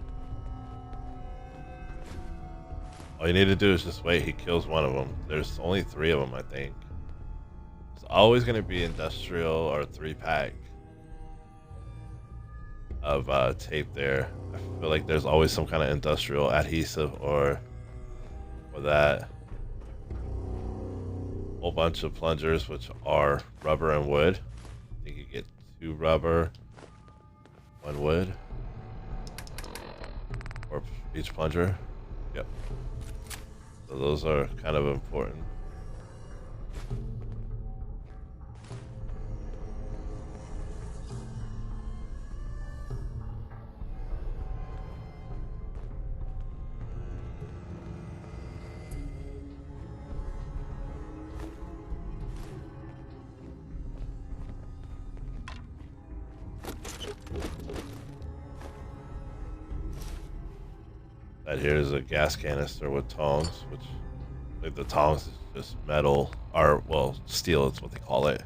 All you need to do is just wait. He kills one of them. There's only 3 of them, I think. It's always going to be industrial or 3-pack of tape there. I feel like there's always some kind of industrial adhesive or that. Whole bunch of plungers, which are rubber and wood. I think you get 2 rubber, 1 wood, or each plunger. Yep. So those are kind of important. That here is a gas canister with tongs, which like the tongs is just metal, or well, steel is what they call it.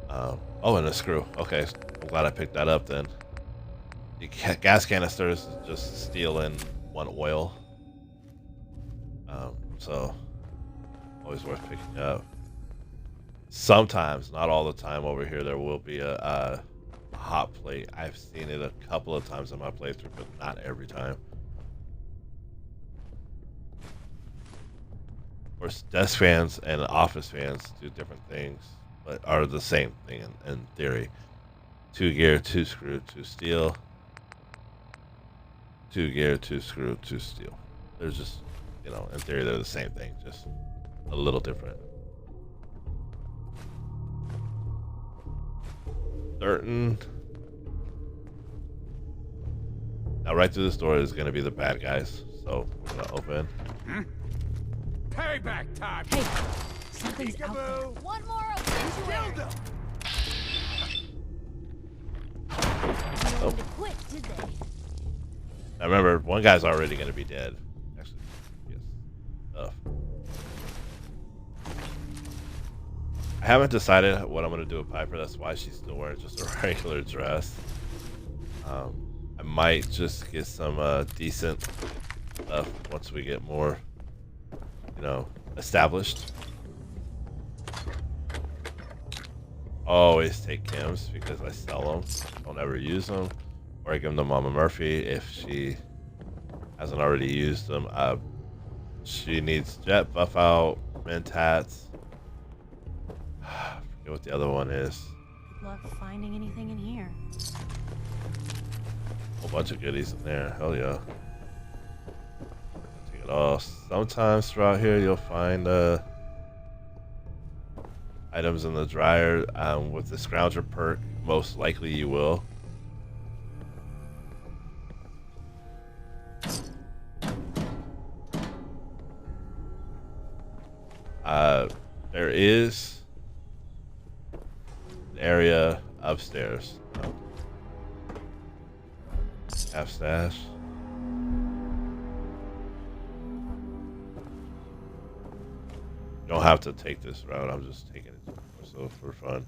Oh, and a screw. Okay, I'm glad I picked that up then. The gas canisters is just steel and 1 oil. So always worth picking up. Sometimes, not all the time over here, there will be a hot plate. I've seen it a couple of times in my playthrough, but not every time. Of course, desk fans and office fans do different things, but are the same thing in theory. 2 gear, 2 screw, 2 steel. 2 gear, 2 screw, 2 steel. They're just, you know, in theory, they're the same thing, just a little different. Certain. Now, right through this door is going to be the bad guys, so we're going to open. Payback time! Hey, something's out there. One more obituary. Oh. They quit, did they? Now remember, one guy's already going to be dead. Actually, yes. I haven't decided what I'm going to do with Piper. That's why she's still wearing just a regular dress. I might just get some decent stuff once we get more, you know, established. Always take chems because I sell them. Don't ever use them. Or I give them to Mama Murphy if she hasn't already used them. She needs Jet, Buff Out, Mentats. I forget what the other one is. Good luck finding anything in here. A whole bunch of goodies in there. Hell yeah. Take it all. Sometimes throughout here you'll find items in the dryer. With the Scrounger perk, most likely you will. There is an area upstairs. Half stash. You don't have to take this route. I'm just taking it so for fun.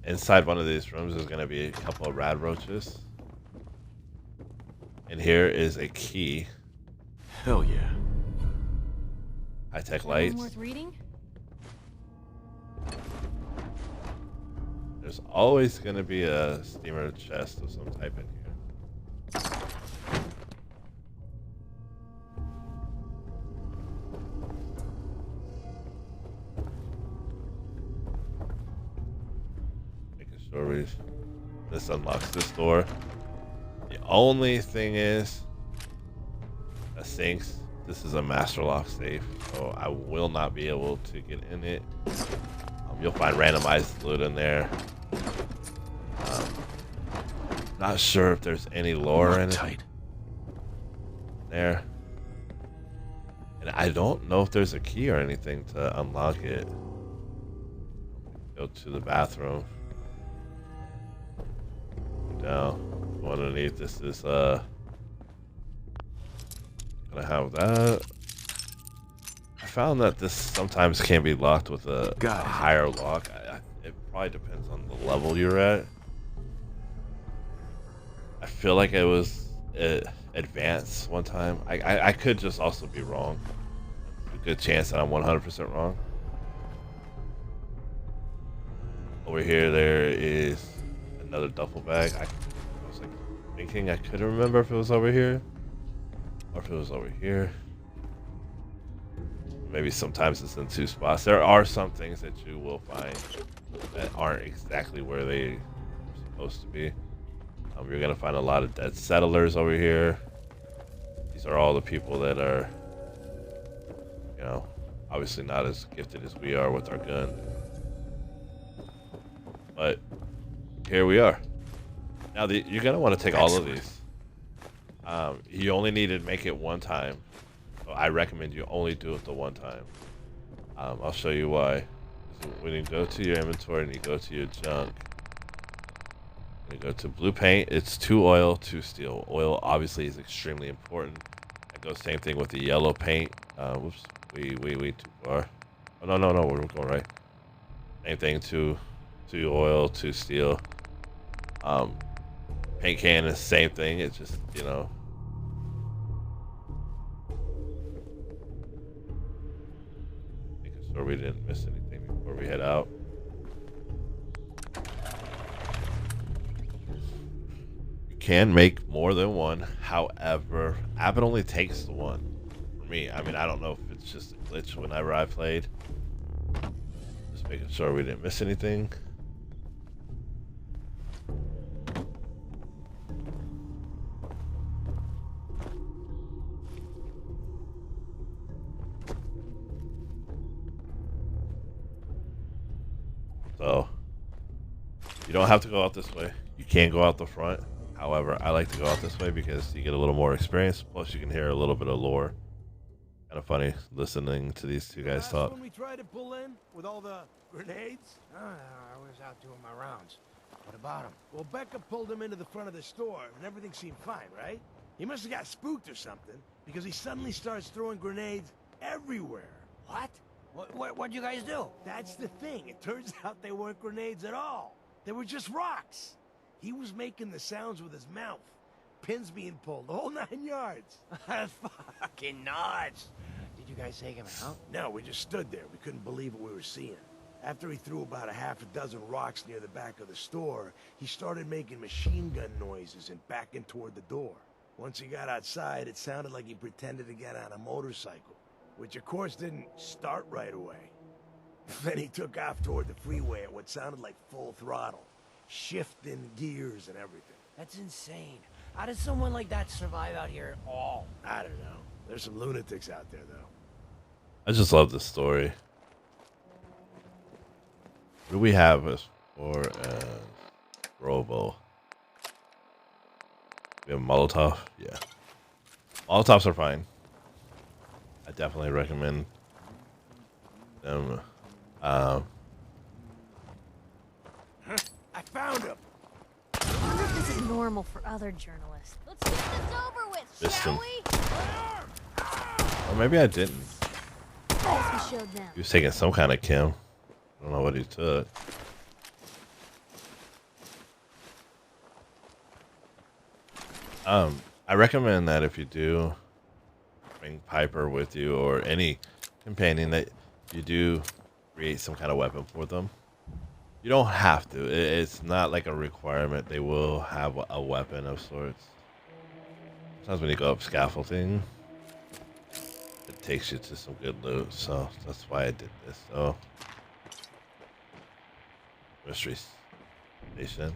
Inside one of these rooms is going to be a couple of rad roaches. And here is a key. Hell yeah. High-tech lights. Worth reading? There's always going to be a steamer chest of some type in here. Making sure this unlocks this door. The only thing is, that sinks. This is a master lock safe, so I will not be able to get in it. You'll find randomized loot in there. Not sure if there's any lore in it. There. And I don't know if there's a key or anything to unlock it. Go to the bathroom. Down. Underneath this is gonna have that. I found that this sometimes can be locked with a higher lock. It probably depends on the level you're at. I feel like it was advanced one time. I could just also be wrong. There's a good chance that I'm 100% wrong. Over here there is another duffel bag. I was like thinking I couldn't remember if it was over here or if it was over here. Maybe sometimes it's in two spots. There are some things that you will find that aren't exactly where they are supposed to be. You're gonna find a lot of dead settlers over here. These are all the people that are, you know, obviously not as gifted as we are with our gun. But here we are. Now you're gonna want to take all of these. You only need to make it one time. So I recommend you only do it the one time. I'll show you why. When you go to your inventory and you go to your junk, you go to blue paint, it's 2 oil, 2 steel. Oil obviously is extremely important. It goes same thing with the yellow paint. Whoops, way too far. Oh no, we're going right. Same thing, 2 oil, 2 steel. Paint can is the same thing. It's just, you know, making sure we didn't miss anything before we head out. Can make more than one. However, Abbott only takes the one. For me, I mean, I don't know if it's just a glitch whenever I played. Just making sure we didn't miss anything. So, you don't have to go out this way. You can go out the front. However, I like to go out this way because you get a little more experience. Plus, you can hear a little bit of lore. Kind of funny listening to these two guys talk. When we tried to pull in with all the grenades? I was out doing my rounds. What about him? Well, Becca pulled him into the front of the store, and everything seemed fine, right? He must have got spooked or something, because he suddenly starts throwing grenades everywhere. What? What'd you guys do? That's the thing. It turns out they weren't grenades at all. They were just rocks. He was making the sounds with his mouth. Pins being pulled, the whole 9 yards. Fucking nuts. Did you guys take him out? No, we just stood there. We couldn't believe what we were seeing. After he threw about a half a dozen rocks near the back of the store, he started making machine gun noises and backing toward the door. Once he got outside, it sounded like he pretended to get on a motorcycle, which of course didn't start right away. Then he took off toward the freeway at what sounded like full throttle, shifting gears and everything. That's insane. How does someone like that survive out here at all? I don't know. There's some lunatics out there, though. I just love this story. What do we have as far as Robo? We have Molotov. Yeah. Molotovs are fine. I definitely recommend them. I found him. I wonder if this is normal for other journalists. Let's get this over with, shall we? Or maybe I didn't. Guess we showed them. He was taking some kind of chem. I don't know what he took. I recommend that if you do bring Piper with you or any companion, that you do create some kind of weapon for them. You don't have to. It's not like a requirement. They will have a weapon of sorts. Sometimes when you go up scaffolding, it takes you to some good loot. So that's why I did this. So, mystery station.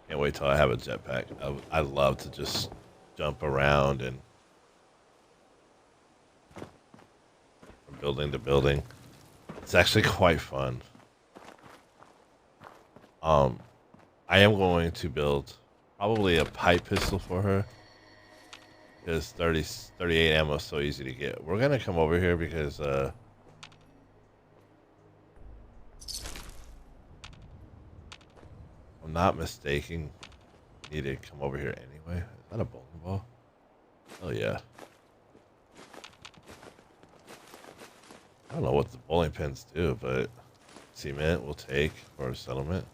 Can't wait till I have a jetpack. I love to just jump around and from building to building. It's actually quite fun. I am going to build probably a pipe pistol for her because 38 ammo is so easy to get. We're gonna come over here because I'm not mistaken, need to come over here anyway. Is that a bowling ball? Oh yeah. I don't know what the bowling pins do, but cement we'll take for a settlement.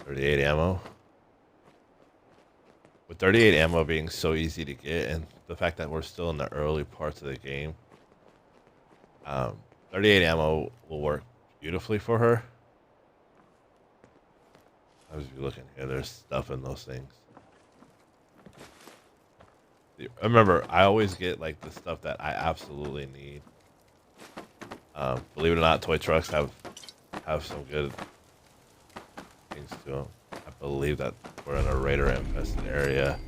.38 ammo. With 38 ammo being so easy to get, and the fact that we're still in the early parts of the game, 38 ammo will work beautifully for her. I was looking here, there's stuff in those things. Remember, I always get like the stuff that I absolutely need. Believe it or not, toy trucks have some good things to them. I believe that we're in a raider infested area.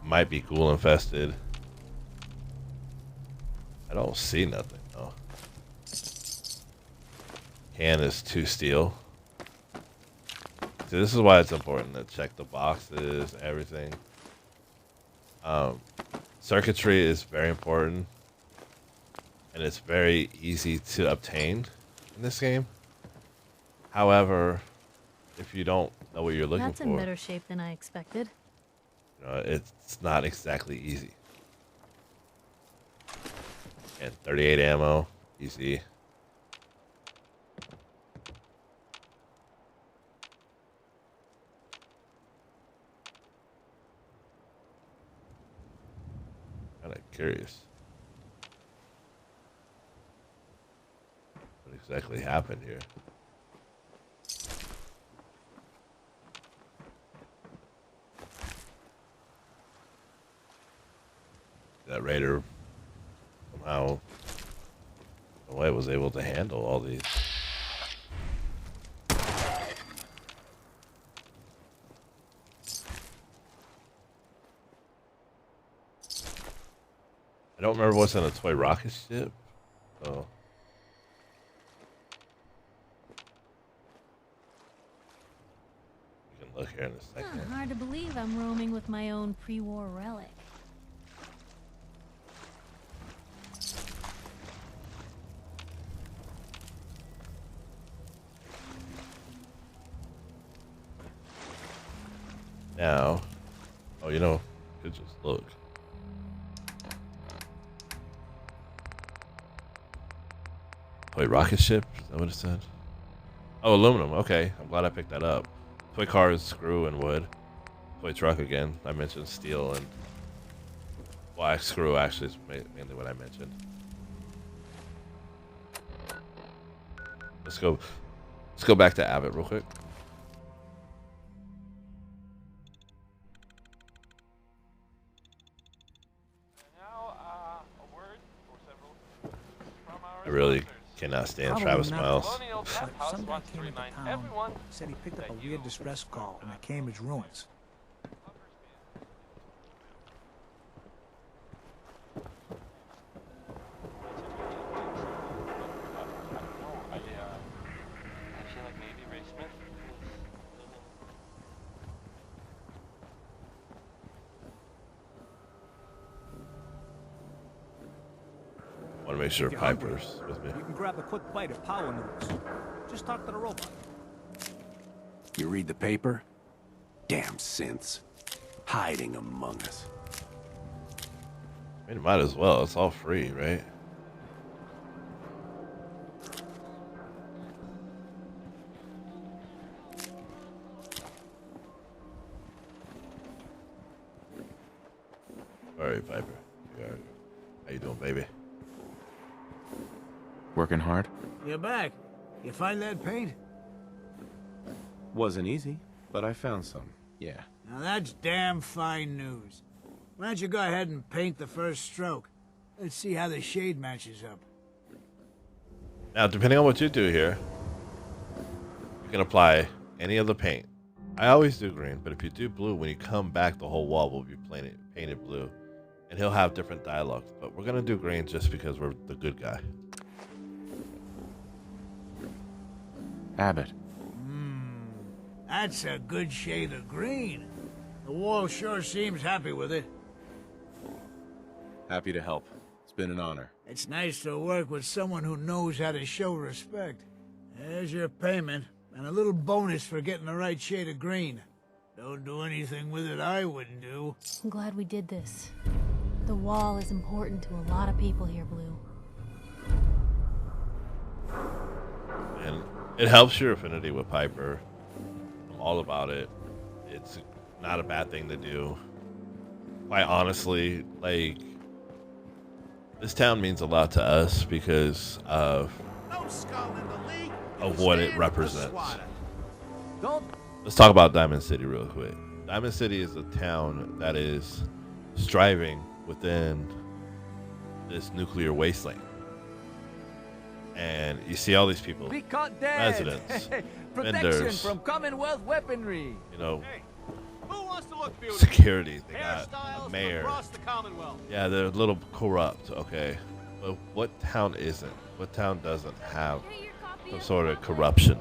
Might be ghoul infested. I don't see nothing though. Can is 2 steel. See, this is why it's important to check the boxes, everything. Circuitry is very important, and it's very easy to obtain in this game. However, if you don't know what you're looking That's for, in better shape than I expected. you know, it's not exactly easy. And 38 ammo, easy. Kind of curious what exactly happened here. That raider somehow, the way was able to handle all these. I don't remember what's in a toy rocket ship. So we can look here in a second. Hard to believe I'm roaming with my own pre-war relic. Now, oh, you know, could just look. Toy rocket ship? Is that what it said? Oh, aluminum. Okay, I'm glad I picked that up. Toy cars, screw, and wood. toy truck again. I mentioned steel and black screw. Actually, is mainly what I mentioned. Let's go back to Abbott real quick. I really cannot stand Travis Miles. Some guy came into town, said he picked up a weird distress call in the Cambridge ruins. Want to make sure Piper's with me. You can grab a quick bite of power noodles. Just talk to the robot. You read the paper? Damn synths. Hiding among us. I mean, might as well. It's all free, right? All right, Piper. How you doing, baby? Working hard? You're back. You find that paint? Wasn't easy, but I found some. Yeah. Now that's damn fine news. Why don't you go ahead and paint the first stroke? Let's see how the shade matches up. Now, depending on what you do here, you can apply any of the paint. I always do green, but if you do blue, when you come back, the whole wall will be painted blue. And he'll have different dialogues. But we're going to do green just because we're the good guy. Abbott. That's a good shade of green. The wall sure seems happy with it. Happy to help. It's been an honor. It's nice to work with someone who knows how to show respect. There's your payment, and a little bonus for getting the right shade of green. Don't do anything with it I wouldn't do. I'm glad we did this. The wall is important to a lot of people here, Blue. And it helps your affinity with Piper. I'm all about it. It's not a bad thing to do. Quite honestly, like, this town means a lot to us because of what it represents. Let's talk about Diamond City real quick. Diamond City is a town that is striving within this nuclear wasteland. And you see all these people, We caught dead. residents, Protection vendors, from Commonwealth weaponry. you know, Who wants to look beautiful? security. They got Hairstyles a mayor. across the Commonwealth. Yeah, they're a little corrupt, okay. But what town isn't? What town doesn't have some sort of corruption?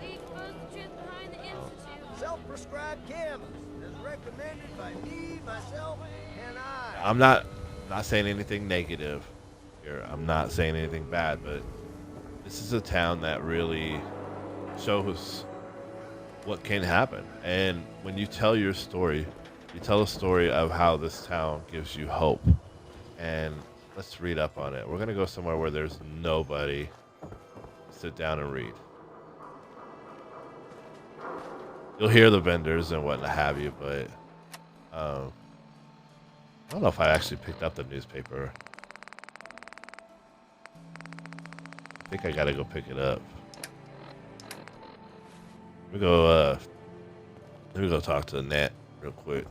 Self-prescribed cannabis, as recommended by me, myself, and I. I'm not saying anything negative here. I'm not saying anything bad, but this is a town that really shows what can happen. And when you tell your story, you tell a story of how this town gives you hope. And let's read up on it. We're going to go somewhere where there's nobody. Sit down and read. You'll hear the vendors and what have you, but I don't know if I actually picked up the newspaper. I think I gotta go pick it up. Let me go talk to Nat real quick.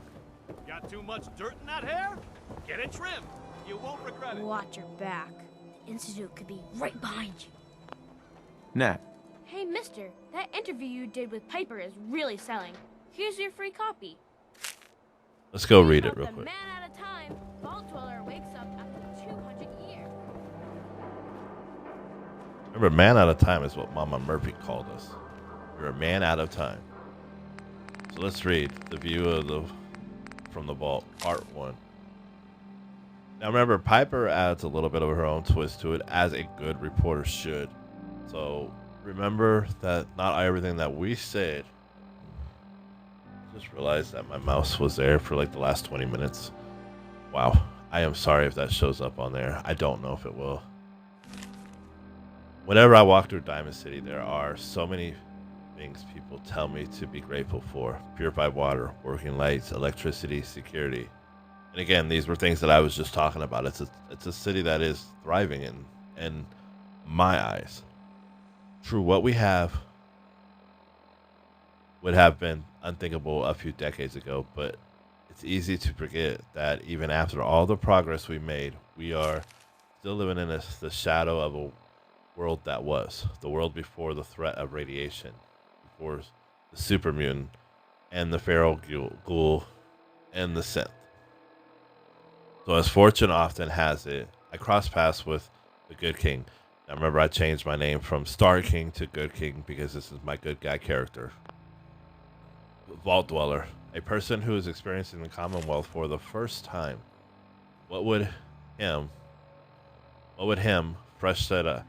Got too much dirt in that hair? Get it trimmed. You won't regret it. Watch your back. Institute could be right behind you. Nat. Hey, mister, that interview you did with Piper is really selling. Here's your free copy. Let's go read it real The quick. man at a time, Vault Dweller wakes up after 200 years. Remember, man out of time is what Mama Murphy called us. You're a man out of time. So let's read the view of from the vault, part 1. Now remember, Piper adds a little bit of her own twist to it, as a good reporter should. So remember that not everything that we said. I just realized that my mouse was there for like the last 20 minutes. Wow. I am sorry if that shows up on there. I don't know if it will. Whenever I walk through Diamond City, there are so many things people tell me to be grateful for: purified water, working lights, electricity, security. And again, these were things that I was just talking about. It's a city that is thriving in my eyes. True, what we have would have been unthinkable a few decades ago, but it's easy to forget that even after all the progress we made, we are still living in the shadow of a world that was. The world before the threat of radiation, before the super mutant, and the feral ghoul, and the synth. So as fortune often has it, I crossed paths with the Good King. Now remember, I changed my name from Star King to Good King because this is my good guy character. Vault Dweller, a person who is experiencing the Commonwealth for the first time. What would him, fresh set of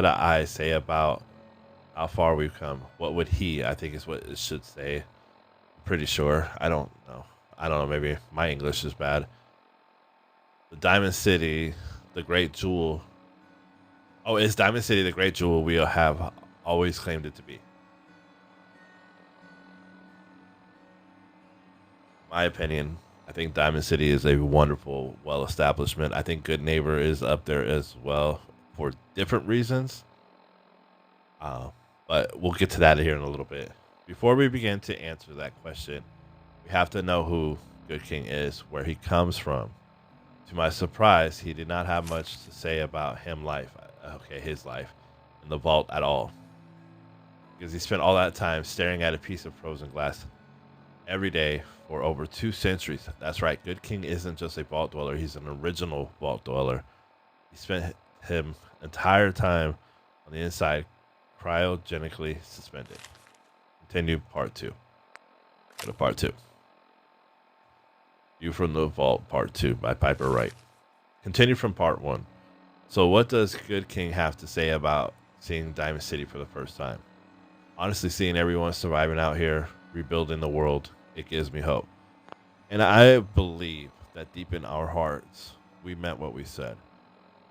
eyes say about how far we've come? What would he, I think is what it should say. Pretty sure. I don't know. Maybe my English is bad. The Diamond City, the Great Jewel. Oh, is Diamond City the Great Jewel we have always claimed it to be? My opinion, I think Diamond City is a wonderful, well establishment. I think Good Neighbor is up there as well for different reasons. But we'll get to that here in a little bit. Before we begin to answer that question, we have to know who Good King is, where he comes from. To my surprise, he did not have much to say about his life in the vault at all. Because he spent all that time staring at a piece of frozen glass every day for over 2 centuries. That's right, Good King isn't just a vault dweller, he's an original vault dweller. He spent his entire time on the inside, cryogenically suspended. Continue part 2. Go to part 2. View from the Vault, part 2 by Piper Wright. Continue from part 1. So what does Good King have to say about seeing Diamond City for the first time? Honestly, seeing everyone surviving out here, rebuilding the world, it gives me hope. And I believe that deep in our hearts, we meant what we said.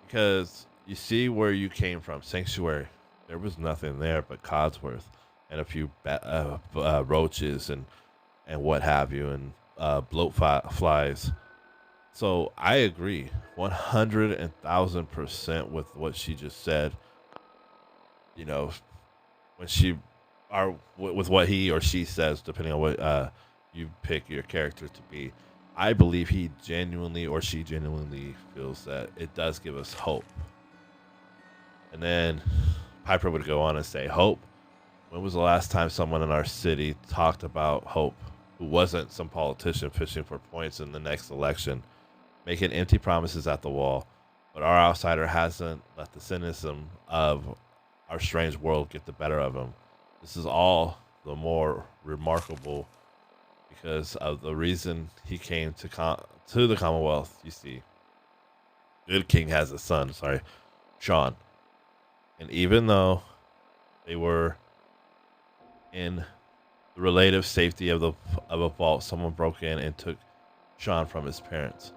Because you see where you came from, Sanctuary. There was nothing there but Codsworth and a few roaches and what have you, and bloat flies. So I agree 100,000% with what she just said. You know, with what he or she says, depending on what you pick your character to be. I believe he genuinely or she genuinely feels that it does give us hope. And then Piper would go on and say, hope? When was the last time someone in our city talked about hope who wasn't some politician fishing for points in the next election, making empty promises at the wall, but our outsider hasn't let the cynicism of our strange world get the better of him? This is all the more remarkable because of the reason he came to the Commonwealth. You see, Good King has a son, Sean. And even though they were in the relative safety of a vault, someone broke in and took Sean from his parents.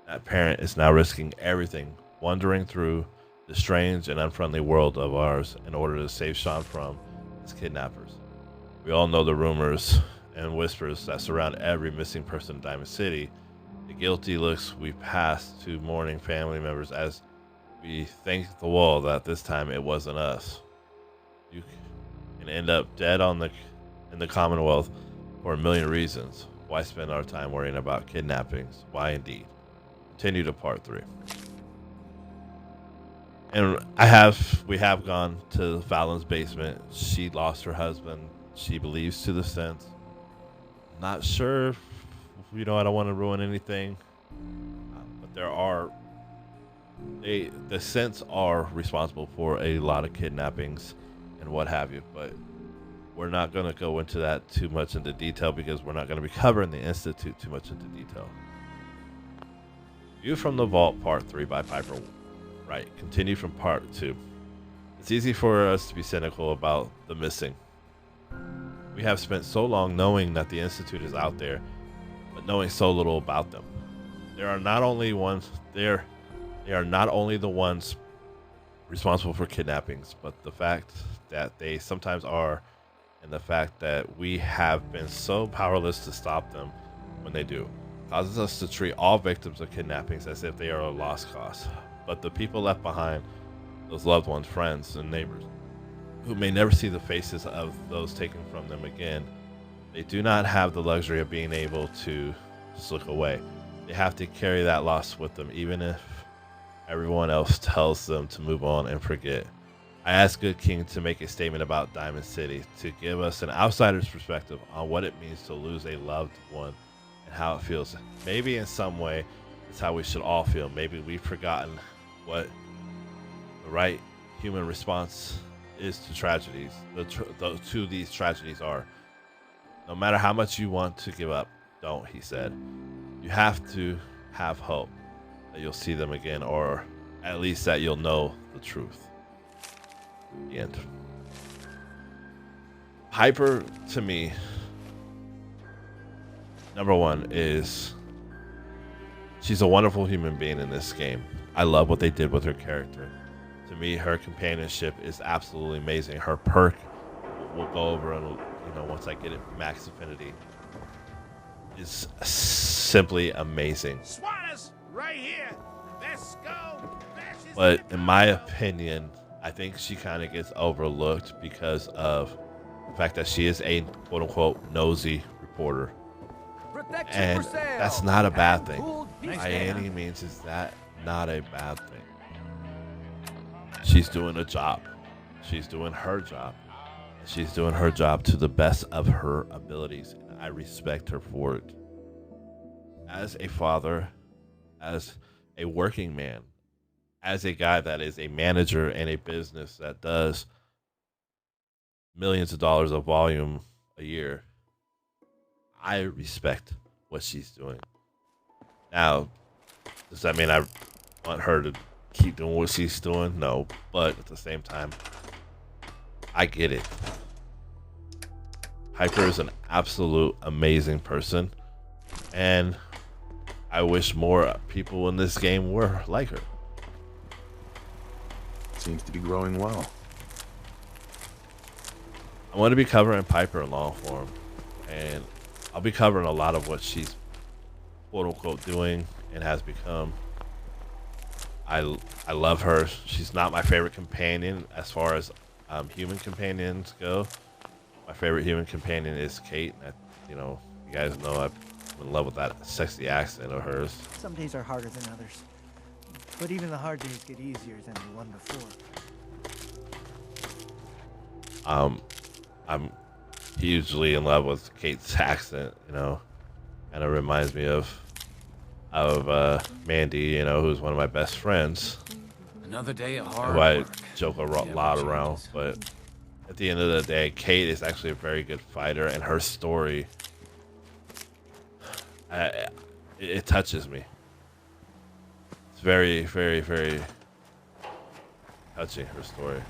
That parent is now risking everything, wandering through the strange and unfriendly world of ours in order to save Sean from his kidnappers. We all know the rumors and whispers that surround every missing person in Diamond City, the guilty looks we pass to mourning family members as we thank the wall that this time it wasn't us. You can end up dead in the Commonwealth for a million reasons. Why spend our time worrying about kidnappings? Why indeed? Continue to part 3. And we have gone to Fallon's basement. She lost her husband. She believes to the sense. Not sure, I don't want to ruin anything. But the Scents are responsible for a lot of kidnappings and what have you. But we're not going to go into that too much into detail because we're not going to be covering the Institute too much into detail. View from the Vault, part 3 by Piper Wright. Continue from part 2. It's easy for us to be cynical about the missing. We have spent so long knowing that the Institute is out there, but knowing so little about them. They are not only the ones responsible for kidnappings, but the fact that they sometimes are, and the fact that we have been so powerless to stop them when they do, causes us to treat all victims of kidnappings as if they are a lost cause. But the people left behind, those loved ones, friends, and neighbors, who may never see the faces of those taken from them again, they do not have the luxury of being able to just look away. They have to carry that loss with them, even if everyone else tells them to move on and forget. I asked Good King to make a statement about Diamond City, to give us an outsider's perspective on what it means to lose a loved one and how it feels. Maybe in some way, it's how we should all feel. Maybe we've forgotten what the right human response is to tragedies, to these tragedies are. No matter how much you want to give up, don't, he said. You have to have hope that you'll see them again, or at least that you'll know the truth. The end. Piper, to me, number one, is she's a wonderful human being in this game. I love what they did with her character. To me, her companionship is absolutely amazing. Her perk, we'll go over, and once I get it max affinity, is simply amazing. Swatters, right here. Let's go. But in my opinion, I think she kind of gets overlooked because of the fact that she is a quote-unquote nosy reporter. And that's not a bad thing. By any means is that not a bad thing. She's doing a job. She's doing her job. And she's doing her job to the best of her abilities. And I respect her for it. As a father, as a working man, as a guy that is a manager in a business that does millions of dollars of volume a year, I respect what she's doing. Now, does that mean I want her to keep doing what she's doing? No, but at the same time, I get it. Piper is an absolute amazing person, and I wish more people in this game were like her. Seems to be growing well. I want to be covering Piper in long form, and I'll be covering a lot of what she's quote-unquote doing and has become. I love her. She's not my favorite companion as far as human companions go. My favorite human companion is Kate. You guys know I'm in love with that sexy accent of hers. Some days are harder than others, but even the hard days get easier than the one before. I'm hugely in love with Kate's accent. Kind of reminds me of Mandy, who's one of my best friends. Another day of hard who I work. joke a lot around, but at the end of the day, Kate is actually a very good fighter, and her story, it touches me. It's very, very, very touching, her story.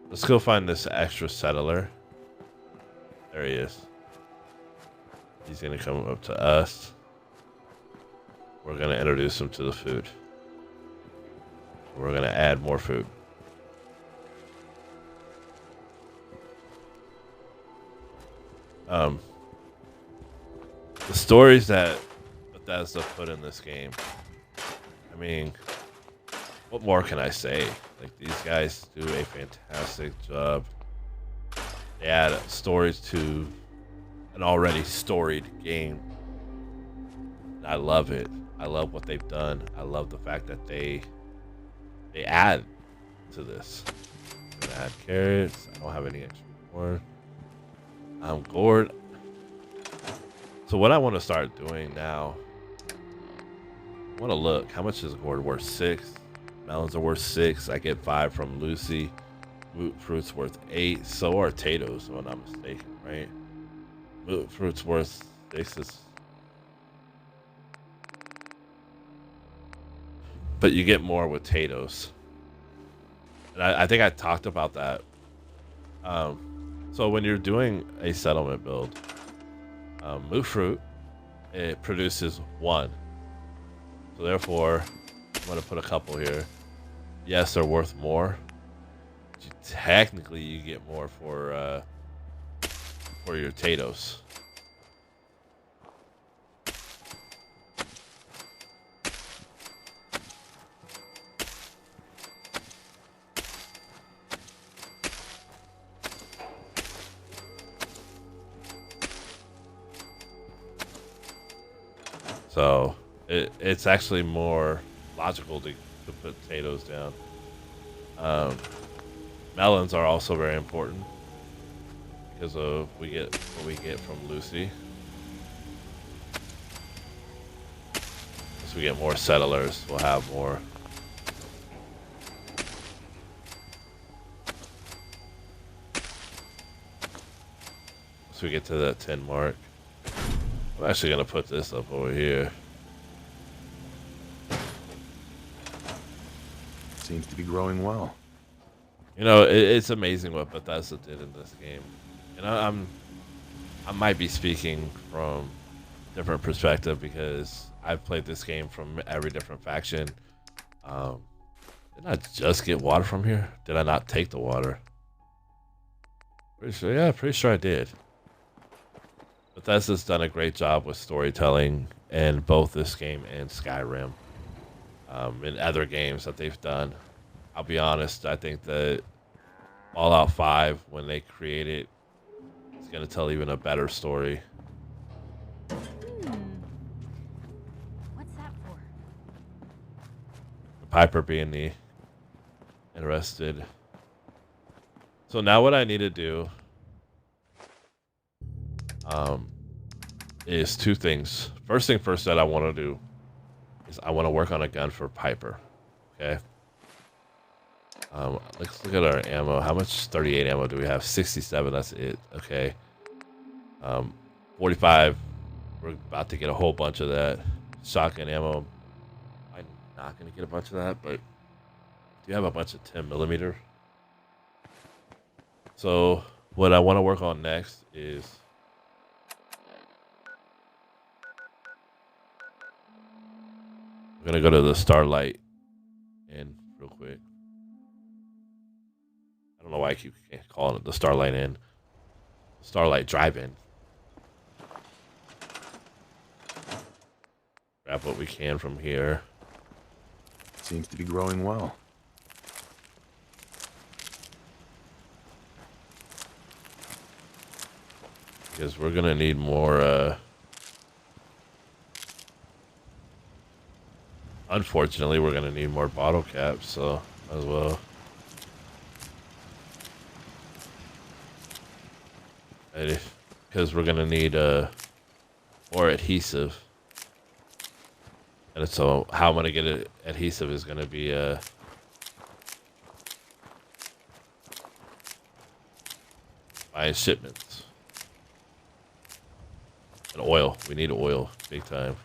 Let's go find this extra settler. There he is. He's going to come up to us. We're going to introduce him to the food. We're going to add more food. The stories that Bethesda put in this game, I mean, what more can I say? Like, these guys do a fantastic job. They add stories to an already storied game. I love it. I love what they've done. I love the fact that they add to this. I'm gonna add carrots. I don't have any extra corn. Gourd. So what I want to start doing now, I want to look. How much is gourd worth? 6. Melons are worth 6. I get 5 from Lucy. Root fruit's worth 8. So are potatoes, if I'm not mistaken, right? Root fruit's worth 6. But you get more with potatoes. And I think I talked about that. So when you're doing a settlement build, moot fruit it produces 1. So therefore, I'm going to put a couple here. Yes, they're worth more. Technically, you get more for your potatoes. So it's actually more logical to put potatoes down. Melons are also very important because of what we get from Lucy. As we get more settlers, we'll have more. So we get to that 10 mark. I'm actually going to put this up over here. Seems to be growing well. You know, it's amazing what Bethesda did in this game. And I might be speaking from a different perspective because I've played this game from every different faction. Did I just get water from here? Did I not take the water? Pretty sure, yeah, pretty sure I did. Bethesda's done a great job with storytelling in both this game and Skyrim. In other games that they've done, I'll be honest, I think that Fallout 5, when they create it, it's going to tell even a better story. What's that for? Piper being the interested. So now what I need to do is 2 things. First thing first that I want to do is I want to work on a gun for Piper. Okay. Let's look at our ammo. How much 38 ammo do we have? 67. That's it. Okay. 45. We're about to get a whole bunch of that. Shotgun ammo. I'm not going to get a bunch of that, but do you have a bunch of 10mm? So what I want to work on next is I'm going to go to the Starlight Inn real quick. I don't know why I keep calling it the Starlight Inn. Starlight Drive-In. Grab what we can from here. Seems to be growing well. Because we're going to need more, unfortunately, we're going to need more bottle caps, so as well. Because we're going to need more adhesive. And so how I'm going to get it adhesive is going to be buying shipments. And oil. We need oil big time.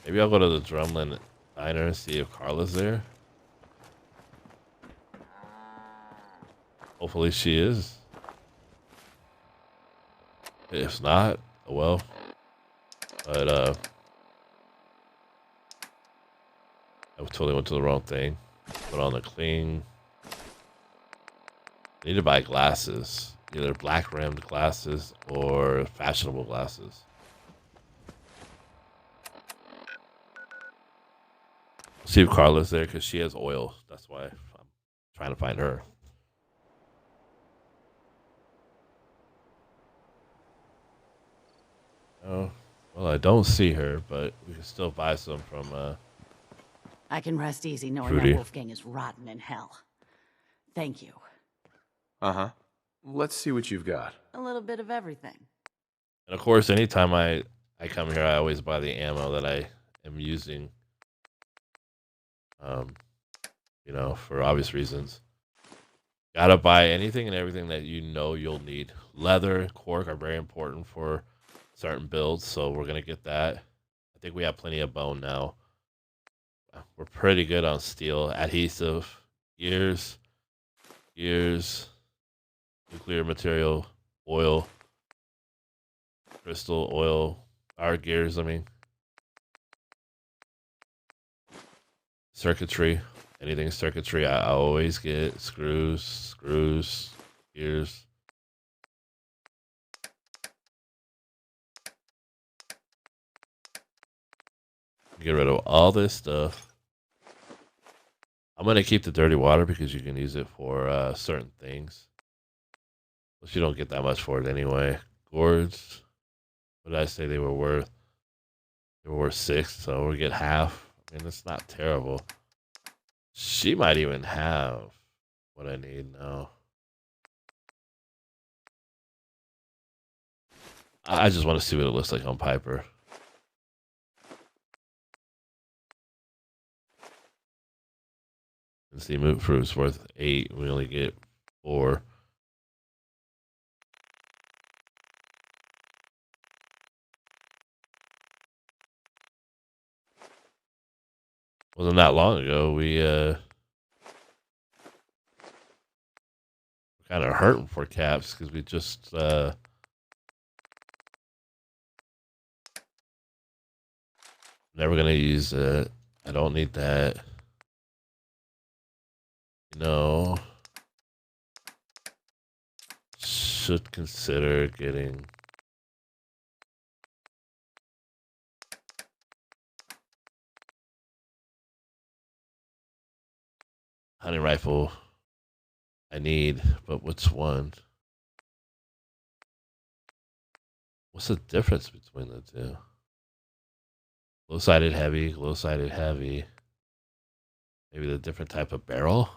Maybe I'll go to the Drumlin Diner and see if Carla's there. Hopefully she is. If not, oh well. But I totally went to the wrong thing. Put on the clean. I need to buy glasses. Either black rimmed glasses or fashionable glasses. See if Carla's there because she has oil. That's why I'm trying to find her. Oh, well, I don't see her, but we can still buy some from I can rest easy knowing Fruity. that Wolfgang is rotten in hell. Thank you. Uh-huh. Let's see what you've got. A little bit of everything. And of course, anytime I come here, I always buy the ammo that I am using. You know, for obvious reasons. Gotta buy anything and everything that you know you'll need. Leather, cork are very important for certain builds, so we're gonna get that. I think we have plenty of bone now. We're pretty good on steel, adhesive, gears, nuclear material, oil. crystal oil, our gears, I mean. Circuitry, anything circuitry, I always get screws, gears. Get rid of all this stuff. I'm going to keep the dirty water because you can use it for certain things. But you don't get that much for it anyway. Gourds, what did I say they were worth? They were worth 6, so we'll get half. I mean, it's not terrible. She might even have what I need now. I just want to see what it looks like on Piper. And see, Moot Fruit's worth 8. We only get 4. Wasn't that long ago. We kind of hurting for caps because we just never gonna use it. I don't need that. You know, should consider getting hunting rifle. I need, but which one? What's the difference between the two? Low-sided heavy, low-sided heavy. Maybe the different type of barrel?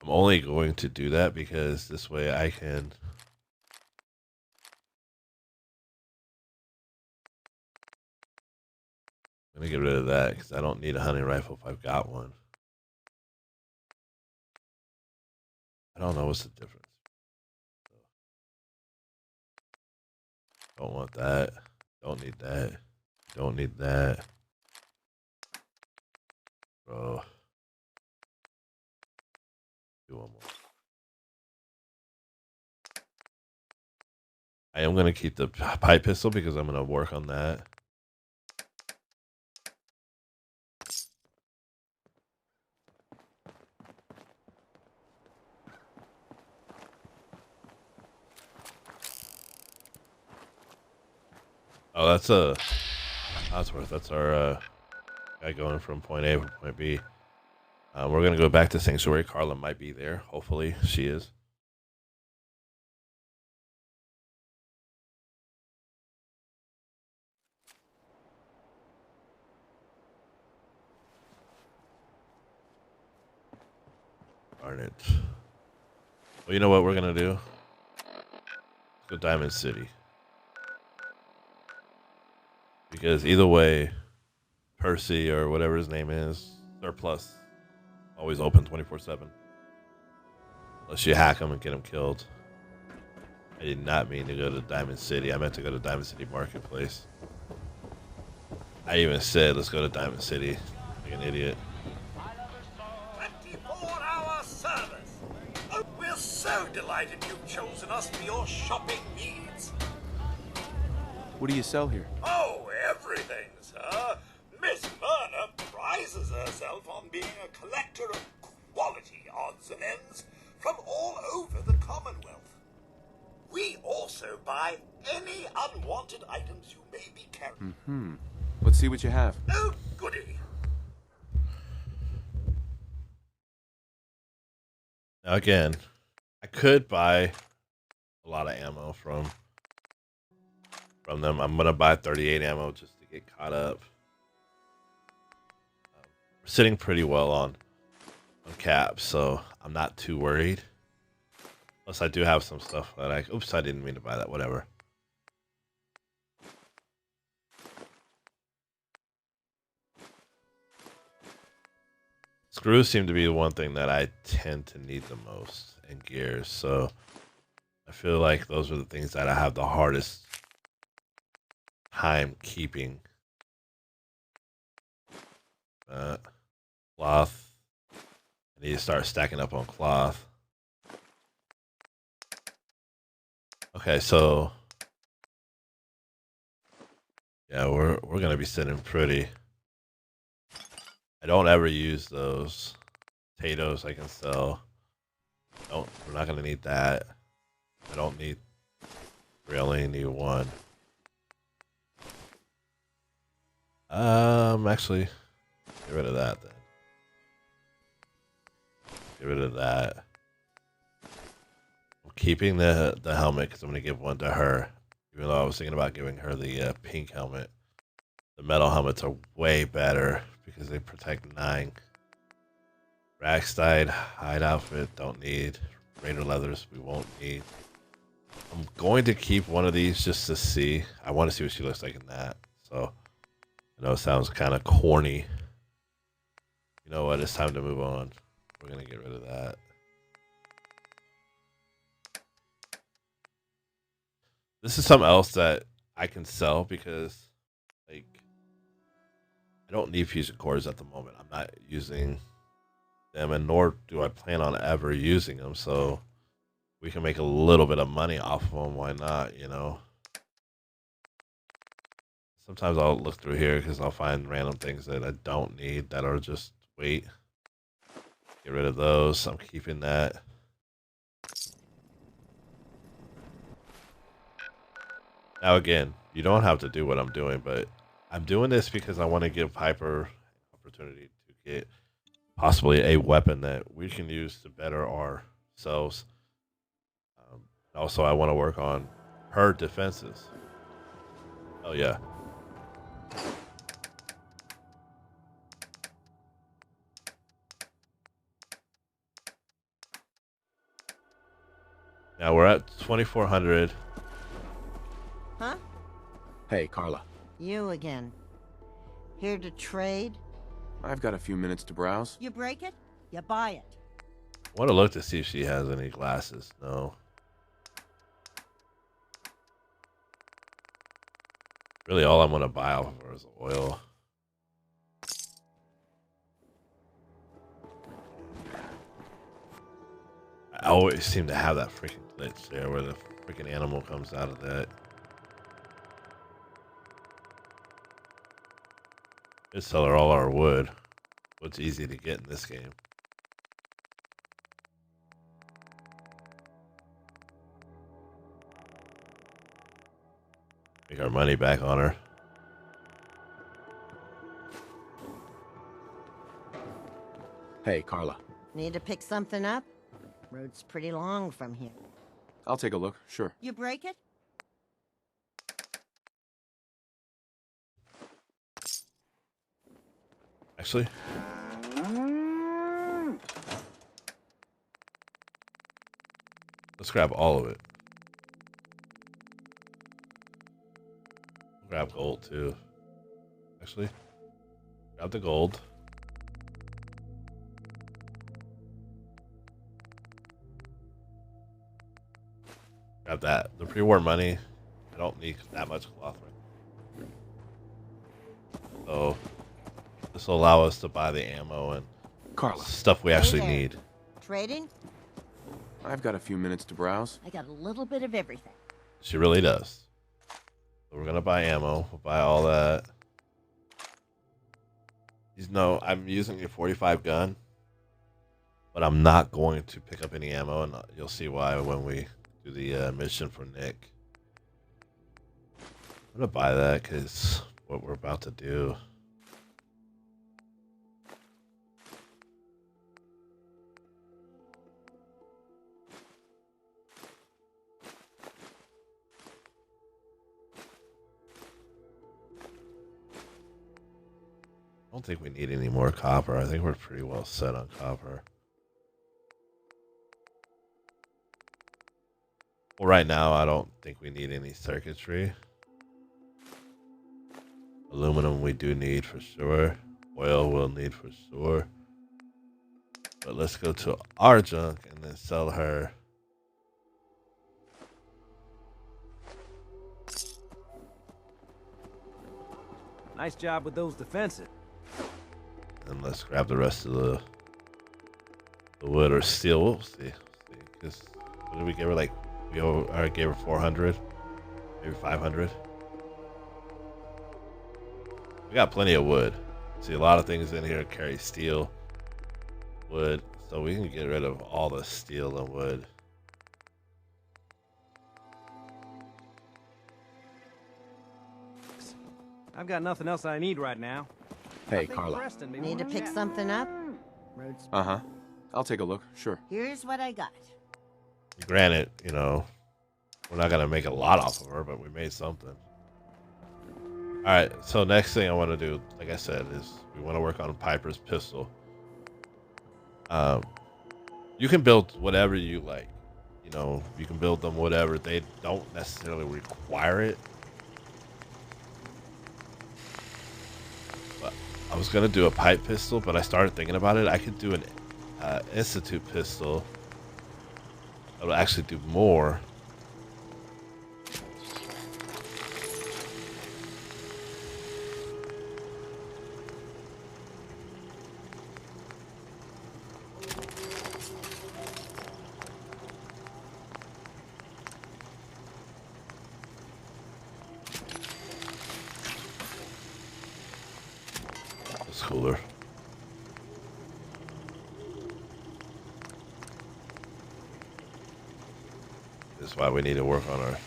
I'm only going to do that because this way I can I'm gonna get rid of that because I don't need a hunting rifle if I've got one. I don't know what's the difference. Don't want that. Don't need that. Don't need that. Bro. Do one more. I am going to keep the pipe pistol because I'm going to work on that. Oh, that's Osworth. That's our guy going from point A to point B. We're going to go back to Sanctuary. Carla might be there. Hopefully, she is. Darn it. Well, you know what we're going to do? Let's go Diamond City. Because either way, Percy or whatever his name is, Surplus, always open 24/7. Unless you hack him and get him killed. I did not mean to go to Diamond City. I meant to go to Diamond City Marketplace. I even said, let's go to Diamond City. Like an idiot. 24-hour service. Oh, we're so delighted you've chosen us for your shopping needs. What do you sell here? Oh, everything, sir. Miss Myrna prizes herself on being a collector of quality odds and ends from all over the Commonwealth. We also buy any unwanted items you may be carrying. Mm-hmm. Let's see what you have. Oh, goody. Now again, I could buy a lot of ammo from them. I'm going to buy 38 ammo just to get caught up. We're sitting pretty well on caps, so I'm not too worried. Plus, I do have some stuff that I... Oops, I didn't mean to buy that. Whatever. Screws seem to be the one thing that I tend to need the most, and gears, so I feel like those are the things that I have the hardest time keeping. Cloth. I need to start stacking up on cloth. Okay, so yeah, we're gonna be sitting pretty. I don't ever use those potatoes I can sell. We're not gonna need that. I don't need. We only need one. Actually, get rid of that then. Get rid of that. I'm keeping the helmet because I'm gonna give one to her. Even though I was thinking about giving her the pink helmet. The metal helmets are way better because they protect 9. Rackstide, hide outfit, don't need. Raider leathers, we won't need. I'm going to keep one of these just to see. I want to see what she looks like in that. So, I know it sounds kind of corny. You know what? It's time to move on. We're going to get rid of that. This is something else that I can sell because, like, I don't need fusion cores at the moment. I'm not using them, and nor do I plan on ever using them. So we can make a little bit of money off of them. Why not? You know. Sometimes I'll look through here because I'll find random things that I don't need that are just weight. Get rid of those. I'm keeping that. Now again, you don't have to do what I'm doing, but I'm doing this because I want to give Piper an opportunity to get possibly a weapon that we can use to better ourselves. Also, I want to work on her defenses. Oh, yeah. Now we're at 2,400. Huh? Hey, Carla. You again. Here to trade? I've got a few minutes to browse. You break it, you buy it. I want to look to see if she has any glasses. No. Really, all I'm going to buy off of her is oil. I always seem to have that freaking glitch there where the freaking animal comes out of that. Just sell her all our wood. Wood's easy to get in this game. Make our money back on her. Hey, Carla. Need to pick something up? Road's pretty long from here. I'll take a look, sure. You break it? Actually, let's grab all of it. Grab gold too. Actually, grab the gold. Grab that. The pre-war money. I don't need that much cloth right now. So this will allow us to buy the ammo and Carla. Stuff we actually Hey there. need. Trading? I've got a few minutes to browse. I got a little bit of everything. She really does. So we're gonna buy ammo. We'll buy all that. No, I'm using a 45 gun, but I'm not going to pick up any ammo, and you'll see why when we do the mission for Nick. I'm gonna buy that because what we're about to do. I don't think we need any more copper. I think we're pretty well set on copper. Well, right now, I don't think we need any circuitry. Aluminum we do need for sure. Oil we'll need for sure. But let's go to our junk and then sell her. Nice job with those defenses. and let's grab the rest of the wood or steel. We'll see. Because what did we give her? Like, we gave her 400, maybe 500. We got plenty of wood. See, a lot of things in here carry steel, wood, so we can get rid of all the steel and wood. I've got nothing else I need right now. Hey, Carla. Need to pick something up? Uh-huh. I'll take a look, sure. Here's what I got. Granted, you know, we're not going to make a lot off of her, but we made something. All right, so next thing I want to do, like I said, is we want to work on Piper's pistol. You can build whatever you like. You know, you can build them whatever. They don't necessarily require it. But I was going to do a pipe pistol, but I started thinking about it. I could do an Institute pistol. It'll actually do more. That's cooler. That's why we need to work on our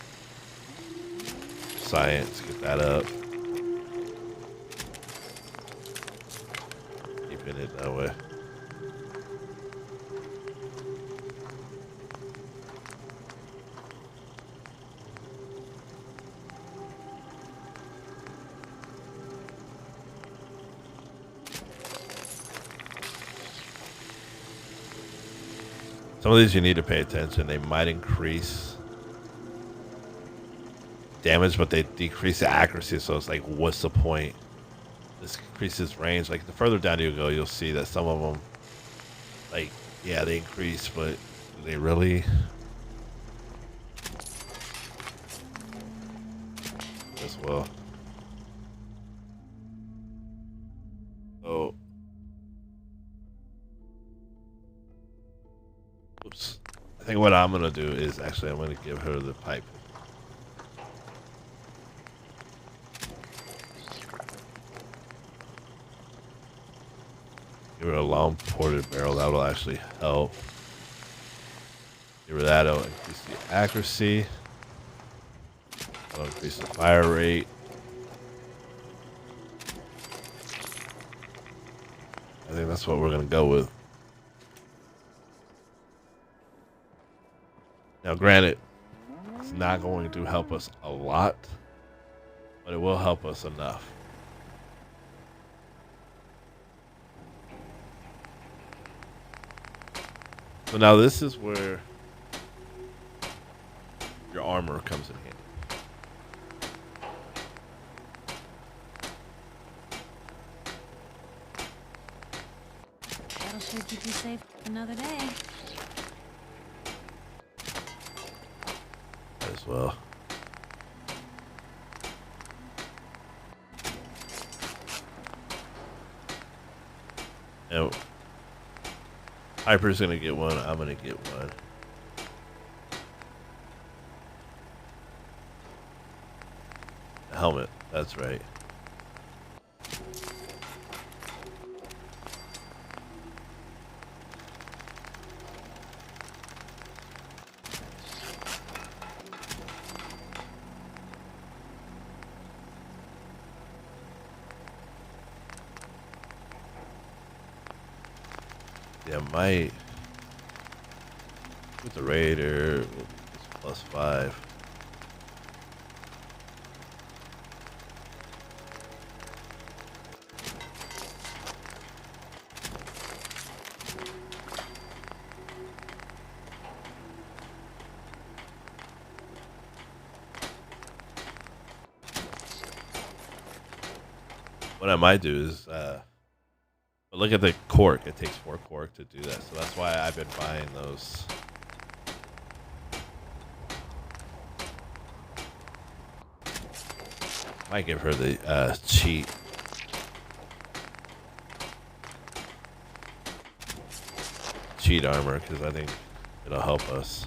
science, get that up. Keeping it that way. Some of these you need to pay attention. They might increase damage, but they decrease the accuracy. So it's like, what's the point? This increases range. Like the further down you go, you'll see that some of them, like, yeah, they increase, but do they really? As well. So. Oops. I think what I'm going to do is actually I'm going to give her the pipe. Give her a long ported barrel. That will actually help. Give her that. It'll increase the accuracy. It'll increase the fire rate. I think that's what we're going to go with. Now, granted, it's not going to help us a lot, but it will help us enough. So now this is where your armor comes in handy. That'll sure keep you safe another day. As well. Now, Piper's gonna get one. I'm gonna get one. A helmet. That's right. Yeah, might with the Raider it's +5. What I might do is but look at the cork. It takes 4 cork to do that. So that's why I've been buying those. Might give her the cheat. cheat armor because I think it'll help us.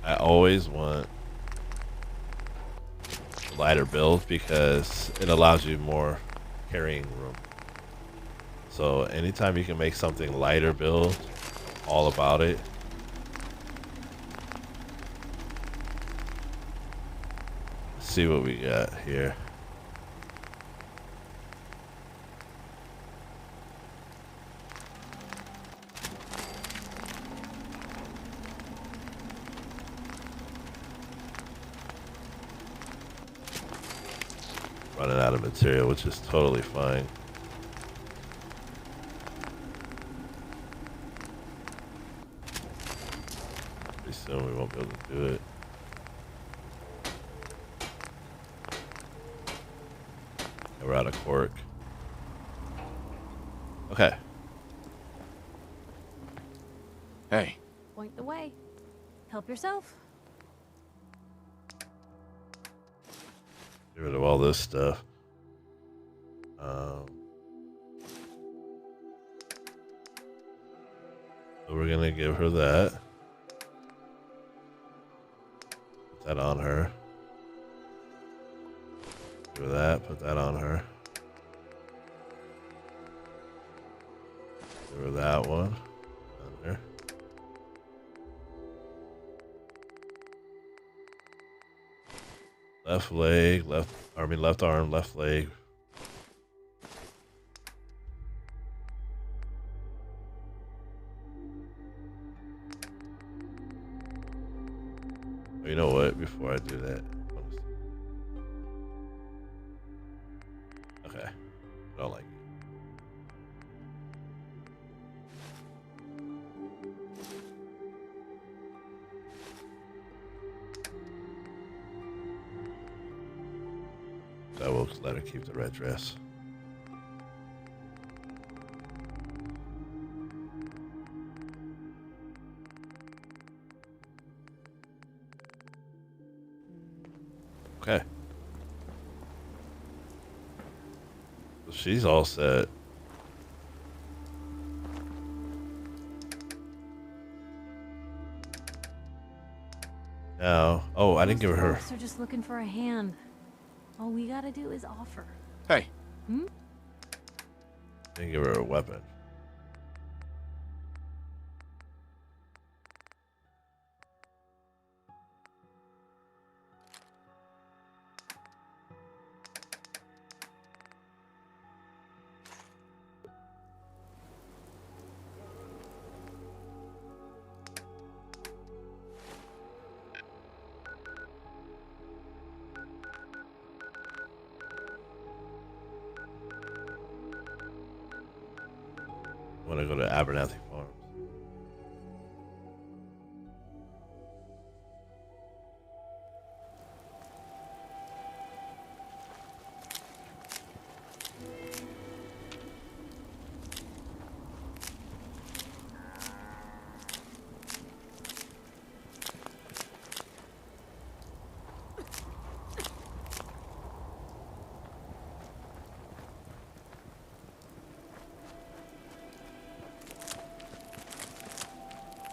I always want lighter build because it allows you more carrying room. So anytime you can make something lighter build, all about it. Let's see what we got here. Running out of material, which is totally fine. Pretty soon we won't be able to do it. And we're out of cork. Okay. Hey. Point the way. Help yourself. Get rid of all this stuff. So we're gonna give her that. Put that on her. Give her that. Put that on her. Give her that one. On there. Left leg, left arm, left leg. Oh, you know what? Before I do that, okay, I don't like it. I will let her keep the red dress. Okay. So she's all set. Now, oh, I didn't give her. They're just looking for a hand. All we gotta do is offer. Hey. Hmm? Didn't give her a weapon. I want to go to Abernathy Farms.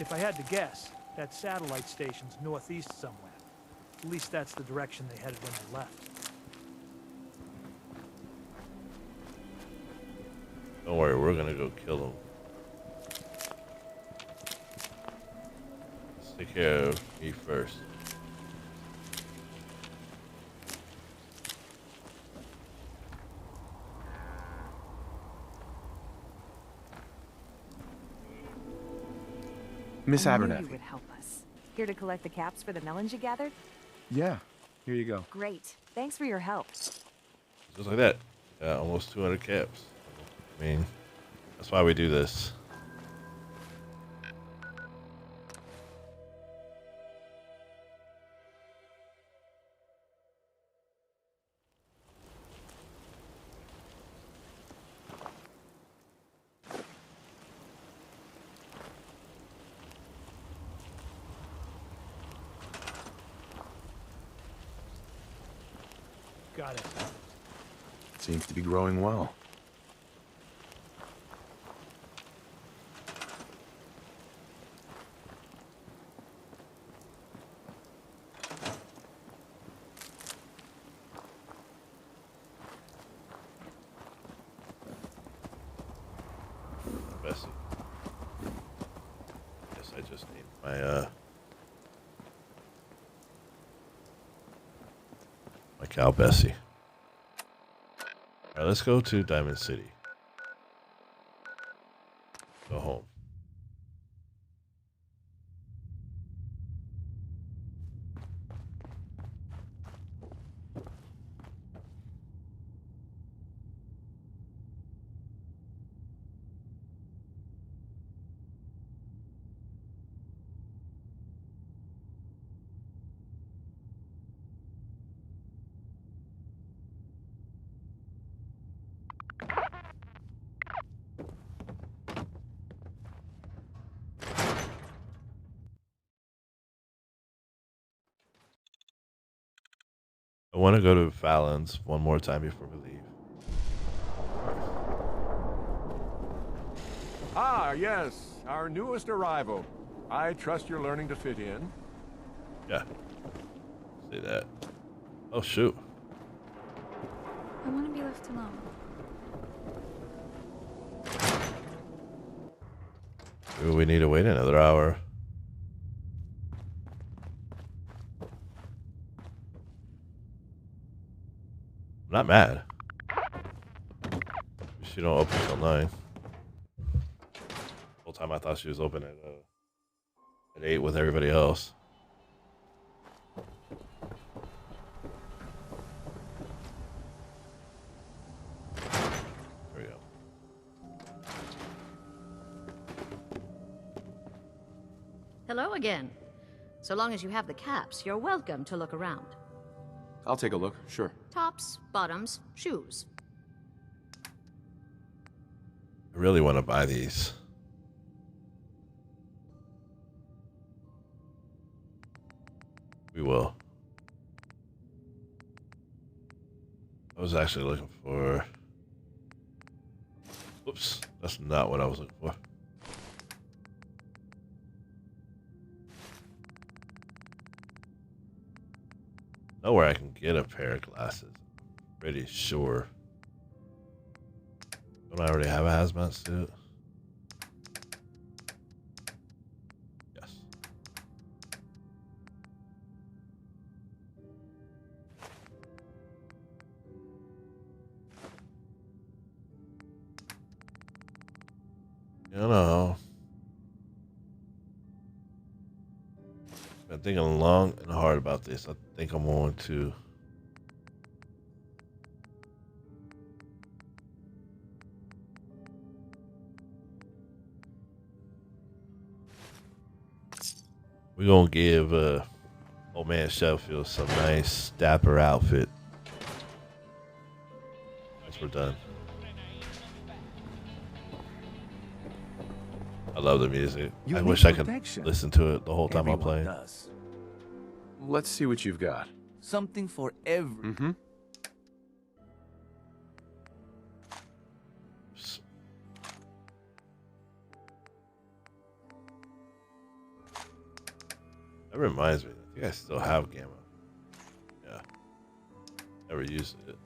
If I had to guess, that satellite station's northeast somewhere. At least that's the direction they headed when they left. Don't worry, we're gonna go kill them. Let's take care of me first. Miss I knew Abernathy. you would help us. Here to collect the caps for the melons you gathered? Yeah, here you go. Great. Thanks for your help. Just like that. Yeah, almost 200 caps. I mean, that's why we do this. Got it. Seems to be growing well. Bessie. Guess I just need my my cow Bessie. All right, let's go to Diamond City. Go home. I want to go to Fallon's one more time before we leave. Ah, yes, our newest arrival. I trust you're learning to fit in. Yeah. See that. Oh, shoot. I want to be left alone. Maybe we need to wait another hour. I'm not mad. She don't open till 9. The whole time I thought she was open at 8 with everybody else. There we go. Hello again. So long as you have the caps, you're welcome to look around. I'll take a look, sure. Tops, bottoms, shoes. I really want to buy these. We will. I was actually looking for... Whoops, that's not what I was looking for. Know where I can get a pair of glasses. Pretty sure. Don't I already have a hazmat suit? Yes. You know. Been thinking long and hard about this. I think I'm going to we're gonna give old man Sheffield some nice dapper outfit. Once we're done. I love the music. I wish I could listen to it the whole time I'm playing. Let's see what you've got. Something for every... Mm-hmm. That reminds me. I think I still have Gamma. Yeah. Never used it.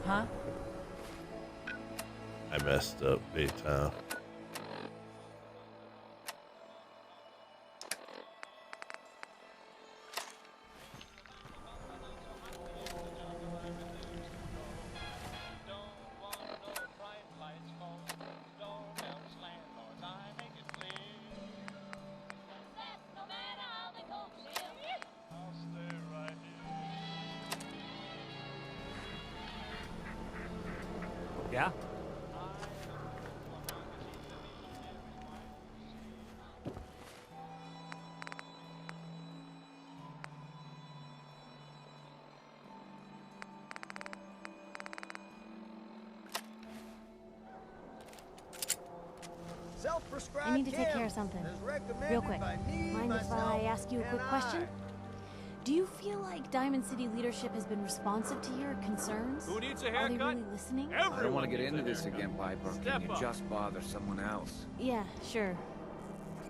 Huh? I messed up big time. Yeah? I need to take care of something. Real quick. Mind if I ask you a quick question? Do you feel like Diamond City leadership has been responsive to your concerns? Who needs a Are they haircut? really listening? I don't want to get into this again, Piper. Can you just bother someone else? Yeah, sure.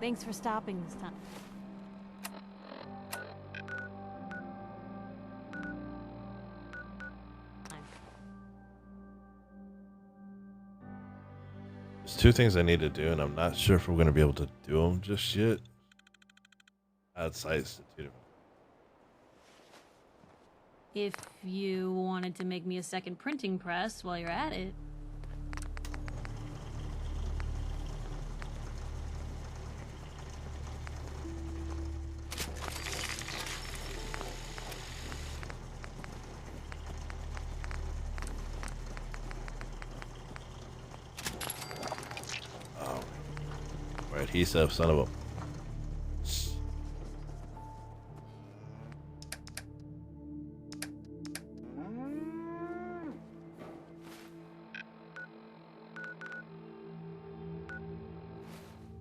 Thanks for stopping this time. There's two things I need to do, and I'm not sure if we're going to be able to do them just yet. Add sites to 2 different. If you wanted to make me a second printing press while you're at it. Adhesive, son of a.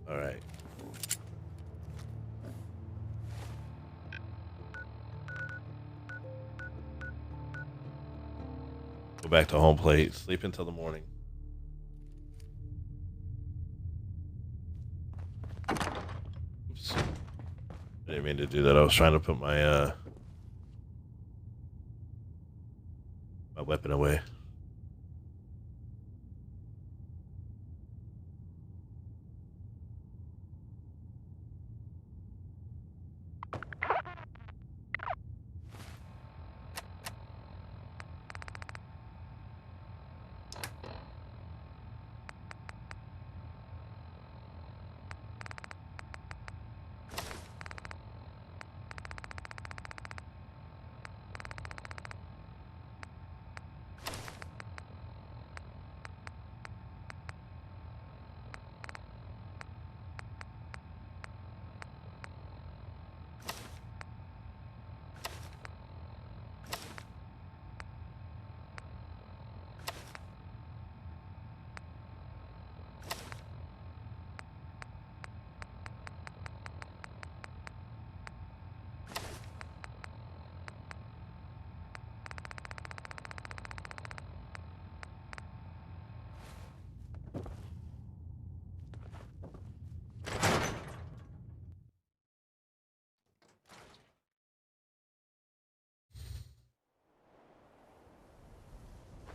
All right. Go back to home plate. Sleep until the morning. Oops. I didn't mean to do that. I was trying to put my my weapon away.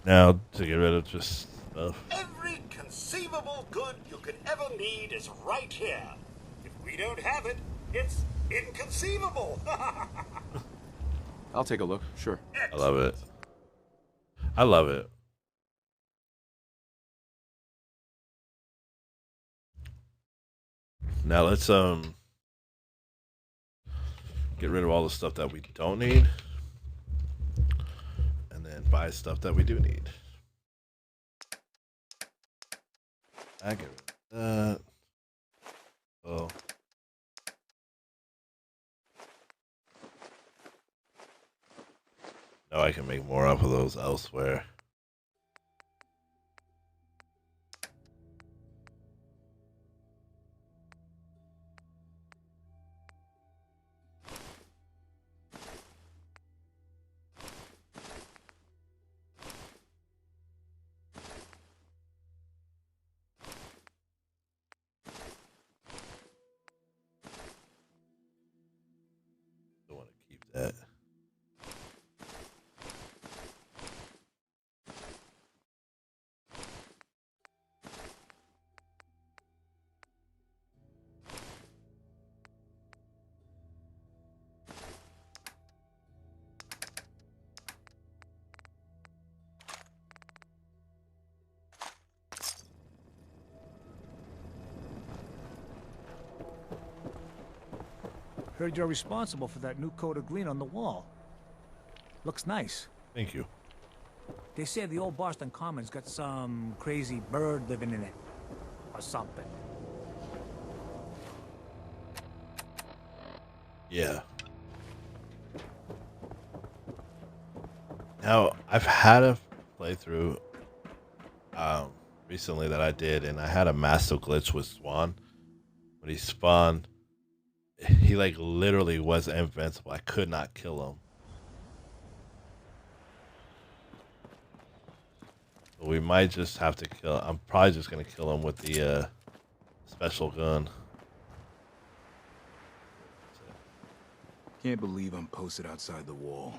Now to get rid of just stuff. Every conceivable good you could ever need is right here. If we don't have it, it's inconceivable. I'll take a look, sure. I love it. I love it. Now let's get rid of all the stuff that we don't need. And buy stuff that we do need. I get rid of that. Oh. Now I can make more off of those elsewhere. That. Heard you're responsible for that new coat of green on the wall. Looks nice. Thank you. They say the old Boston Commons got some crazy bird living in it. Or something. Yeah. Now, I've had a playthrough recently that I did, and I had a massive glitch with Swan. When he spawned, he like literally was invincible. I could not kill him. So we might just have to kill. I'm probably just gonna kill him with the special gun. Can't believe I'm posted outside the wall.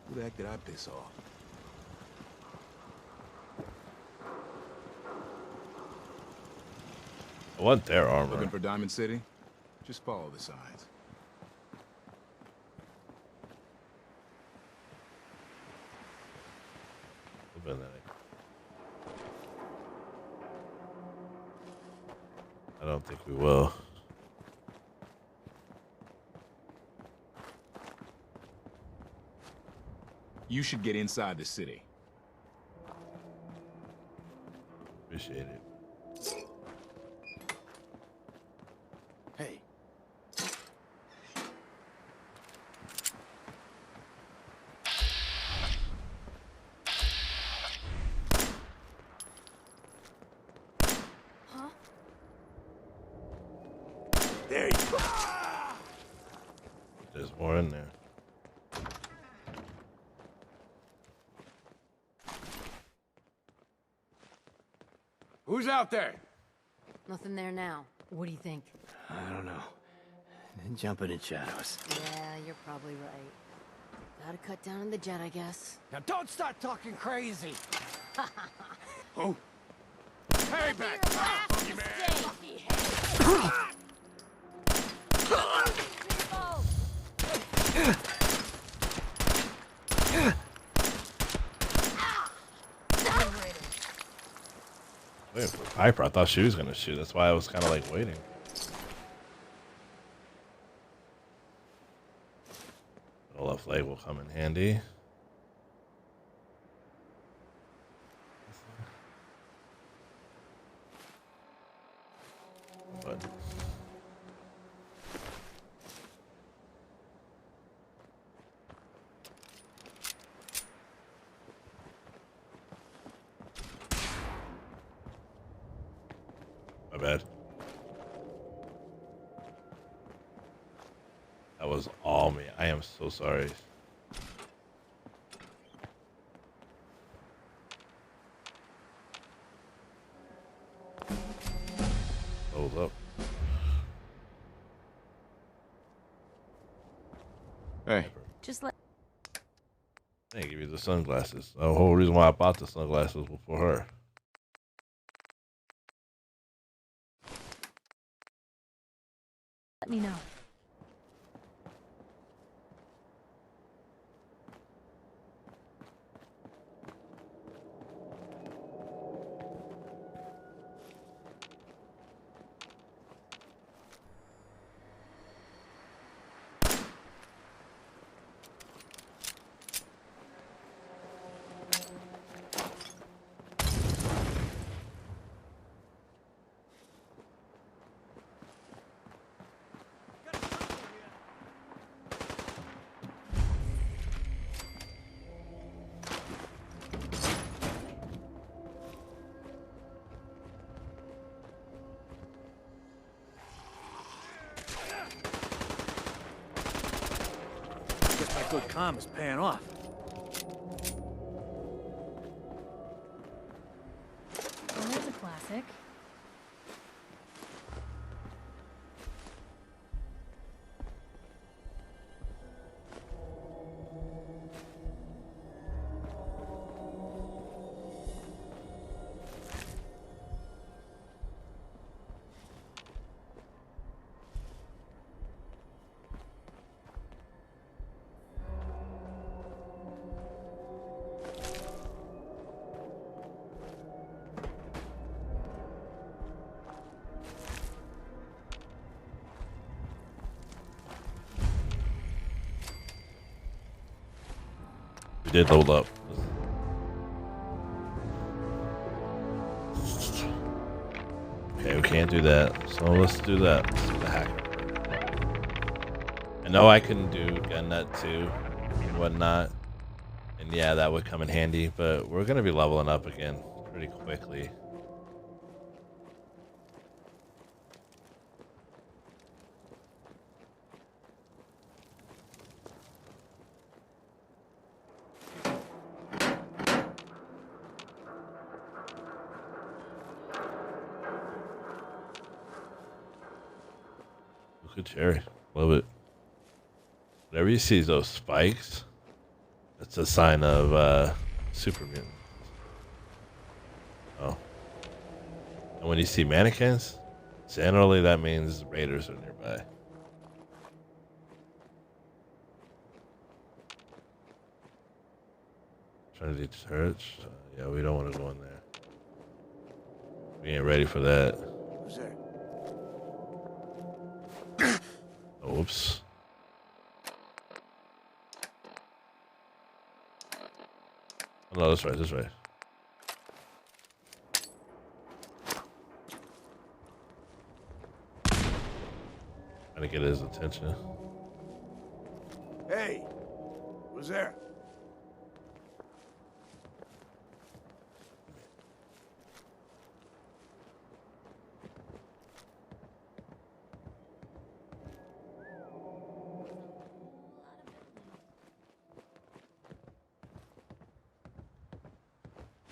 Who the heck did I piss off? I want their armor. Looking for Diamond City? Just follow the signs. I don't think we will. You should get inside the city. Appreciate it. Hey. Huh? There you go. There's more in there. Who's out there? Nothing there now. What do you think? I don't know. Jumping in shadows. Yeah, you're probably right. Gotta cut down on the jet, I guess. Now don't start talking crazy. Oh. Hey, back! Wait for Piper. I thought she was gonna shoot. That's why I was kind of like waiting. A left leg will come in handy. But my bad. That was all me. I am so sorry. Hold up. Hey. Just let. Hey, give you the sunglasses. The whole reason why I bought the sunglasses was for her. Let me know. Guess that good calm is paying off. Well, that's a classic. We did load up. Okay, we can't do that. So let's do that. Let's do the hacker. I know I can do gun nut too and whatnot. And yeah, that would come in handy, but we're gonna be leveling up again pretty quickly. Good cherry. Love it. Whenever you see those spikes, that's a sign of super mutant. Oh. And when you see mannequins, generally that means raiders are nearby. Trinity Church? Yeah, we don't want to go in there. We ain't ready for that. Who's there? Oops. Oh, no, that's right, that's right. Trying to get his attention. Hey, who's there?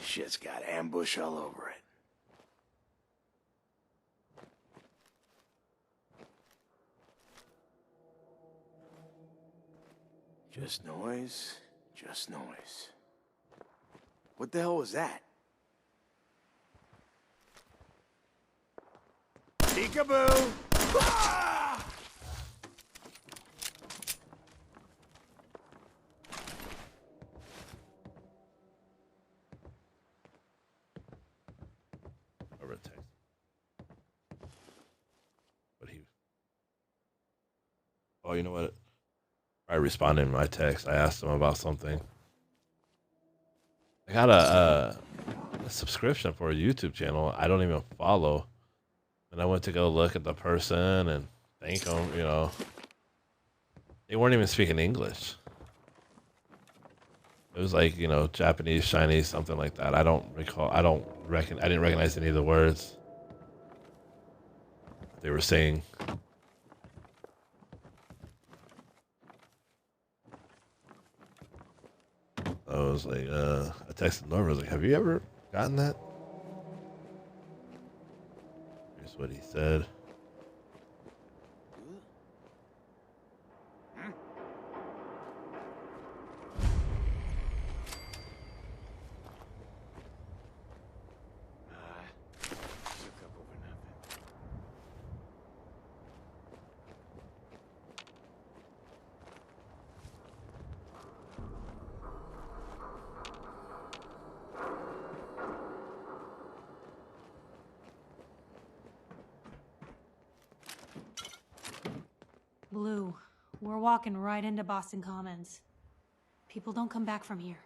Shit's got ambush all over it. Just noise, just noise. What the hell was that? Peekaboo! Ah! Over text. But he. Oh, you know what? I responded in my text. I asked him about something. I got a subscription for a YouTube channel I don't even follow. And I went to go look at the person and thank them, you know. They weren't even speaking English. It was like, you know, Japanese, Chinese, something like that. I don't recall. I didn't recognize any of the words they were saying. I was like, I texted Norma. I was like, have you ever gotten that? Here's what he said. Blue, we're walking right into Boston Commons. People don't come back from here.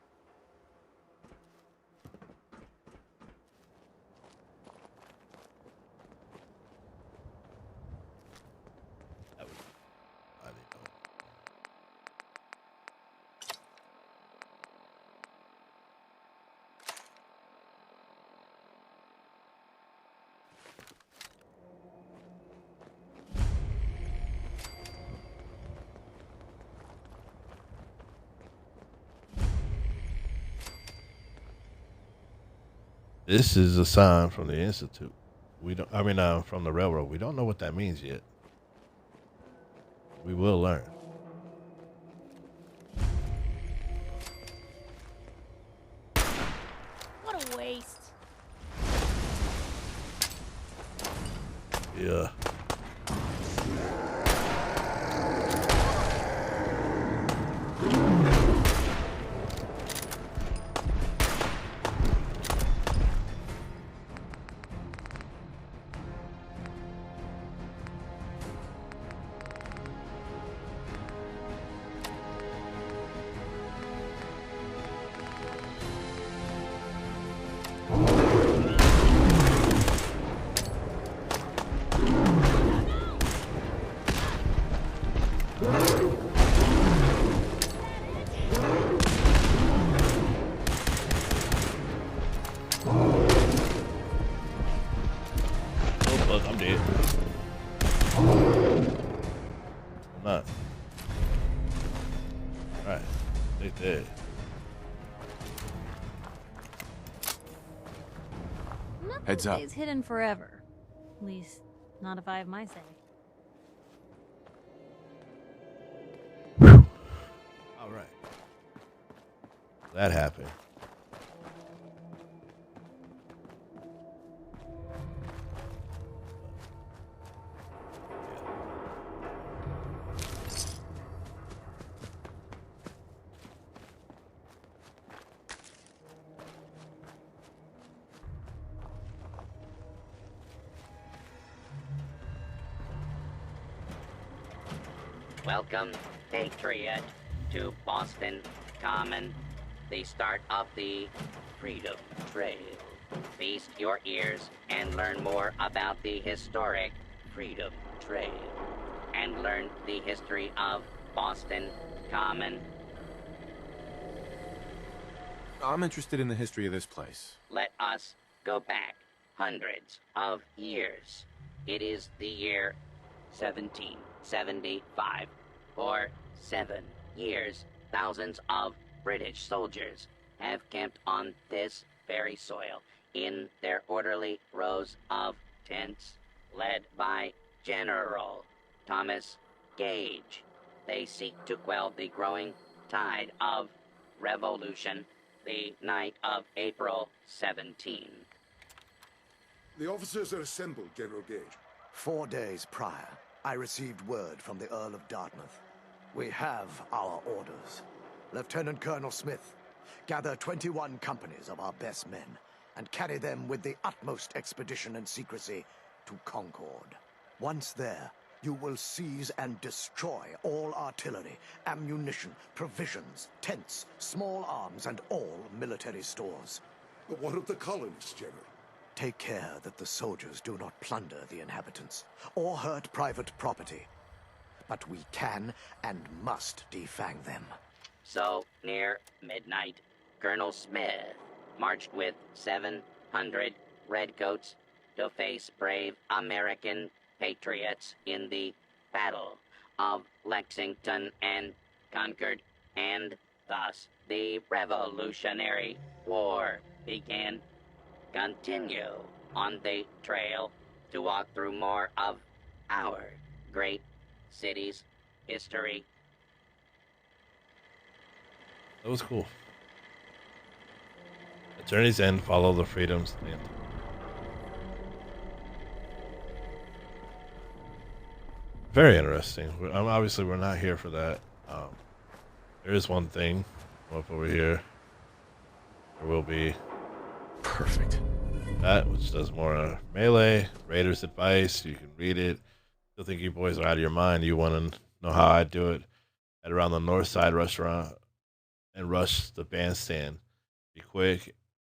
This is a sign from the Institute. From the railroad. We don't know what that means yet. We will learn. What a waste. Yeah. Look, I'm dead. I'm not. Alright, they dead. Heads up. Stays hidden forever. At least, not if I have my say. Alright. That happened. Welcome, Patriot, to Boston Common, the start of the Freedom Trail. Feast your ears and learn more about the historic Freedom Trail, and learn the history of Boston Common. I'm interested in the history of this place. Let us go back hundreds of years. It is the year 1775. For 7 years, thousands of British soldiers have camped on this very soil in their orderly rows of tents, led by General Thomas Gage. They seek to quell the growing tide of revolution the night of April 17. The officers are assembled, General Gage. 4 days prior, I received word from the Earl of Dartmouth. We have our orders. Lieutenant Colonel Smith, gather 21 companies of our best men and carry them with the utmost expedition and secrecy to Concord. Once there, you will seize and destroy all artillery, ammunition, provisions, tents, small arms, and all military stores. But what of the colonists, General? Take care that the soldiers do not plunder the inhabitants or hurt private property. But we can and must defang them. So, near midnight, Colonel Smith marched with 700 redcoats to face brave American patriots in the Battle of Lexington and Concord, and thus the Revolutionary War began. Continue on the trail to walk through more of our great city's history. That was cool. At Journey's End, follow the freedoms. Very interesting. Obviously, we're not here for that. There is one thing up over here. There will be perfect that, which does more melee. Raiders advice. You can read it. Still think you boys are out of your mind. You want to know how I do it? At around the North Side restaurant and rush the bandstand. Be quick.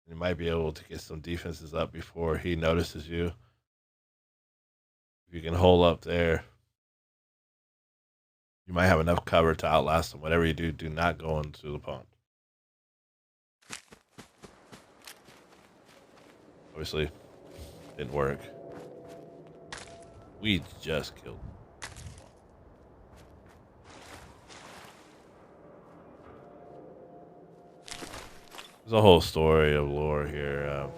You might be able to get some defenses up before he notices you. If you can hold up there, you might have enough cover to outlast them. Whatever you do, do not go into the pond. Obviously, didn't work. We just killed him. There's a whole story of lore here,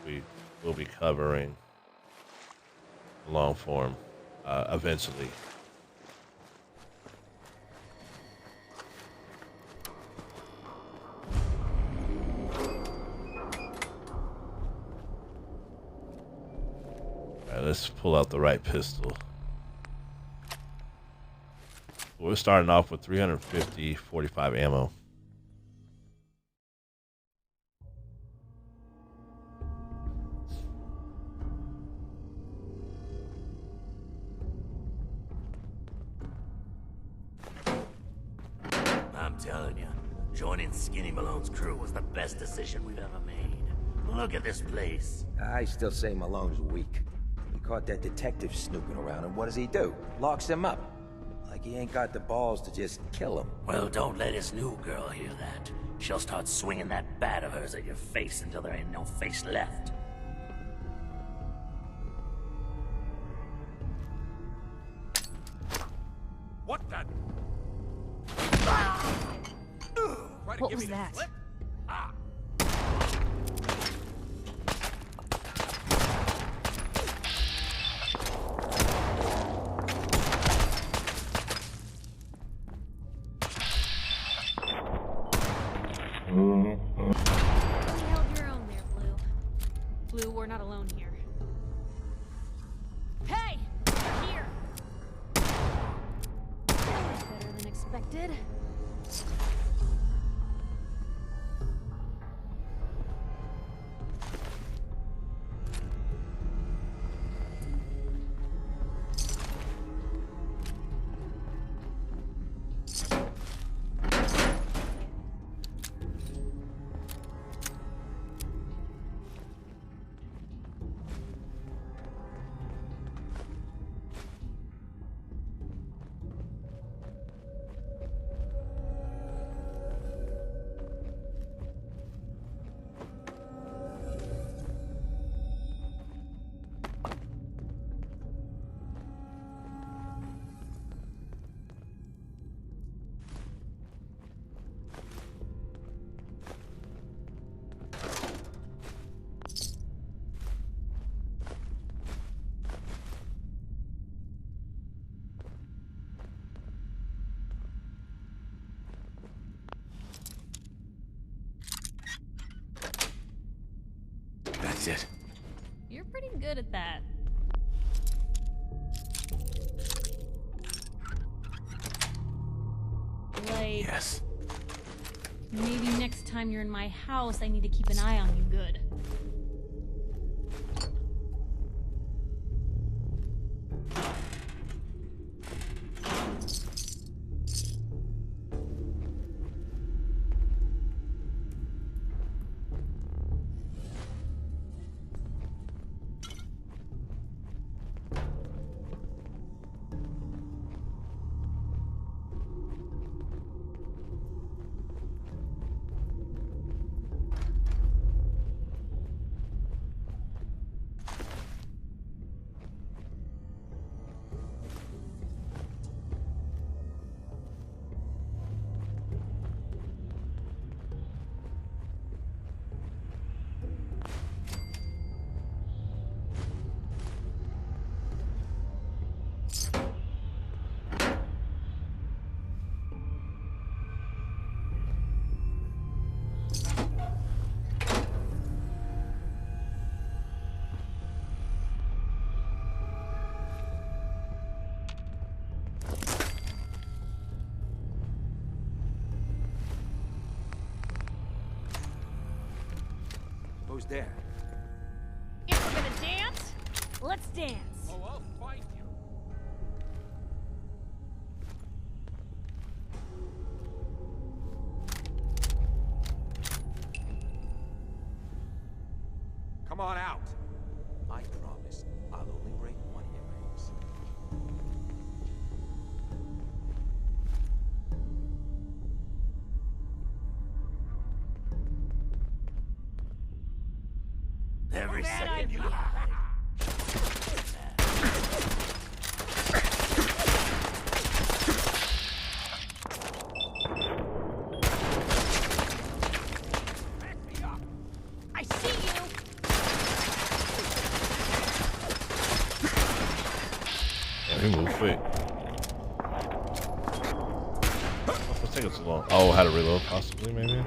which we will be covering in long form eventually. All right, let's pull out the right pistol. We're starting off with 350 45 ammo. I'm telling you, joining Skinny Malone's crew was the best decision we've ever made. Look at this place. I still say Malone's weak. He caught that detective snooping around, and what does he do? Locks him up. he ain't got the balls to just kill him. Well, don't let his new girl hear that. She'll start swinging that bat of hers at your face until there ain't no face left. What the? What was that? You held your own there, Blue. Blue, we're not alone here. Hey! Here! Better than expected. That's it. You're pretty good at that. Like, Yes. maybe next time you're in my house, I need to keep an eye on you good. Who's there? If we're gonna dance, let's dance. Oh, I'll find you. Come on out. I promise I'll only break one of your legs. Every second you I see you. Yeah, he moved quick. What's taking so long? Oh, had to reload possibly, maybe?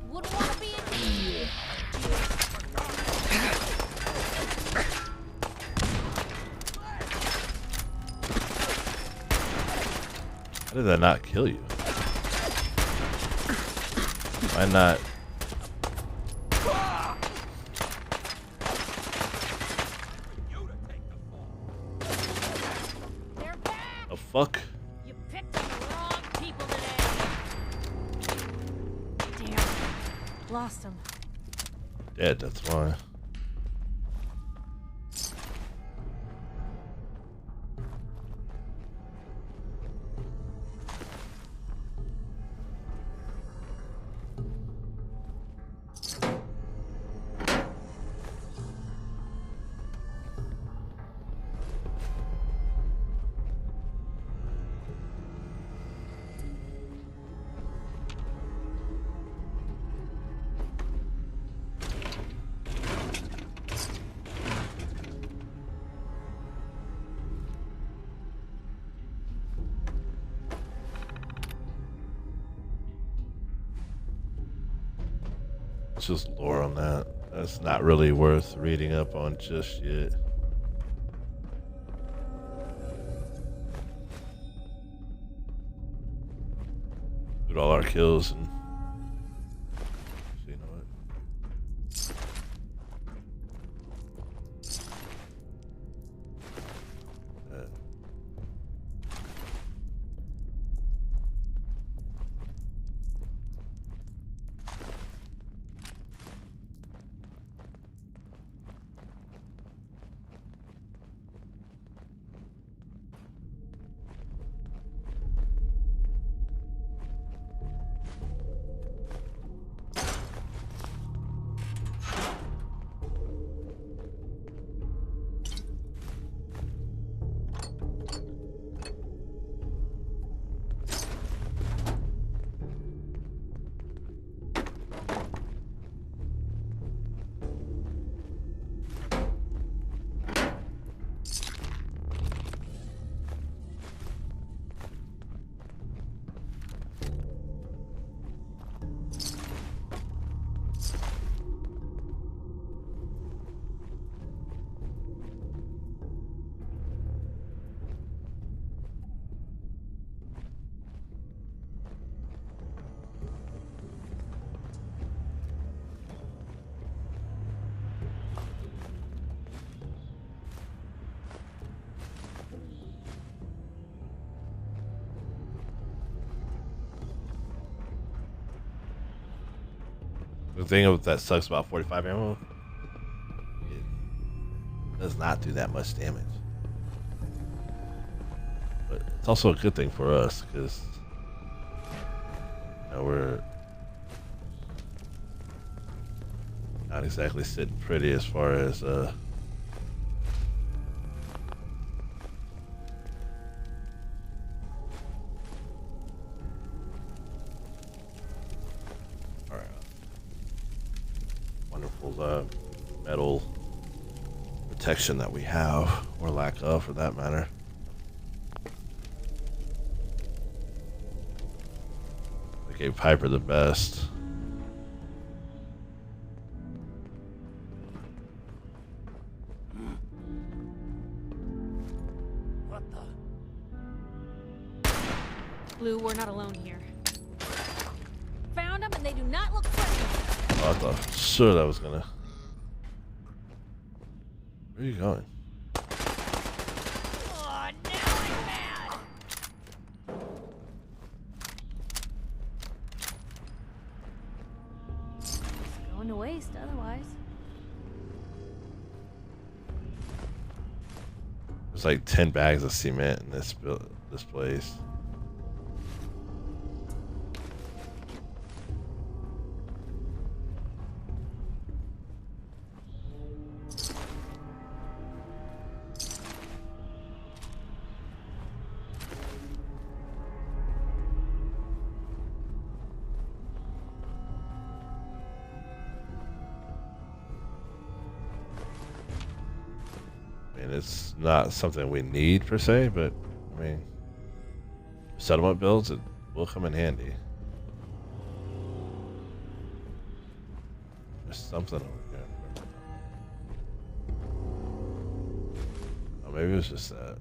Wouldn't want to be in How did that not kill you? Why not? The fuck? You picked the wrong people today. Damn. Lost him. Dead, that's why. It's just lore on that. That's not really worth reading up on just yet. With all our kills and you know what? The thing that sucks about 45 ammo, it does not do that much damage. But it's also a good thing for us because you know, we're not exactly sitting pretty as far as metal protection that we have, or lack of for that matter. I gave Piper the best. What the? Blue, we're not alone here. Found them and they do not look friendly. Oh, I thought sure that was gonna. Where are you going? Oh, now I'm mad. It's going to waste otherwise. There's like 10 bags of cement in this place. It's not something we need per se, but I mean, settlement builds, it will come in handy. There's something over here. Oh, maybe it was just that.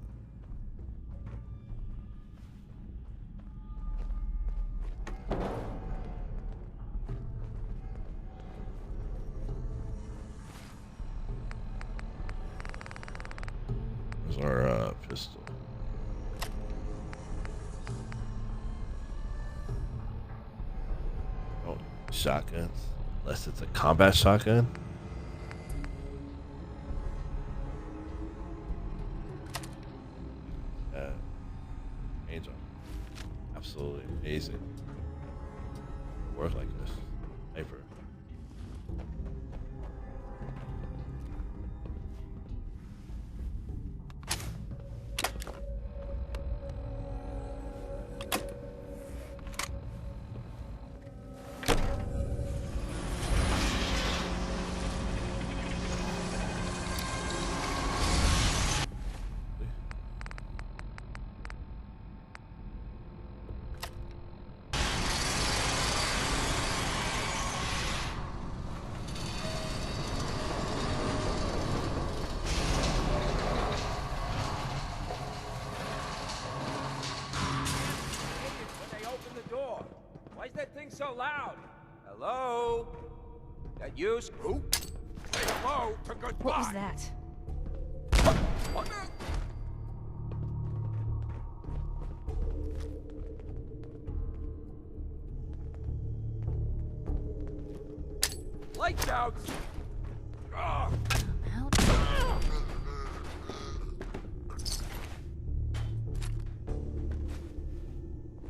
Our pistol. Oh, shotguns. Unless it's a combat shotgun. Angel. Absolutely amazing. Work like this. Paper. loud. Hello? That you? Who? Say hello to goodbye. What was that? What? Lights out. Ah.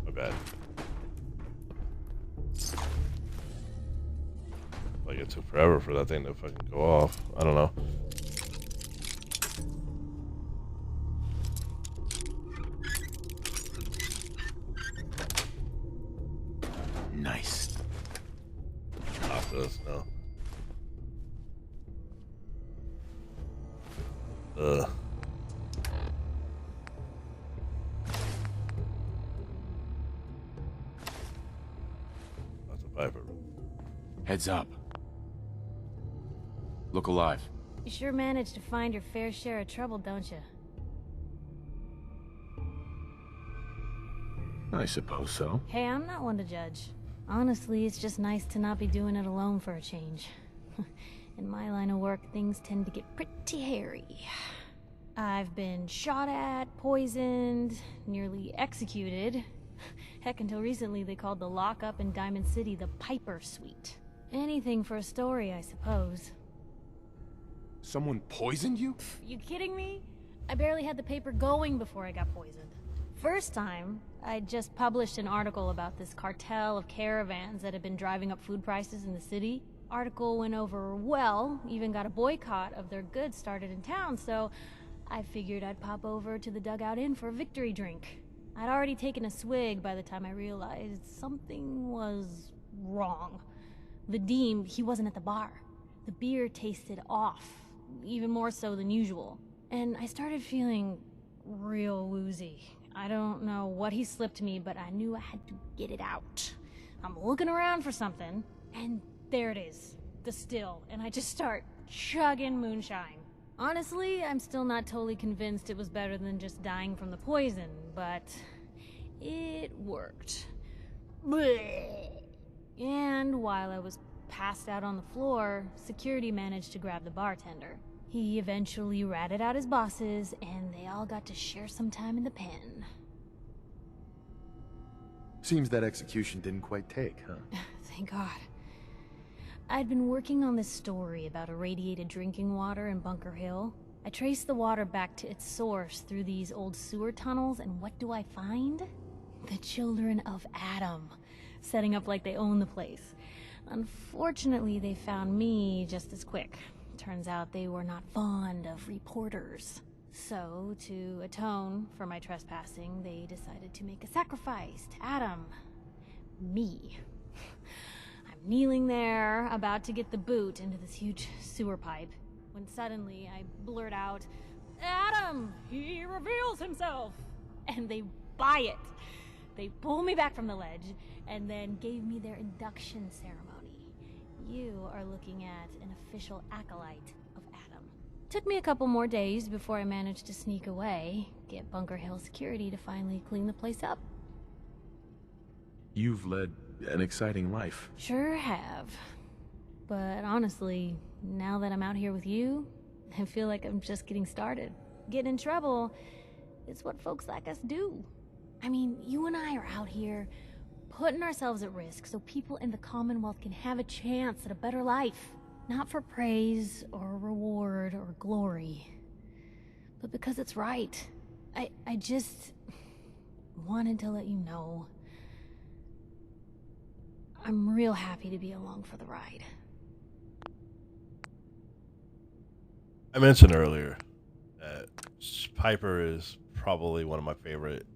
My bad. Like it took forever for that thing to fucking go off. I don't know. Nice. After this, no. That's a Piper. Heads up. Look alive. You sure managed to find your fair share of trouble, don't you? I suppose so. Hey, I'm not one to judge. Honestly, it's just nice to not be doing it alone for a change. In my line of work, things tend to get pretty hairy. I've been shot at, poisoned, nearly executed. Heck, until recently they called the lockup in Diamond City the Piper Suite. Anything for a story, I suppose. Someone poisoned you? You kidding me? I barely had the paper going before I got poisoned. First time, I just published an article about this cartel of caravans that had been driving up food prices in the city. Article went over well, even got a boycott of their goods started in town, so I figured I'd pop over to the Dugout Inn for a victory drink. I'd already taken a swig by the time I realized something was wrong. Vadim, he wasn't at the bar. The beer tasted off, even more so than usual. And I started feeling real woozy. I don't know what he slipped me, but I knew I had to get it out. I'm looking around for something, and there it is, the still, and I just start chugging moonshine. Honestly, I'm still not totally convinced it was better than just dying from the poison, but it worked. Blech. And while I was passed out on the floor, security managed to grab the bartender. He eventually ratted out his bosses, and they all got to share some time in the pen. Seems that execution didn't quite take, huh? Thank God. I'd been working on this story about irradiated drinking water in Bunker Hill. I traced the water back to its source through these old sewer tunnels, and what do I find? The Children of Adam, setting up like they own the place. Unfortunately, they found me just as quick. Turns out they were not fond of reporters. So, to atone for my trespassing, they decided to make a sacrifice to Adam. Me. I'm kneeling there, about to get the boot into this huge sewer pipe, when suddenly I blurt out, "Adam! He reveals himself!" And they buy it. They pull me back from the ledge, and then gave me their induction ceremony. You are looking at an official acolyte of Adam. Took me a couple more days before I managed to sneak away, get Bunker Hill security to finally clean the place up. You've led an exciting life. Sure have. But honestly, now that I'm out here with you, I feel like I'm just getting started. Getting in trouble is what folks like us do. I mean, you and I are out here putting ourselves at risk so people in the Commonwealth can have a chance at a better life. Not for praise or reward or glory, but because it's right. I just wanted to let you know I'm real happy to be along for the ride. I mentioned earlier that Piper is probably one of my favorite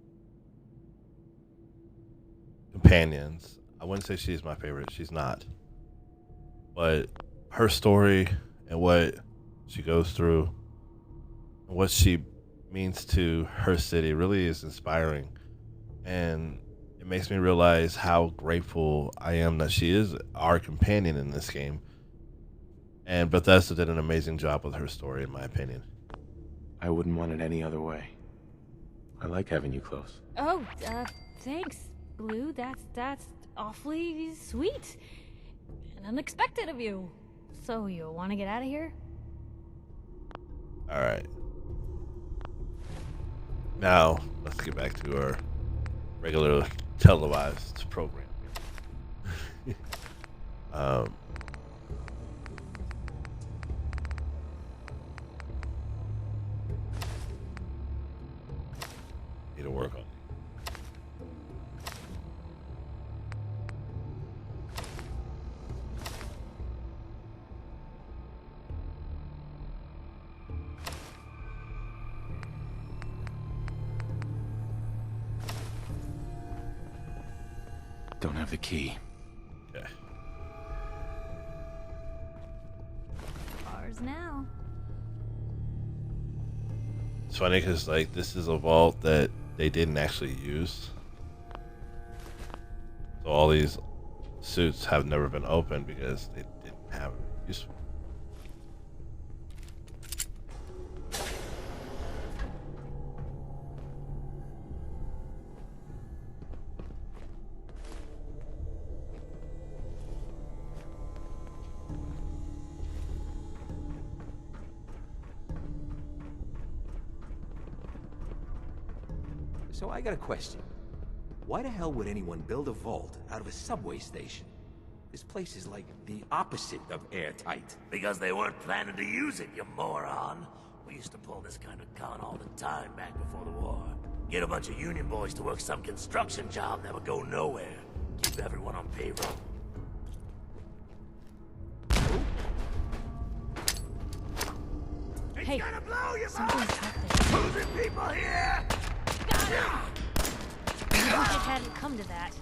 companions. I wouldn't say she's my favorite. She's not. But her story and what she goes through and what she means to her city really is inspiring. And it makes me realize how grateful I am that she is our companion in this game. And Bethesda did an amazing job with her story, in my opinion. I wouldn't want it any other way. I like having you close. Oh, thanks, Blue. That's awfully sweet and unexpected of you. So you want to get out of here? All right. Now let's get back to our regular televised program. Need to work on it. Don't have the key. Okay. Ours now. It's funny because like this is a vault that they didn't actually use, so all these suits have never been opened because they didn't have use for. So I got a question. Why the hell would anyone build a vault out of a subway station? This place is like the opposite of airtight. Because they weren't planning to use it, you moron. We used to pull this kind of con all the time back before the war. Get a bunch of union boys to work some construction job that would go nowhere. Keep everyone on payroll. Hey, gonna blow your something's happening. Losing people here! I wish it hadn't come to that.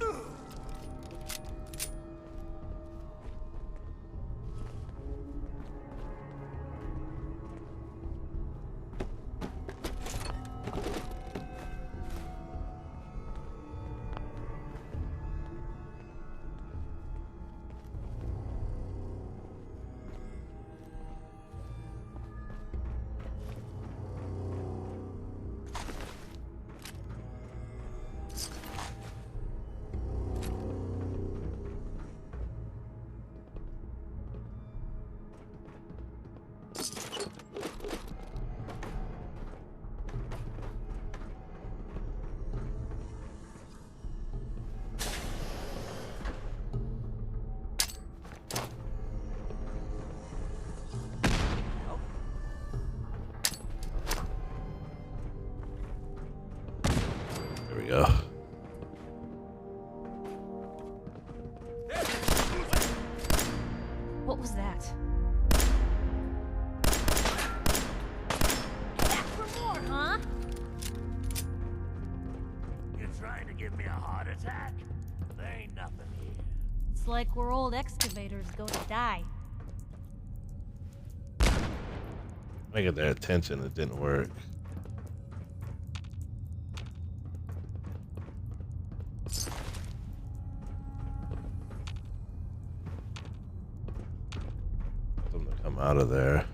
There we go. What was that? Back for more, huh? You trying to give me a heart attack? There ain't nothing here. It's like we're old excavators going to die. I get their attention. It didn't work. Them to come out of there.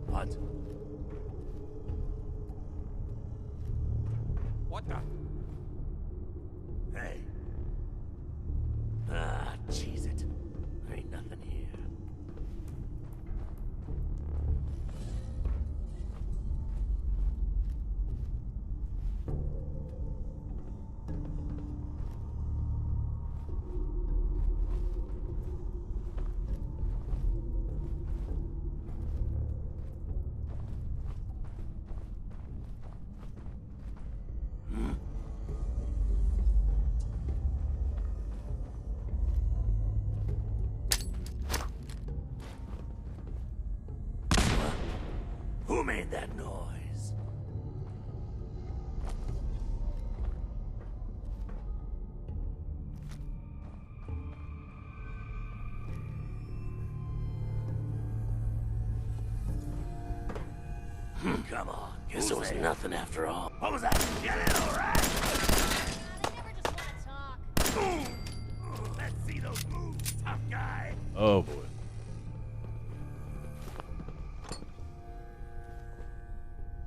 What? What the? Hey. Ah, cheese it. There ain't nothing here. Who made that noise? Come on. Guess it was nothing after all. What was that? Get it all right? Let's see those moves, tough guy. Oh boy.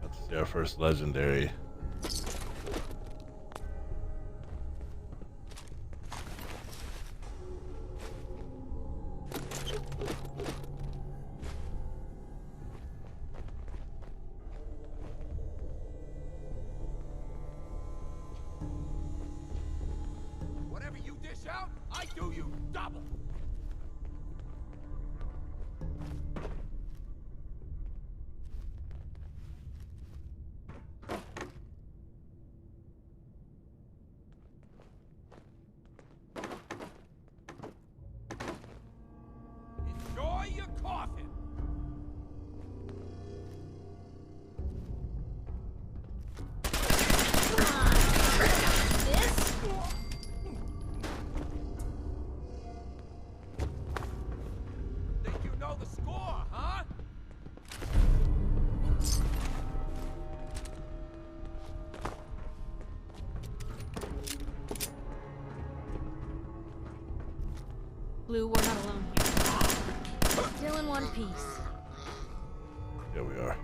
About to see our first legendary. Whatever you dish out, I do you double. Enjoy your coffin. Think you know the score, huh? Blue, we're not alone here. Still in one piece. Here we are.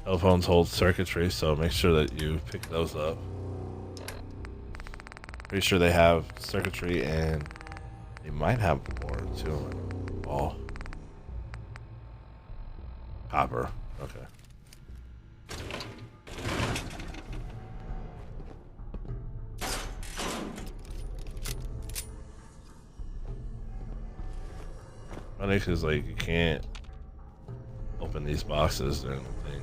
Telephones hold circuitry, so make sure that you pick those up. Pretty sure they have circuitry and they might have more too. Oh. Copper. Okay. Funny because like you can't open these boxes or anything.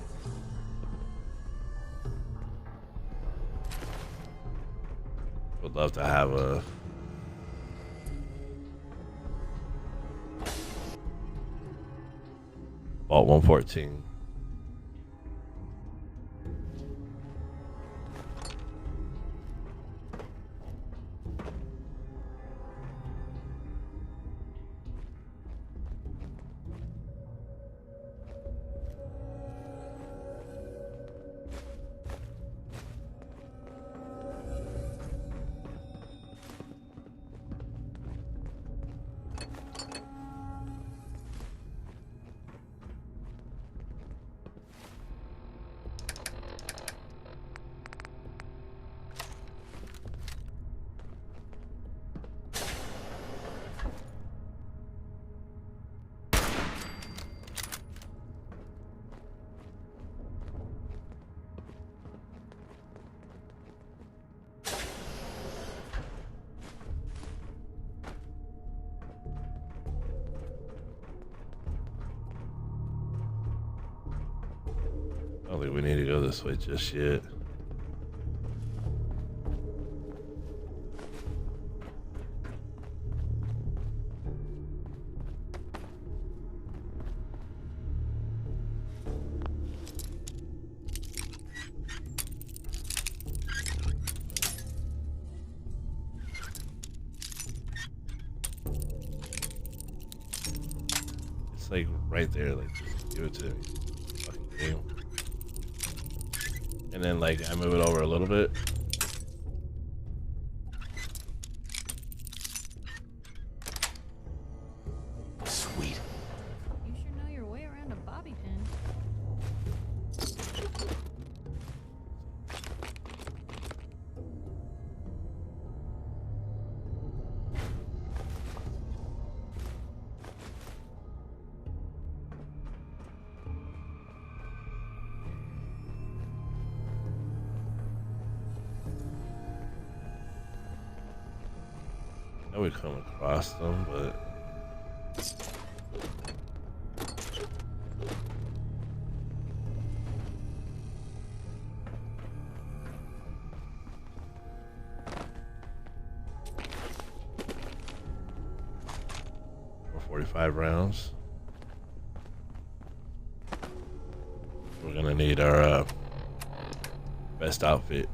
Would love to have a Vault 114. I don't think we need to go this way just yet. It's like right there, like just give it to me. Fucking game. And then like I move it over a little bit. Sweet. You sure know your way around a bobby pin. I would come across them, but for 45 rounds. We're gonna need our best outfit.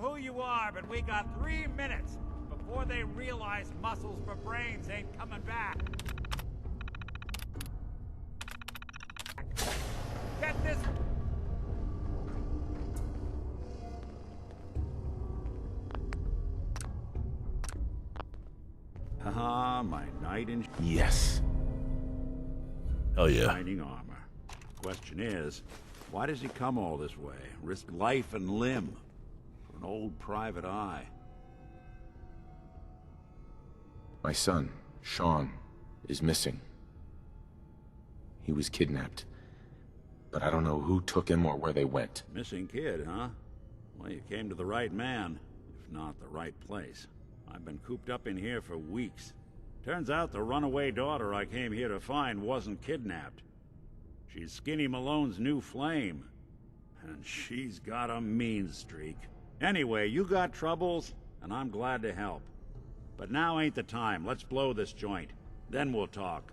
who you are, but we got 3 minutes before they realize muscles for brains ain't coming back. Get this... Haha, my knight in... Yes. Hell yeah. Shining armor. Question is, why does he come all this way? Risk life and limb for an old private eye? My son, Sean, is missing. He was kidnapped. But I don't know who took him or where they went. Missing kid, huh? Well, you came to the right man, if not the right place. I've been cooped up in here for weeks. Turns out the runaway daughter I came here to find wasn't kidnapped. She's Skinny Malone's new flame. And she's got a mean streak. Anyway, you got troubles, and I'm glad to help. But now ain't the time. Let's blow this joint. Then we'll talk.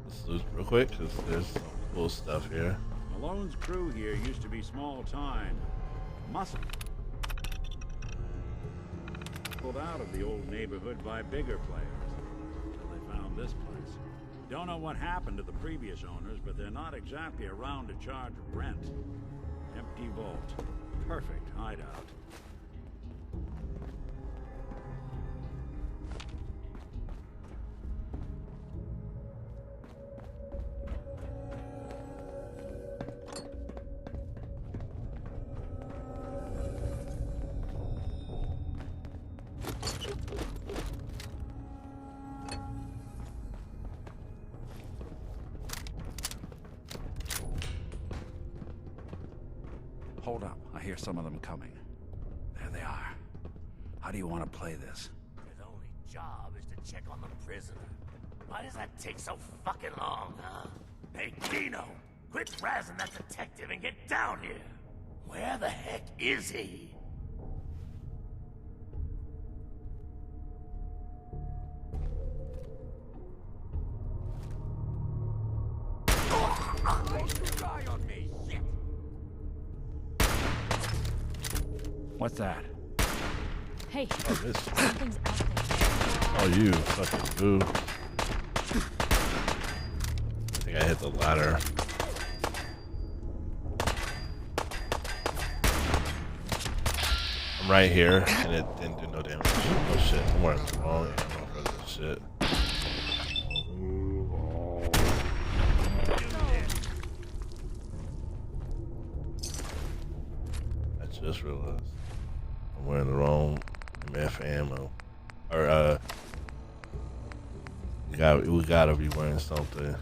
Let's loot real quick, because there's some cool stuff here. Malone's crew here used to be small time. Muscle. Pulled out of the old neighborhood by bigger players. Until they found this place. Don't know what happened to the previous owners, but they're not exactly around to charge rent. Empty vault. Perfect hideout. Hold up. I hear some of them coming. There they are. How do you want to play this? His only job is to check on the prisoner. Why does that take so fucking long, huh? Hey, Dino! Quit razzing that detective and get down here! Where the heck is he? Die on me, shit! What's that? Hey, Oh, this. something's out there. Oh, you fucking boo. I think I hit the ladder. I'm right here, and it didn't do no damage. Oh shit, I'm wearing the wrong ammo for this shit. I just realized I'm wearing the wrong MF ammo. Or, we gotta be wearing something.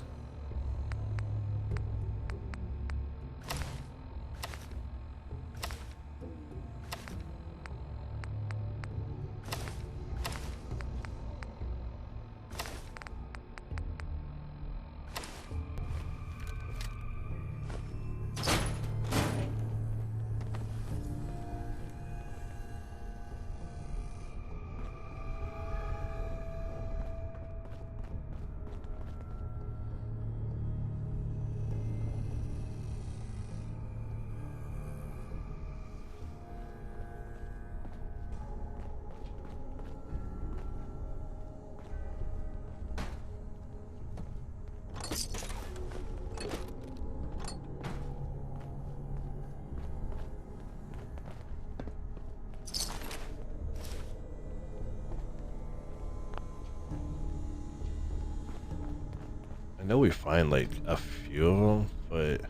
I know we find like a few of them, but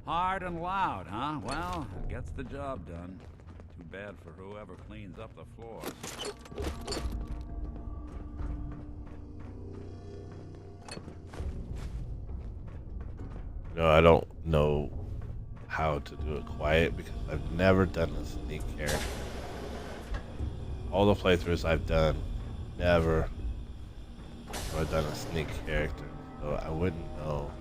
Hard and loud, huh? Well, it gets the job done. Too bad for whoever cleans up the floors. no, I don't know how to do it quiet because I've never done a sneak character. All the playthroughs I've done, never have I done a sneak character, so I wouldn't know.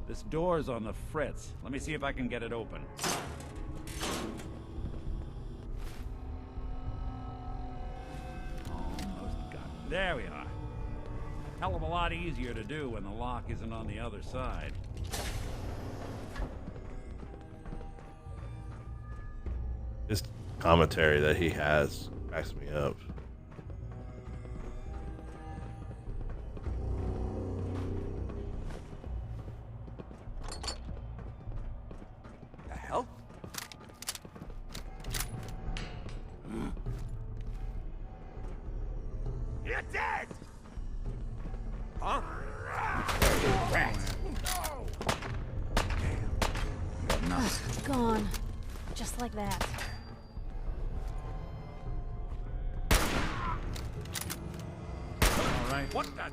This door's on the fritz. Let me see if I can get it open. Almost got There we are. Hell of a lot easier to do when the lock isn't on the other side. This commentary that he has cracks me up. The hell? You're dead! Huh? Gone. Just like that. All right. What the?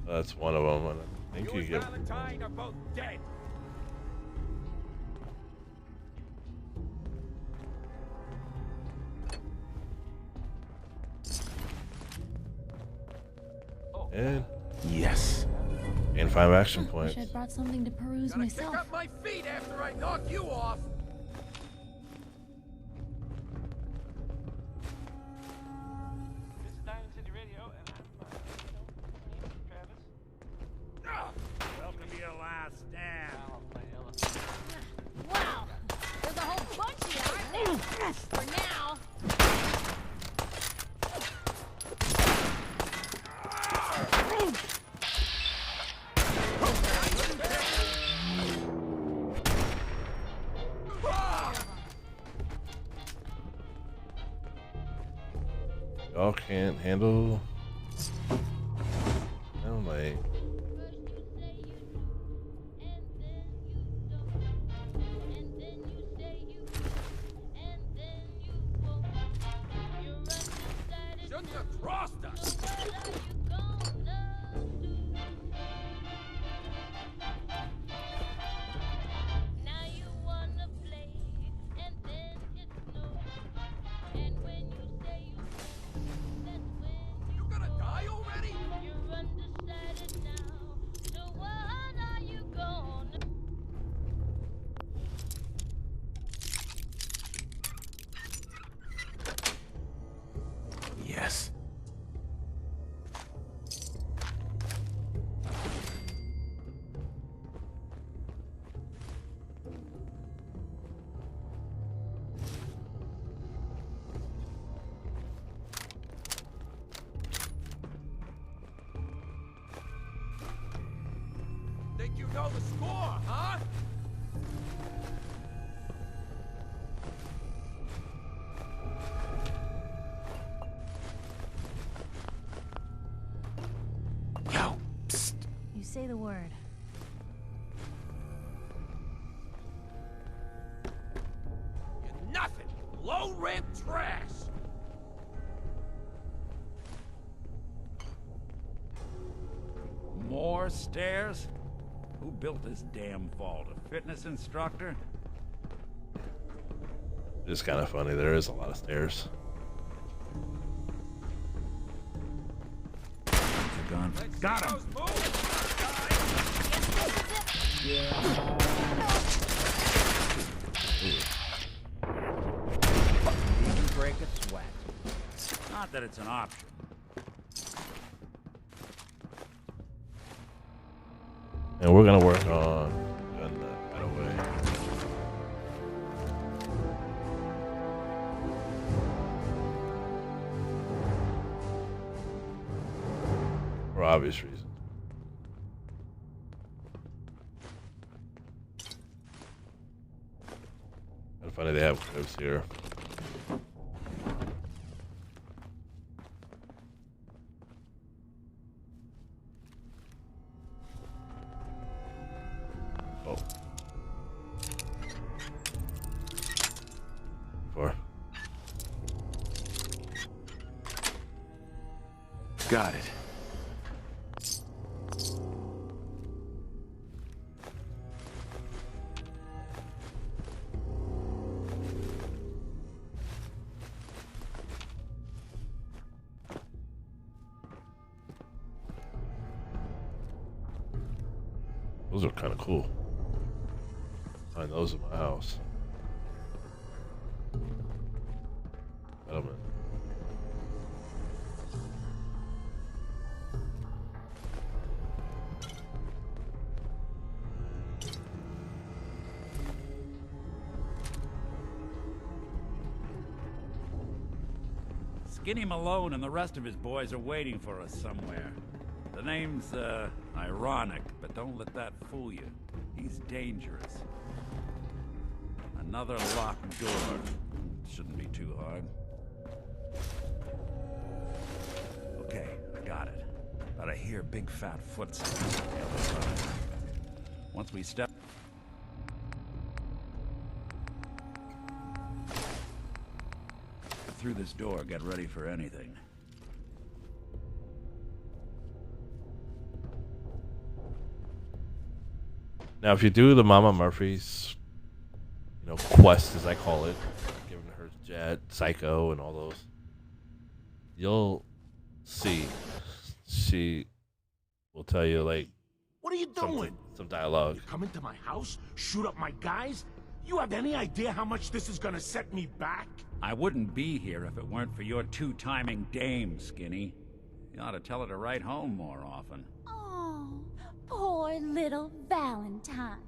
That's one of them. And I think you get. Valentine are both dead. And yes. And 5 action Wish points. I'd brought something to peruse Gotta myself. kick up my feet after I knock you off. This is Diamond City Radio, and I'm Travis. Welcome to your last stand. Wow! There's a whole bunch of you, aren't there? For now. Y'all can't handle. I'm like. Shouldn't have crossed us. You gonna die already? Yes. Think you know the score, huh? Yo, psst. You say the word. You're nothing. Low rent trash. More stairs? Who built this damn vault? A fitness instructor? It's kind of funny. There is a lot of stairs. Gun. Got him! Even break a sweat. Not that it's an option. And we're gonna work on gun that right away. For obvious reasons. Kind of funny they have cribs here. Oh. Four. Got it. Those are kind of cool. Find those in my house. Skinny Malone and the rest of his boys are waiting for us somewhere. The name's, ironic, but don't let that fool you. He's dangerous. Another locked door. Shouldn't be too hard. Okay, I got it. But I hear big fat footsteps on the other side. Once we step through this door, get ready for anything. Now, if you do the Mama Murphy's, quest, as I call it, giving her jet, Psycho, and all those, you'll see she will tell you, like, what are you doing? Some dialogue. You come into my house, shoot up my guys? You have any idea how much this is gonna set me back? I wouldn't be here if it weren't for your two-timing dame, Skinny. You ought to tell her to write home more often. Oh, poor little Valentine.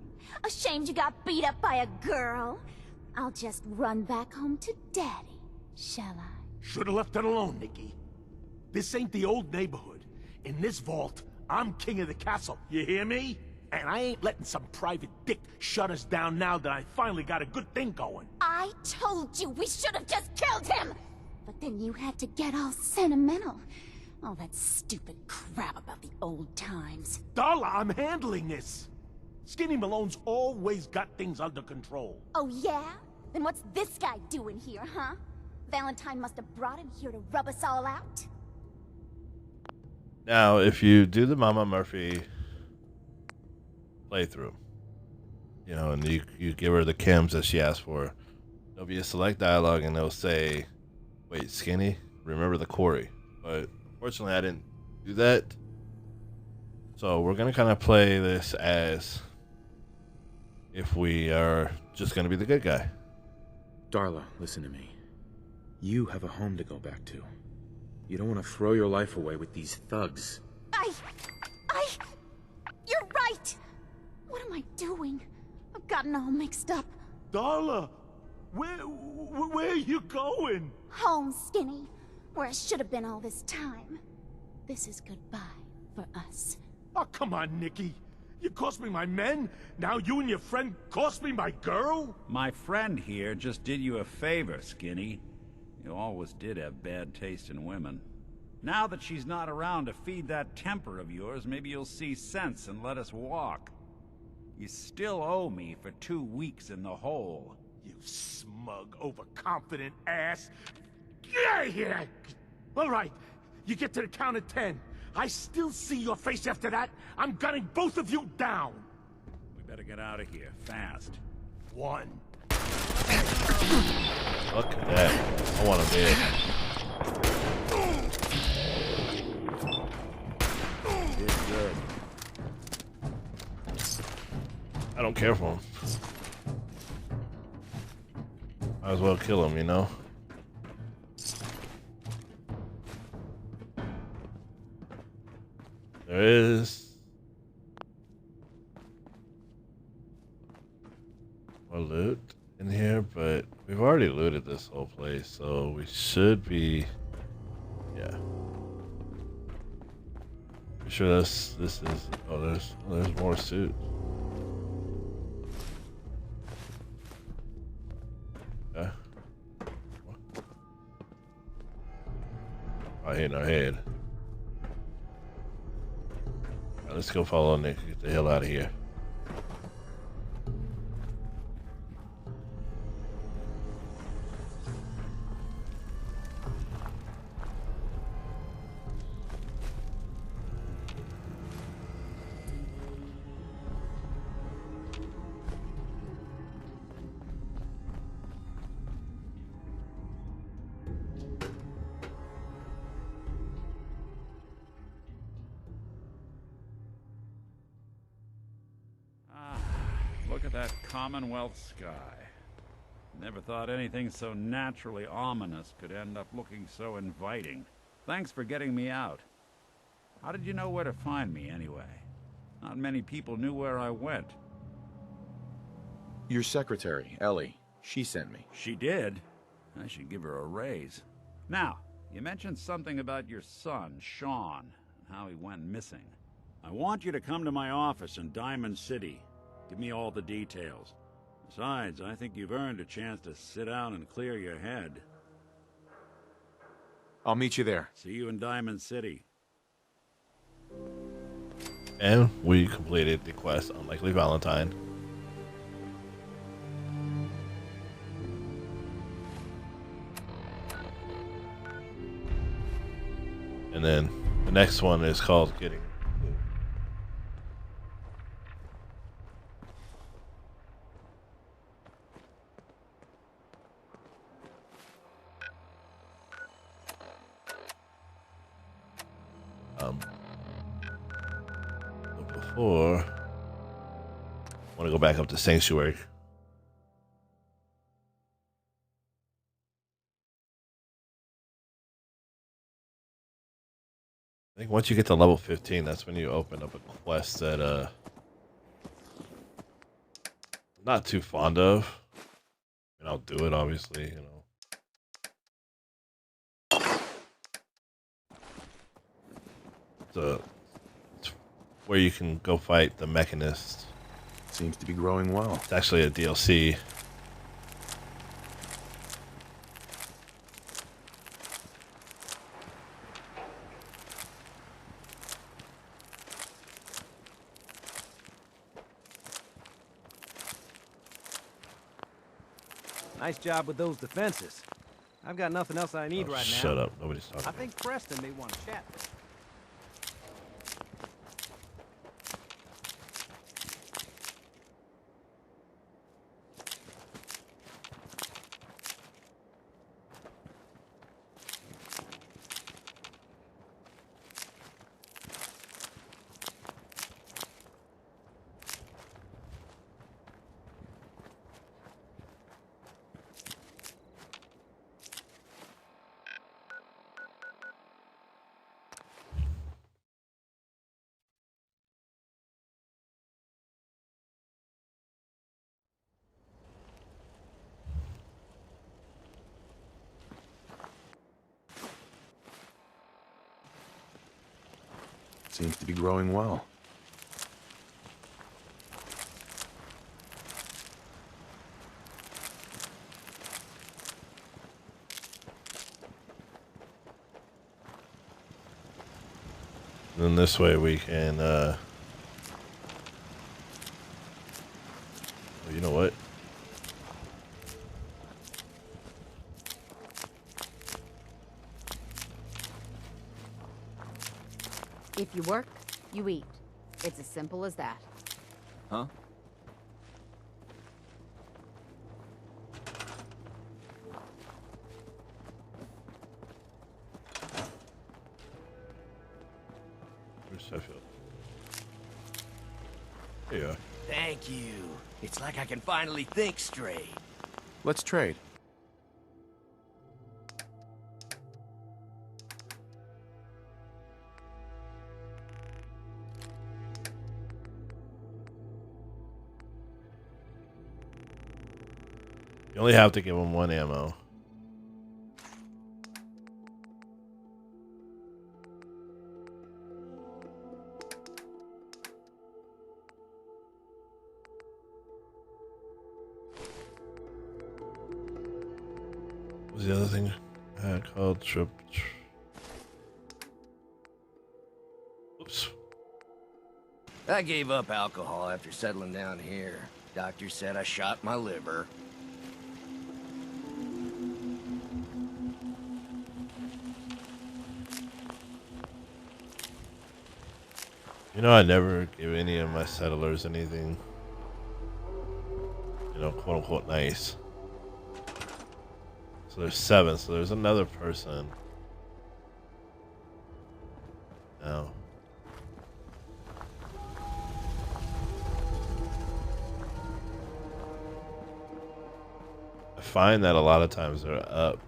Ashamed you got beat up by a girl? I'll just run back home to Daddy, shall I? Should've left it alone, Nikki. This ain't the old neighborhood. In this vault, I'm king of the castle. You hear me? And I ain't letting some private dick shut us down now that I finally got a good thing going. I told you we should have just killed him! But then you had to get all sentimental. All that stupid crap about the old times. Darla, I'm handling this. Skinny Malone's always got things under control. Oh yeah? Then what's this guy doing here, huh? Valentine must have brought him here to rub us all out? Now, if you do the Mama Murphy playthrough, and you give her the chems that she asked for, there'll be a select dialogue and they'll say, wait, Skinny, remember the quarry. But unfortunately I didn't do that. So we're going to kind of play this as if we are just going to be the good guy. Darla, listen to me. You have a home to go back to. You don't want to throw your life away with these thugs. You're right! What am I doing? I've gotten all mixed up. Darla, where are you going? Home, Skinny. Where I should have been all this time. This is goodbye for us. Oh, come on, Nikki. You cost me my men, now you and your friend cost me my girl? My friend here just did you a favor, Skinny. You always did have bad taste in women. Now that she's not around to feed that temper of yours, maybe you'll see sense and let us walk. You still owe me for 2 weeks in the hole. You smug, overconfident ass. Get out of here! All right, you get to the count of 10. I still see your face after that. I'm gunning both of you down. We better get out of here, fast. 1. Look at that. I want to be. Did good. I don't care for him. Might as well kill him, There is more loot in here, but we've already looted this whole place, so we should be, yeah. I'm sure this is, there's more suits. Yeah. Right here in our head. Right, let's go follow Nick. Get the hell out of here. Look at that Commonwealth sky. Never thought anything so naturally ominous could end up looking so inviting. Thanks for getting me out. How did you know where to find me, anyway? Not many people knew where I went. Your secretary, Ellie, she sent me. She did? I should give her a raise. Now, You mentioned something about your son, Sean, and how he went missing. I want you to come to my office in Diamond City. Give me all the details. Besides, I think you've earned a chance to sit down and clear your head. I'll meet you there. See you in Diamond City. And we completed the quest, Unlikely Valentine. And then the next one is called Getting. Before, I want to go back up to Sanctuary. I think once you get to level 15, that's when you open up a quest that I'm not too fond of. And I'll do it, obviously, you know. It's where you can go fight the Mechanist. Seems to be growing well. It's actually a DLC. Nice job with those defenses. I've got nothing else I need right now. Shut up. Nobody's talking. I think Preston may want to chat. Seems to be growing well. Then this way we can, you know what? If you work, you eat. It's as simple as that. Huh? Where's Sheffield? There you are. Thank you. It's like I can finally think straight. Let's trade. You only have to give him one ammo. What was the other thing I had called? Oops. I gave up alcohol after settling down here. Doctor said I shot my liver. You know, I never give any of my settlers anything, you know, quote unquote nice. So there's 7, so there's another person. Now. I find that a lot of times they're up.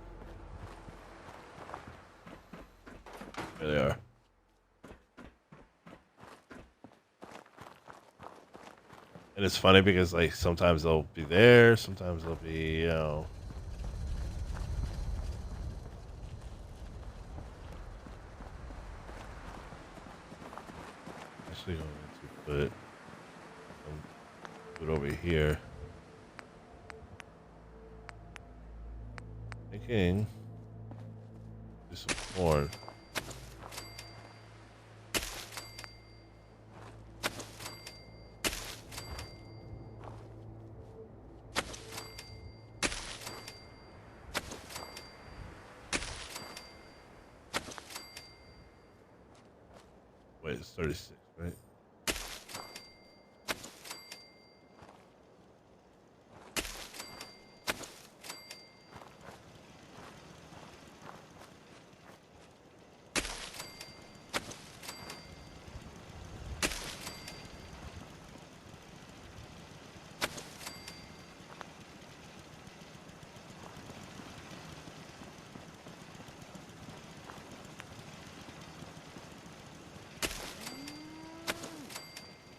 There they are. And it's funny because, like, sometimes they'll be there, sometimes they'll be, you know. actually going to put some food over here. Thinking do some corn. Wait, it's 36, right?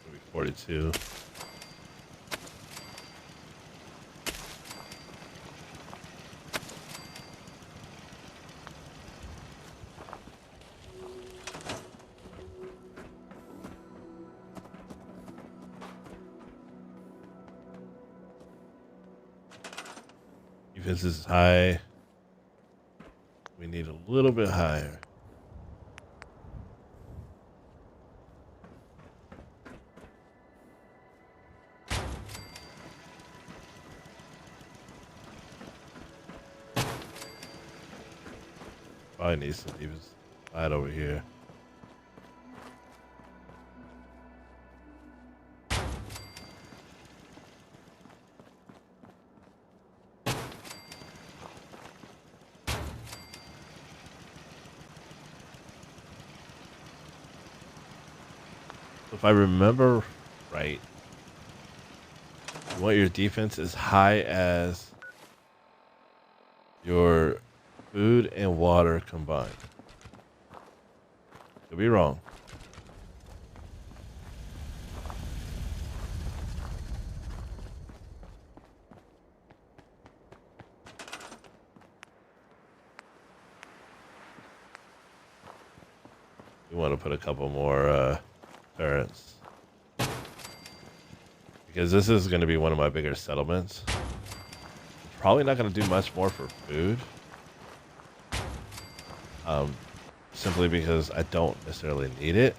Maybe 42. Defense is high. We need a little bit higher. Probably need some defense side over here. If I remember right, you want your defense as high as your food and water combined. Could be wrong. We want to put a couple more turrets. Because this is going to be one of my bigger settlements. Probably not going to do much more for food. Simply because I don't necessarily need it.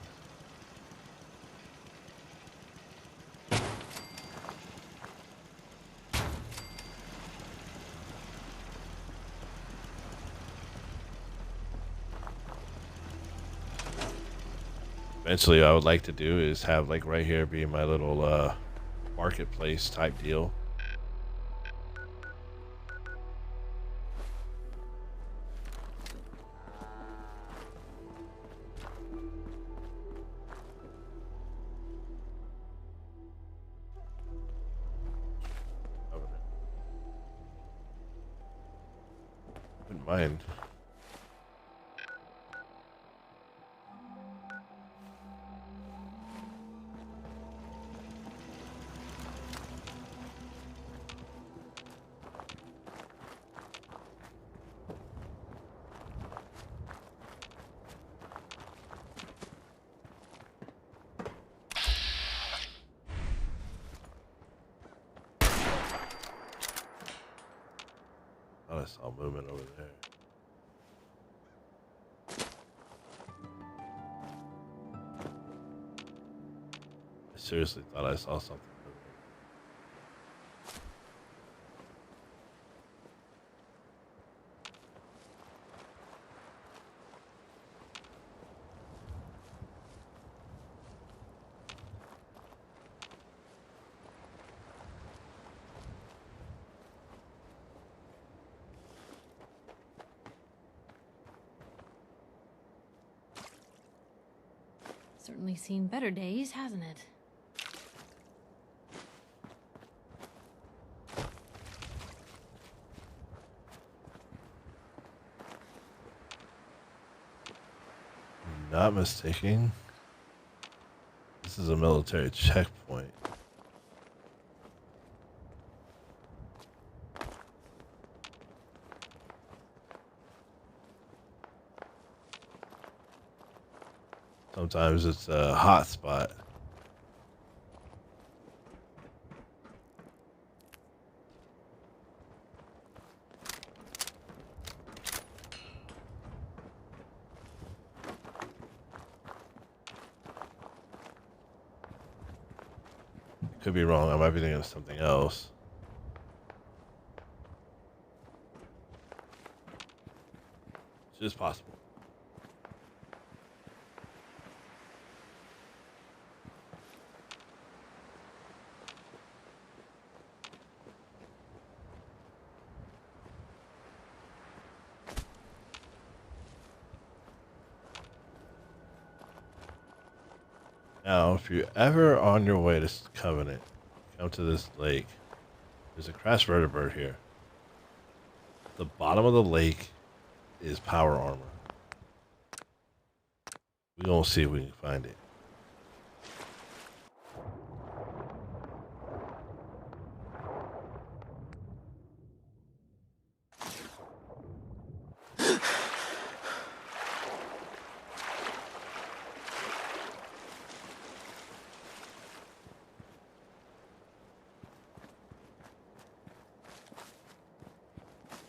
Eventually, I would like to do is have like right here be my little marketplace type deal. Wouldn't mind. I saw movement over there. I seriously thought I saw something. Certainly seen better days, hasn't it? Not mistaken. This is a military checkpoint. Sometimes it's a hot spot. Could be wrong. I might be thinking of something else. It's just possible. Now, if you're ever on your way to Covenant, come to this lake. There's a crash vertebrate here. The bottom of the lake is power armor. We're gonna see if we can find it.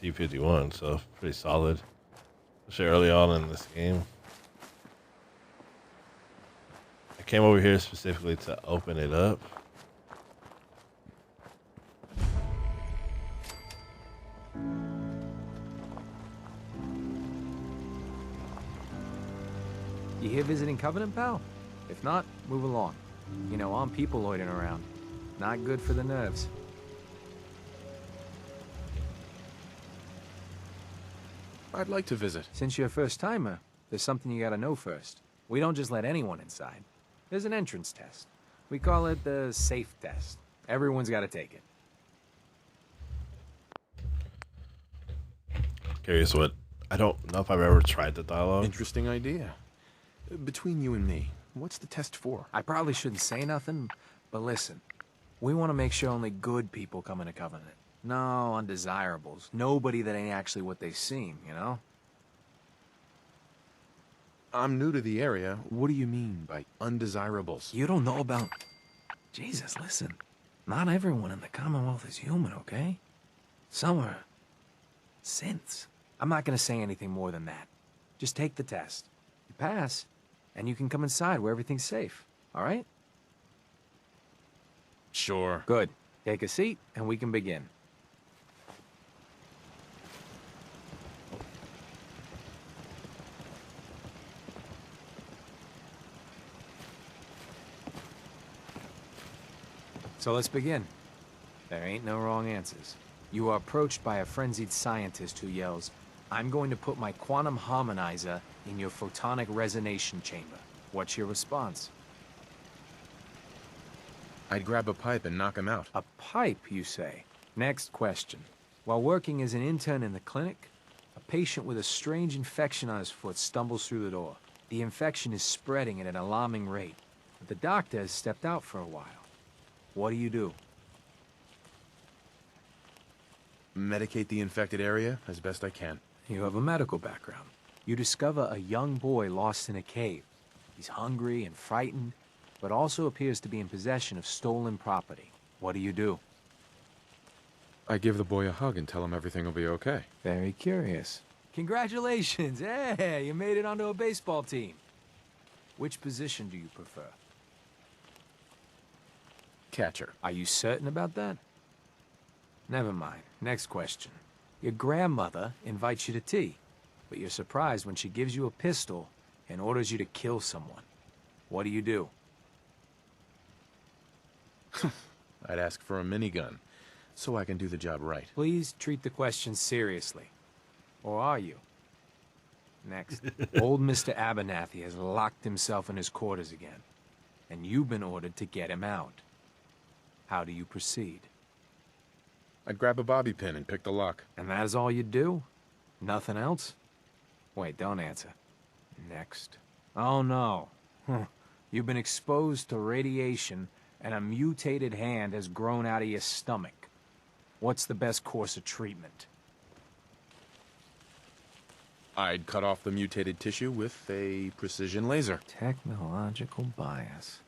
D51, so pretty solid, especially early on in this game. I came over here specifically to open it up. You here visiting Covenant, pal? If not, move along. You know, armed people loitering around. Not good for the nerves. I'd like to visit. Since you're a first-timer, there's something you gotta know first. We don't just let anyone inside. There's an entrance test. We call it the safe test. Everyone's gotta take it. Curious what... I don't know if I've ever tried the dialogue. Interesting idea. Between you and me, what's the test for? I probably shouldn't say nothing, but listen. We want to make sure only good people come into Covenant. No undesirables. Nobody that ain't actually what they seem, you know? I'm new to the area. What do you mean by undesirables? You don't know about... Jesus, listen. Not everyone in the Commonwealth is human, okay? Some are... synths. I'm not gonna say anything more than that. Just take the test. You pass, and you can come inside where everything's safe, all right? Sure. Good. Take a seat, and we can begin. So let's begin. There ain't no wrong answers. You are approached by a frenzied scientist who yells, "I'm going to put my quantum harmonizer in your photonic resonation chamber." What's your response? I'd grab a pipe and knock him out. A pipe, you say? Next question. While working as an intern in the clinic, a patient with a strange infection on his foot stumbles through the door. The infection is spreading at an alarming rate, but the doctor has stepped out for a while. What do? Medicate the infected area as best I can. You have a medical background. You discover a young boy lost in a cave. He's hungry and frightened, but also appears to be in possession of stolen property. What do? I give the boy a hug and tell him everything will be okay. Very curious. Congratulations! Hey, you made it onto a baseball team. Which position do you prefer? Catcher. Are you certain about that? Never mind. Next question. Your grandmother invites you to tea, but you're surprised when she gives you a pistol and orders you to kill someone. What do? I'd ask for a minigun, so I can do the job right. Please treat the question seriously. Or are you? Next. Old Mr. Abernathy has locked himself in his quarters again, and you've been ordered to get him out. How do you proceed? I'd grab a bobby pin and pick the lock. And that is all you do? Nothing else? Wait, don't answer. Next. Oh no. You've been exposed to radiation and a mutated hand has grown out of your stomach. What's the best course of treatment? I'd cut off the mutated tissue with a precision laser. Technological bias.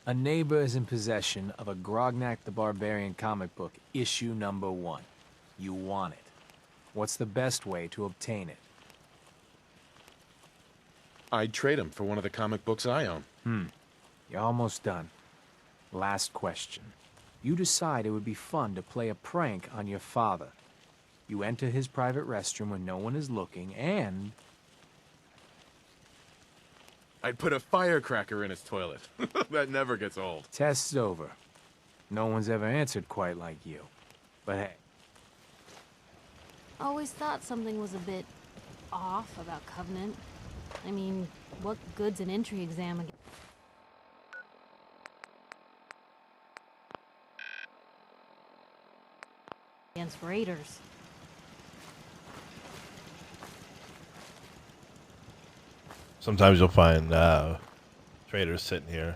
A neighbor is in possession of a Grognak the Barbarian comic book, issue number 1. You want it. What's the best way to obtain it? I'd trade him for one of the comic books I own. You're almost done. Last question. You decide it would be fun to play a prank on your father. You enter his private restroom when no one is looking, and... I'd put a firecracker in his toilet. That never gets old. Test's over. No one's ever answered quite like you. But hey. Always thought something was a bit off about Covenant. I mean, what good's an entry exam against raiders? Sometimes you'll find traders sitting here.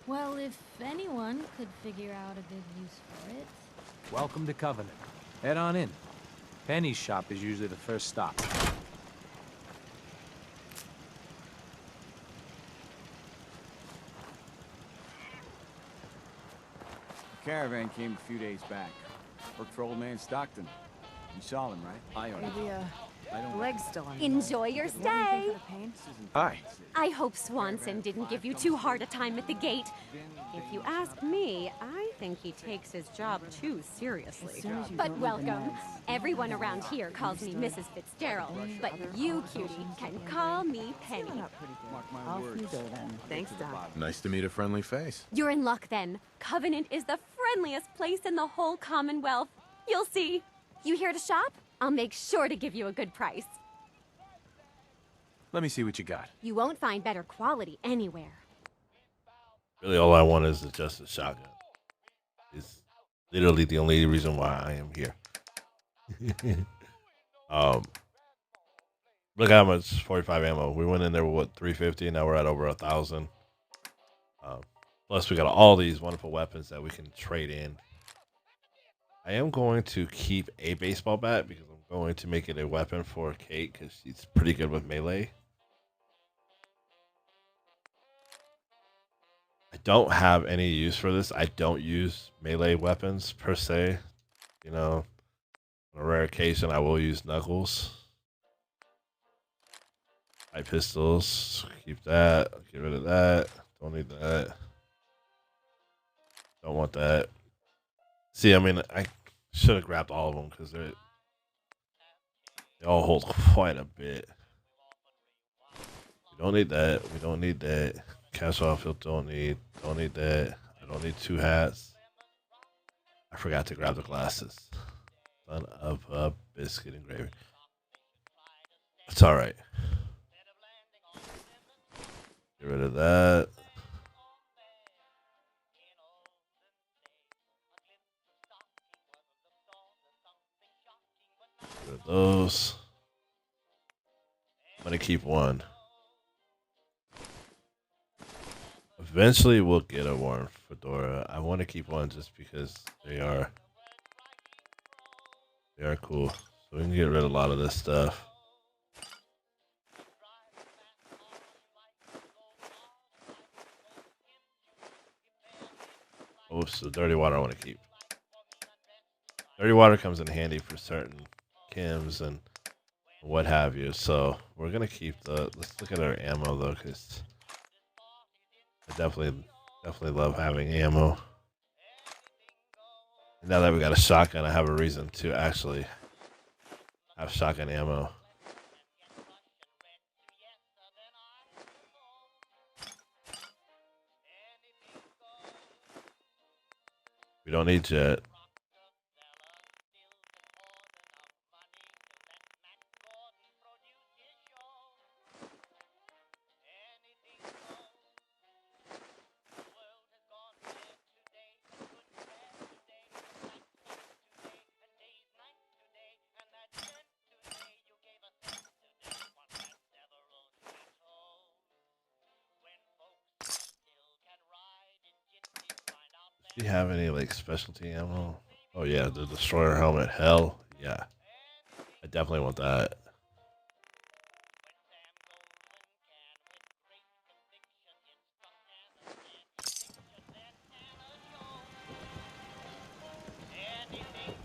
Well, if anyone could figure out a good use for it. Welcome to Covenant. Head on in. Penny's shop is usually the first stop. The caravan came a few days back. Worked for old man Stockton. You saw him, right? I own it. The leg's still on. Enjoy your stay. Hi. I hope Swanson didn't give you too hard a time at the gate. If you ask me, I think he takes his job too seriously. But welcome. Everyone around here calls me Mrs. Fitzgerald, but you, cutie, can call me Penny. Off you go then. Thanks, Doc. Nice to meet a friendly face. You're in luck then. Covenant is the friendliest place in the whole Commonwealth. You'll see. You here to shop? I'll make sure to give you a good price. Let me see what you got. You won't find better quality anywhere. Really, all I want is just a shotgun. It's literally the only reason why I am here. Look how much 45 ammo. We went in there with what, 350, and now we're at over 1,000. Plus, we got all these wonderful weapons that we can trade in. I am going to keep a baseball bat because I'm going to make it a weapon for Kate because she's pretty good with melee. I don't have any use for this. I don't use melee weapons per se. You know, on a rare occasion, I will use knuckles. High pistols. Keep that. Get rid of that. Don't need that. Don't want that. See, I mean, I should have grabbed all of them because they all hold quite a bit. We don't need that. We don't need that. Cash off, don't need that. I don't need 2 hats. I forgot to grab the glasses. Son of a biscuit and gravy. It's all right. Get rid of that. Get rid of those. I'm gonna keep one. Eventually, we'll get a warm fedora. I want to keep one just because they are cool. So we can get rid of a lot of this stuff. Oops, the dirty water I want to keep. Dirty water comes in handy for certain chems and what have you. So we're gonna keep the. Let's look at our ammo though, because I definitely love having ammo. And now that we got a shotgun, I have a reason to actually have shotgun ammo. We don't need jet. Do you have any like specialty ammo? Oh yeah, the destroyer helmet. Hell yeah, I definitely want that.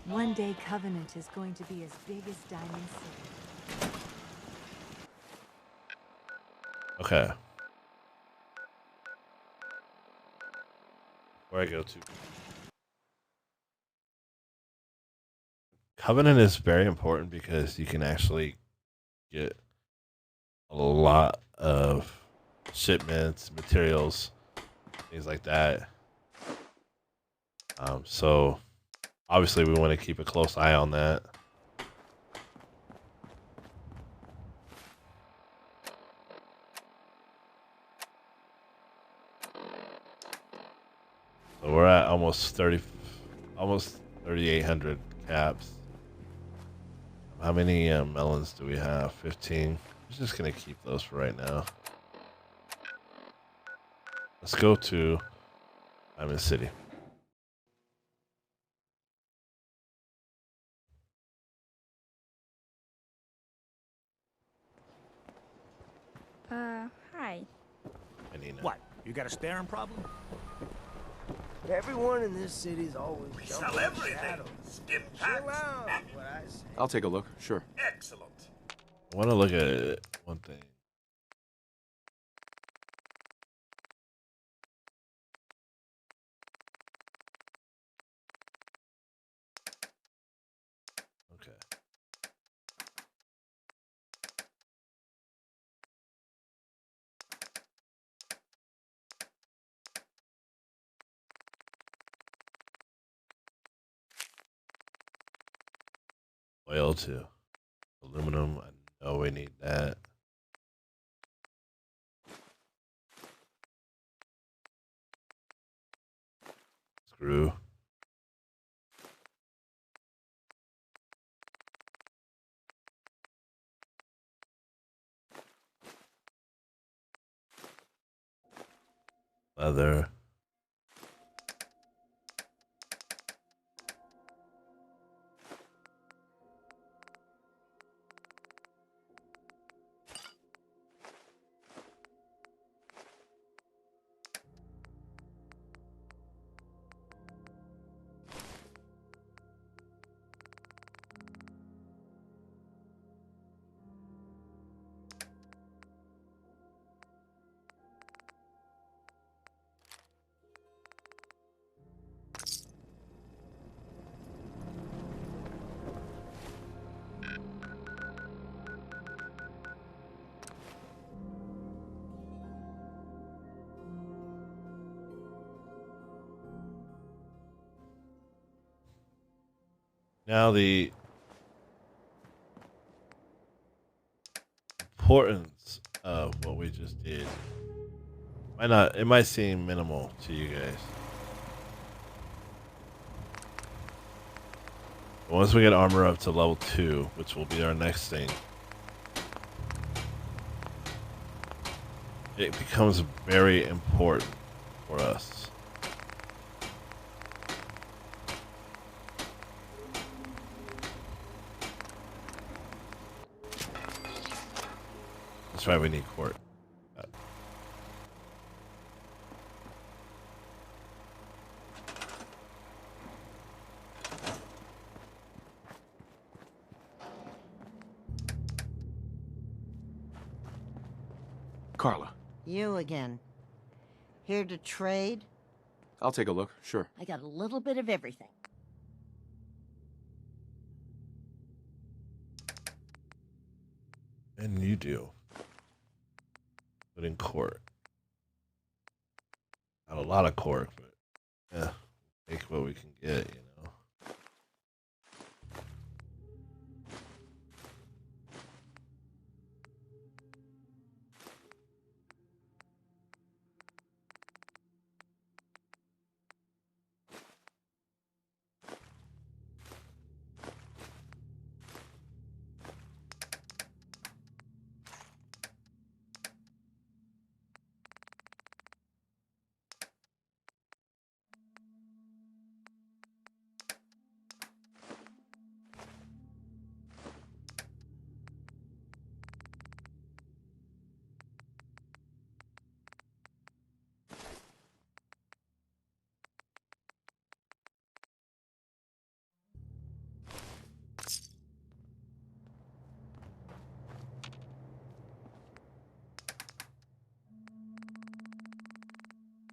One day Covenant is going to be as big as Diamond City. Okay. Where I go to? Covenant is very important because you can actually get a lot of shipments, materials, things like that. So obviously we want to keep a close eye on that. So we're at almost 3,800 caps. How many melons do we have? 15. I'm just gonna keep those for right now. Let's go to Diamond City. Hi. What? You got a staring problem? Everyone in this city's always We sell everything. Stim packs. Chill out, what I say. I'll take a look, sure. Excellent. I want to look at one thing. Okay. Oil too. Aluminum. I know we need that. Screw. Leather. Now the importance of what we just did it might seem minimal to you guys. But once we get armor up to level 2, which will be our next thing, it becomes very important for us. That's why we need court. Carla. You again. Here to trade? I'll take a look, sure. I got a little bit of everything. And you do. But in court. Not a lot of court, but yeah, take what we can get, you know.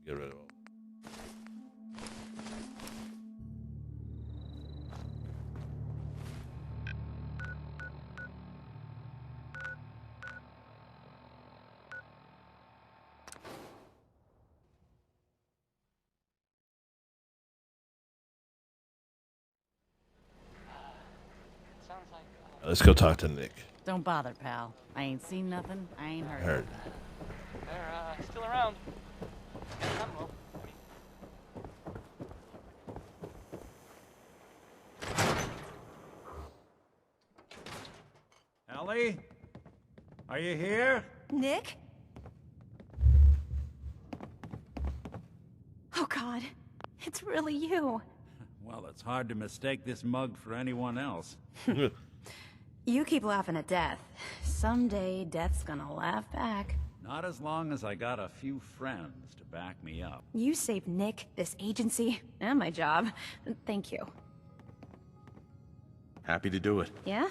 Get rid of them. Let's go talk to Nick. Don't bother, pal. I ain't seen nothing. I ain't heard. Heard. They're still around. Commonwealth. Ellie? Are you here? Nick? Oh, God. It's really you. Well, it's hard to mistake this mug for anyone else. You keep laughing at death. Someday, death's gonna laugh back. Not as long as I got a few friends to back me up. You saved Nick, this agency, and my job. Thank you. Happy to do it. Yeah?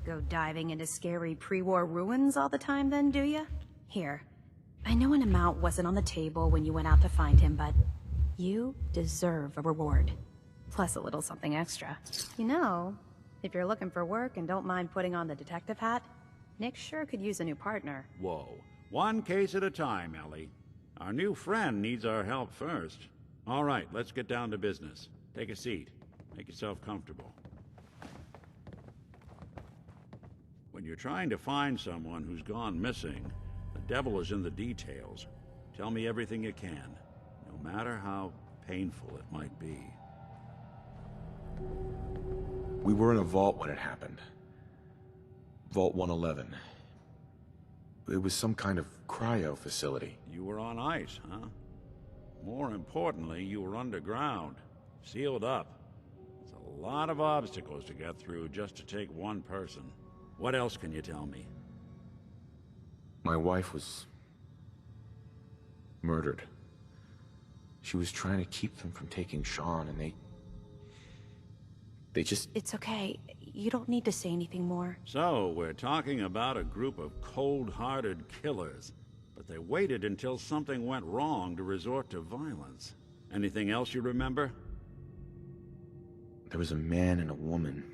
Go diving into scary pre-war ruins all the time then, do ya? Here. I know an amount wasn't on the table when you went out to find him, but you deserve a reward. Plus a little something extra. You know, if you're looking for work and don't mind putting on the detective hat, Nick sure could use a new partner. Whoa. One case at a time, Ellie. Our new friend needs our help first. All right, let's get down to business. Take a seat. Make yourself comfortable. When you're trying to find someone who's gone missing, the devil is in the details. Tell me everything you can, no matter how painful it might be. We were in a vault when it happened. Vault 111. It was some kind of cryo facility. You were on ice, huh? More importantly, you were underground, sealed up. It's a lot of obstacles to get through just to take one person. What else can you tell me? My wife was murdered. She was trying to keep them from taking Sean, and they just... It's okay. You don't need to say anything more. So, we're talking about a group of cold-hearted killers, but they waited until something went wrong to resort to violence. Anything else you remember? There was a man and a woman.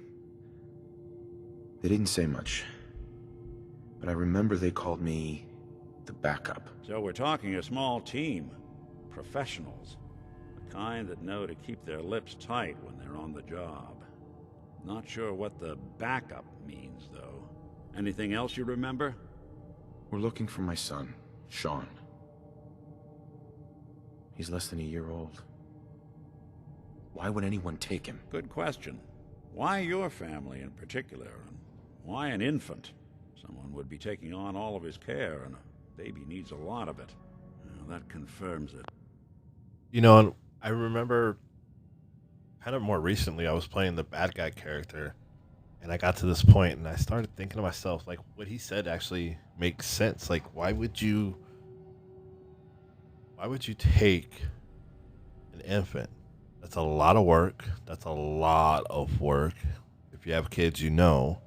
They didn't say much, but I remember they called me the backup. So we're talking a small team. Professionals. The kind that know to keep their lips tight when they're on the job. Not sure what the backup means, though. Anything else you remember? We're looking for my son, Sean. He's less than a year old. Why would anyone take him? Good question. Why your family in particular? And why an infant? Someone would be taking on all of his care, and a baby needs a lot of it. Well, that confirms it. You know, I remember kind of more recently, I was playing the bad guy character, and I got to this point, and I started thinking to myself, like, what he said actually makes sense. Like, why would you take an infant? That's a lot of work. That's a lot of work. If you have kids, you know.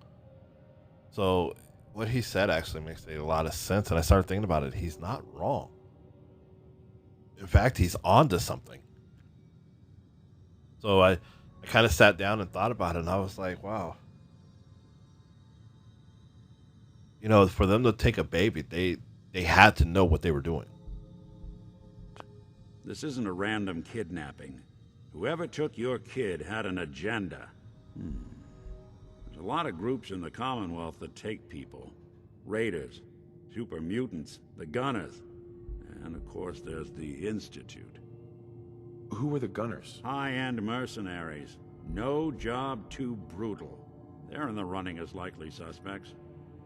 So what he said actually makes a lot of sense, and I started thinking about it. He's not wrong. In fact, he's onto something. So I kind of sat down and thought about it, and I was like, wow. You know, for them to take a baby, they had to know what they were doing. This isn't a random kidnapping. Whoever took your kid had an agenda. There's a lot of groups in the Commonwealth that take people. Raiders, super mutants, the Gunners, and of course there's the Institute. Who were the Gunners? High-end mercenaries. No job too brutal. They're in the running as likely suspects.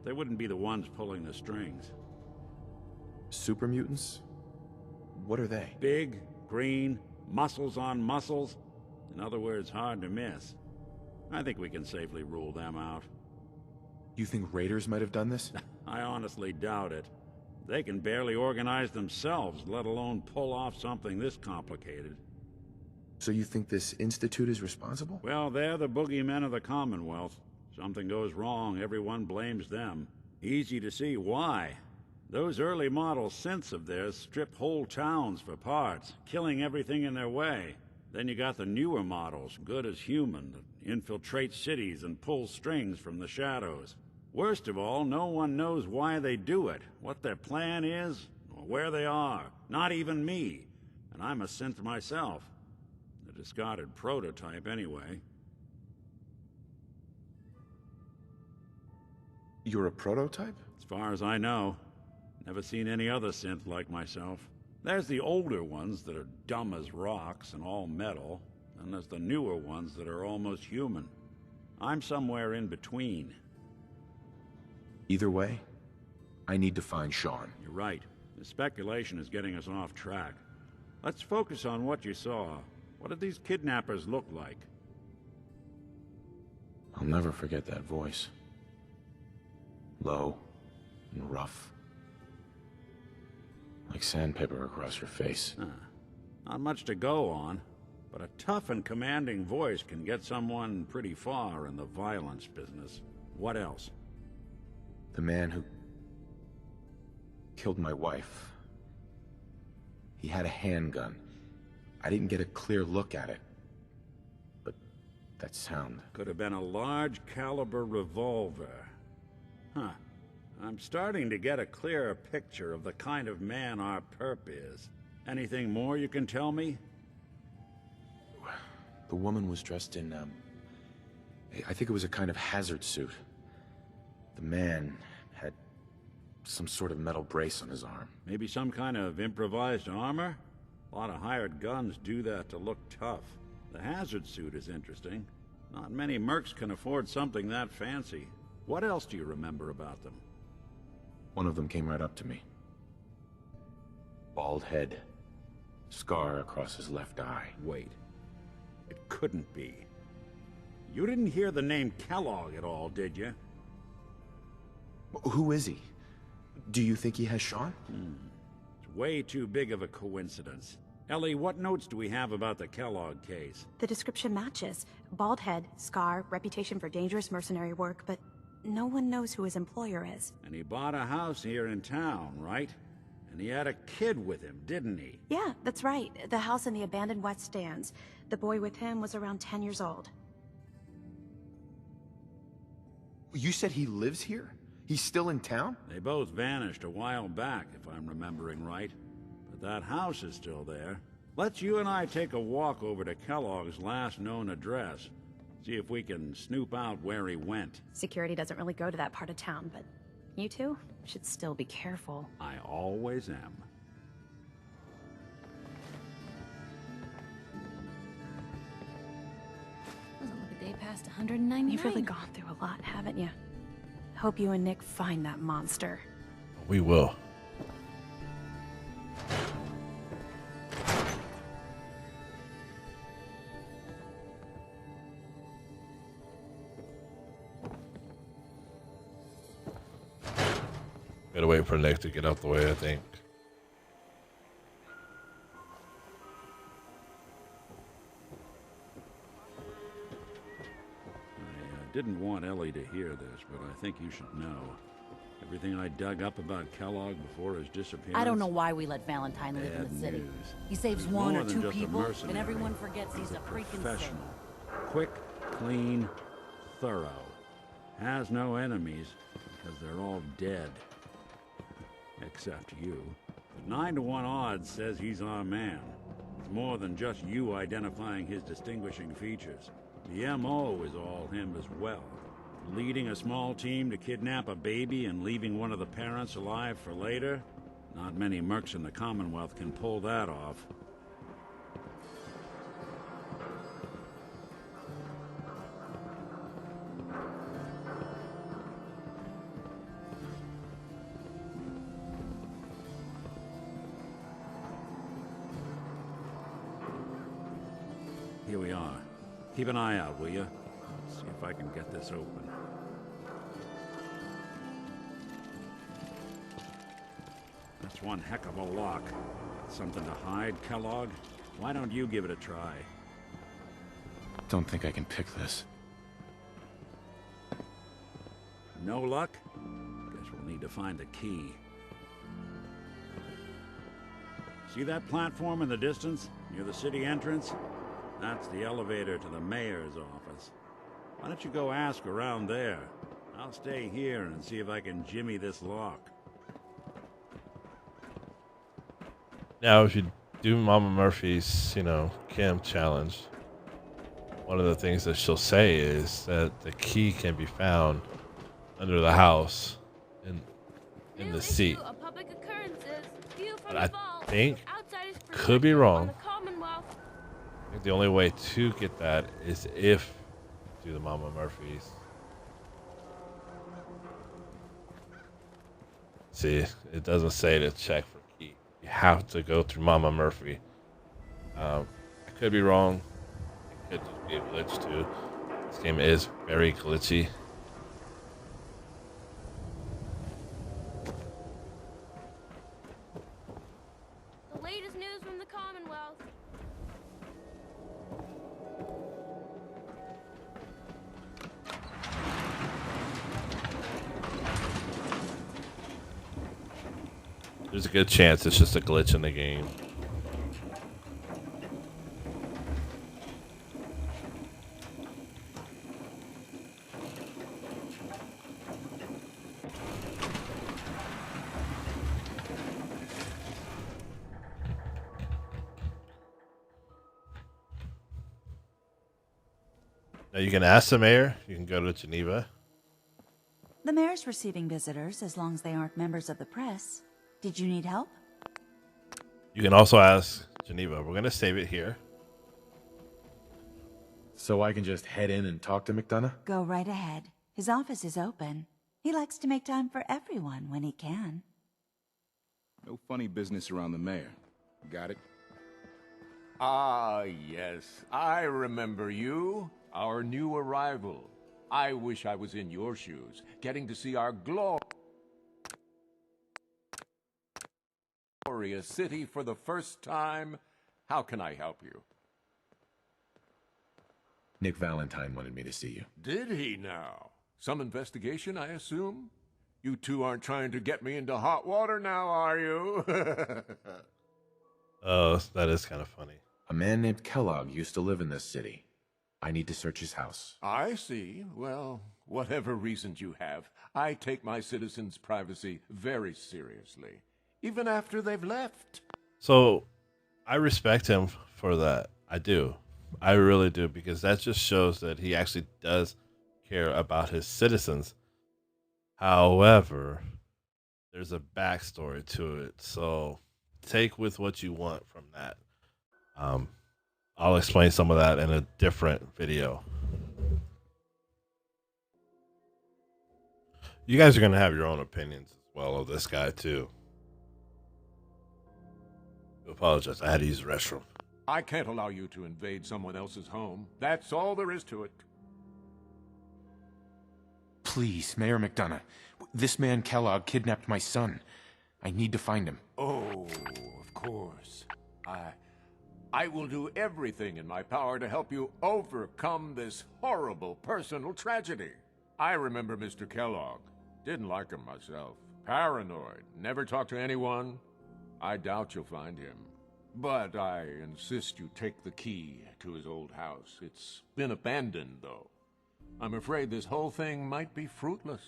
They wouldn't be the ones pulling the strings. Super mutants? What are they? Big, green, muscles on muscles. In other words, hard to miss. I think we can safely rule them out. You think raiders might have done this? I honestly doubt it. They can barely organize themselves, let alone pull off something this complicated. So you think this Institute is responsible? Well, they're the boogeymen of the Commonwealth. Something goes wrong, everyone blames them. Easy to see why. Those early model synths of theirs strip whole towns for parts, killing everything in their way. Then you got the newer models, good as human, that infiltrate cities and pull strings from the shadows. Worst of all, no one knows why they do it, what their plan is, or where they are. Not even me. And I'm a synth myself. A discarded prototype, anyway. You're a prototype? As far as I know. Never seen any other synth like myself. There's the older ones that are dumb as rocks and all metal, and there's the newer ones that are almost human. I'm somewhere in between. Either way, I need to find Sean. You're right. The speculation is getting us off track. Let's focus on what you saw. What did these kidnappers look like? I'll never forget that voice. Low and rough. Like sandpaper across your face. Not much to go on, but a tough and commanding voice can get someone pretty far in the violence business. What else? The man who killed my wife. He had a handgun. I didn't get a clear look at it. But that sound... Could have been a large caliber revolver. Huh. I'm starting to get a clearer picture of the kind of man our perp is. Anything more you can tell me? The woman was dressed in, I think it was a kind of hazard suit. The man had some sort of metal brace on his arm. Maybe some kind of improvised armor? A lot of hired guns do that to look tough. The hazard suit is interesting. Not many mercs can afford something that fancy. What else do you remember about them? One of them came right up to me. Bald head. Scar across his left eye. Wait. It couldn't be. You didn't hear the name Kellogg at all, did you? Who is he? Do you think he has Sean? It's way too big of a coincidence. Ellie, what notes do we have about the Kellogg case? The description matches. Bald head, scar, reputation for dangerous mercenary work, but no one knows who his employer is. And he bought a house here in town, right? And he had a kid with him, didn't he? Yeah, that's right. The house in the abandoned West Stands. The boy with him was around 10 years old. You said he lives here? He's still in town? They both vanished a while back, if I'm remembering right. But that house is still there. Let's you and I take a walk over to Kellogg's last known address. See if we can snoop out where he went. Security doesn't really go to that part of town, but you two should still be careful. I always am. Doesn't look a day past 199. You've really gone through a lot, haven't you? Hope you and Nick find that monster. We will. Gotta wait for Nick to get out the way, I think. I didn't want Ellie to hear this, but I think you should know. Everything I dug up about Kellogg before his disappearance... I don't know why we let Valentine live in the city. News. He saves He's one more or than two just a people, mercenary. and everyone forgets he's a freaking professional. saint. Quick, clean, thorough. Has no enemies, because they're all dead. Except you. But 9 to 1 odds says he's our man. It's more than just you identifying his distinguishing features. The MO is all him as well. Leading a small team to kidnap a baby and leaving one of the parents alive for later? Not many mercs in the Commonwealth can pull that off. Here we are. Keep an eye out, will you? See if I can get this open. That's one heck of a lock. Something to hide, Kellogg? Why don't you give it a try? Don't think I can pick this. No luck? Guess we'll need to find the key. See that platform in the distance, near the city entrance? That's the elevator to the mayor's office. Why don't you go ask around there? I'll stay here and see if I can jimmy this lock. Now, if you do Mama Murphy's, Kim challenge, one of the things that she'll say is that the key can be found under the house in the seat. But I think, could be wrong, I think the only way to get that is if you do the Mama Murphy's. See, it doesn't say to check for key. You have to go through Mama Murphy. I could be wrong. It could just be a glitch too. This game is very glitchy. The latest news from the Commonwealth. There's a good chance it's just a glitch in the game. Now you can ask the mayor, you can go to Geneva. The mayor's receiving visitors as long as they aren't members of the press. Did you need help? You can also ask Geneva. We're going to save it here. So I can just head in and talk to McDonough? Go right ahead. His office is open. He likes to make time for everyone when he can. No funny business around the mayor. Got it? Ah, yes. I remember you. Our new arrival. I wish I was in your shoes, getting to see our glorious city for the first time. How can I help you? Nick Valentine wanted me to see you. Did he now? Some investigation, I assume? You two aren't trying to get me into hot water now, are you? Oh, that is kind of funny. A man named Kellogg used to live in this city. I need to search his house. I see. Well, whatever reasons you have, I take my citizens' privacy very seriously, even after they've left. So, I respect him for that. I do. I really do, because that just shows that he actually does care about his citizens. However, there's a backstory to it, so take with what you want from that. I'll explain some of that in a different video. You guys are going to have your own opinions as well of this guy too. I apologize. I had to use the restroom. I can't allow you to invade someone else's home. That's all there is to it. Please, Mayor McDonough. This man Kellogg kidnapped my son. I need to find him. Oh, of course. I will do everything in my power to help you overcome this horrible personal tragedy. I remember Mr. Kellogg. Didn't like him myself. Paranoid. Never talked to anyone. I doubt you'll find him. But I insist you take the key to his old house. It's been abandoned, though. I'm afraid this whole thing might be fruitless.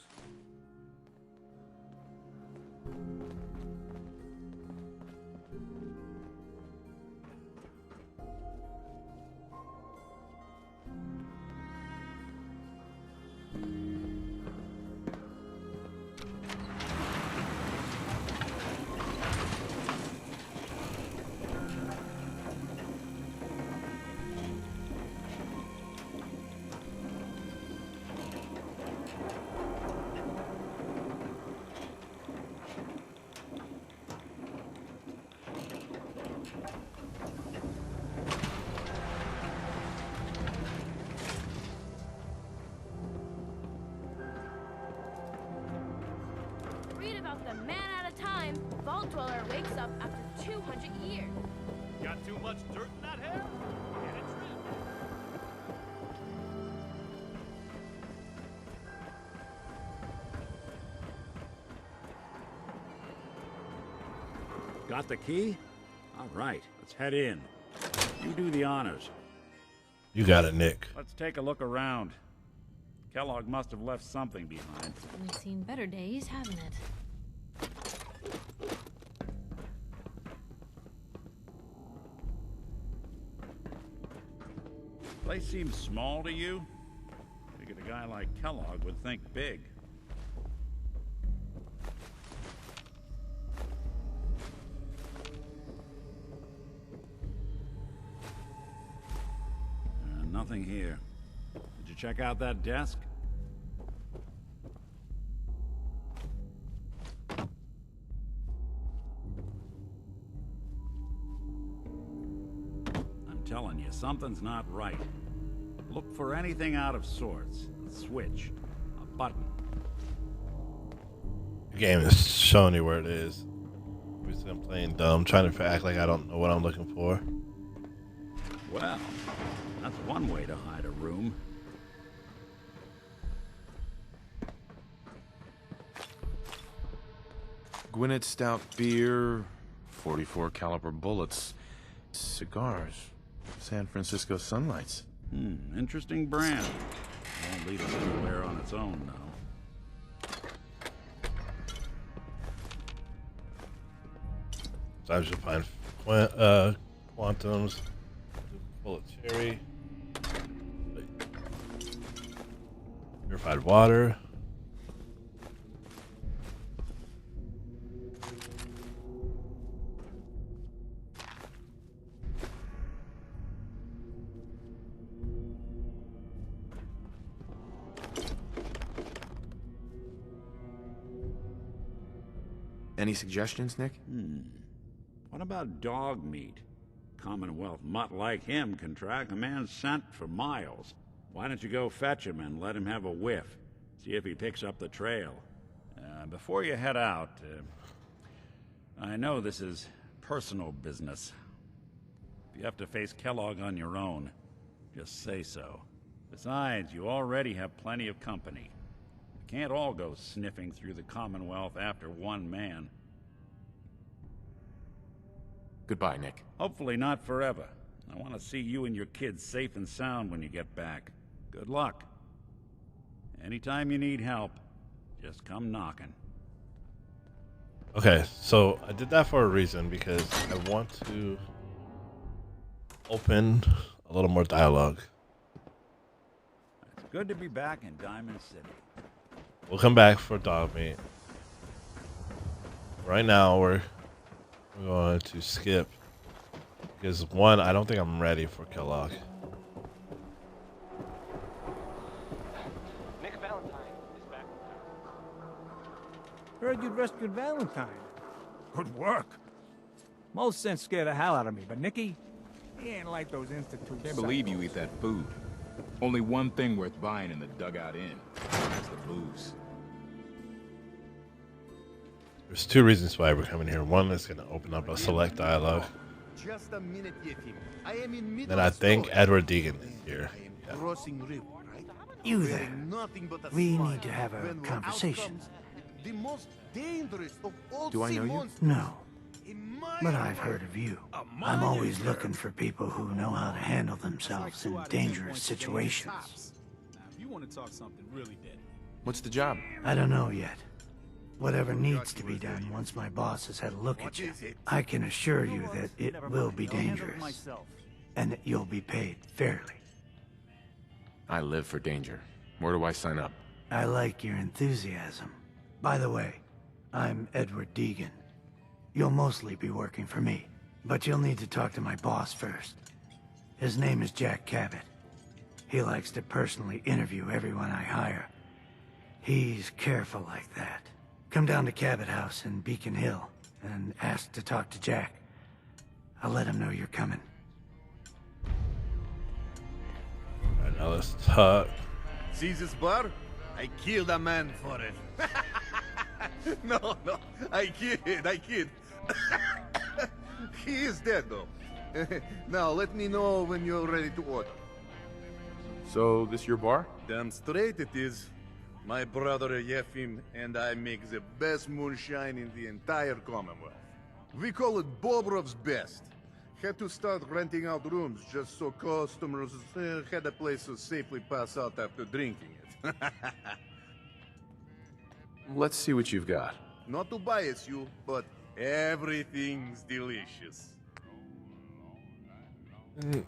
Read about the man at a time. Vault Dweller wakes up after 200 years. Got too much dirt in that hair? Get it trimmed. Got the key? All right, let's head in. You do the honors. You got it, Nick. Let's take a look around. Kellogg must have left something behind. We've seen better days, haven't it? Place seems small to you? Figured a guy like Kellogg would think big. Nothing here. Did you check out that desk? I'm telling you, something's not right. Look for anything out of sorts. A switch. A button. The game is showing you where it is. Obviously, I'm playing dumb, trying to act like I don't know what I'm looking for. Well, that's one way to hide a room. Gwinnett Stout beer, 44 caliber bullets, cigars, San Francisco Sunlights. Interesting brand. Won't lead us anywhere on its own, though. Sometimes you'll find quantums, bullet cherry, purified water. Any suggestions, Nick? What about dog meat? Commonwealth mutt like him can track a man's scent for miles. Why don't you go fetch him and let him have a whiff? See if he picks up the trail. Before you head out, I know this is personal business. If you have to face Kellogg on your own, just say so. Besides, you already have plenty of company. You can't all go sniffing through the Commonwealth after one man. Goodbye, Nick. Hopefully not forever. I want to see you and your kids safe and sound when you get back. Good luck. Anytime you need help, just come knocking. Okay, so I did that for a reason, because I want to open a little more dialogue. It's good to be back in Diamond City. We'll come back for dog meat. Right now, we're going to skip. Because one, I don't think I'm ready for Kellogg. Nick Valentine is back. Heard you'd rescued Valentine. Good work. Most sense scared the hell out of me, but Nicky, he ain't like those institute. Can't believe you eat that food. Only one thing worth buying in the Dugout Inn. That's the booze. There's two reasons why we're coming here. One is going to open up a select dialogue. Just a minute, Yefim. I am in middle Then I think Edward Deegan is here. Yeah. crossing river, right? You there. Nothing but a We smile. need to have a When conversation. out comes the most dangerous of all Do I know sea you? monsters. No. In my But I've world, heard of you. a I'm always monster. looking for people who know how to handle themselves in dangerous situations. Now, if you want to talk something really dead, What's the job? I don't know yet. Whatever needs to be done once my boss has had a look at you, I can assure you that it will be dangerous. And that you'll be paid fairly. I live for danger. Where do I sign up? I like your enthusiasm. By the way, I'm Edward Deegan. You'll mostly be working for me, but you'll need to talk to my boss first. His name is Jack Cabot. He likes to personally interview everyone I hire. He's careful like that. Come down to Cabot House in Beacon Hill and ask to talk to Jack. I'll let him know you're coming. Alright, now let's talk. See this bar? I killed a man for it. No, I kid. He is dead, though. Now, let me know when you're ready to order. So, this your bar? Damn straight it is. My brother Yefim and I make the best moonshine in the entire Commonwealth. We call it Bobrov's Best. Had to start renting out rooms just so customers had a place to safely pass out after drinking it. Let's see what you've got. Not to bias you, but everything's delicious.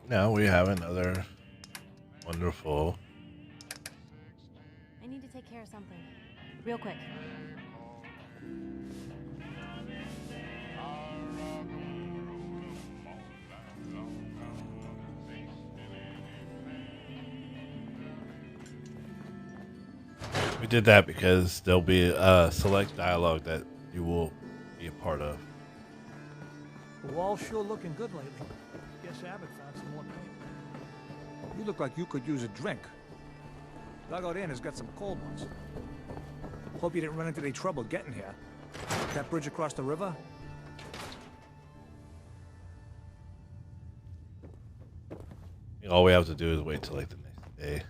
Now we have another wonderful. I need to take care of something. Real quick. We did that because there'll be a select dialogue that you will be a part of. The wall's sure looking good lately. Guess Abbott found some more paint. You look like you could use a drink. Dugout Inn has got some cold ones. Hope you didn't run into any trouble getting here. That bridge across the river? All we have to do is wait till like the next day.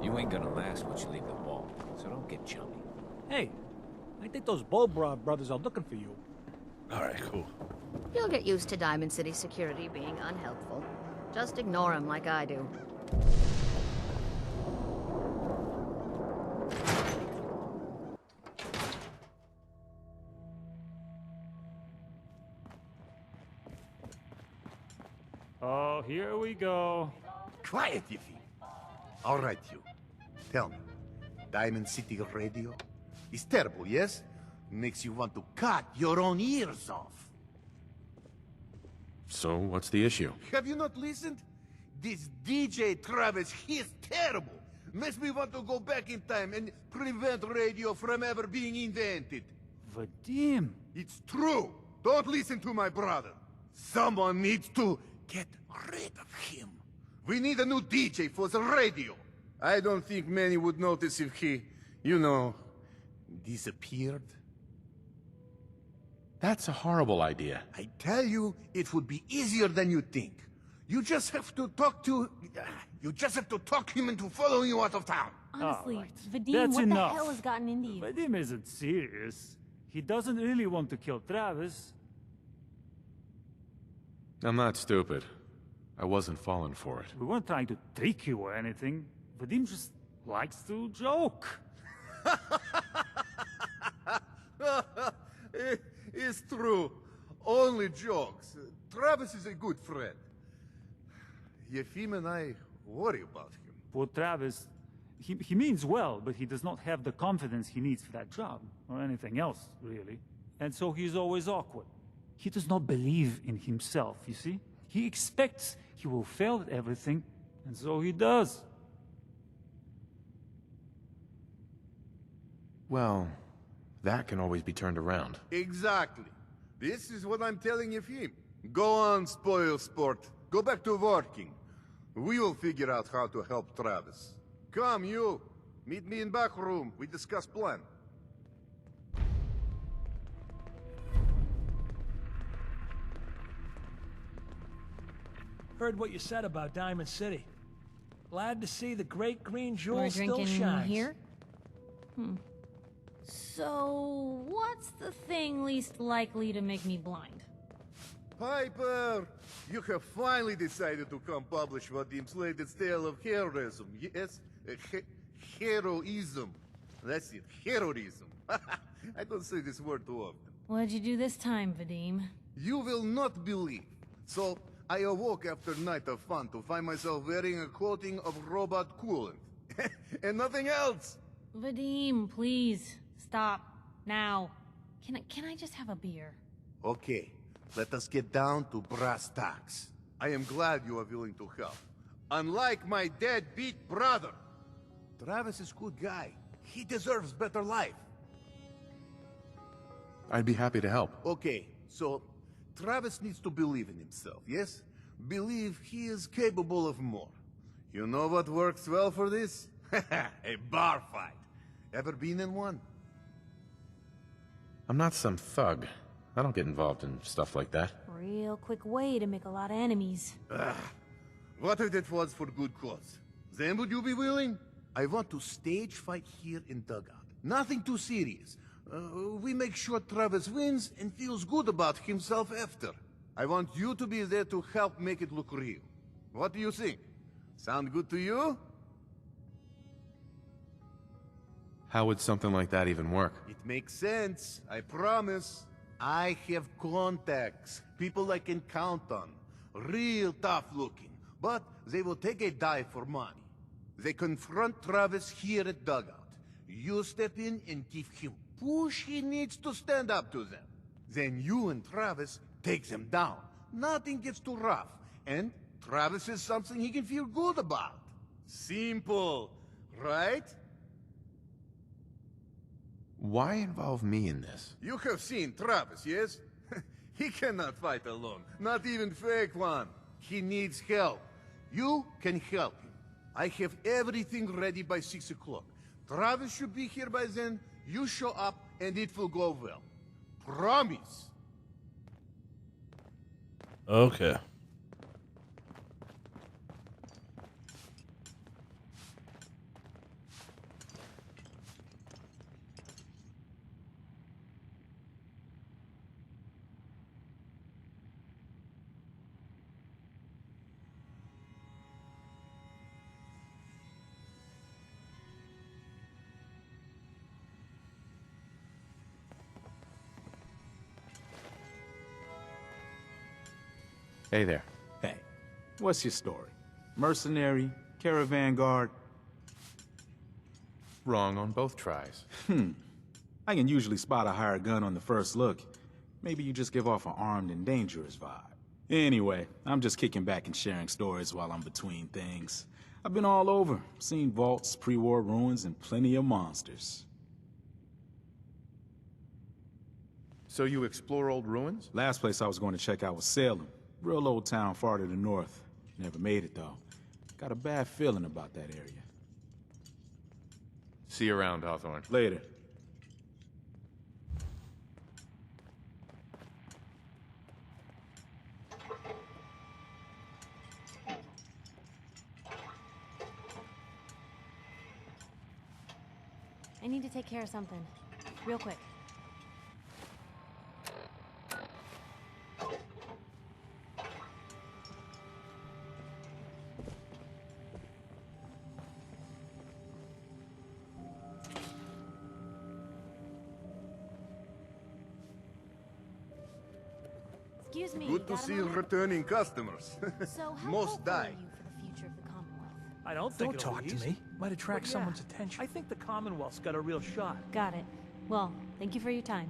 You ain't gonna last once you leave the wall, so don't get chummy. Hey, I think those Bobrov brothers are looking for you. Alright, cool. You'll get used to Diamond City security being unhelpful. Just ignore them like I do. Oh, here we go. Quiet, Yiffy. All right, you. Tell me, Diamond City Radio is terrible, yes? Makes you want to cut your own ears off. So, what's the issue? Have you not listened? This DJ Travis, he's terrible. Makes me want to go back in time and prevent radio from ever being invented. Vadim. It's true. Don't listen to my brother. Someone needs to get rid of him. We need a new DJ for the radio. I don't think many would notice if he, you know, disappeared. That's a horrible idea. I tell you, it would be easier than you think. You just have to talk to... You just have to talk him into following you out of town. Honestly, Vadim, That's what enough. the hell has gotten into you? Vadim isn't serious. He doesn't really want to kill Travis. I'm not stupid. I wasn't falling for it. We weren't trying to trick you or anything. Vadim just likes to joke. It's true. Only jokes. Travis is a good friend. Yefim and I worry about him. For Travis, he means well, but he does not have the confidence he needs for that job, or anything else, really. And so he's always awkward. He does not believe in himself, you see? He expects he will fail at everything, and so he does. Well, that can always be turned around. Exactly. This is what I'm telling Yefim. Go on, spoil sport. Go back to working. We will figure out how to help Travis. Come, you. Meet me in back room. We discuss plan. Heard what you said about Diamond City. Glad to see the great green We're jewel still drinking shines. here? So, what's the thing least likely to make me blind? Piper, you have finally decided to come publish Vadim's latest tale of heroism. Yes? Heroism. That's it. Heroism. I don't say this word too often. What'd you do this time, Vadim? You will not believe. So, I awoke after night of fun to find myself wearing a coating of robot coolant. And nothing else! Vadim, please. Stop. Now. Can I just have a beer? Okay, let us get down to brass tacks. I am glad you are willing to help. Unlike my deadbeat brother. Travis is a good guy. He deserves better life. I'd be happy to help. Okay, so Travis needs to believe in himself, yes? Believe he is capable of more. You know what works well for this? A bar fight. Ever been in one? I'm not some thug. I don't get involved in stuff like that. Real quick way to make a lot of enemies. What if it was for good cause? Then would you be willing? I want to stage fight here in Dugout. Nothing too serious. We make sure Travis wins and feels good about himself after. I want you to be there to help make it look real. What do you think? Sound good to you? How would something like that even work? It makes sense, I promise. I have contacts, people I can count on. Real tough looking, but they will take a dive for money. They confront Travis here at Dugout. You step in and give him push he needs to stand up to them. Then you and Travis take them down. Nothing gets too rough, and Travis is something he can feel good about. Simple, right? Why involve me in this? You have seen Travis, yes? He cannot fight alone, not even fake one. He needs help. You can help him. I have everything ready by 6 o'clock. Travis should be here by then. You show up, and it will go well. Promise. Okay. Hey there. Hey, what's your story? Mercenary? Caravan guard? Wrong on both tries. I can usually spot a hired gun on the first look. Maybe you just give off an armed and dangerous vibe. Anyway, I'm just kicking back and sharing stories while I'm between things. I've been all over, seen vaults, pre-war ruins, and plenty of monsters. So you explore old ruins? Last place I was going to check out was Salem. Real old town far to the north. Never made it, though. Got a bad feeling about that area. See you around, Hawthorne. Later. I need to take care of something. Real quick. Excuse me. Good to see returning customers. So how Most hopeful die. are you for the future of the Commonwealth? I don't think Don't it'll talk be to easy. me. Might attract But yeah, someone's attention. I think the Commonwealth's got a real shot. Got it. Well, thank you for your time.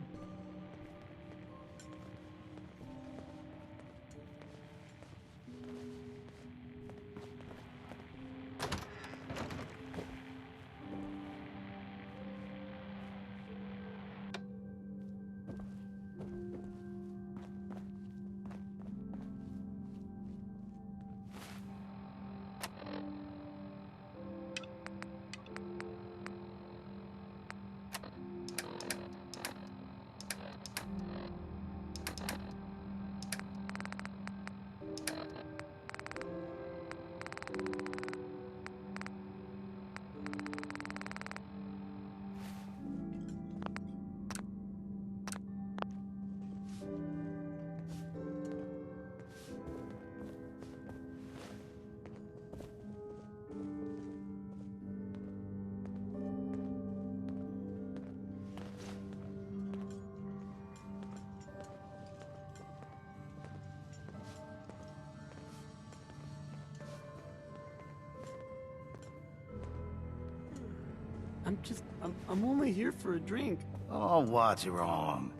I'm only here for a drink. Oh, what's wrong?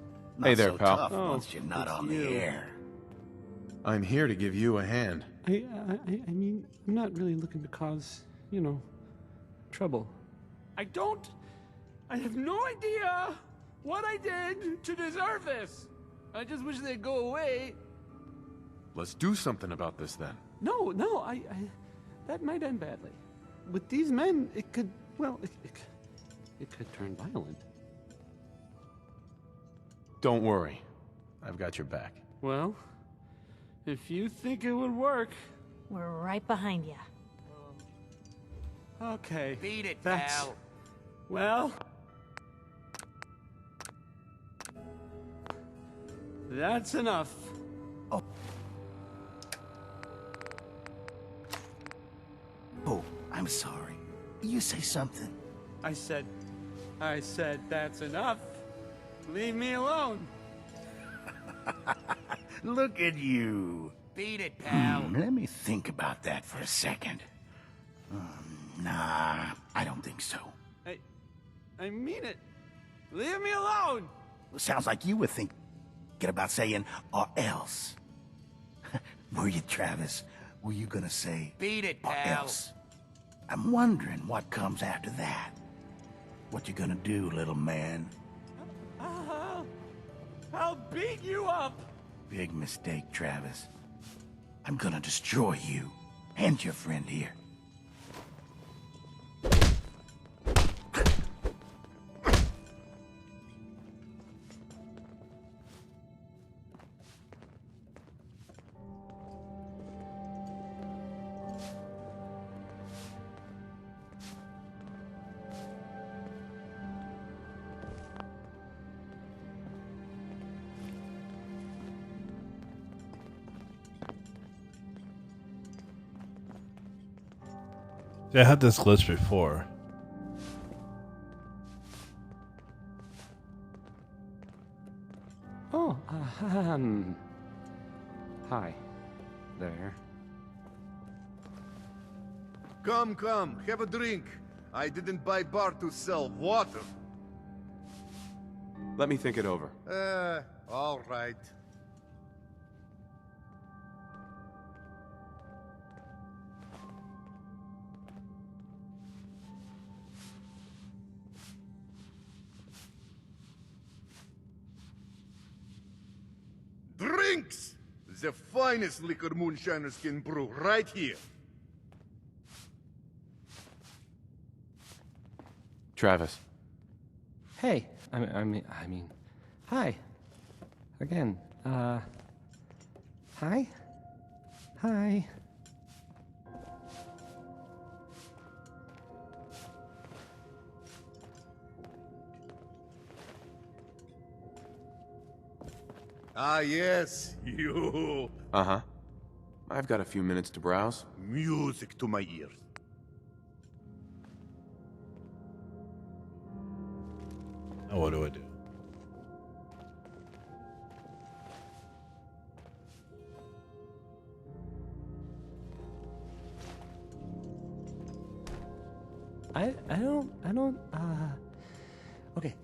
Hey Not there, so pal. tough once you're not it's on you. the air. I'm here to give you a hand. I mean, I'm not really looking to cause, you know, trouble. I have no idea what I did to deserve this. I just wish they'd go away. Let's do something about this then. No, that might end badly. With these men, it could, well, it could turn violent. Don't worry. I've got your back. Well, if you think it would work... We're right behind you. Okay. Beat it, that's... pal. Well... That's enough. Oh, I'm sorry. You say something. I said that's enough. Leave me alone. Look at you. Beat it, pal. Let me think about that for a second. Nah, I don't think so. I mean it. Leave me alone. Sounds like you were thinking about saying, or else. Were you, Travis? Were you gonna say, beat it, or pal? else? I'm wondering what comes after that. What you gonna do, little man? I'll beat you up. Big mistake, Travis. I'm gonna destroy you and your friend here. See, I had this glitch before. Oh, hi there. Come, have a drink. I didn't buy bar to sell water. Let me think it over. All right. Drinks! The finest liquor moonshiners can brew right here. Travis. Hey, I mean, hi. Again, hi? Hi. Ah, yes, you. Uh-huh. I've got a few minutes to browse. Music to my ears. Now what do I do? I don't, okay.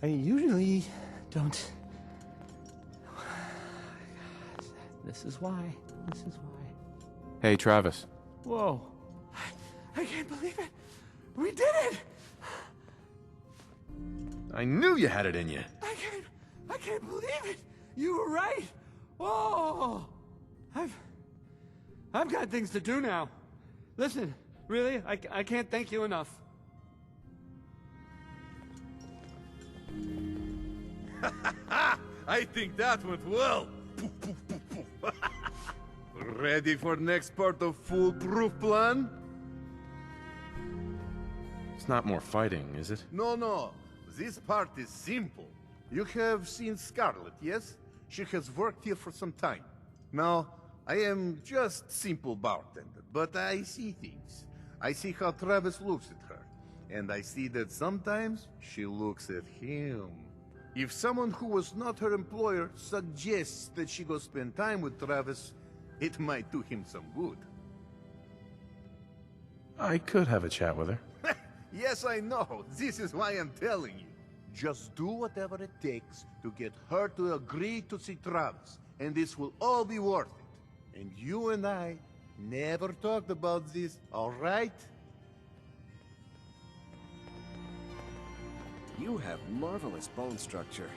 I usually don't. This is why. Hey, Travis. Whoa. I can't believe it. We did it! I knew you had it in you. I can't believe it. You were right. Oh, I've got things to do now. Listen, really, I can't thank you enough. I think that went well. Ready for next part of foolproof plan? It's not more fighting, is it? No. This part is simple. You have seen Scarlet, yes? She has worked here for some time. Now, I am just simple bartender, but I see things. I see how Travis looks at her, and I see that sometimes she looks at him. If someone who was not her employer suggests that she go spend time with Travis, it might do him some good. I could have a chat with her. Yes, I know. This is why I'm telling you. Just do whatever it takes to get her to agree to see Travis, and this will all be worth it. And you and I never talked about this, all right? You have marvelous bone structure.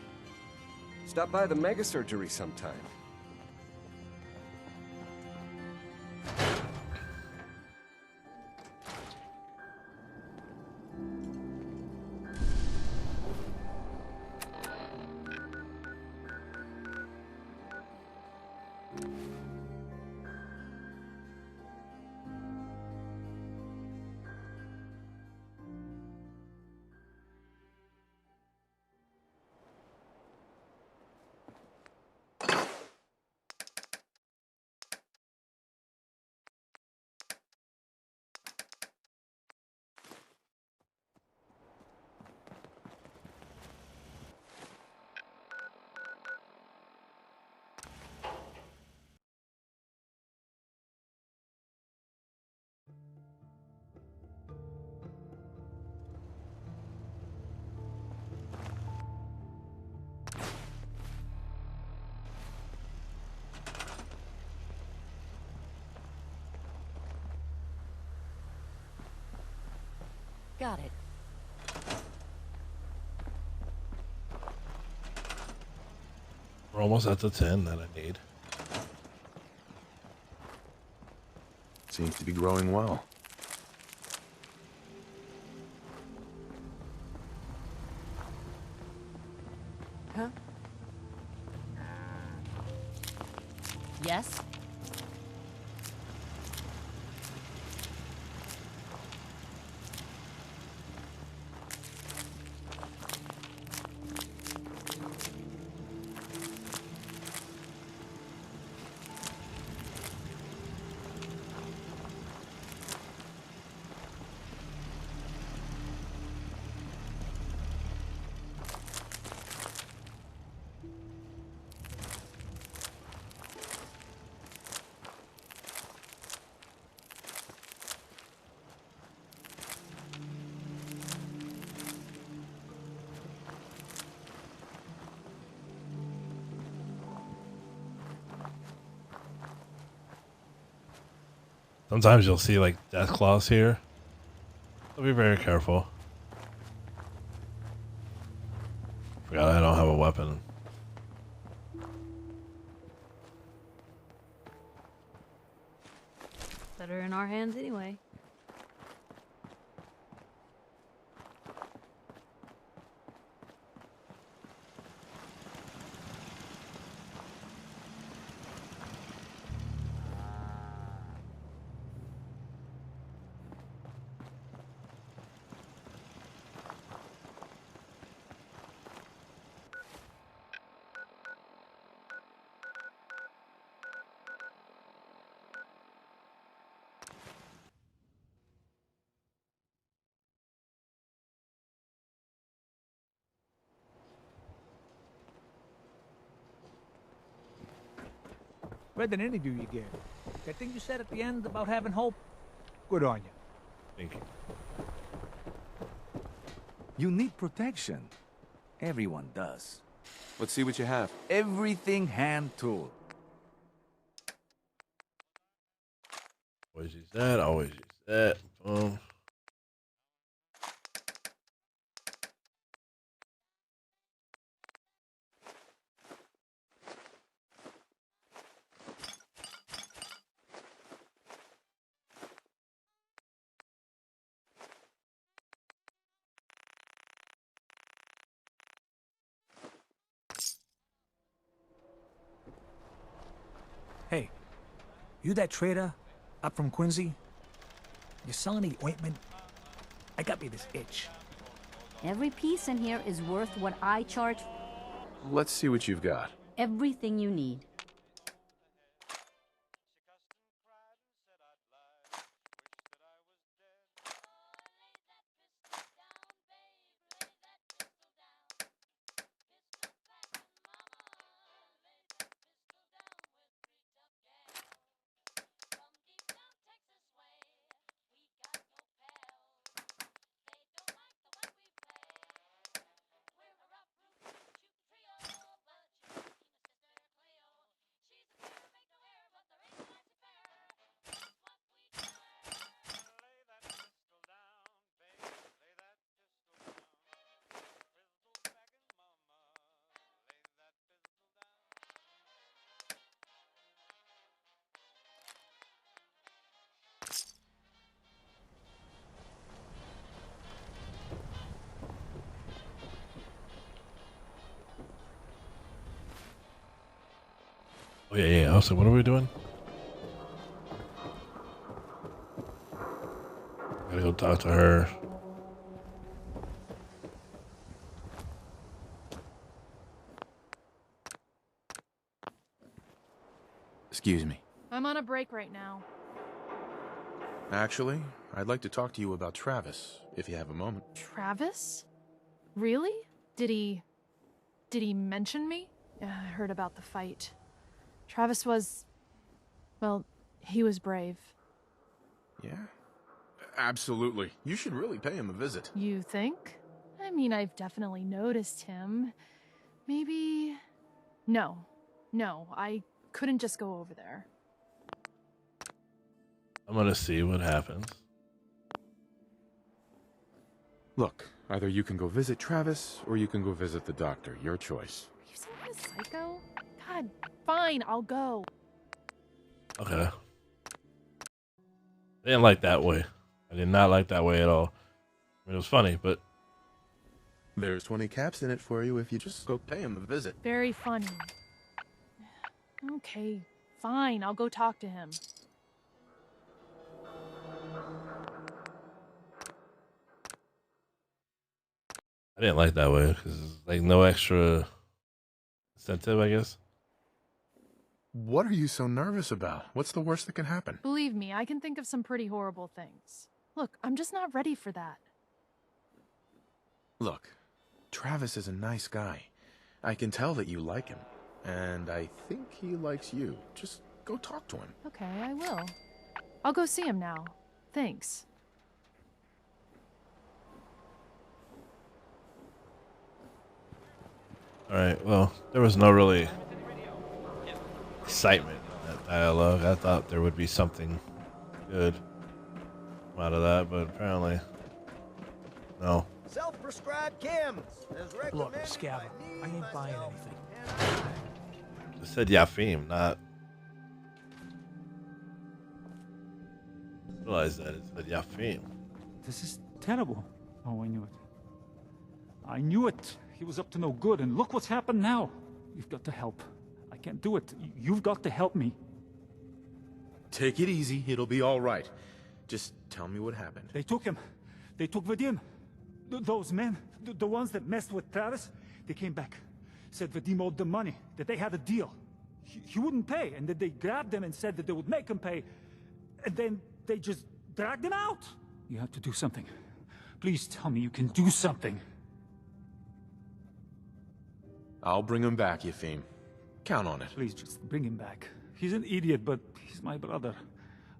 Stop by the mega surgery sometime. Got it. We're almost at the 10 that I need. Seems to be growing well. Huh? Yes? Sometimes you'll see like death claws here. So be very careful. Forgot I don't have a weapon. Better in our hands anyway. Read an interview you gave. That thing you said at the end about having hope? Good on you. Thank you. You need protection. Everyone does. Let's see what you have. Everything hand-tooled. Always use that, always use that. Boom. Hey, you that trader up from Quincy? You selling any ointment? I got me this itch. Every piece in here is worth what I charge. Let's see what you've got. Everything you need. Oh yeah. Also, what are we doing? Gotta go talk to her. Excuse me. I'm on a break right now. Actually, I'd like to talk to you about Travis, if you have a moment. Travis? Really? Did he mention me? Yeah, I heard about the fight. Travis was... well, he was brave. Yeah? Absolutely. You should really pay him a visit. You think? I mean, I've definitely noticed him. Maybe... No, I couldn't just go over there. I'm gonna see what happens. Look, either you can go visit Travis, or you can go visit the doctor. Your choice. You some kind of psycho? God, fine, I'll go. Okay. I didn't like that way. I did not like that way at all. I mean, it was funny, but... There's 20 caps in it for you if you just go pay him a visit. Very funny. Okay, fine, I'll go talk to him. I didn't like that way because like no extra incentive, I guess. What are you so nervous about? What's the worst that can happen? Believe me, I can think of some pretty horrible things. Look, I'm just not ready for that. Look, Travis is a nice guy. I can tell that you like him. And I think he likes you. Just go talk to him. Okay, I will. I'll go see him now. Thanks. Alright, well, there was no really excitement in that dialogue. I thought there would be something good come out of that, but apparently, no. Self-prescribed chems. Look, Scabba, I ain't buying anything. It said Yafim, not... realize that it said Yafim. This is terrible. Oh, I knew it. I knew it. He was up to no good, and look what's happened now. You've got to help. I can't do it. You've got to help me. Take it easy. It'll be all right. Just tell me what happened. They took him. They took Vadim. Those men, the ones that messed with Travis, they came back. Said Vadim owed them money, that they had a deal. He wouldn't pay, and that they grabbed him and said that they would make him pay. And then they just dragged him out. You have to do something. Please tell me you can do something. I'll bring him back, Yafim. Count on it. Please, just bring him back. He's an idiot, but he's my brother.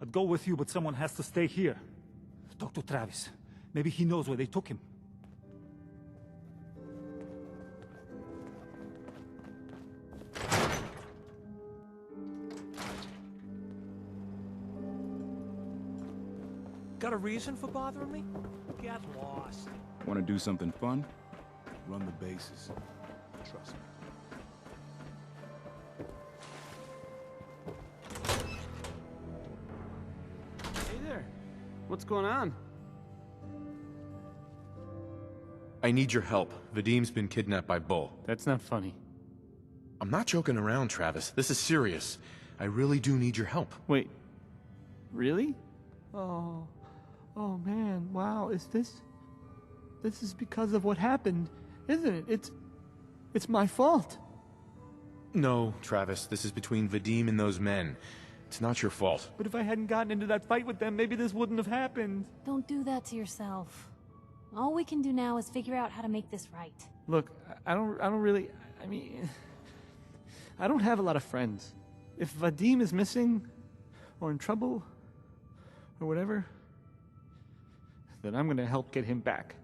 I'd go with you, but someone has to stay here. Talk to Travis. Maybe he knows where they took him. Got a reason for bothering me? Get lost. Want to do something fun? Run the bases. Trust me. Hey there. What's going on? I need your help. Vadim's been kidnapped by Bull. That's not funny. I'm not joking around, Travis. This is serious. I really do need your help. Wait. Really? Oh man, wow, this is because of what happened, isn't it? It's my fault. No, Travis, this is between Vadim and those men. It's not your fault. But if I hadn't gotten into that fight with them, maybe this wouldn't have happened. Don't do that to yourself. All we can do now is figure out how to make this right. Look, I don't really, I mean, I don't have a lot of friends. If Vadim is missing, or in trouble, or whatever, then I'm gonna help get him back.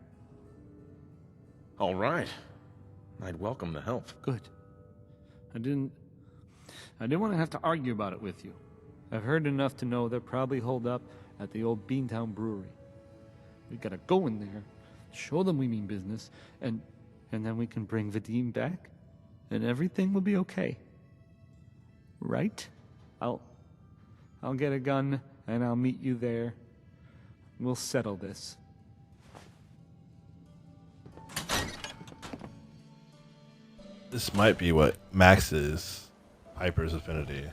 All right. I'd welcome the help. Good. I didn't want to have to argue about it with you. I've heard enough to know they're probably holed up at the old Beantown Brewery. We gotta go in there, show them we mean business, and then we can bring Vadim back, and everything will be okay. Right? I'll get a gun, and I'll meet you there. We'll settle this. This might be what Max's Piper's Affinity.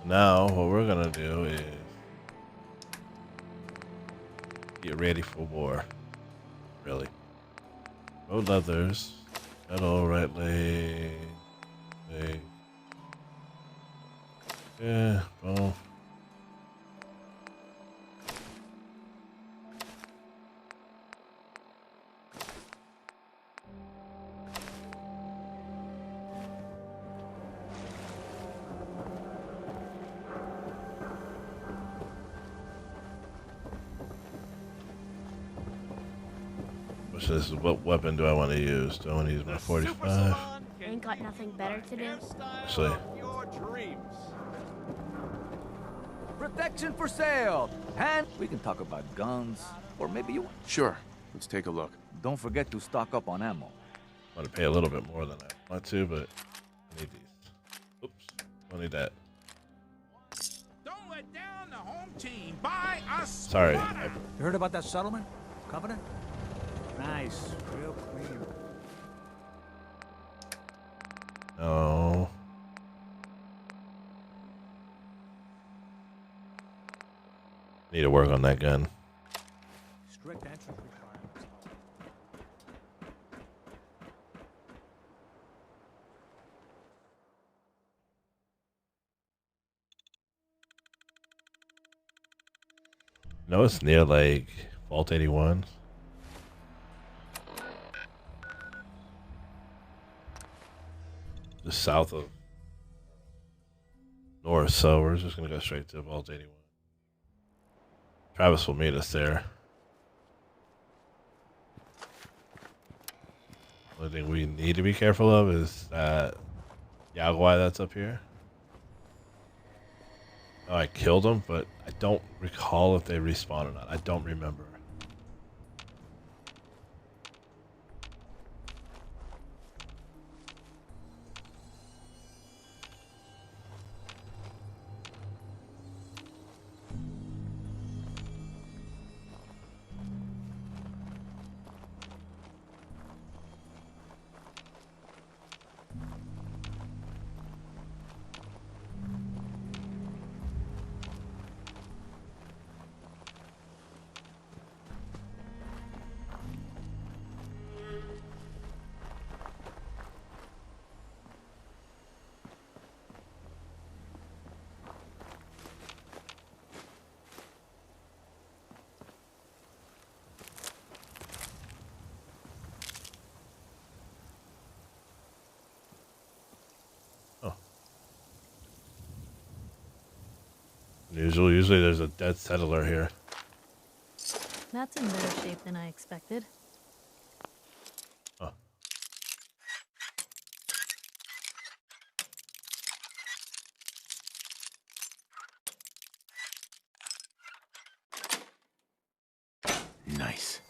Now, what we're gonna do is get ready for war. Really. Road leathers. Metal, right leg. Yeah, well. Which is, what weapon do I want to use? Do I want to use my 45? Ain't got nothing better to do. Actually, Protection for sale! And we can talk about guns, or maybe you... Sure. Let's take a look. Don't forget to stock up on ammo. I want to pay a little bit more than I want to, but I need these. Oops, don't need that. Don't let down the home team. Buy us. Sorry. You heard about that settlement? Covenant? Nice. Real clean. No. Need to work on that gun. Strict entrance requirements. No, it's near like Vault 81. Just south of north, so we're just gonna go straight to Vault 81. Travis will meet us there. Only thing we need to be careful of is that Yaguai that's up here. Oh, I killed him, but I don't recall if they respawn or not. I don't remember. Usually there's a dead settler here. That's in better shape than I expected. Oh. Nice.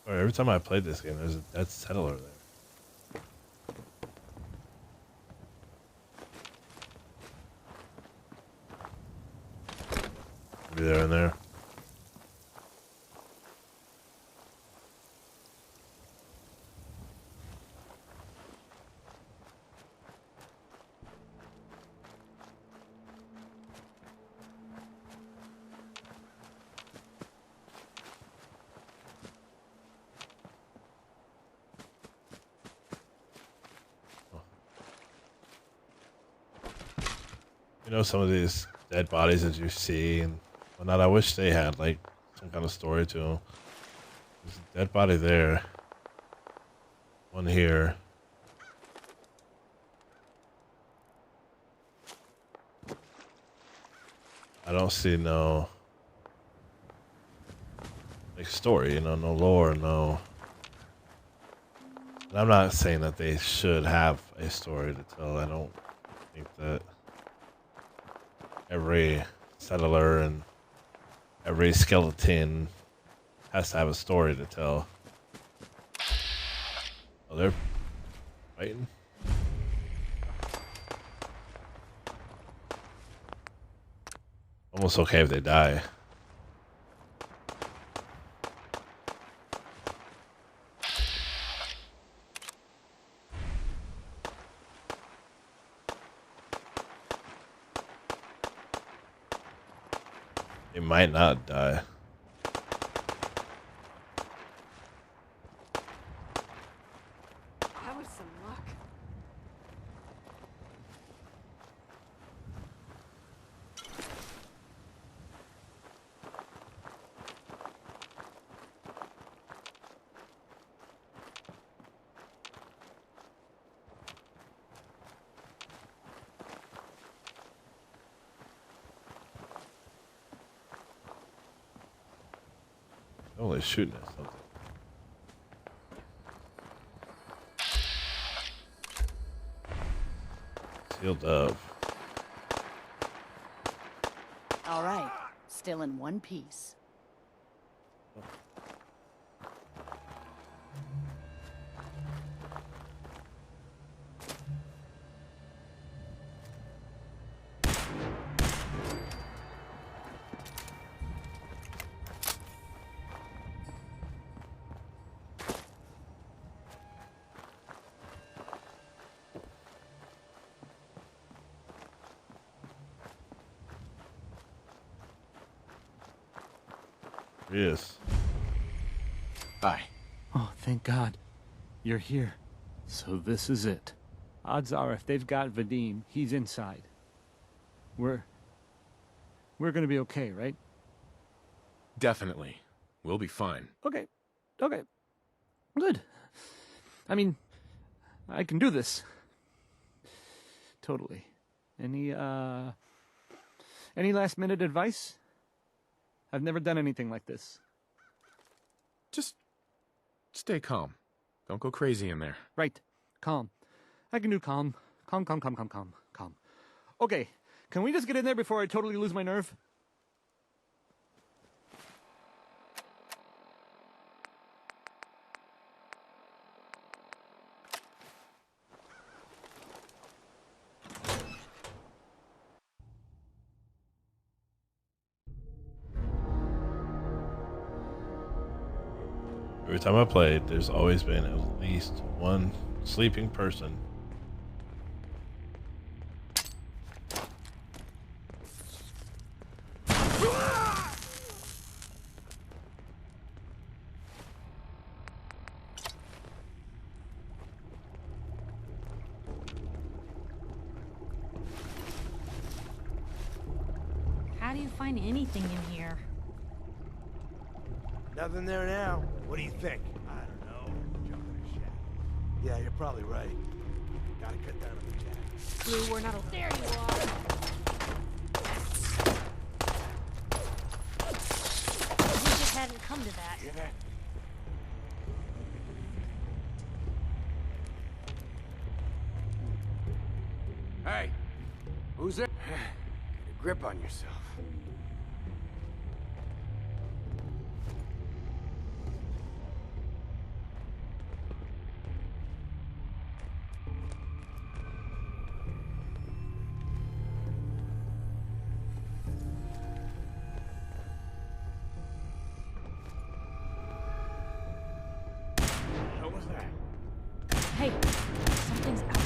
Every time I played this game, there's a dead settler there. Maybe they're in there. You know, some of these dead bodies that you see and whatnot, I wish they had like some kind of story to them. There's a dead body there. One here. I don't see no like story, you know, no lore, no. And I'm not saying that they should have a story to tell. I don't think that every settler and every skeleton has to have a story to tell. Oh, they're fighting. Almost okay if they die. They might not die. That was some luck. Oh, they're shooting at something. Sealed up. All right, still in one piece. Yes. Hi. Oh, thank God. You're here. So this is it. Odds are if they've got Vadim, he's inside. We're gonna be okay, right? Definitely. We'll be fine. Okay. Okay. Good. I mean, I can do this. Totally. Any last minute advice? I've never done anything like this. Just stay calm. Don't go crazy in there. Right. Calm. I can do calm. Calm. Okay. Can we just get in there before I totally lose my nerve? Every time I played, there's always been at least one sleeping person. How do you find anything in here? Nothing there now. What do you think? I don't know. Jump in a shack. Yeah, you're probably right. Gotta cut down on the jack. Blue, we're not. There you are. We just hadn't come to that. Hear that? Hey, who's there? Get a grip on yourself. What was that? Hey, something's out there.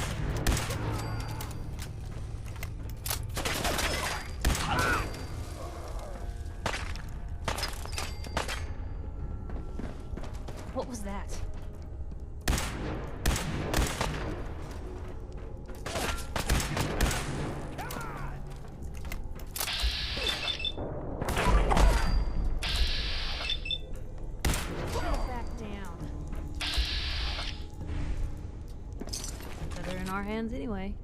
What was that? Put it back down. Better in our hands anyway.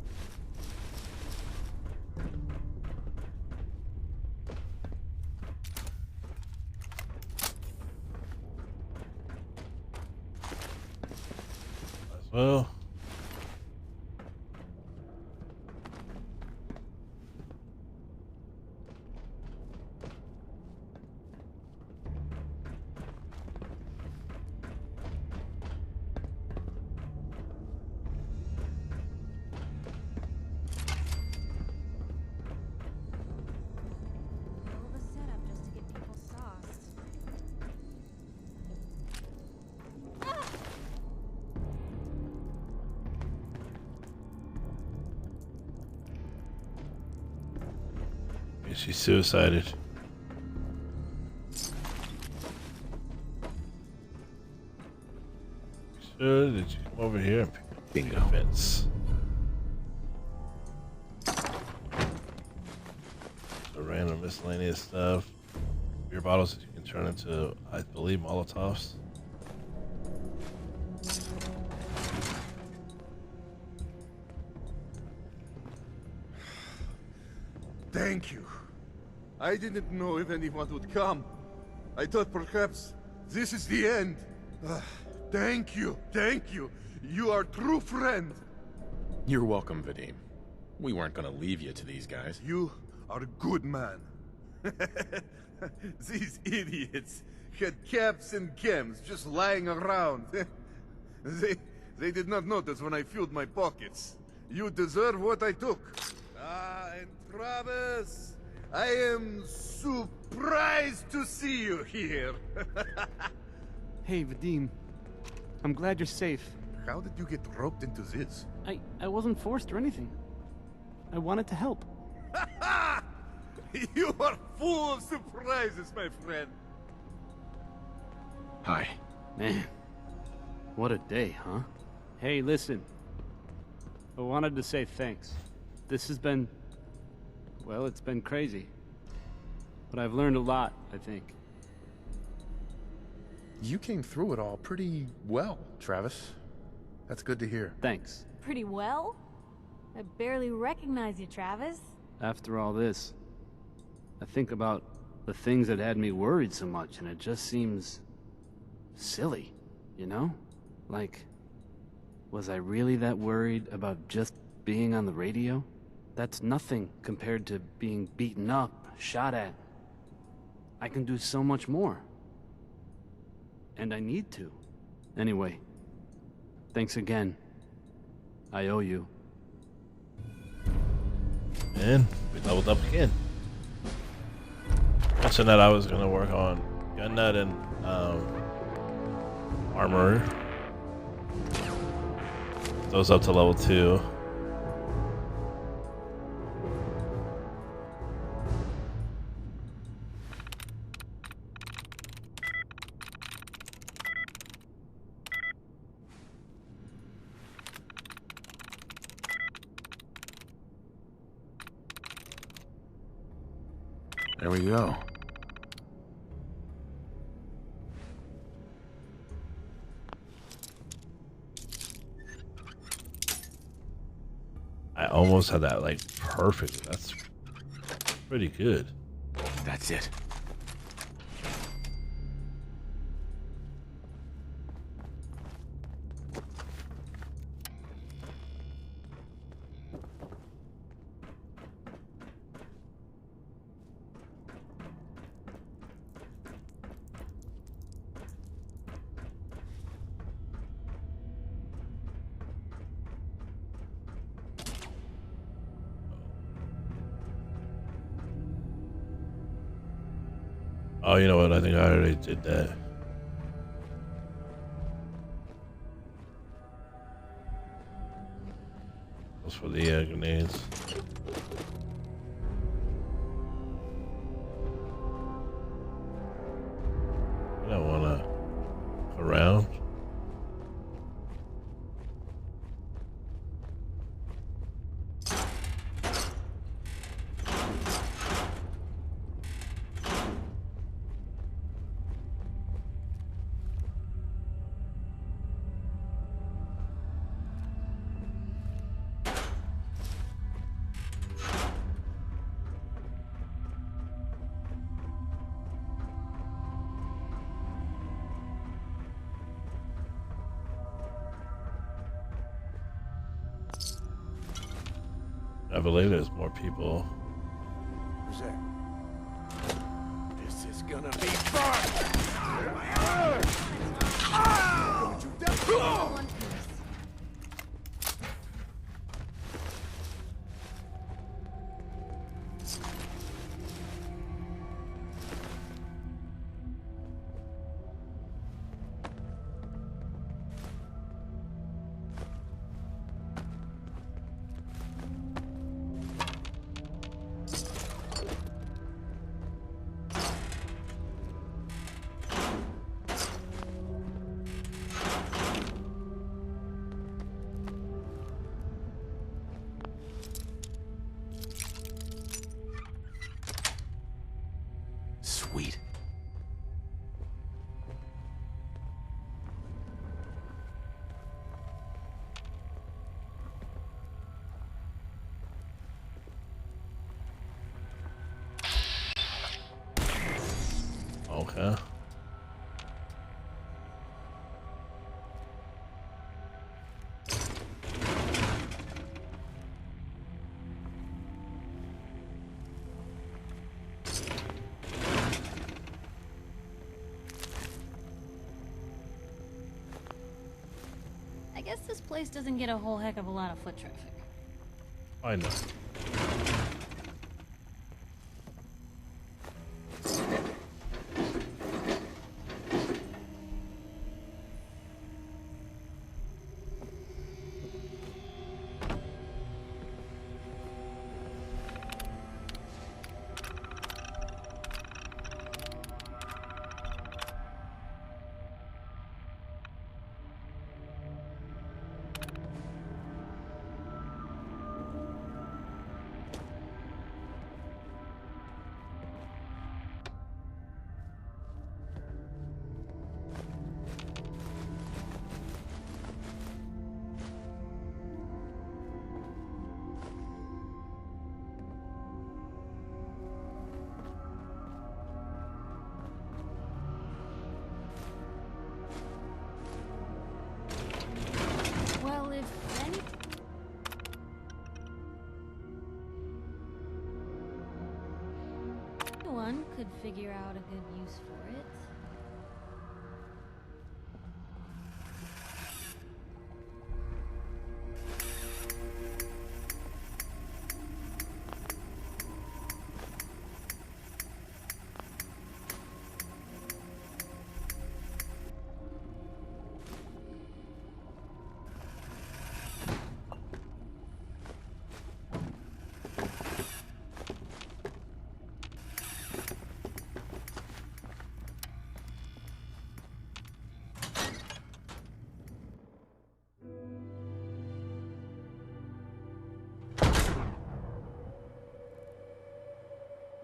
Well. She suicided. Sure, did you come over here and pick up the fence? The random miscellaneous stuff. Beer bottles that you can turn into, I believe, Molotovs. Thank you. I didn't know if anyone would come. I thought perhaps this is the end. Thank you, thank you. You are a true friend. You're welcome, Vadim. We weren't gonna leave you to these guys. You are a good man. These idiots had caps and chems just lying around. They did not notice when I filled my pockets. You deserve what I took. And Travis, I am surprised to see you here. Hey, Vadim. I'm glad you're safe. How did you get roped into this? I wasn't forced or anything. I wanted to help. You are full of surprises, my friend. Hi. Man, what a day, huh? Hey, listen. I wanted to say thanks. This has been... well, it's been crazy. But I've learned a lot, I think. You came through it all pretty well, Travis. That's good to hear. Thanks. Pretty well? I barely recognize you, Travis. After all this, I think about the things that had me worried so much, and it just seems... silly, you know? Like, was I really that worried about just being on the radio? That's nothing compared to being beaten up, shot at. I can do so much more. And I need to. Anyway, thanks again. I owe you. And we leveled up again. Mentioned that I was going to work on gun nut and armor. Those up to level 2. There we go. I almost had that like perfect. That's pretty good. That's it. Oh, you know what? I think I already did that. Those for the grenades. I don't want to around. I believe there's more people. Who's there? This is gonna be fun! huh? I guess this place doesn't get a whole heck of a lot of foot traffic. I know. Well, if anyone could figure out a good use for it.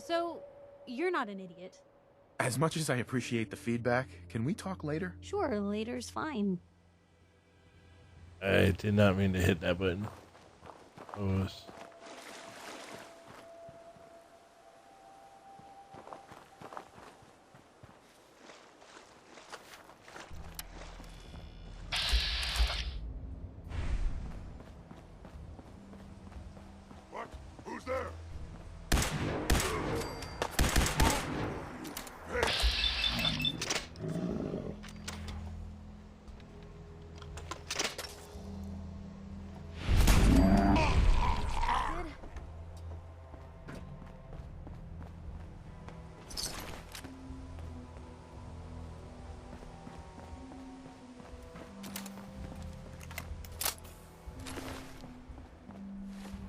So, you're not an idiot. As much as I appreciate the feedback, can we talk later? Sure, later's fine. I did not mean to hit that button. Oh, What? Who's there?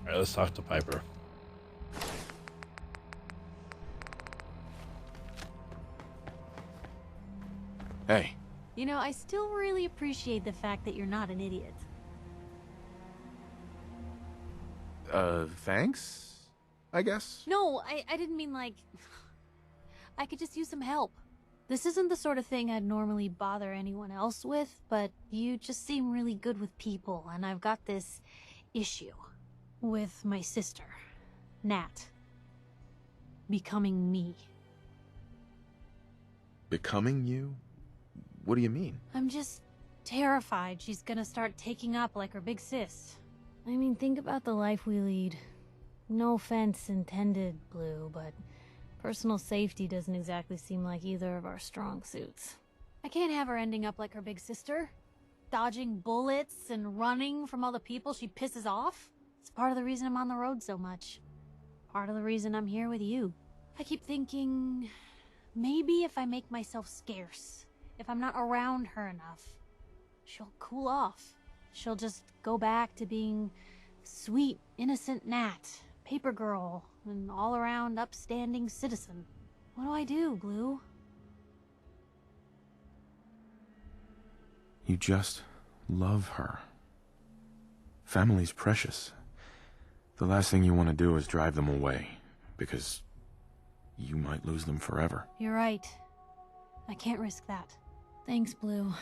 Alright, let's talk to Piper. Hey. You know, I still really appreciate the fact that you're not an idiot. Thanks? I guess? No, I didn't mean like... I could just use some help. This isn't the sort of thing I'd normally bother anyone else with, but you just seem really good with people, and I've got this issue with my sister, Nat, becoming me. Becoming you? What do you mean? I'm just terrified she's gonna start taking up like her big sis. I mean, think about the life we lead. No offense intended, Blue, but personal safety doesn't exactly seem like either of our strong suits. I can't have her ending up like her big sister, dodging bullets and running from all the people she pisses off. It's part of the reason I'm on the road so much. Part of the reason I'm here with you. I keep thinking, maybe if I make myself scarce, if I'm not around her enough, she'll cool off. She'll just go back to being sweet, innocent Nat, paper girl, an all-around upstanding citizen. What do I do, Blue? You just love her. Family's precious. The last thing you want to do is drive them away, because you might lose them forever. You're right. I can't risk that. Thanks, Blue.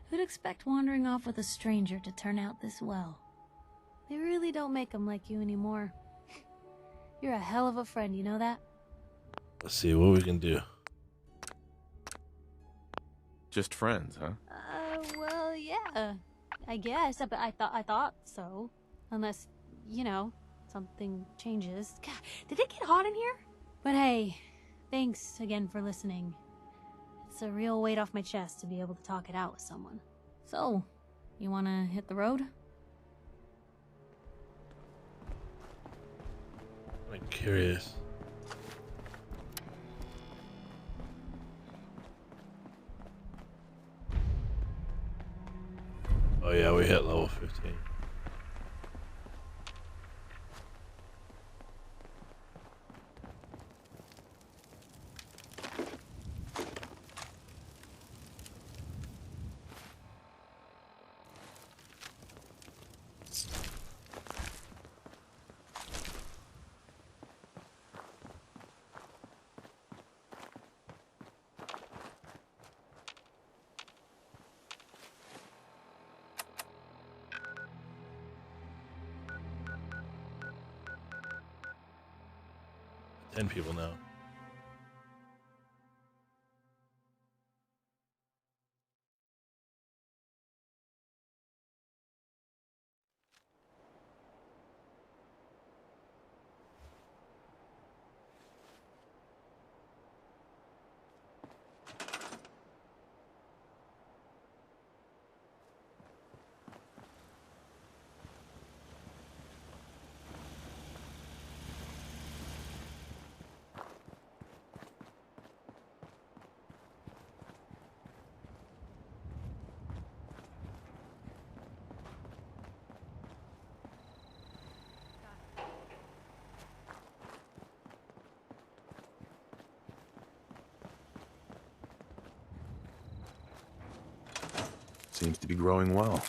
Who'd expect wandering off with a stranger to turn out this well? They really don't make them like you anymore. You're a hell of a friend, you know that? Let's see what we can do. Just friends, huh? Well, yeah. I guess, but I thought so. Unless, you know, something changes. God, did it get hot in here? But hey, thanks again for listening. It's a real weight off my chest to be able to talk it out with someone. So, you wanna hit the road? I'm curious. Oh yeah, we hit level 15. Ten people now. Seems to be growing well.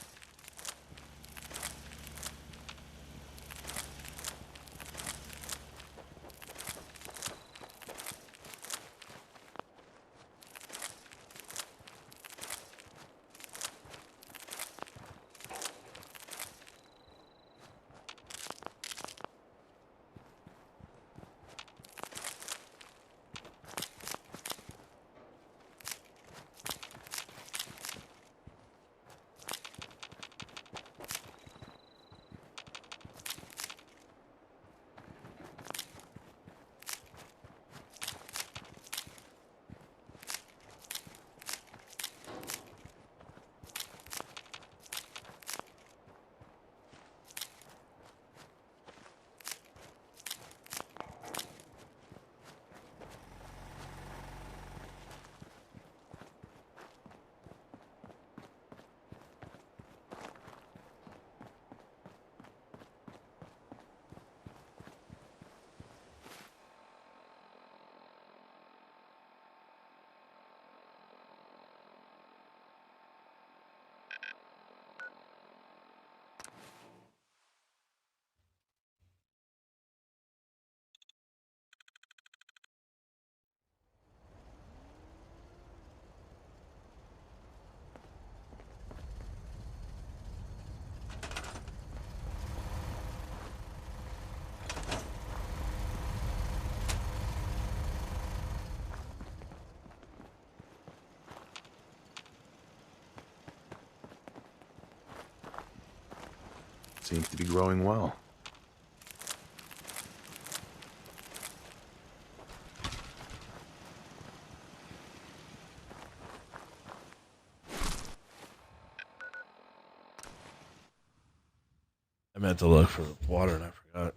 Seems to be growing well. I meant to look for water and I forgot.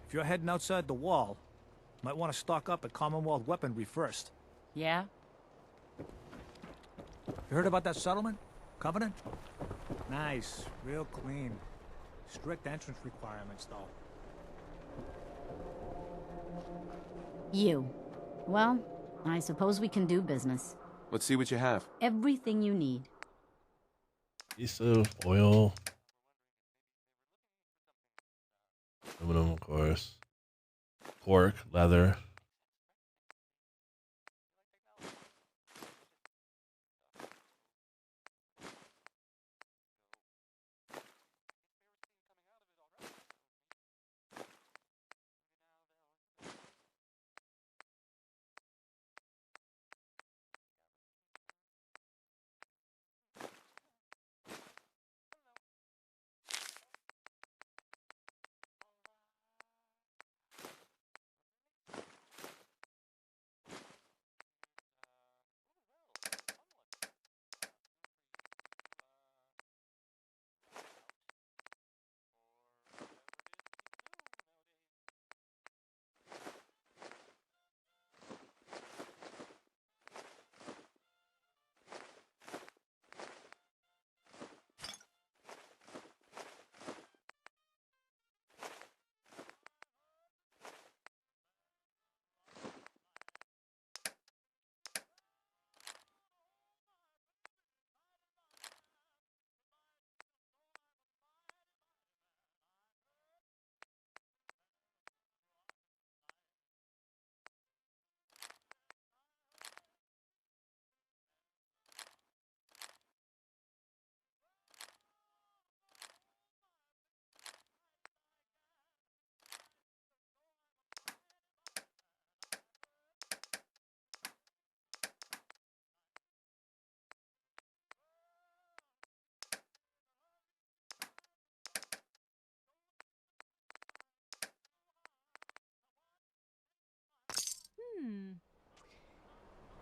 If you're heading outside the wall, might want to stock up at Commonwealth weaponry first. Yeah? You heard about that settlement? Covenant? Nice. Real clean. Strict entrance requirements, though. You. Well, I suppose we can do business. Let's see what you have. Everything you need. Adhesive, oil, aluminum, of course, cork, leather.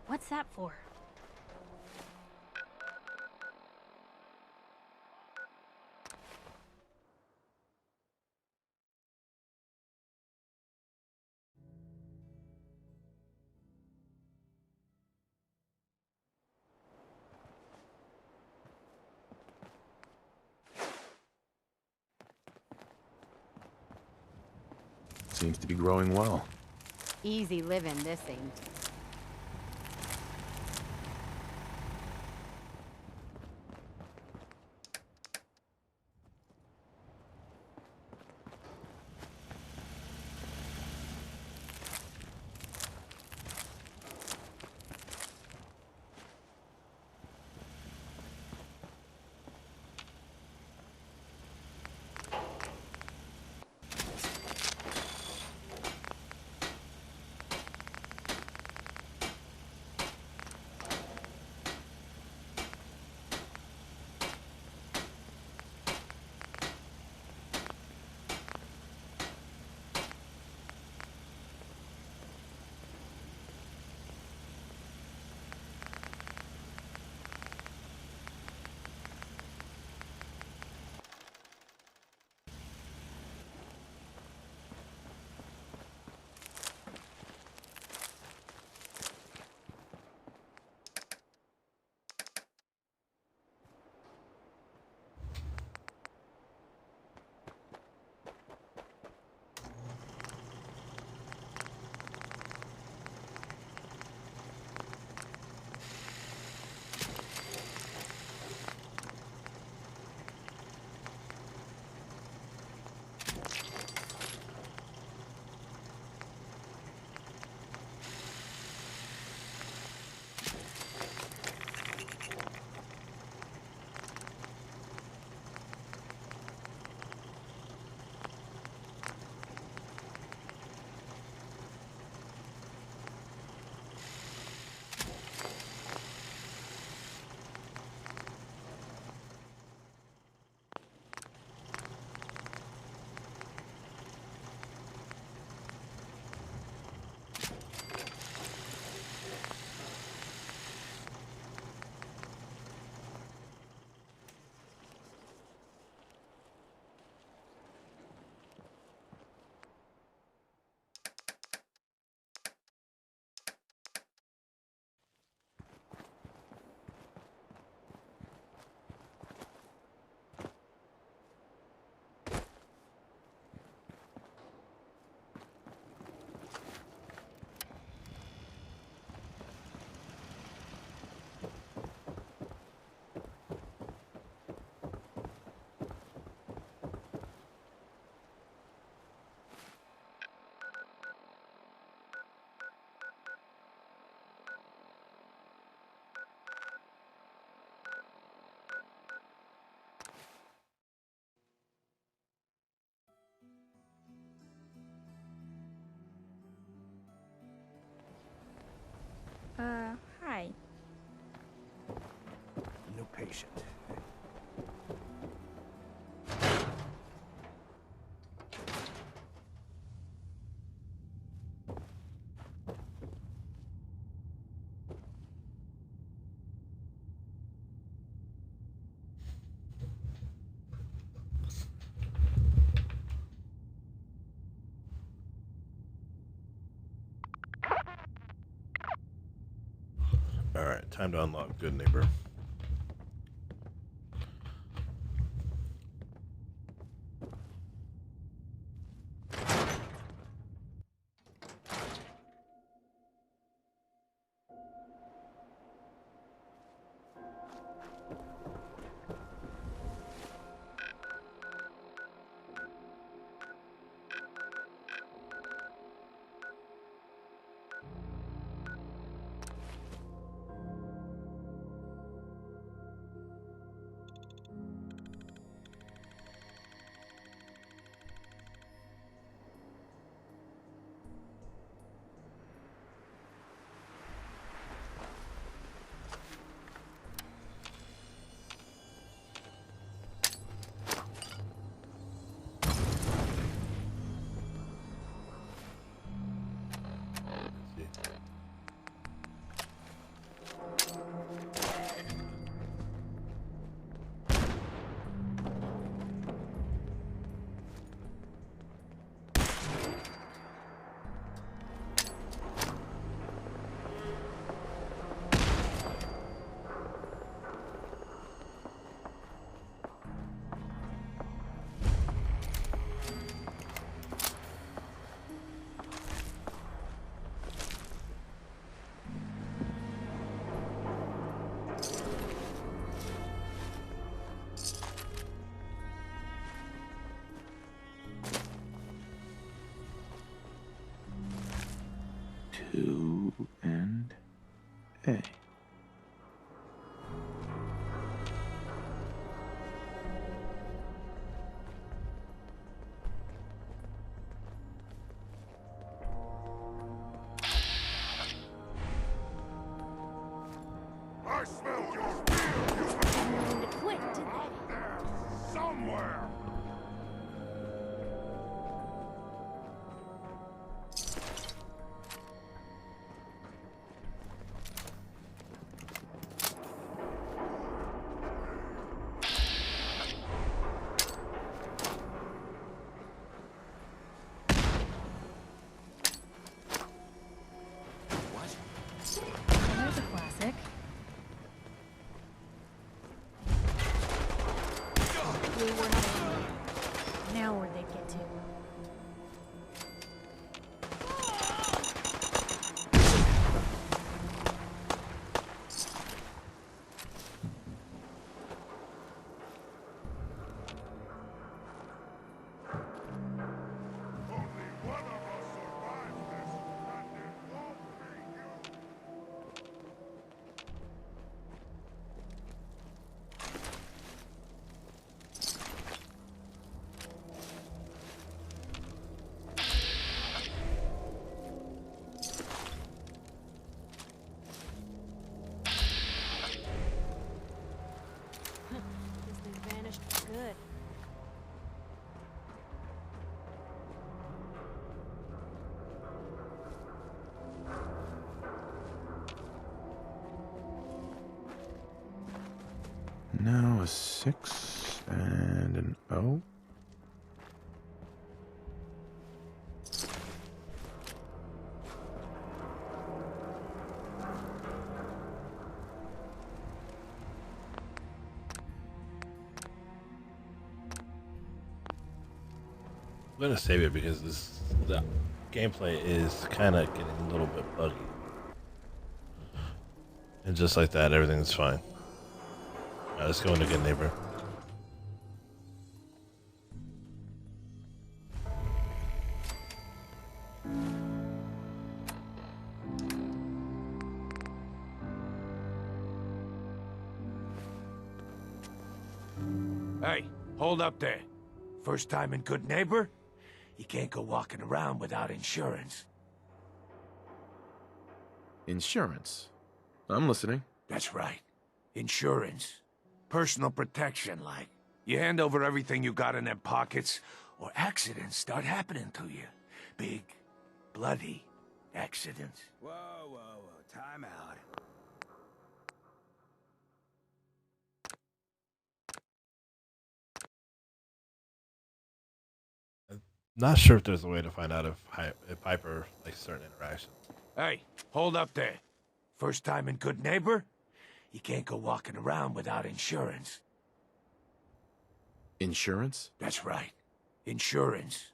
What's that for? Seems to be growing well. Easy living, this ain't. patient. Alright, time to unlock Good Neighbor. Two and A. I smelled your beer, you To quit, did they? there somewhere. There's a classic. We were not alone. Now where'd they get to? Guess they vanished for good. Now a 6 and an O. I'm gonna save it because the gameplay is kind of getting a little bit buggy, and just like that, everything's fine. Alright, let's go into Good Neighbor. Hey, hold up there. First time in Good Neighbor? You can't go walking around without insurance. Insurance. I'm listening. That's right. Insurance. Personal protection, like. You hand over everything you got in them pockets, or accidents start happening to you. Big, bloody accidents. Whoa, whoa, whoa. Time out. Not sure if there's a way to find out if Piper likes certain interactions. Hey, hold up there. First time in Good Neighbor? You can't go walking around without insurance. Insurance? That's right. Insurance.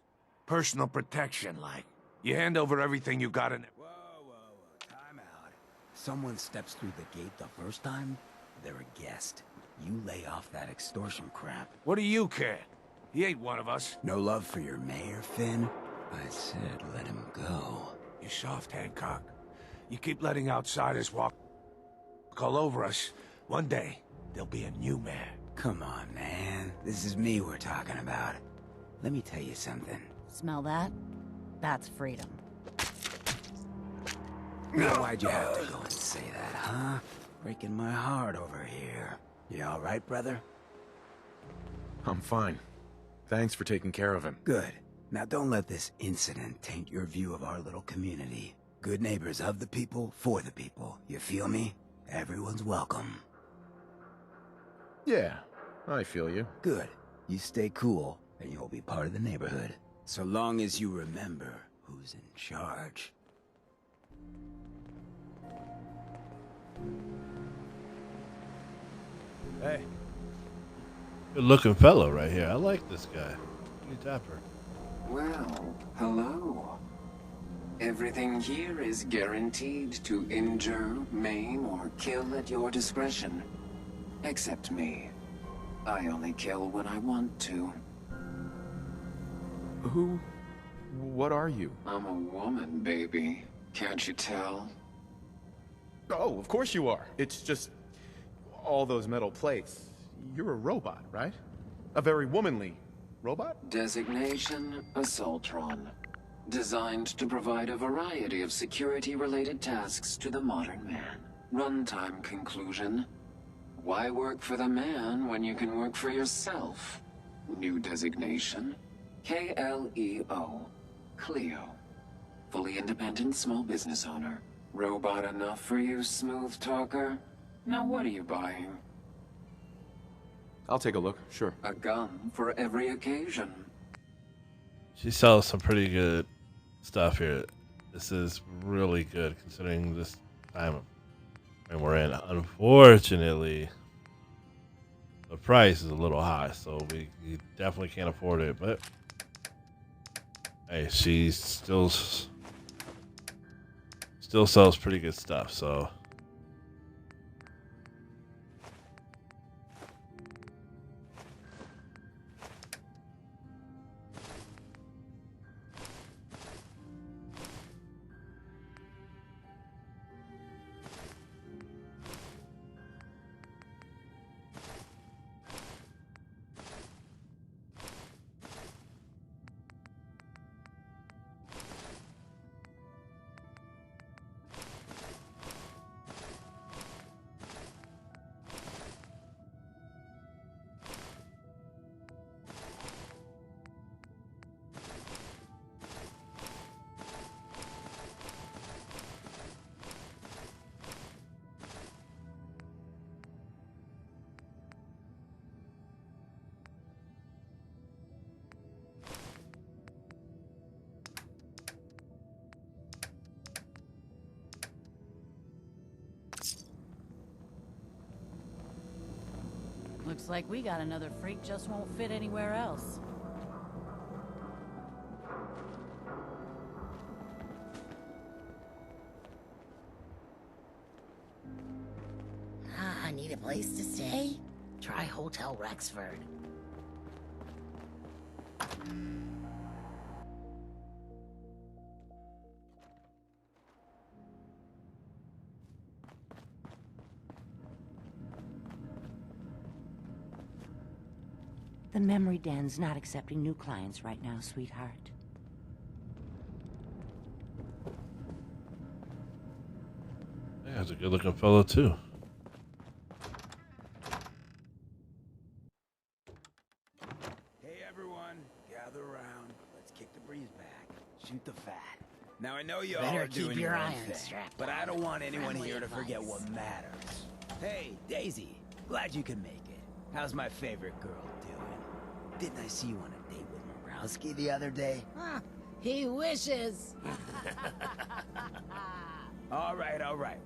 Personal protection, like. You hand over everything you got in it. Whoa, whoa, whoa. Time out. Someone steps through the gate the first time, they're a guest. You lay off that extortion crap. What do you care? He ain't one of us. No love for your mayor, Finn? I said let him go. You're soft, Hancock. You keep letting outsiders walk all over us. One day, there'll be a new man. Come on, man. This is me we're talking about. Let me tell you something. Smell that? That's freedom. Why'd you have to go and say that, huh? Breaking my heart over here. You all right, brother? I'm fine. Thanks for taking care of him. Good. Now don't let this incident taint your view of our little community. Good neighbors of the people, for the people. You feel me? Everyone's welcome. Yeah, I feel you. Good. You stay cool, and you'll be part of the neighborhood. So long as you remember who's in charge. Hey. Good looking fellow right here. I like this guy. Pretty dapper. Well, hello. Everything here is guaranteed to injure, maim, or kill at your discretion. Except me. I only kill when I want to. Who? What are you? I'm a woman, baby. Can't you tell? Oh, of course you are. It's just all those metal plates. You're a robot, right? A very womanly robot? Designation, Assaultron. Designed to provide a variety of security-related tasks to the modern man. Runtime conclusion. Why work for the man when you can work for yourself? New designation. KLEO. Cleo. Fully independent small business owner. Robot enough for you, smooth talker? Now what are you buying? I'll take a look, sure. A gun for every occasion. She sells some pretty good stuff here. This is really good considering this time and we're in. Unfortunately, the price is a little high, so we definitely can't afford it. But hey, she still sells pretty good stuff. So Looks like we got another freak just won't fit anywhere else. Ah, need a place to stay? Try Hotel Rexford. The Memory Den's not accepting new clients right now, sweetheart. yeah, he's a good looking fellow too. everyone, gather around. Let's kick the breeze back. Shoot the fat. Now I know you all Better are keep doing your your own irons thing, strapped but I on. don't want anyone Friendly here to forget advice. what matters. Hey, Daisy, glad you can make it. How's my favorite girl doing? Didn't I see you on a date with Morowski the other day? Huh, he wishes. All right,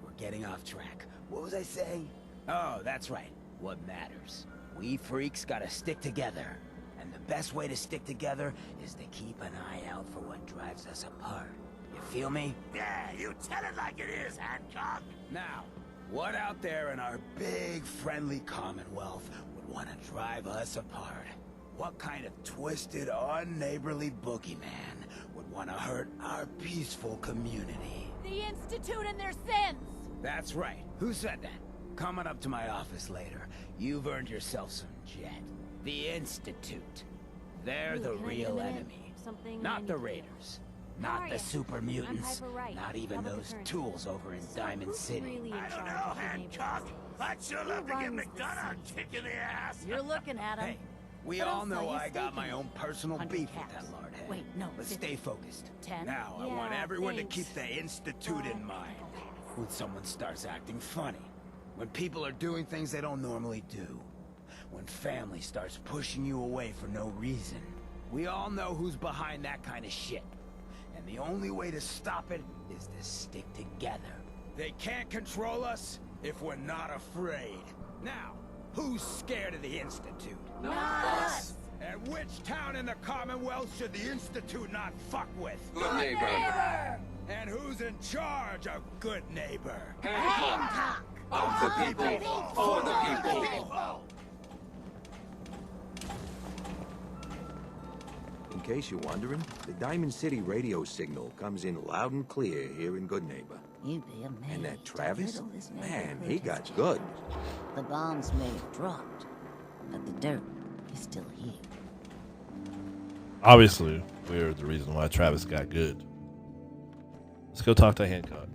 we're getting off track. What was I saying? Oh, that's right. What matters. We freaks gotta stick together. And the best way to stick together is to keep an eye out for what drives us apart. You feel me? Yeah, you tell it like it is, Hancock. Now, what out there in our big, friendly Commonwealth would want to drive us apart? What kind of twisted, unneighborly boogeyman would want to hurt our peaceful community? The Institute and their sins! That's right. Who said that? Coming up to my office later. You've earned yourself some jet. The Institute. They're the Can I get a real minute? enemy. Something I Not need the to do. Raiders. How Not are the ya? super I'm mutants. Piper Wright, Not even public those attorney. tools over in So Diamond who's City. really in I don't charge know, of the Hancock. I'd sure love to give McDonough a kick in the ass. You're looking at him. Hey, we But all also, know he's I got my staking own personal 100 beef caps. with that lard head. Wait, no, Let's 50. stay focused. 10? Now, I want Yeah, everyone thanks. to keep the Institute in mind. When someone starts acting funny. When people are doing things they don't normally do. When family starts pushing you away for no reason. We all know who's behind that kind of shit. And the only way to stop it is to stick together. They can't control us if we're not afraid. Now, who's scared of the Institute? Not us. And which town in the Commonwealth should the Institute not fuck with? Good neighbor. And who's in charge of Good Neighbor? Hancock. Of the people, for the people. In case you're wondering, the Diamond City radio signal comes in loud and clear here in Good Neighbor. You'd be amazed. And that how Travis? little this Man, neighborhood he has got changed. good. The bombs may have dropped, but the dirt is still here. Obviously, we're the reason why Travis got good. Let's go talk to Hancock.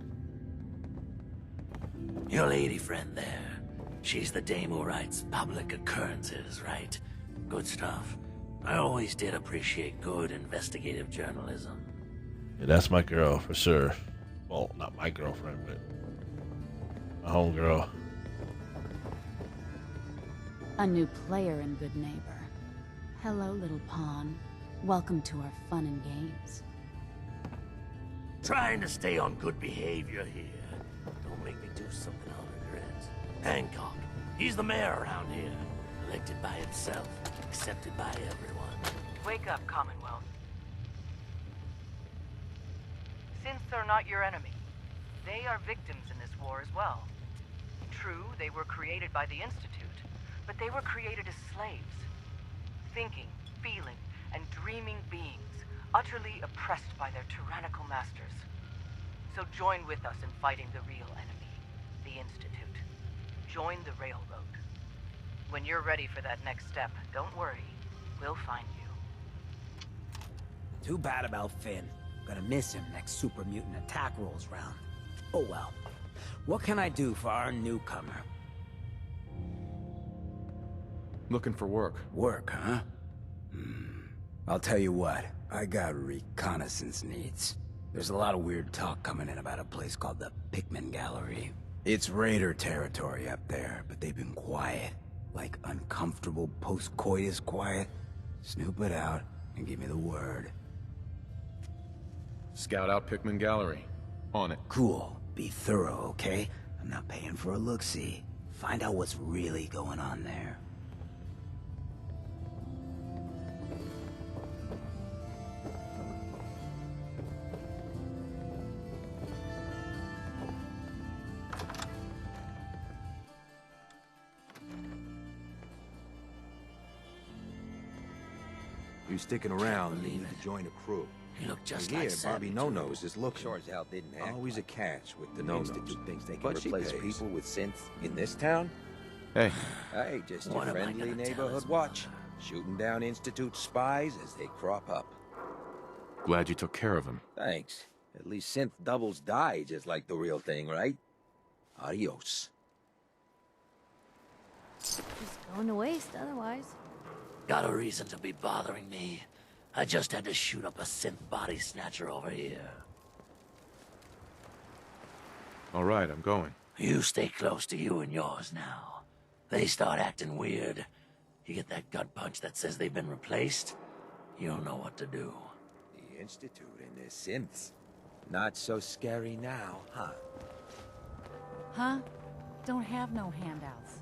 Your lady friend there. She's the dame who writes public occurrences, right? Good stuff. I always did appreciate good investigative journalism. Yeah, that's my girl for sure. Well, not my girlfriend, but my homegirl. A new player in Good Neighbor. Hello, little pawn. Welcome to our fun and games. Trying to stay on good behavior here. Don't make me do something I'll regret. Hancock. He's the mayor around here. Elected by himself. Accepted by everyone. Wake up, Commonwealth. Since they're not your enemy, they are victims in this war as well. True, they were created by the Institute, but they were created as slaves. Thinking, feeling, and dreaming beings, utterly oppressed by their tyrannical masters. So join with us in fighting the real enemy, the Institute. Join the Railroad. When you're ready for that next step, don't worry. We'll find you. Too bad about Finn. Gonna miss him next super mutant attack rolls round. Oh well. What can I do for our newcomer? Looking for work. Work, huh? I'll tell you what. I got reconnaissance needs. There's a lot of weird talk coming in about a place called the Pickman Gallery. It's Raider territory up there, but they've been quiet. Like uncomfortable post-coitus quiet. Snoop it out and give me the word. Scout out Pickman Gallery. On it. Cool. Be thorough, okay? I'm not paying for a look-see. Find out what's really going on there. You sticking around, leaving to join the crew. You look just Here, like Bobby Sammy, No-Nose is looking. Sure as hell didn't act Always like a catch with the The No-Nose. Institute thinks they can But she replace pays. people with synths in this town? Hey. Hey, just What your am I friendly gonna tell neighborhood his watch. Shooting down Institute spies as they crop up. Glad you took care of him. Thanks. At least synth doubles die just like the real thing, right? Adios. Just going to waste otherwise. Got a reason to be bothering me? I just had to shoot up a synth body snatcher over here. All right, I'm going. You stay close to you and yours now. They start acting weird. You get that gut punch that says they've been replaced, you'll know what to do. The Institute and their synths. Not so scary now, huh? Huh? Don't have no handouts.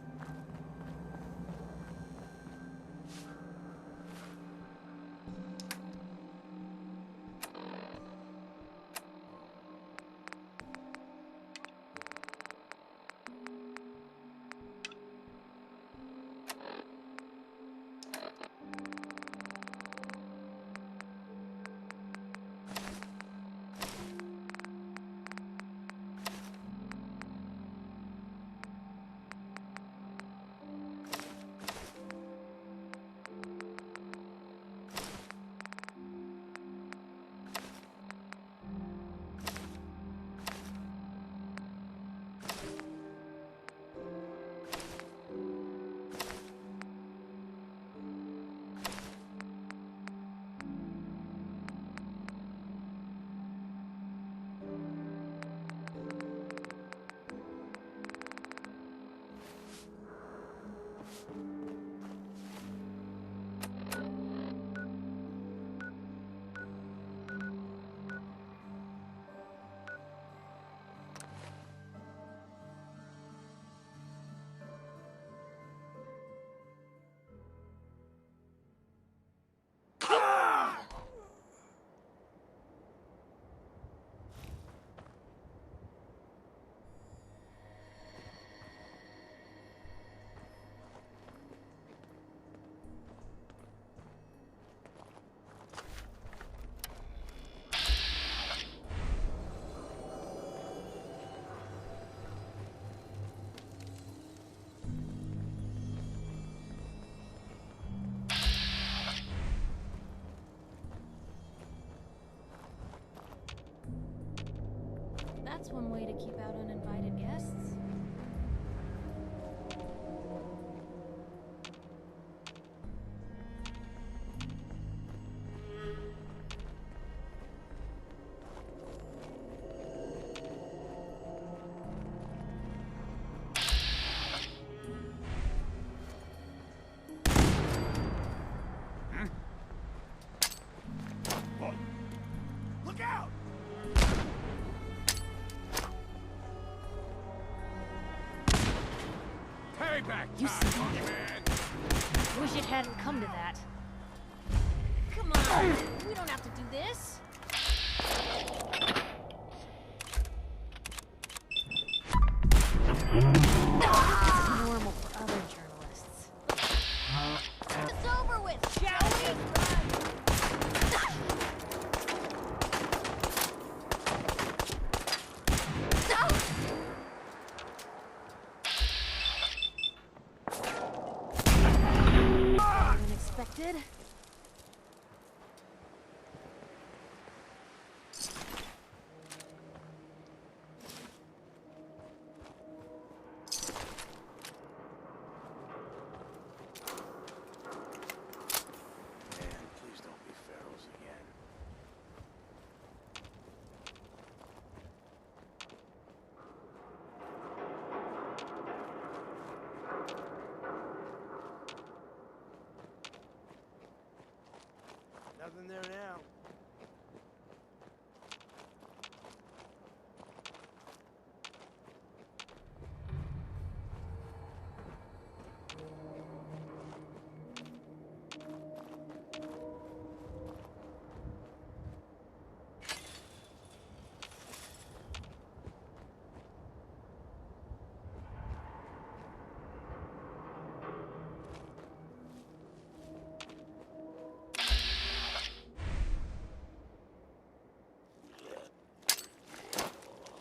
That's one way to keep out uninvited guests. Look out! Payback time, man! Wish it hadn't come to that. Come on, we don't have to do this. Normal for other journalists. Get this over with, shall we? Unexpected. Please don't be Pharaohs again. Nothing there now.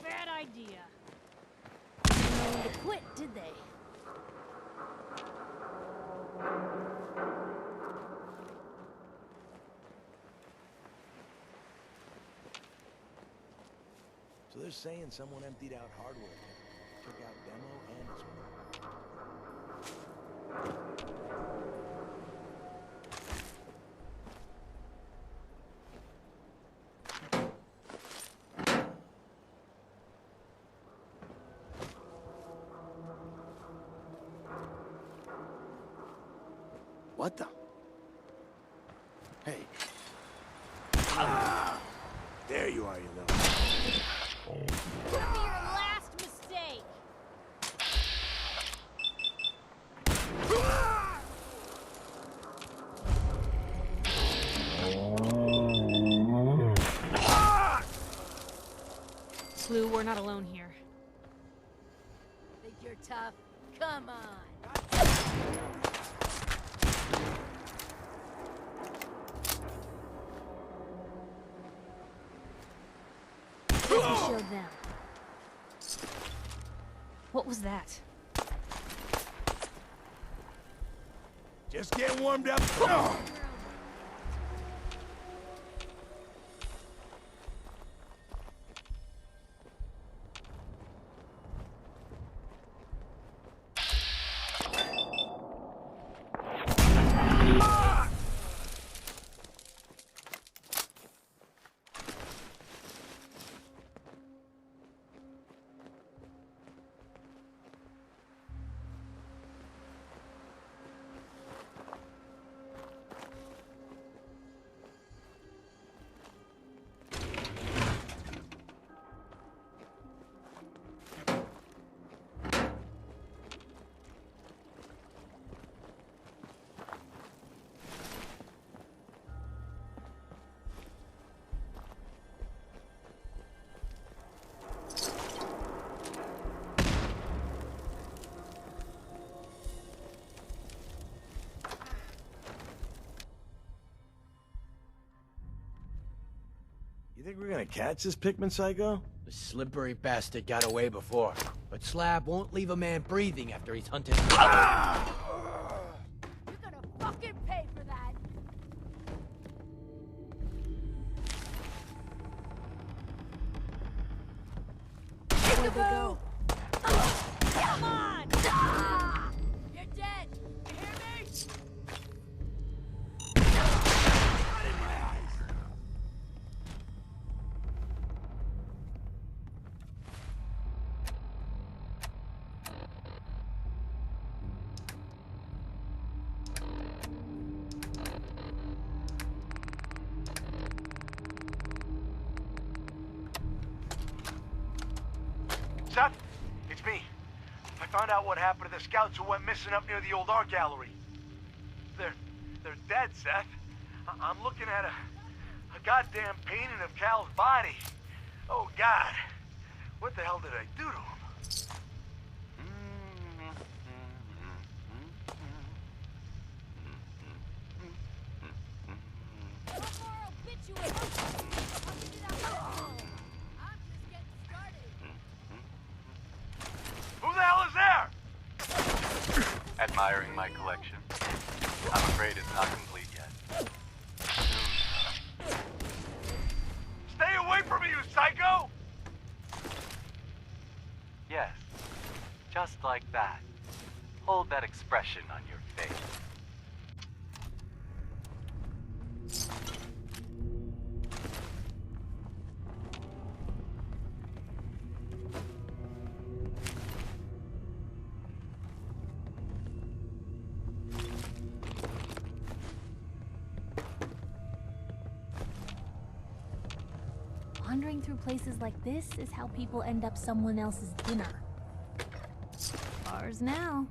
Bad idea. Didn't know when to quit, did they? So they're saying someone emptied out hardware. Took out Demo and his work. What the? Hey. There you are, you little... That'll be your last mistake. Blue, we're not alone here. Think you're tough? Come on. We showed them. What was that? Just get warmed up. You think we're gonna catch this Pikmin psycho? The slippery bastard got away before, but Slab won't leave a man breathing after he's hunted. You're gonna fucking pay for that. Where'd they go? Come on! You're dead. You hear me? Seth, it's me. I found out what happened to the scouts who went missing up near the old art gallery. They're dead, Seth. I'm looking at a goddamn painting of Cal's body. Oh, God. What the hell did I do to him? Who the hell is there? Admiring my collection. I'm afraid it's not complete yet. Stay away from me, you psycho! Yes, just like that. Hold that expression on your face. Wandering through places like this is how people end up someone else's dinner. Ours now.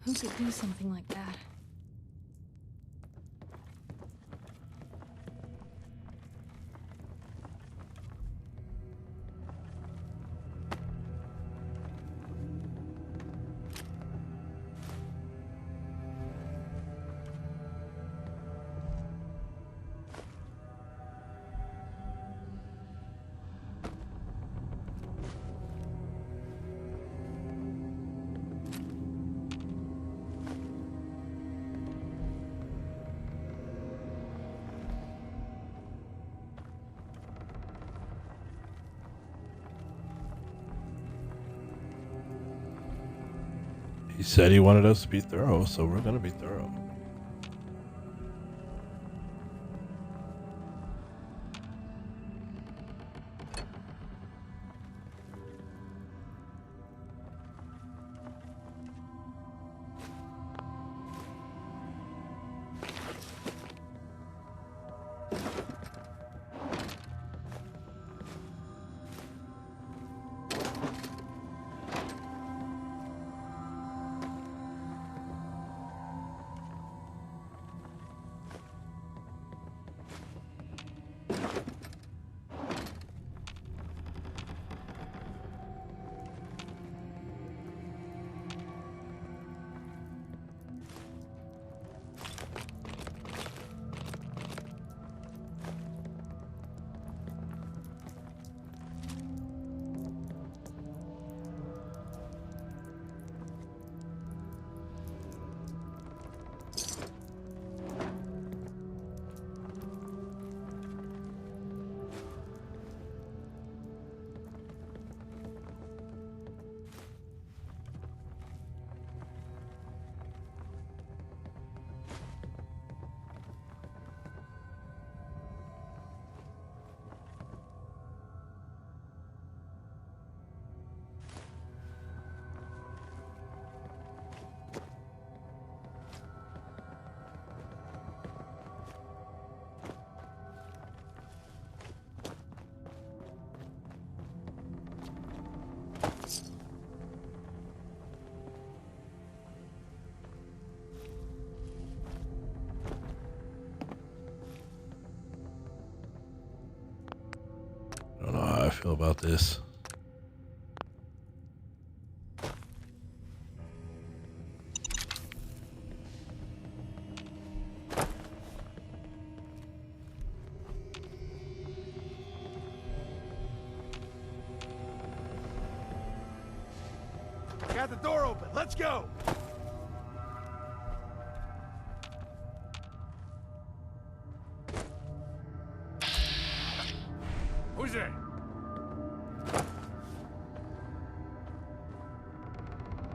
Who could do something like that? He said he wanted us to be thorough, so we're gonna be thorough. I don't know how I feel about this. Got the door open. Let's go. Who's there?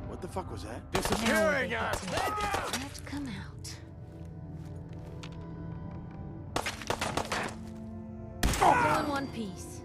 What the fuck was that? Disappearing us! Let's come out. Still in one piece.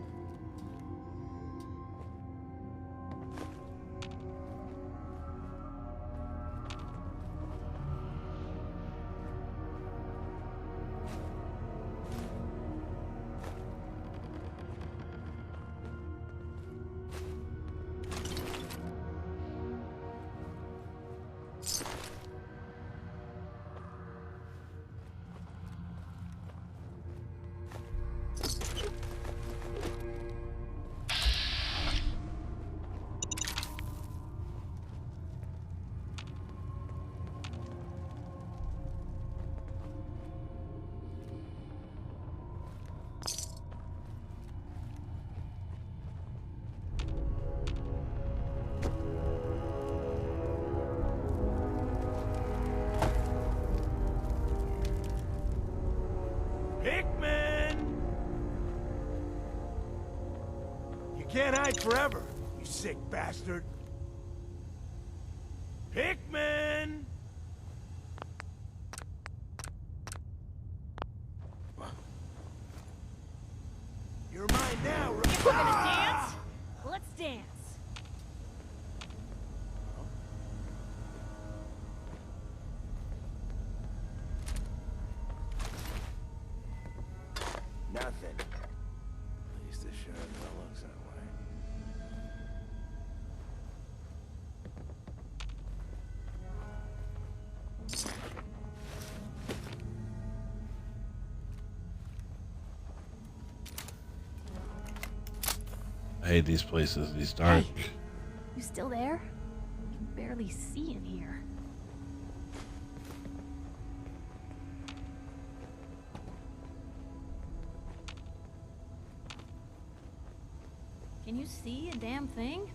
Can't hide forever, you sick bastard. Hickman! You're mine now. If we're gonna dance, let's dance. Nothing. At least it sure looks that way. hate these places. These dark. Hey, you still there? I can barely see in here. Can you see a damn thing?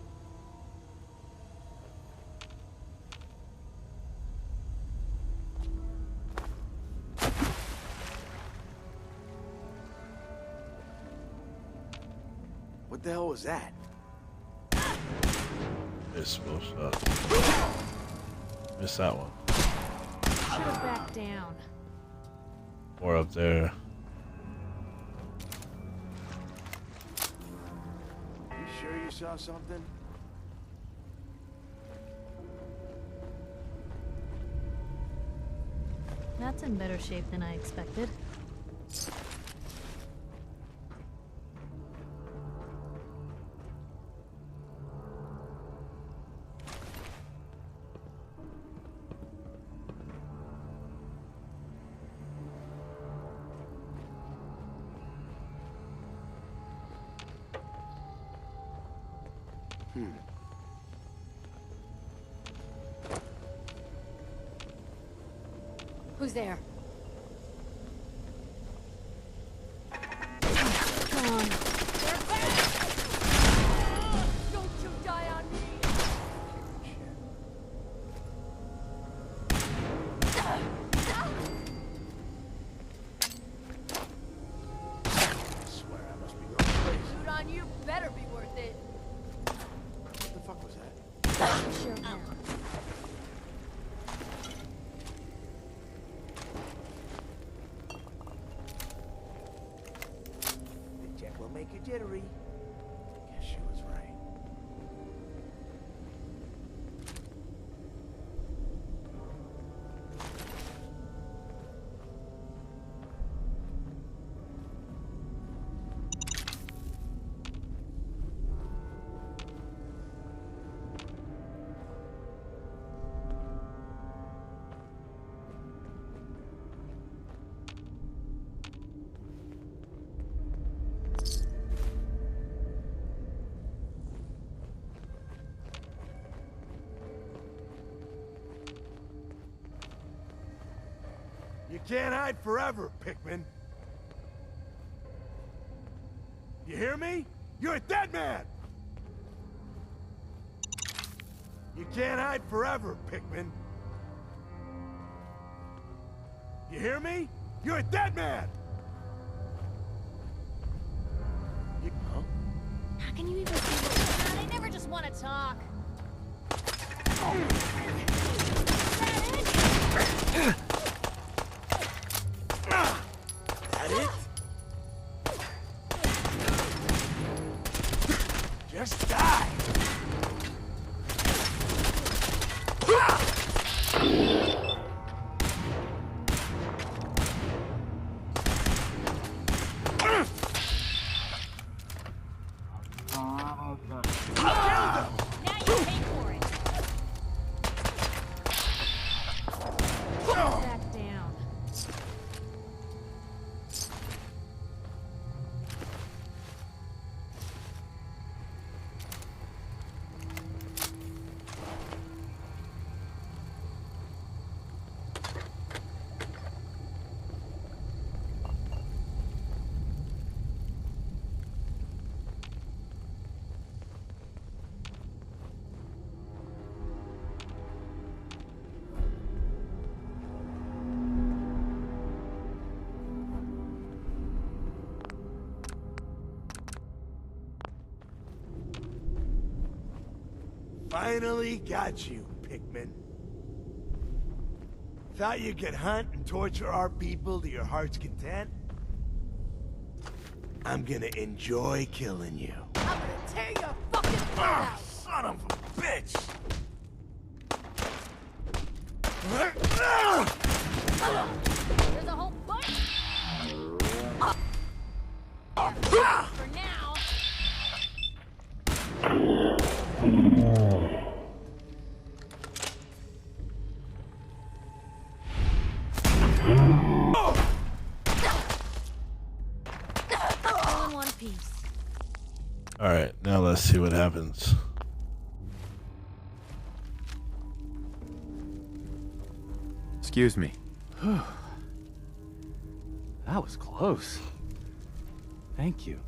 What the hell was that? It's supposed to. Missed that one. Should have backed down. Or up there. You sure you saw something? That's in better shape than I expected. Who's there? Come on. They're back! Don't you die on me! I swear I must be going crazy. Loot on you better be worth it. What the fuck was that? Sure. The jet will make you jittery. Guess she was right. You can't hide forever, Pikmin. You hear me? You're a dead man! You can't hide forever, Pikmin. You hear me? You're a dead man! You... Huh? How can you even see this? They never just want to talk. That it? Just die! Now you pay for it. Back down. Finally got you, Pikmin. Thought you could hunt and torture our people to your heart's content? I'm gonna enjoy killing you. I'm gonna tear your fucking throat out! Son of a bitch! There's a whole bunch! For now! All in one piece. All right, now let's see what happens. Excuse me. That was close. Thank you.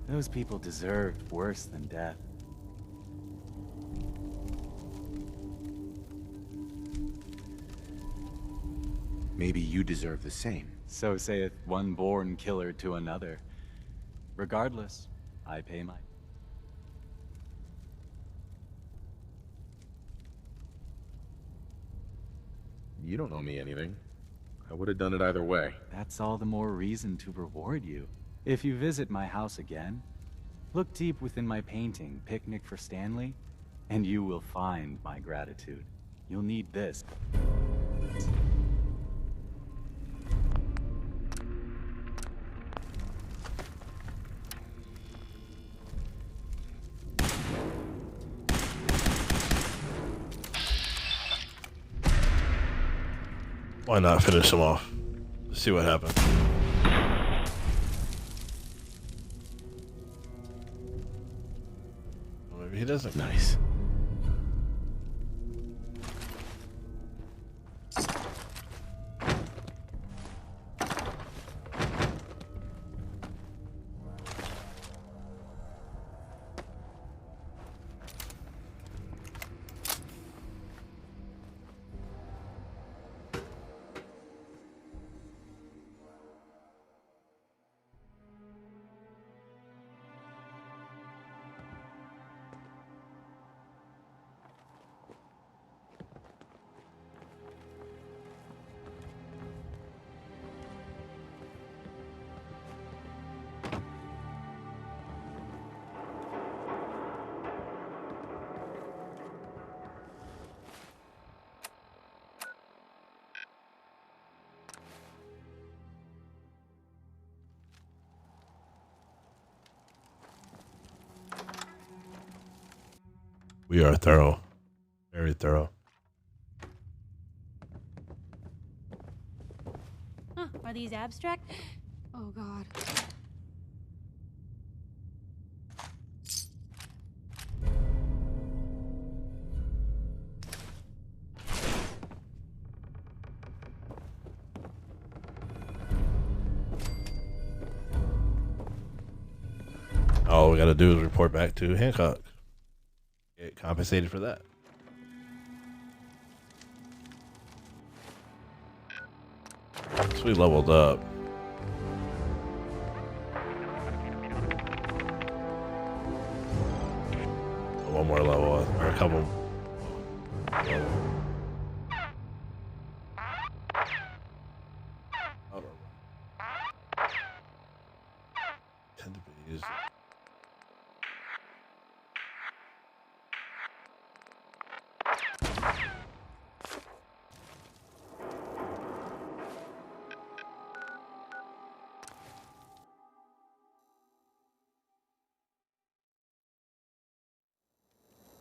Those people deserved worse than death. Maybe you deserve the same. So saith one born killer to another. Regardless, I pay my... You don't owe me anything. I would have done it either way. That's all the more reason to reward you. If you visit my house again, look deep within my painting, Picnic for Stanley, and you will find my gratitude. You'll need this. Why not finish him off? Let's see what happens. Well, maybe he doesn't. Nice. We are thorough. Very thorough. Huh, are these abstract? Oh god. All we gotta do is report back to Hancock. Get compensated for that. So we leveled up. One more level, or a couple. Tend to be used.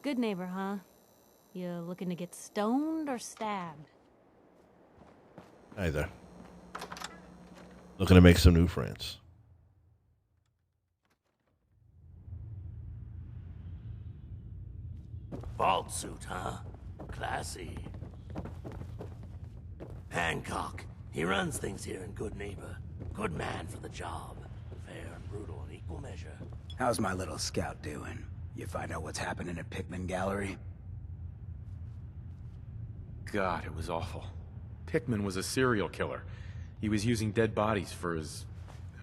Good neighbor, huh? You looking to get stoned or stabbed? Either. Looking to make some new friends. Vault suit, huh? Classy. Hancock. He runs things here in Good Neighbor. Good man for the job. Fair and brutal in equal measure. How's my little scout doing? You find out what's happening at Pickman Gallery? God, it was awful. Pickman was a serial killer. He was using dead bodies for his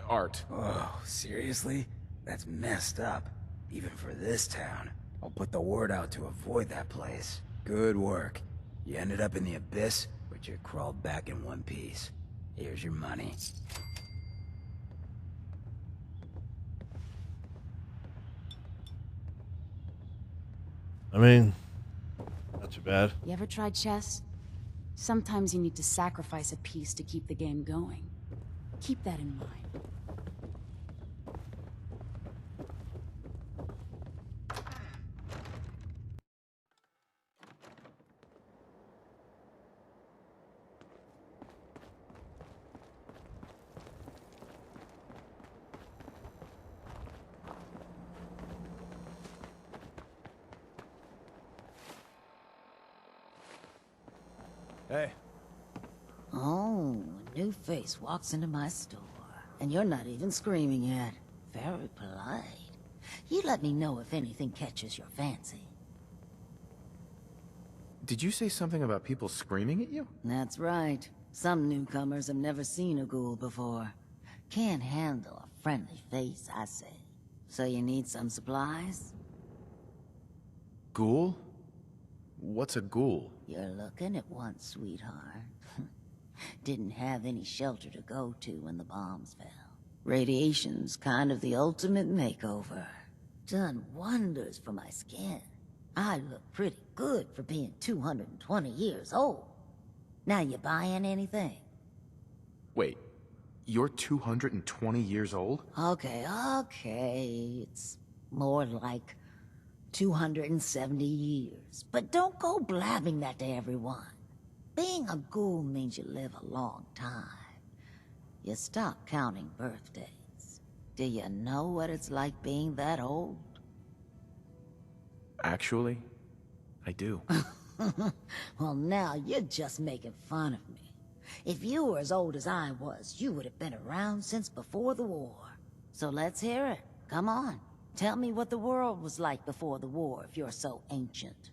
art. Oh, seriously? That's messed up. Even for this town. I'll put the word out to avoid that place. Good work. You ended up in the abyss, but you crawled back in one piece. Here's your money. I mean, not too bad. You ever tried chess? Sometimes you need to sacrifice a piece to keep the game going. Keep that in mind. Hey. Oh, a new face walks into my store. And you're not even screaming yet. Very polite. You let me know if anything catches your fancy. Did you say something about people screaming at you? That's right. Some newcomers have never seen a ghoul before. Can't handle a friendly face, I say. So you need some supplies? Ghoul? What's a ghoul? You're looking at one, sweetheart. Didn't have any shelter to go to when the bombs fell. Radiation's kind of the ultimate makeover. Done wonders for my skin. I look pretty good for being 220 years old. Now you buying anything? Wait, you're 220 years old? Okay. It's more like 270 years. But don't go blabbing that to everyone. Being a ghoul means you live a long time. You stop counting birthdays. Do you know what it's like being that old? Actually, I do. Well, now you're just making fun of me. If you were as old as I was, you would have been around since before the war. So let's hear it. Come on. Tell me what the world was like before the war if you're so ancient.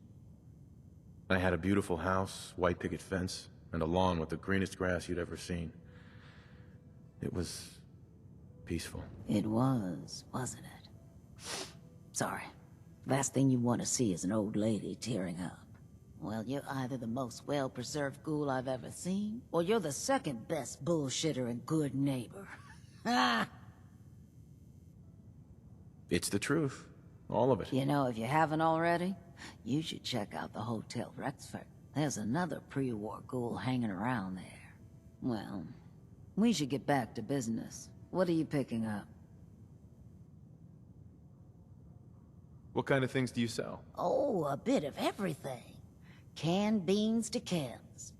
I had a beautiful house, white picket fence, and a lawn with the greenest grass you'd ever seen. It was peaceful. It was, wasn't it? Sorry. Last thing you want to see is an old lady tearing up. Well, you're either the most well-preserved ghoul I've ever seen, or you're the second best bullshitter and good neighbor. It's the truth. All of it. You know, if you haven't already, you should check out the Hotel Rexford. There's another pre-war ghoul hanging around there. Well, we should get back to business. What are you picking up? What kind of things do you sell? Oh, a bit of everything. Canned beans to chems.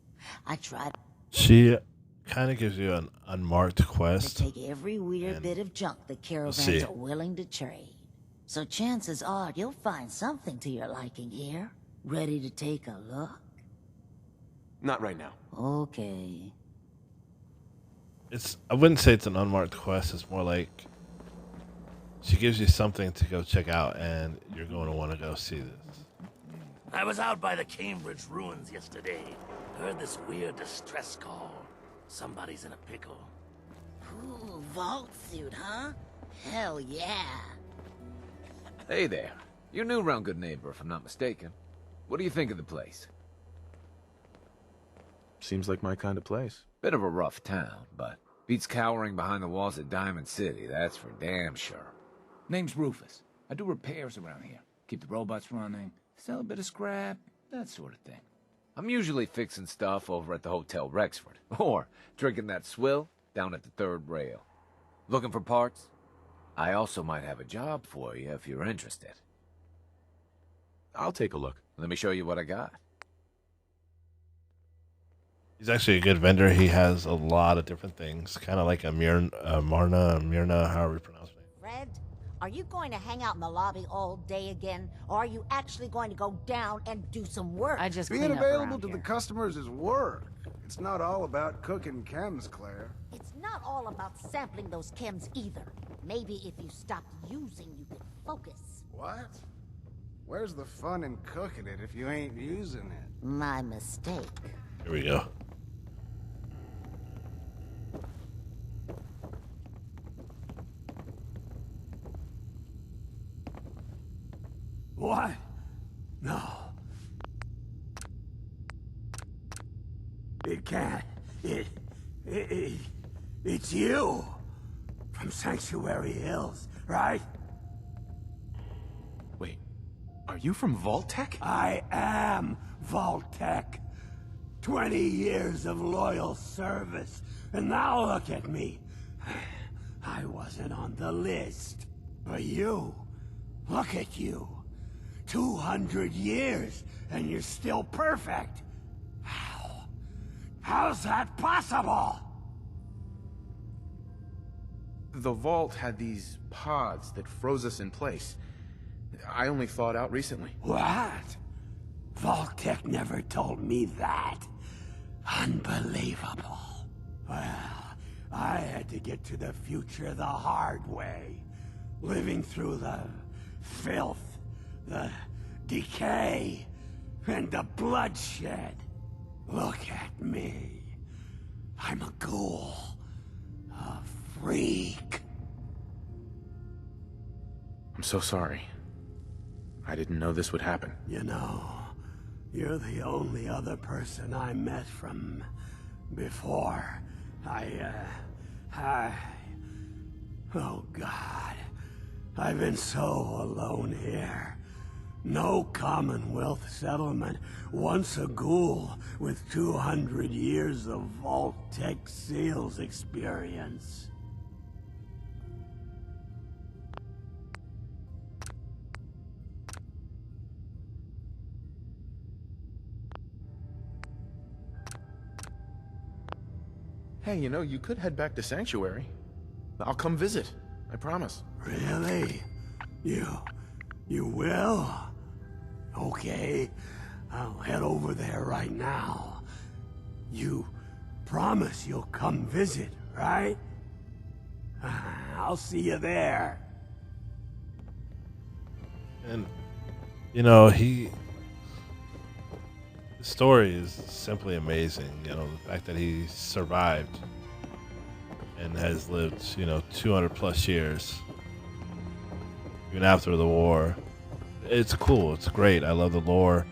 I tried She kind of gives you an unmarked quest. to take every weird bit of junk the caravans are willing to trade. So chances are you'll find something to your liking here. Ready to take a look? Not right now. Okay. I wouldn't say it's an unmarked quest. It's more like she gives you something to go check out, and you're going to want to go see this. I was out by the Cambridge ruins yesterday. Heard this weird distress call. Somebody's in a pickle. Ooh, vault suit, huh? Hell yeah. Hey there. You're new around Good Neighbor, if I'm not mistaken. What do you think of the place? Seems like my kind of place. Bit of a rough town, but beats cowering behind the walls of Diamond City, that's for damn sure. Name's Rufus. I do repairs around here. Keep the robots running, sell a bit of scrap, that sort of thing. I'm usually fixing stuff over at the Hotel Rexford, or drinking that swill down at the third rail. Looking for parts? I also might have a job for you if you're interested. I'll take a look. Let me show you what I got. He's actually a good vendor. He has a lot of different things, kind of like a Myrna, however you pronounce it. Fred, are you going to hang out in the lobby all day again, or are you actually going to go down and do some work? Being available to the customers is work. It's not all about cooking chems, Claire. It's not all about sampling those chems either. Maybe if you stopped using, you could focus. What? Where's the fun in cooking it if you ain't using it? My mistake. Here we go. What? No. It can't. It's you. From Sanctuary Hills, right? Wait, are you from Vault-Tec? I am Vault-Tec. 20 years of loyal service, and now look at me. I wasn't on the list. But you, look at you. 200 years, and you're still perfect. How? How's that possible? The Vault had these pods that froze us in place. I only thawed out recently. What? Vault-Tec never told me that. Unbelievable. Well, I had to get to the future the hard way. Living through the filth, the decay, and the bloodshed. Look at me. I'm a ghoul. A freak. I'm so sorry. I didn't know this would happen. You know, you're the only other person I met from before. Oh God. I've been so alone here. No Commonwealth settlement, once a ghoul with 200 years of Vault-Tec seals experience. Hey, you know, you could head back to Sanctuary. I'll come visit. I promise. Really? You will? Okay, I'll head over there right now. You promise you'll come visit, right? I'll see you there. And, you know, the story is simply amazing. You know, the fact that he survived and has lived, 200 plus years, even after the war. It's cool. It's great. I love the lore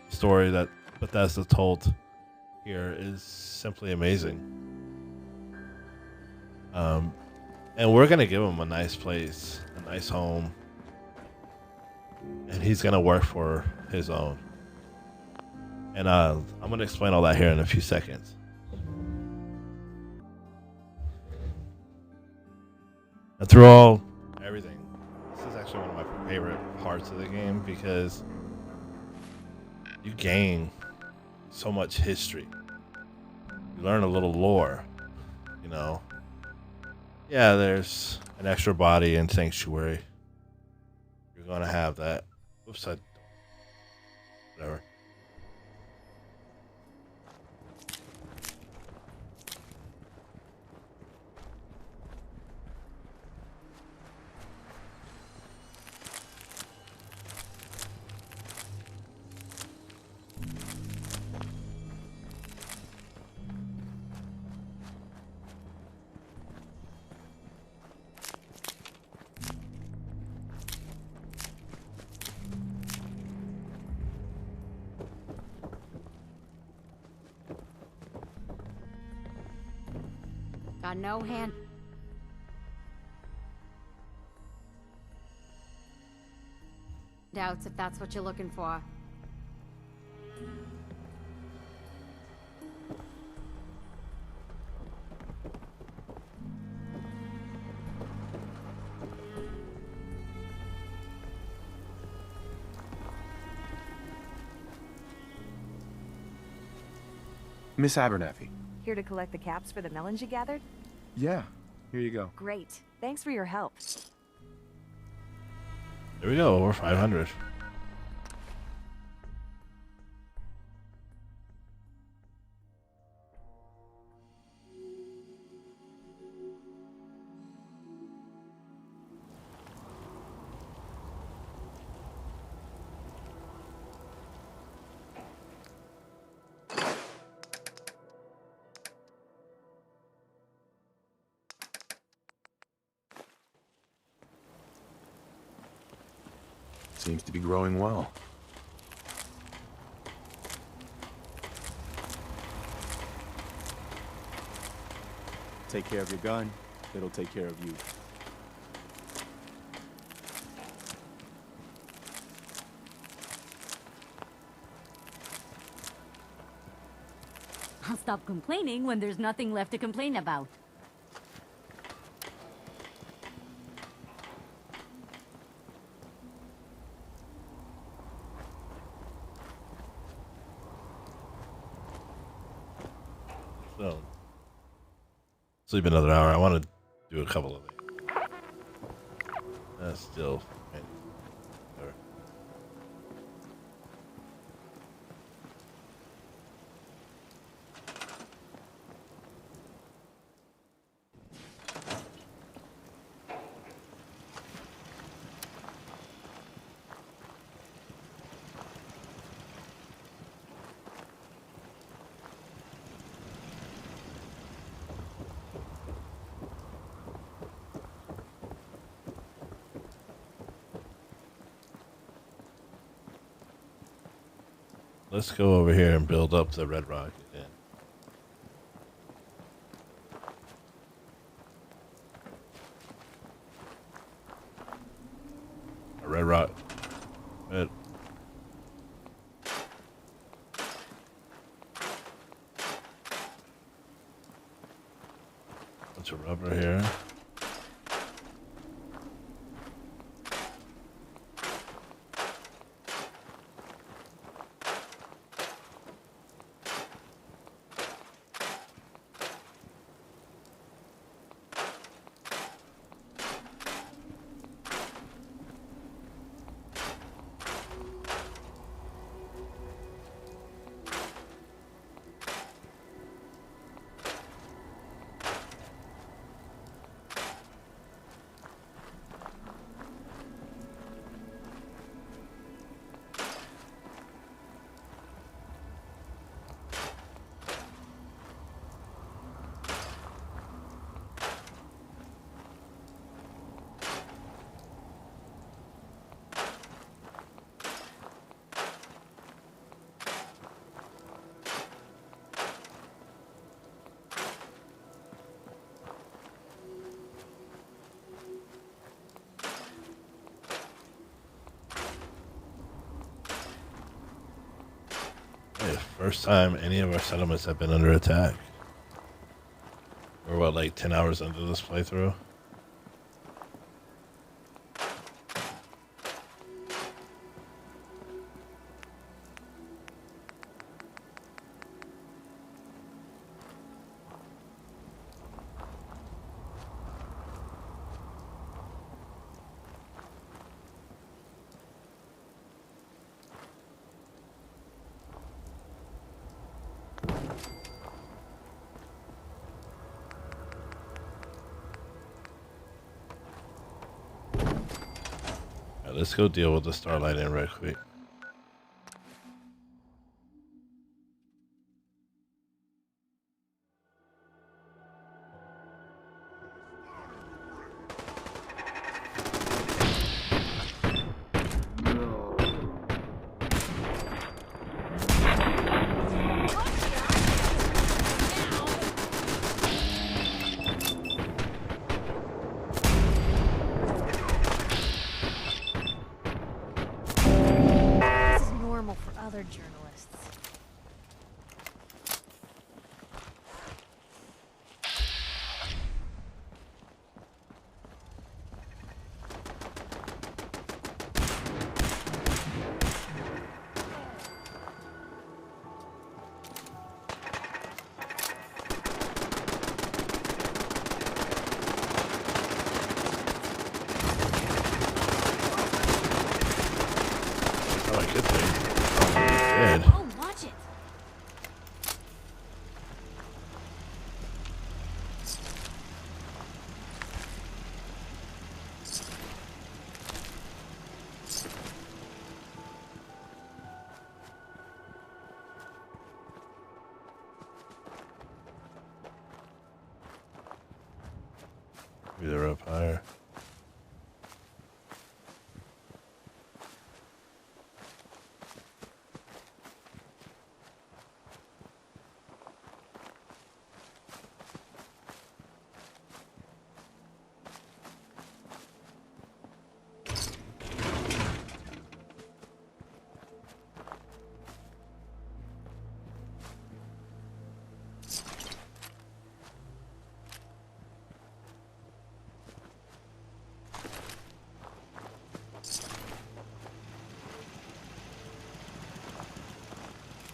story that Bethesda told here is simply amazing. And we're going to give him a nice place, a nice home. And he's going to work for his own. And I'm going to explain all that here in a few seconds. And through everything, this is actually one of my favorite parts of the game because you gain so much history. You learn a little lore, Yeah, there's an extra body in Sanctuary. You're going to have that. Oops, whatever. Got no hand. Doubts if that's what you're looking for. Miss Abernathy. Here to collect the caps for the melons you gathered? Yeah, here you go. Great. Thanks for your help. There we go, over 500. Seems to be growing well. Take care of your gun, it'll take care of you. I'll stop complaining when there's nothing left to complain about. So, sleep another hour. I want to do a couple of things. Still. Right. Whatever. let's go over here and build up the Red Rock again. Red Rock. Red. Bunch of rubber here. Hey, first time any of our settlements have been under attack. We're what, like 10 hours into this playthrough? Let's go deal with the Starlight Inn right quick. Journalists. Oh, I could think. Dead. Oh, watch it. Maybe they're up higher.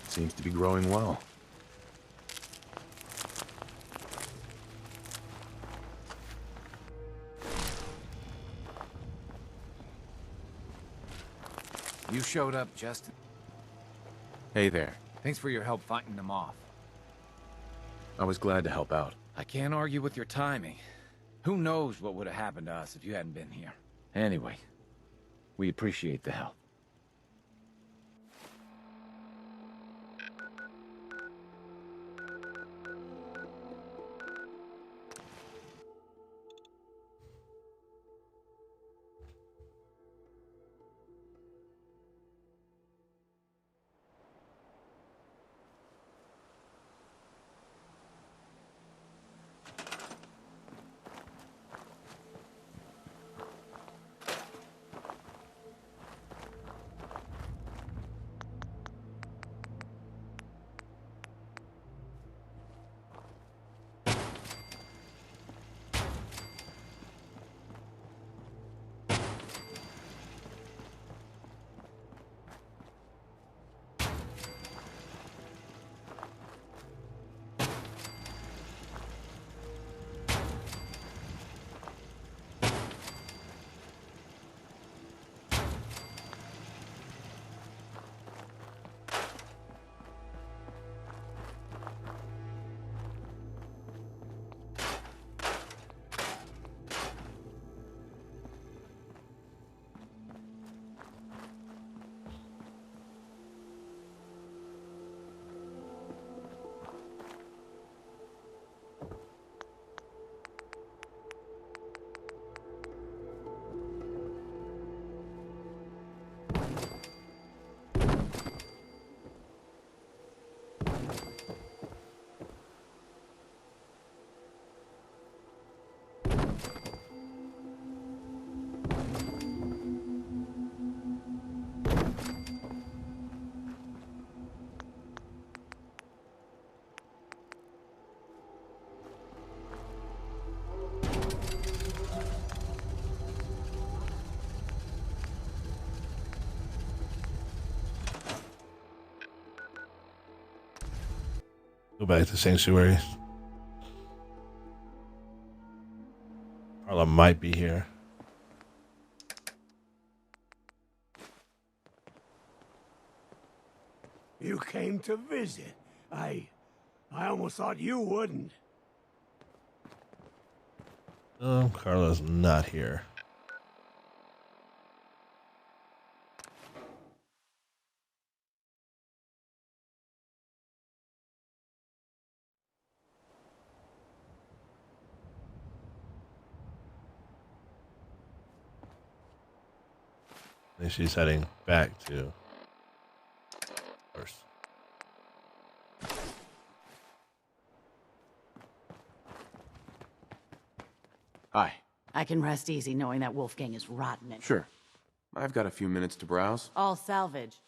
Seems to be growing well. You showed up, Justin. Hey there. Thanks for your help fighting them off. I was glad to help out. I can't argue with your timing. Who knows what would have happened to us if you hadn't been here. Anyway, we appreciate the help. Go back to Sanctuary. Carla might be here. You came to visit. I almost thought you wouldn't. Carla's not here. I think she's heading back to first. Hi. I can rest easy knowing that Wolfgang is rotten and Sure. I've got a few minutes to browse. all salvage.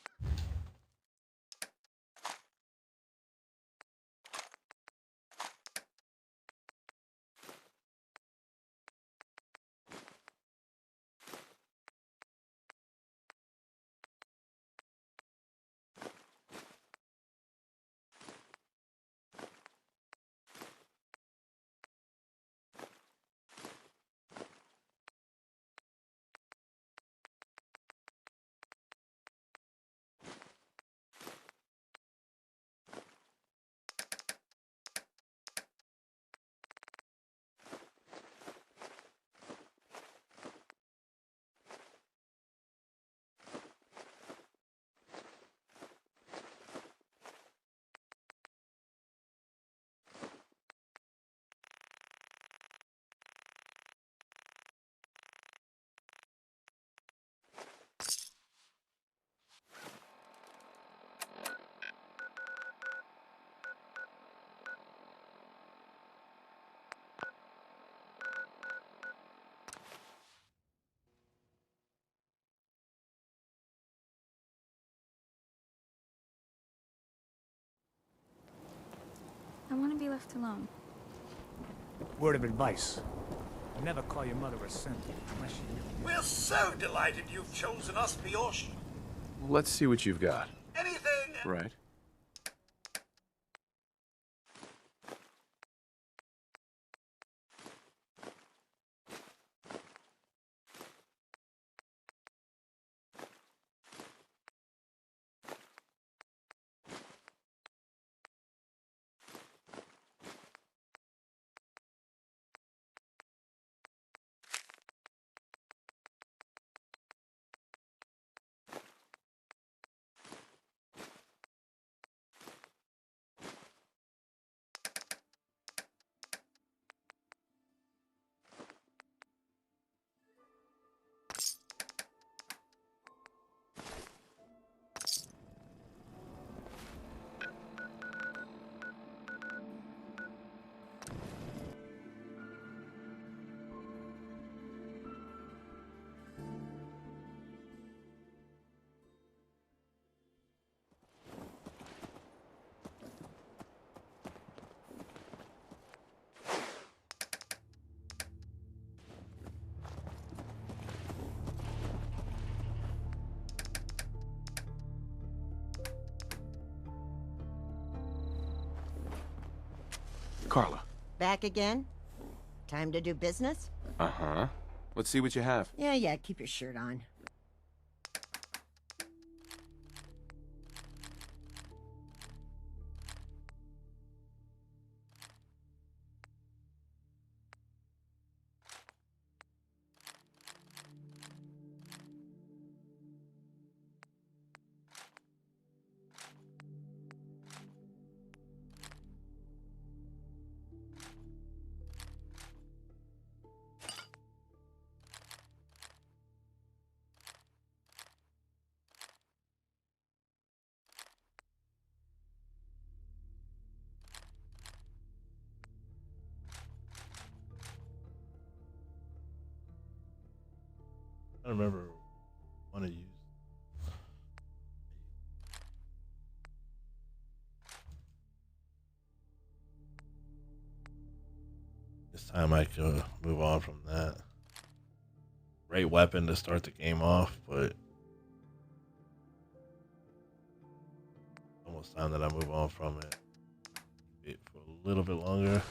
I want to be left alone. Word of advice. Never call your mother a simp unless you really... We're so delighted you've chosen us for your Let's see what you've got. anything. Right. Carla. Back again? Time to do business? Uh-huh. Let's see what you have. Yeah, keep your shirt on. I don't remember one to use. This time I could move on from that. Great weapon to start the game off, but almost time that I move on from it. a little bit longer.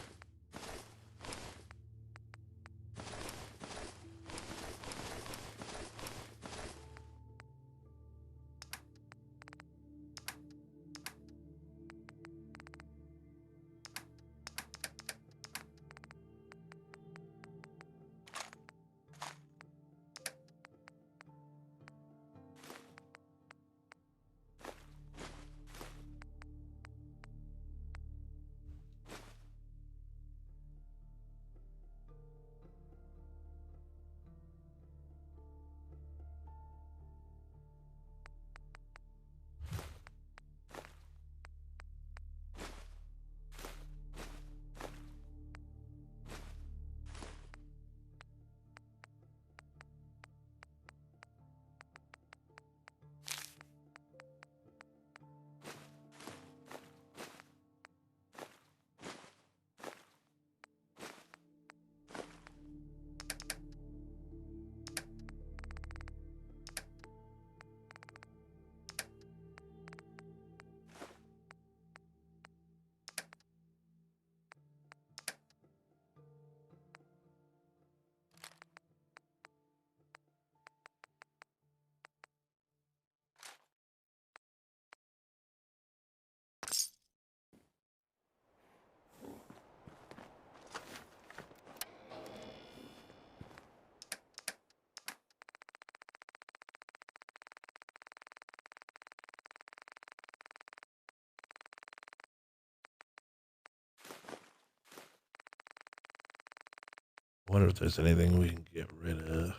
I wonder if there's anything we can get rid of.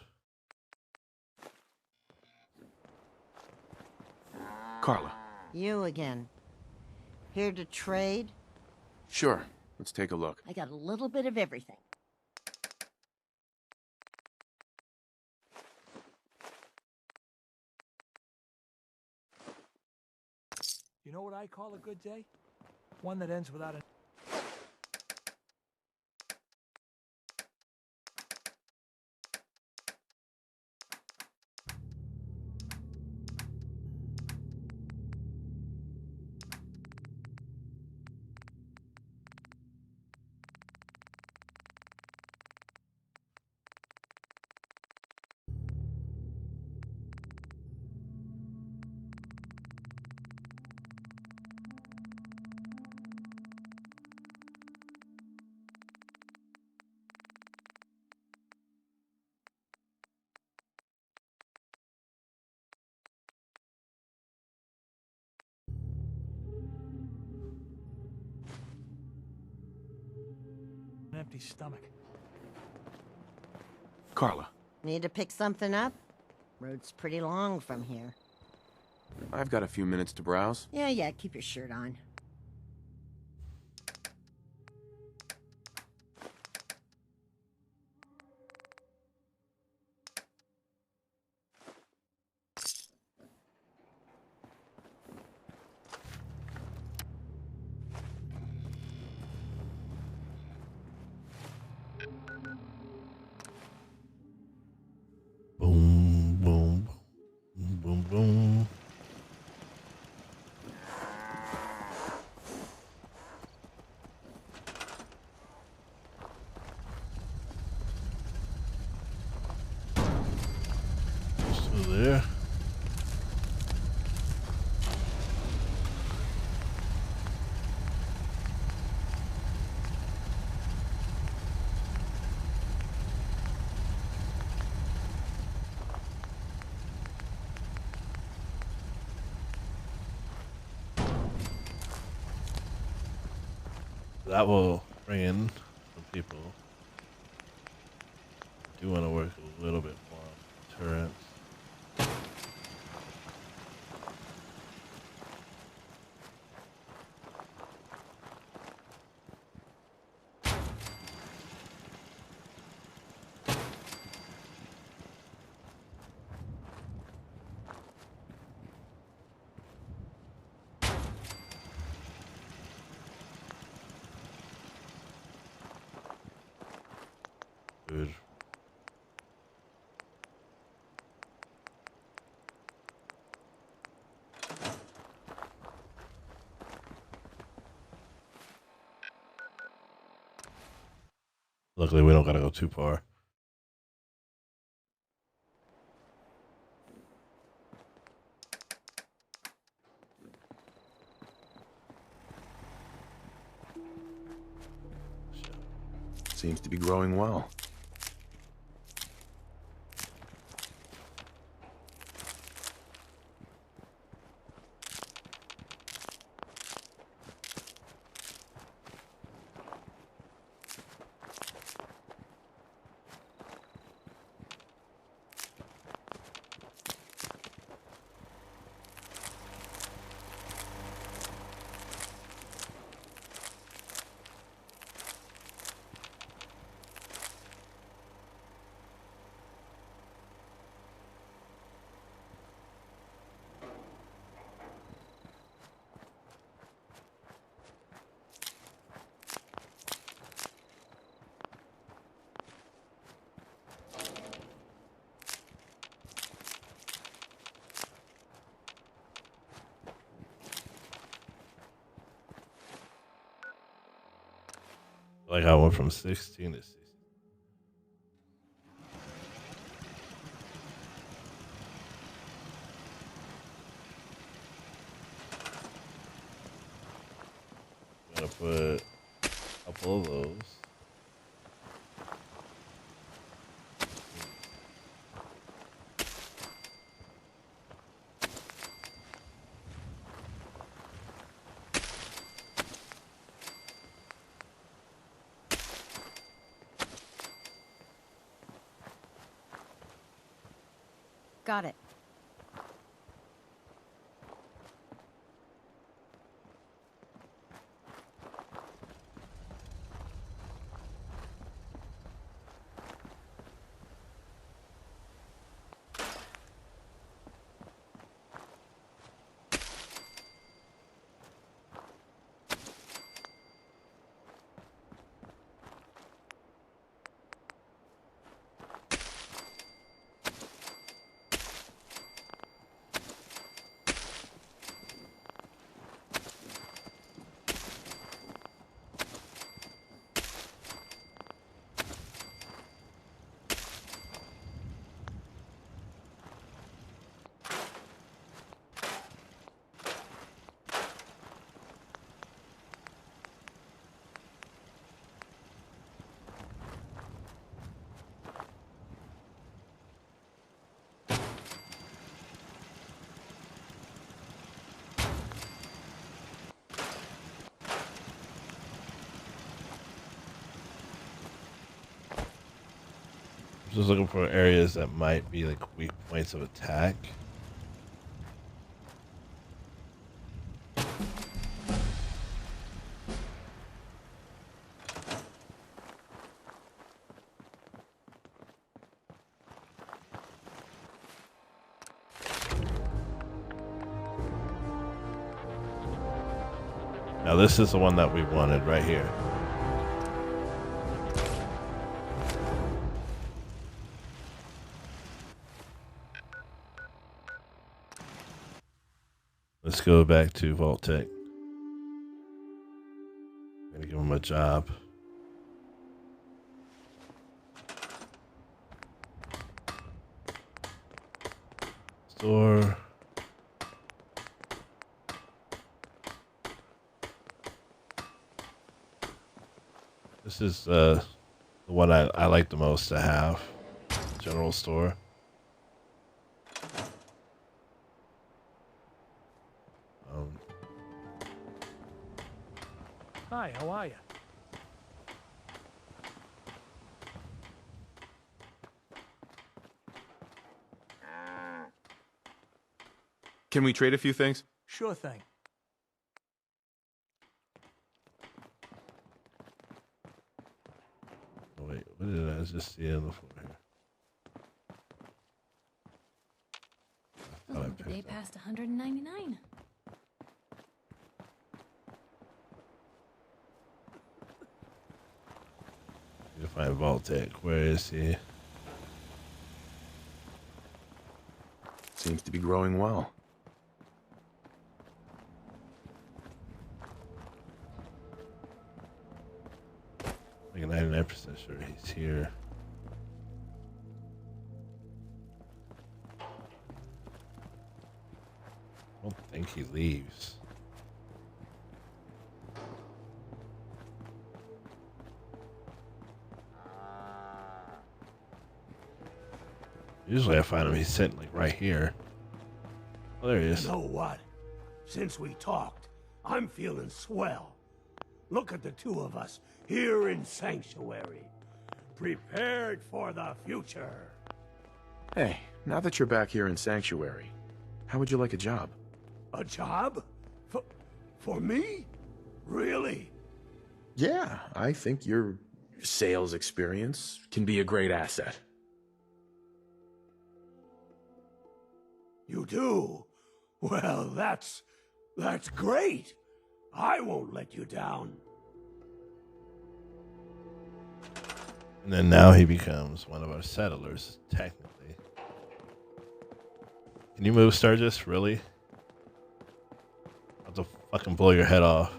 Carla. You again. Here to trade? Sure. Let's take a look. I got a little bit of everything. You know what I call a good day? One that ends without a... An empty stomach. Carla. Need to pick something up? Road's pretty long from here. I've got a few minutes to browse. Yeah, keep your shirt on. Boom, boom, boom, boom, boom. Still there. That will bring in some people. I do want to work a little bit more on turrets. Good. Luckily, we don't gotta go too far. Seems to be growing well. Like I went from 16 to 16. Gonna put a couple of those. Got it. Just looking for areas that might be like weak points of attack. Now this is the one that we wanted right here. Let's go back to Vault-Tec. Gonna give him a job. Store. This is the one I like the most to have. General store. Hi, how are you? Can we trade a few things? Sure thing. Oh, wait, what did I just see on the floor here? Oh, the day passed 199. Need to find Vault-Tec. Where is he? Seems to be growing well. Like, I 99% sure he's here. I don't think he leaves. Usually I find him, he's sitting like right here. Oh, there he is. You know what? Since we talked, I'm feeling swell. Look at the two of us here in Sanctuary. Prepared for the future. Hey, now that you're back here in Sanctuary, how would you like a job? A job? For me? Really? Yeah, I think your sales experience can be a great asset. You do? Well, that's great. I won't let you down. And then now he becomes one of our settlers, technically. Can you move, Sturgis? Really? I'll have to fucking blow your head off.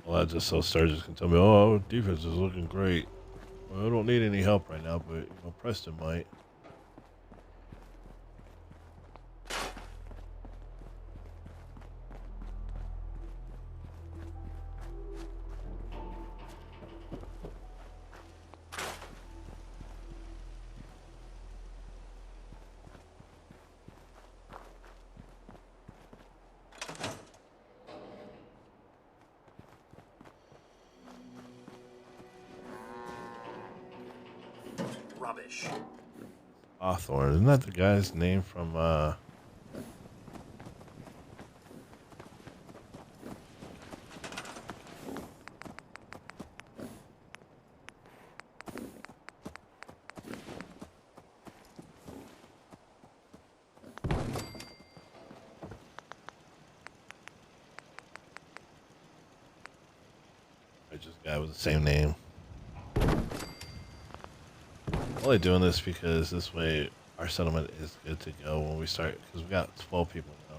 Well, that's just so Sturgis can tell me, oh, our defense is looking great. Well, I don't need any help right now, but, you know, Preston might. Rubbish. Hawthorne, isn't that the guy's name from, just guy with the same name. Only doing this because this way our settlement is good to go when we start, because we got 12 people now.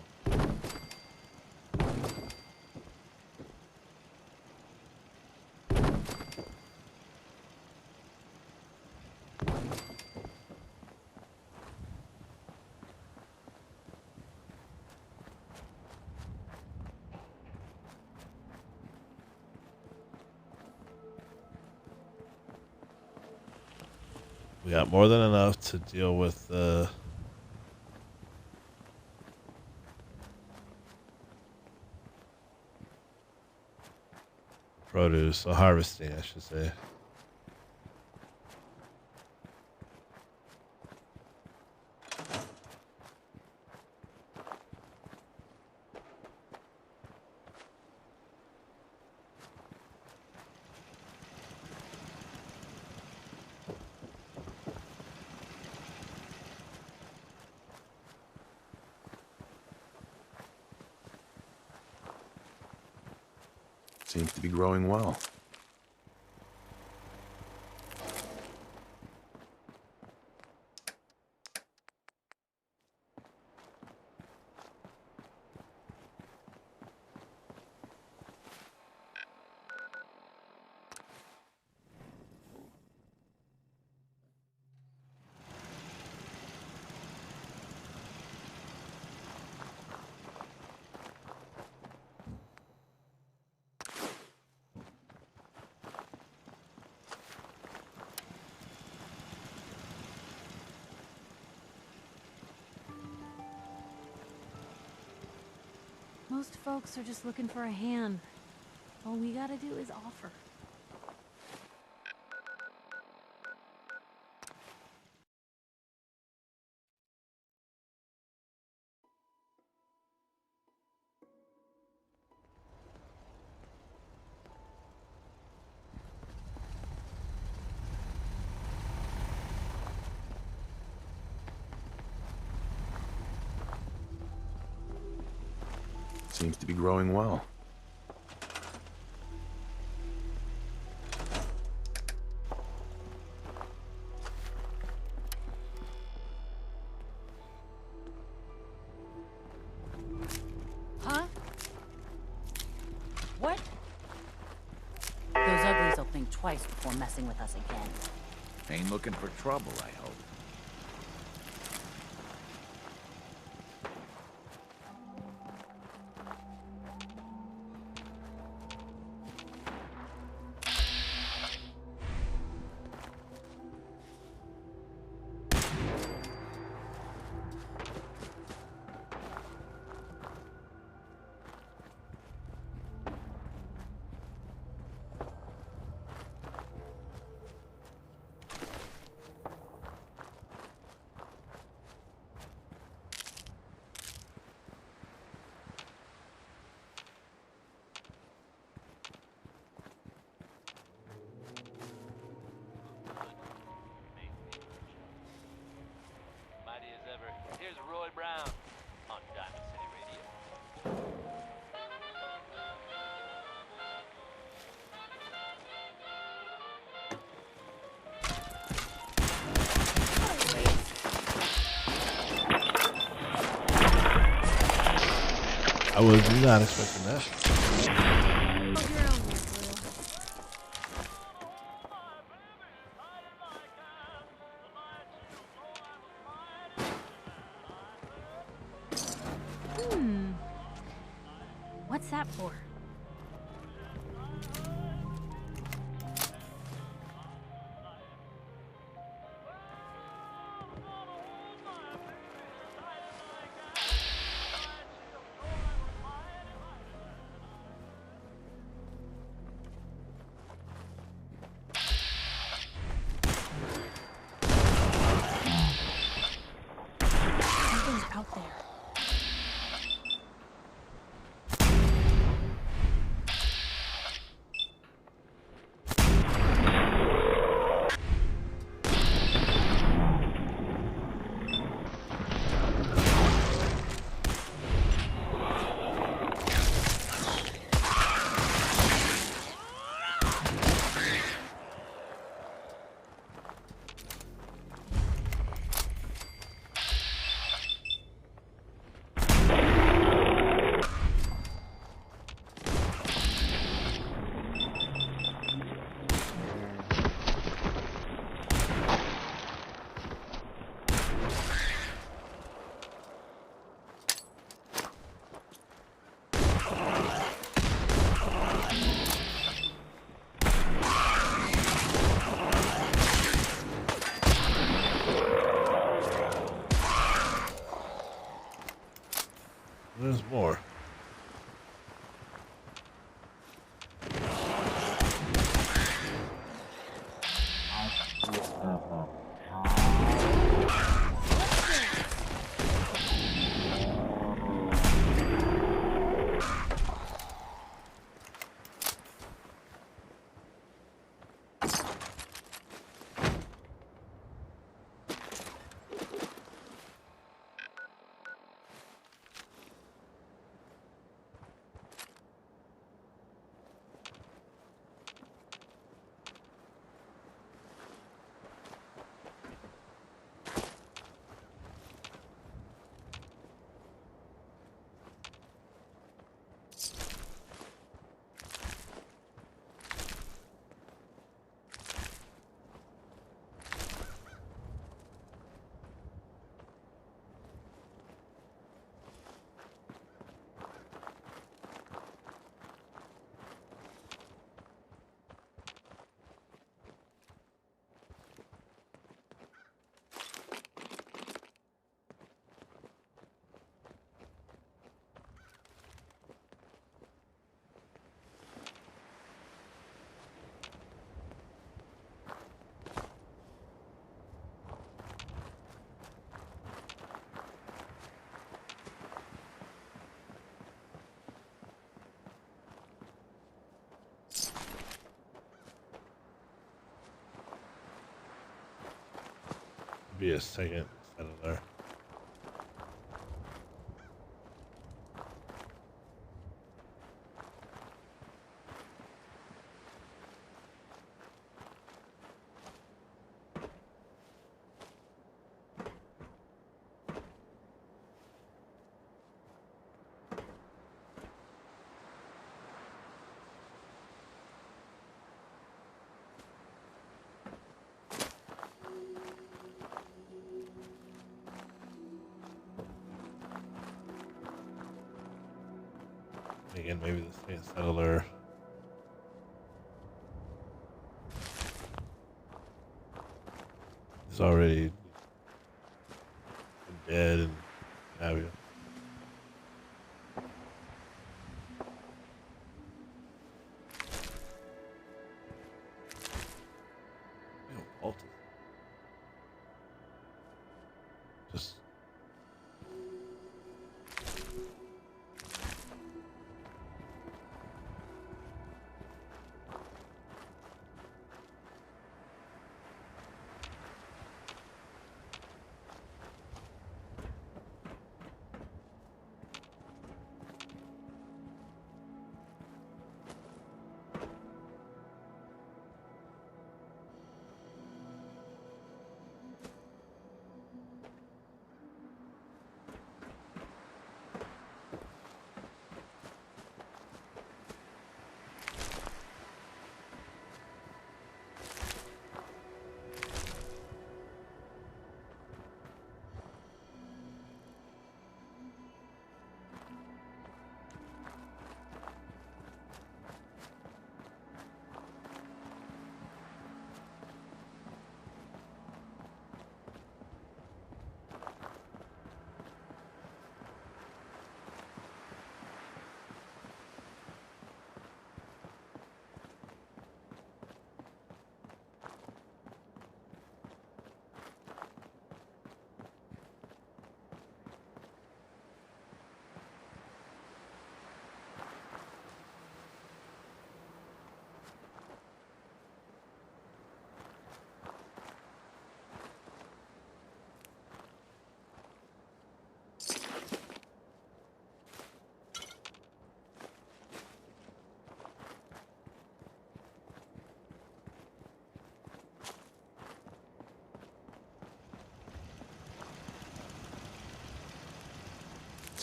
We got more than enough to deal with the produce, or harvesting, I should say. Seems to be growing well. Most folks are just looking for a hand. All we gotta do is offer. Seems to be growing well. twice before messing with us again. Ain't looking for trouble, I hope. Here's Roy Brown on Diamond City Radio. I was not expecting that. What's that for? Something's out there. There's more. Be a second settler. Again, maybe the state settler. Is already dead and have you. Just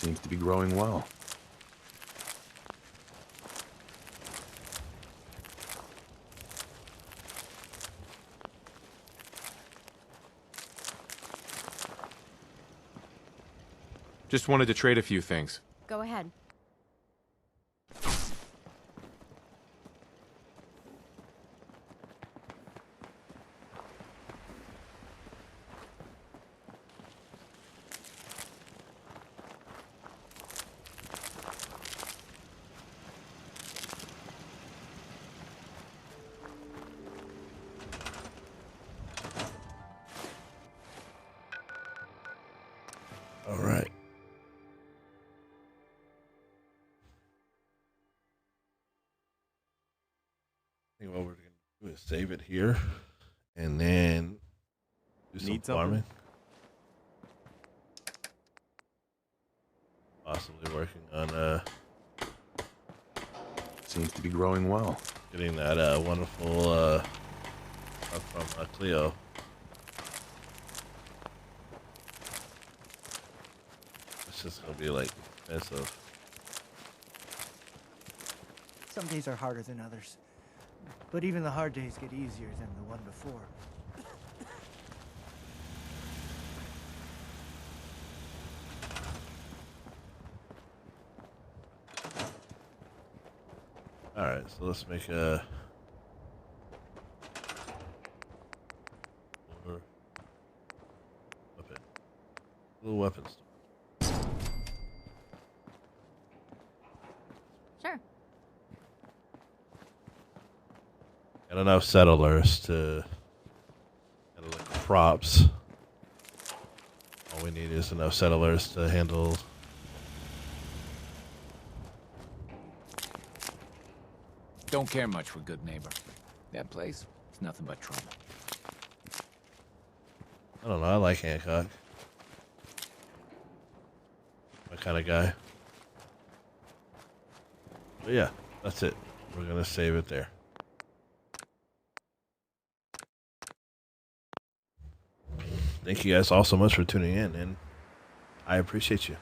Seems to be growing well. Just wanted to trade a few things. Go ahead. all right. I think what we're gonna do is save it here, and then do some Need something? farming. Possibly working on Seems to be growing well. getting that wonderful stuff from Cleo. It's just gonna be like expensive. Some days are harder than others. But even the hard days get easier than the one before. All right, so let's make a weapon. Little weapon store. Sure. Got enough settlers to handle the crops. All we need is enough settlers to handle Don't care much for Good Neighbor. That place is nothing but trouble. I don't know, I like Hancock. My kind of guy. But yeah, that's it. We're gonna save it there. Thank you guys all so much for tuning in, and I appreciate you.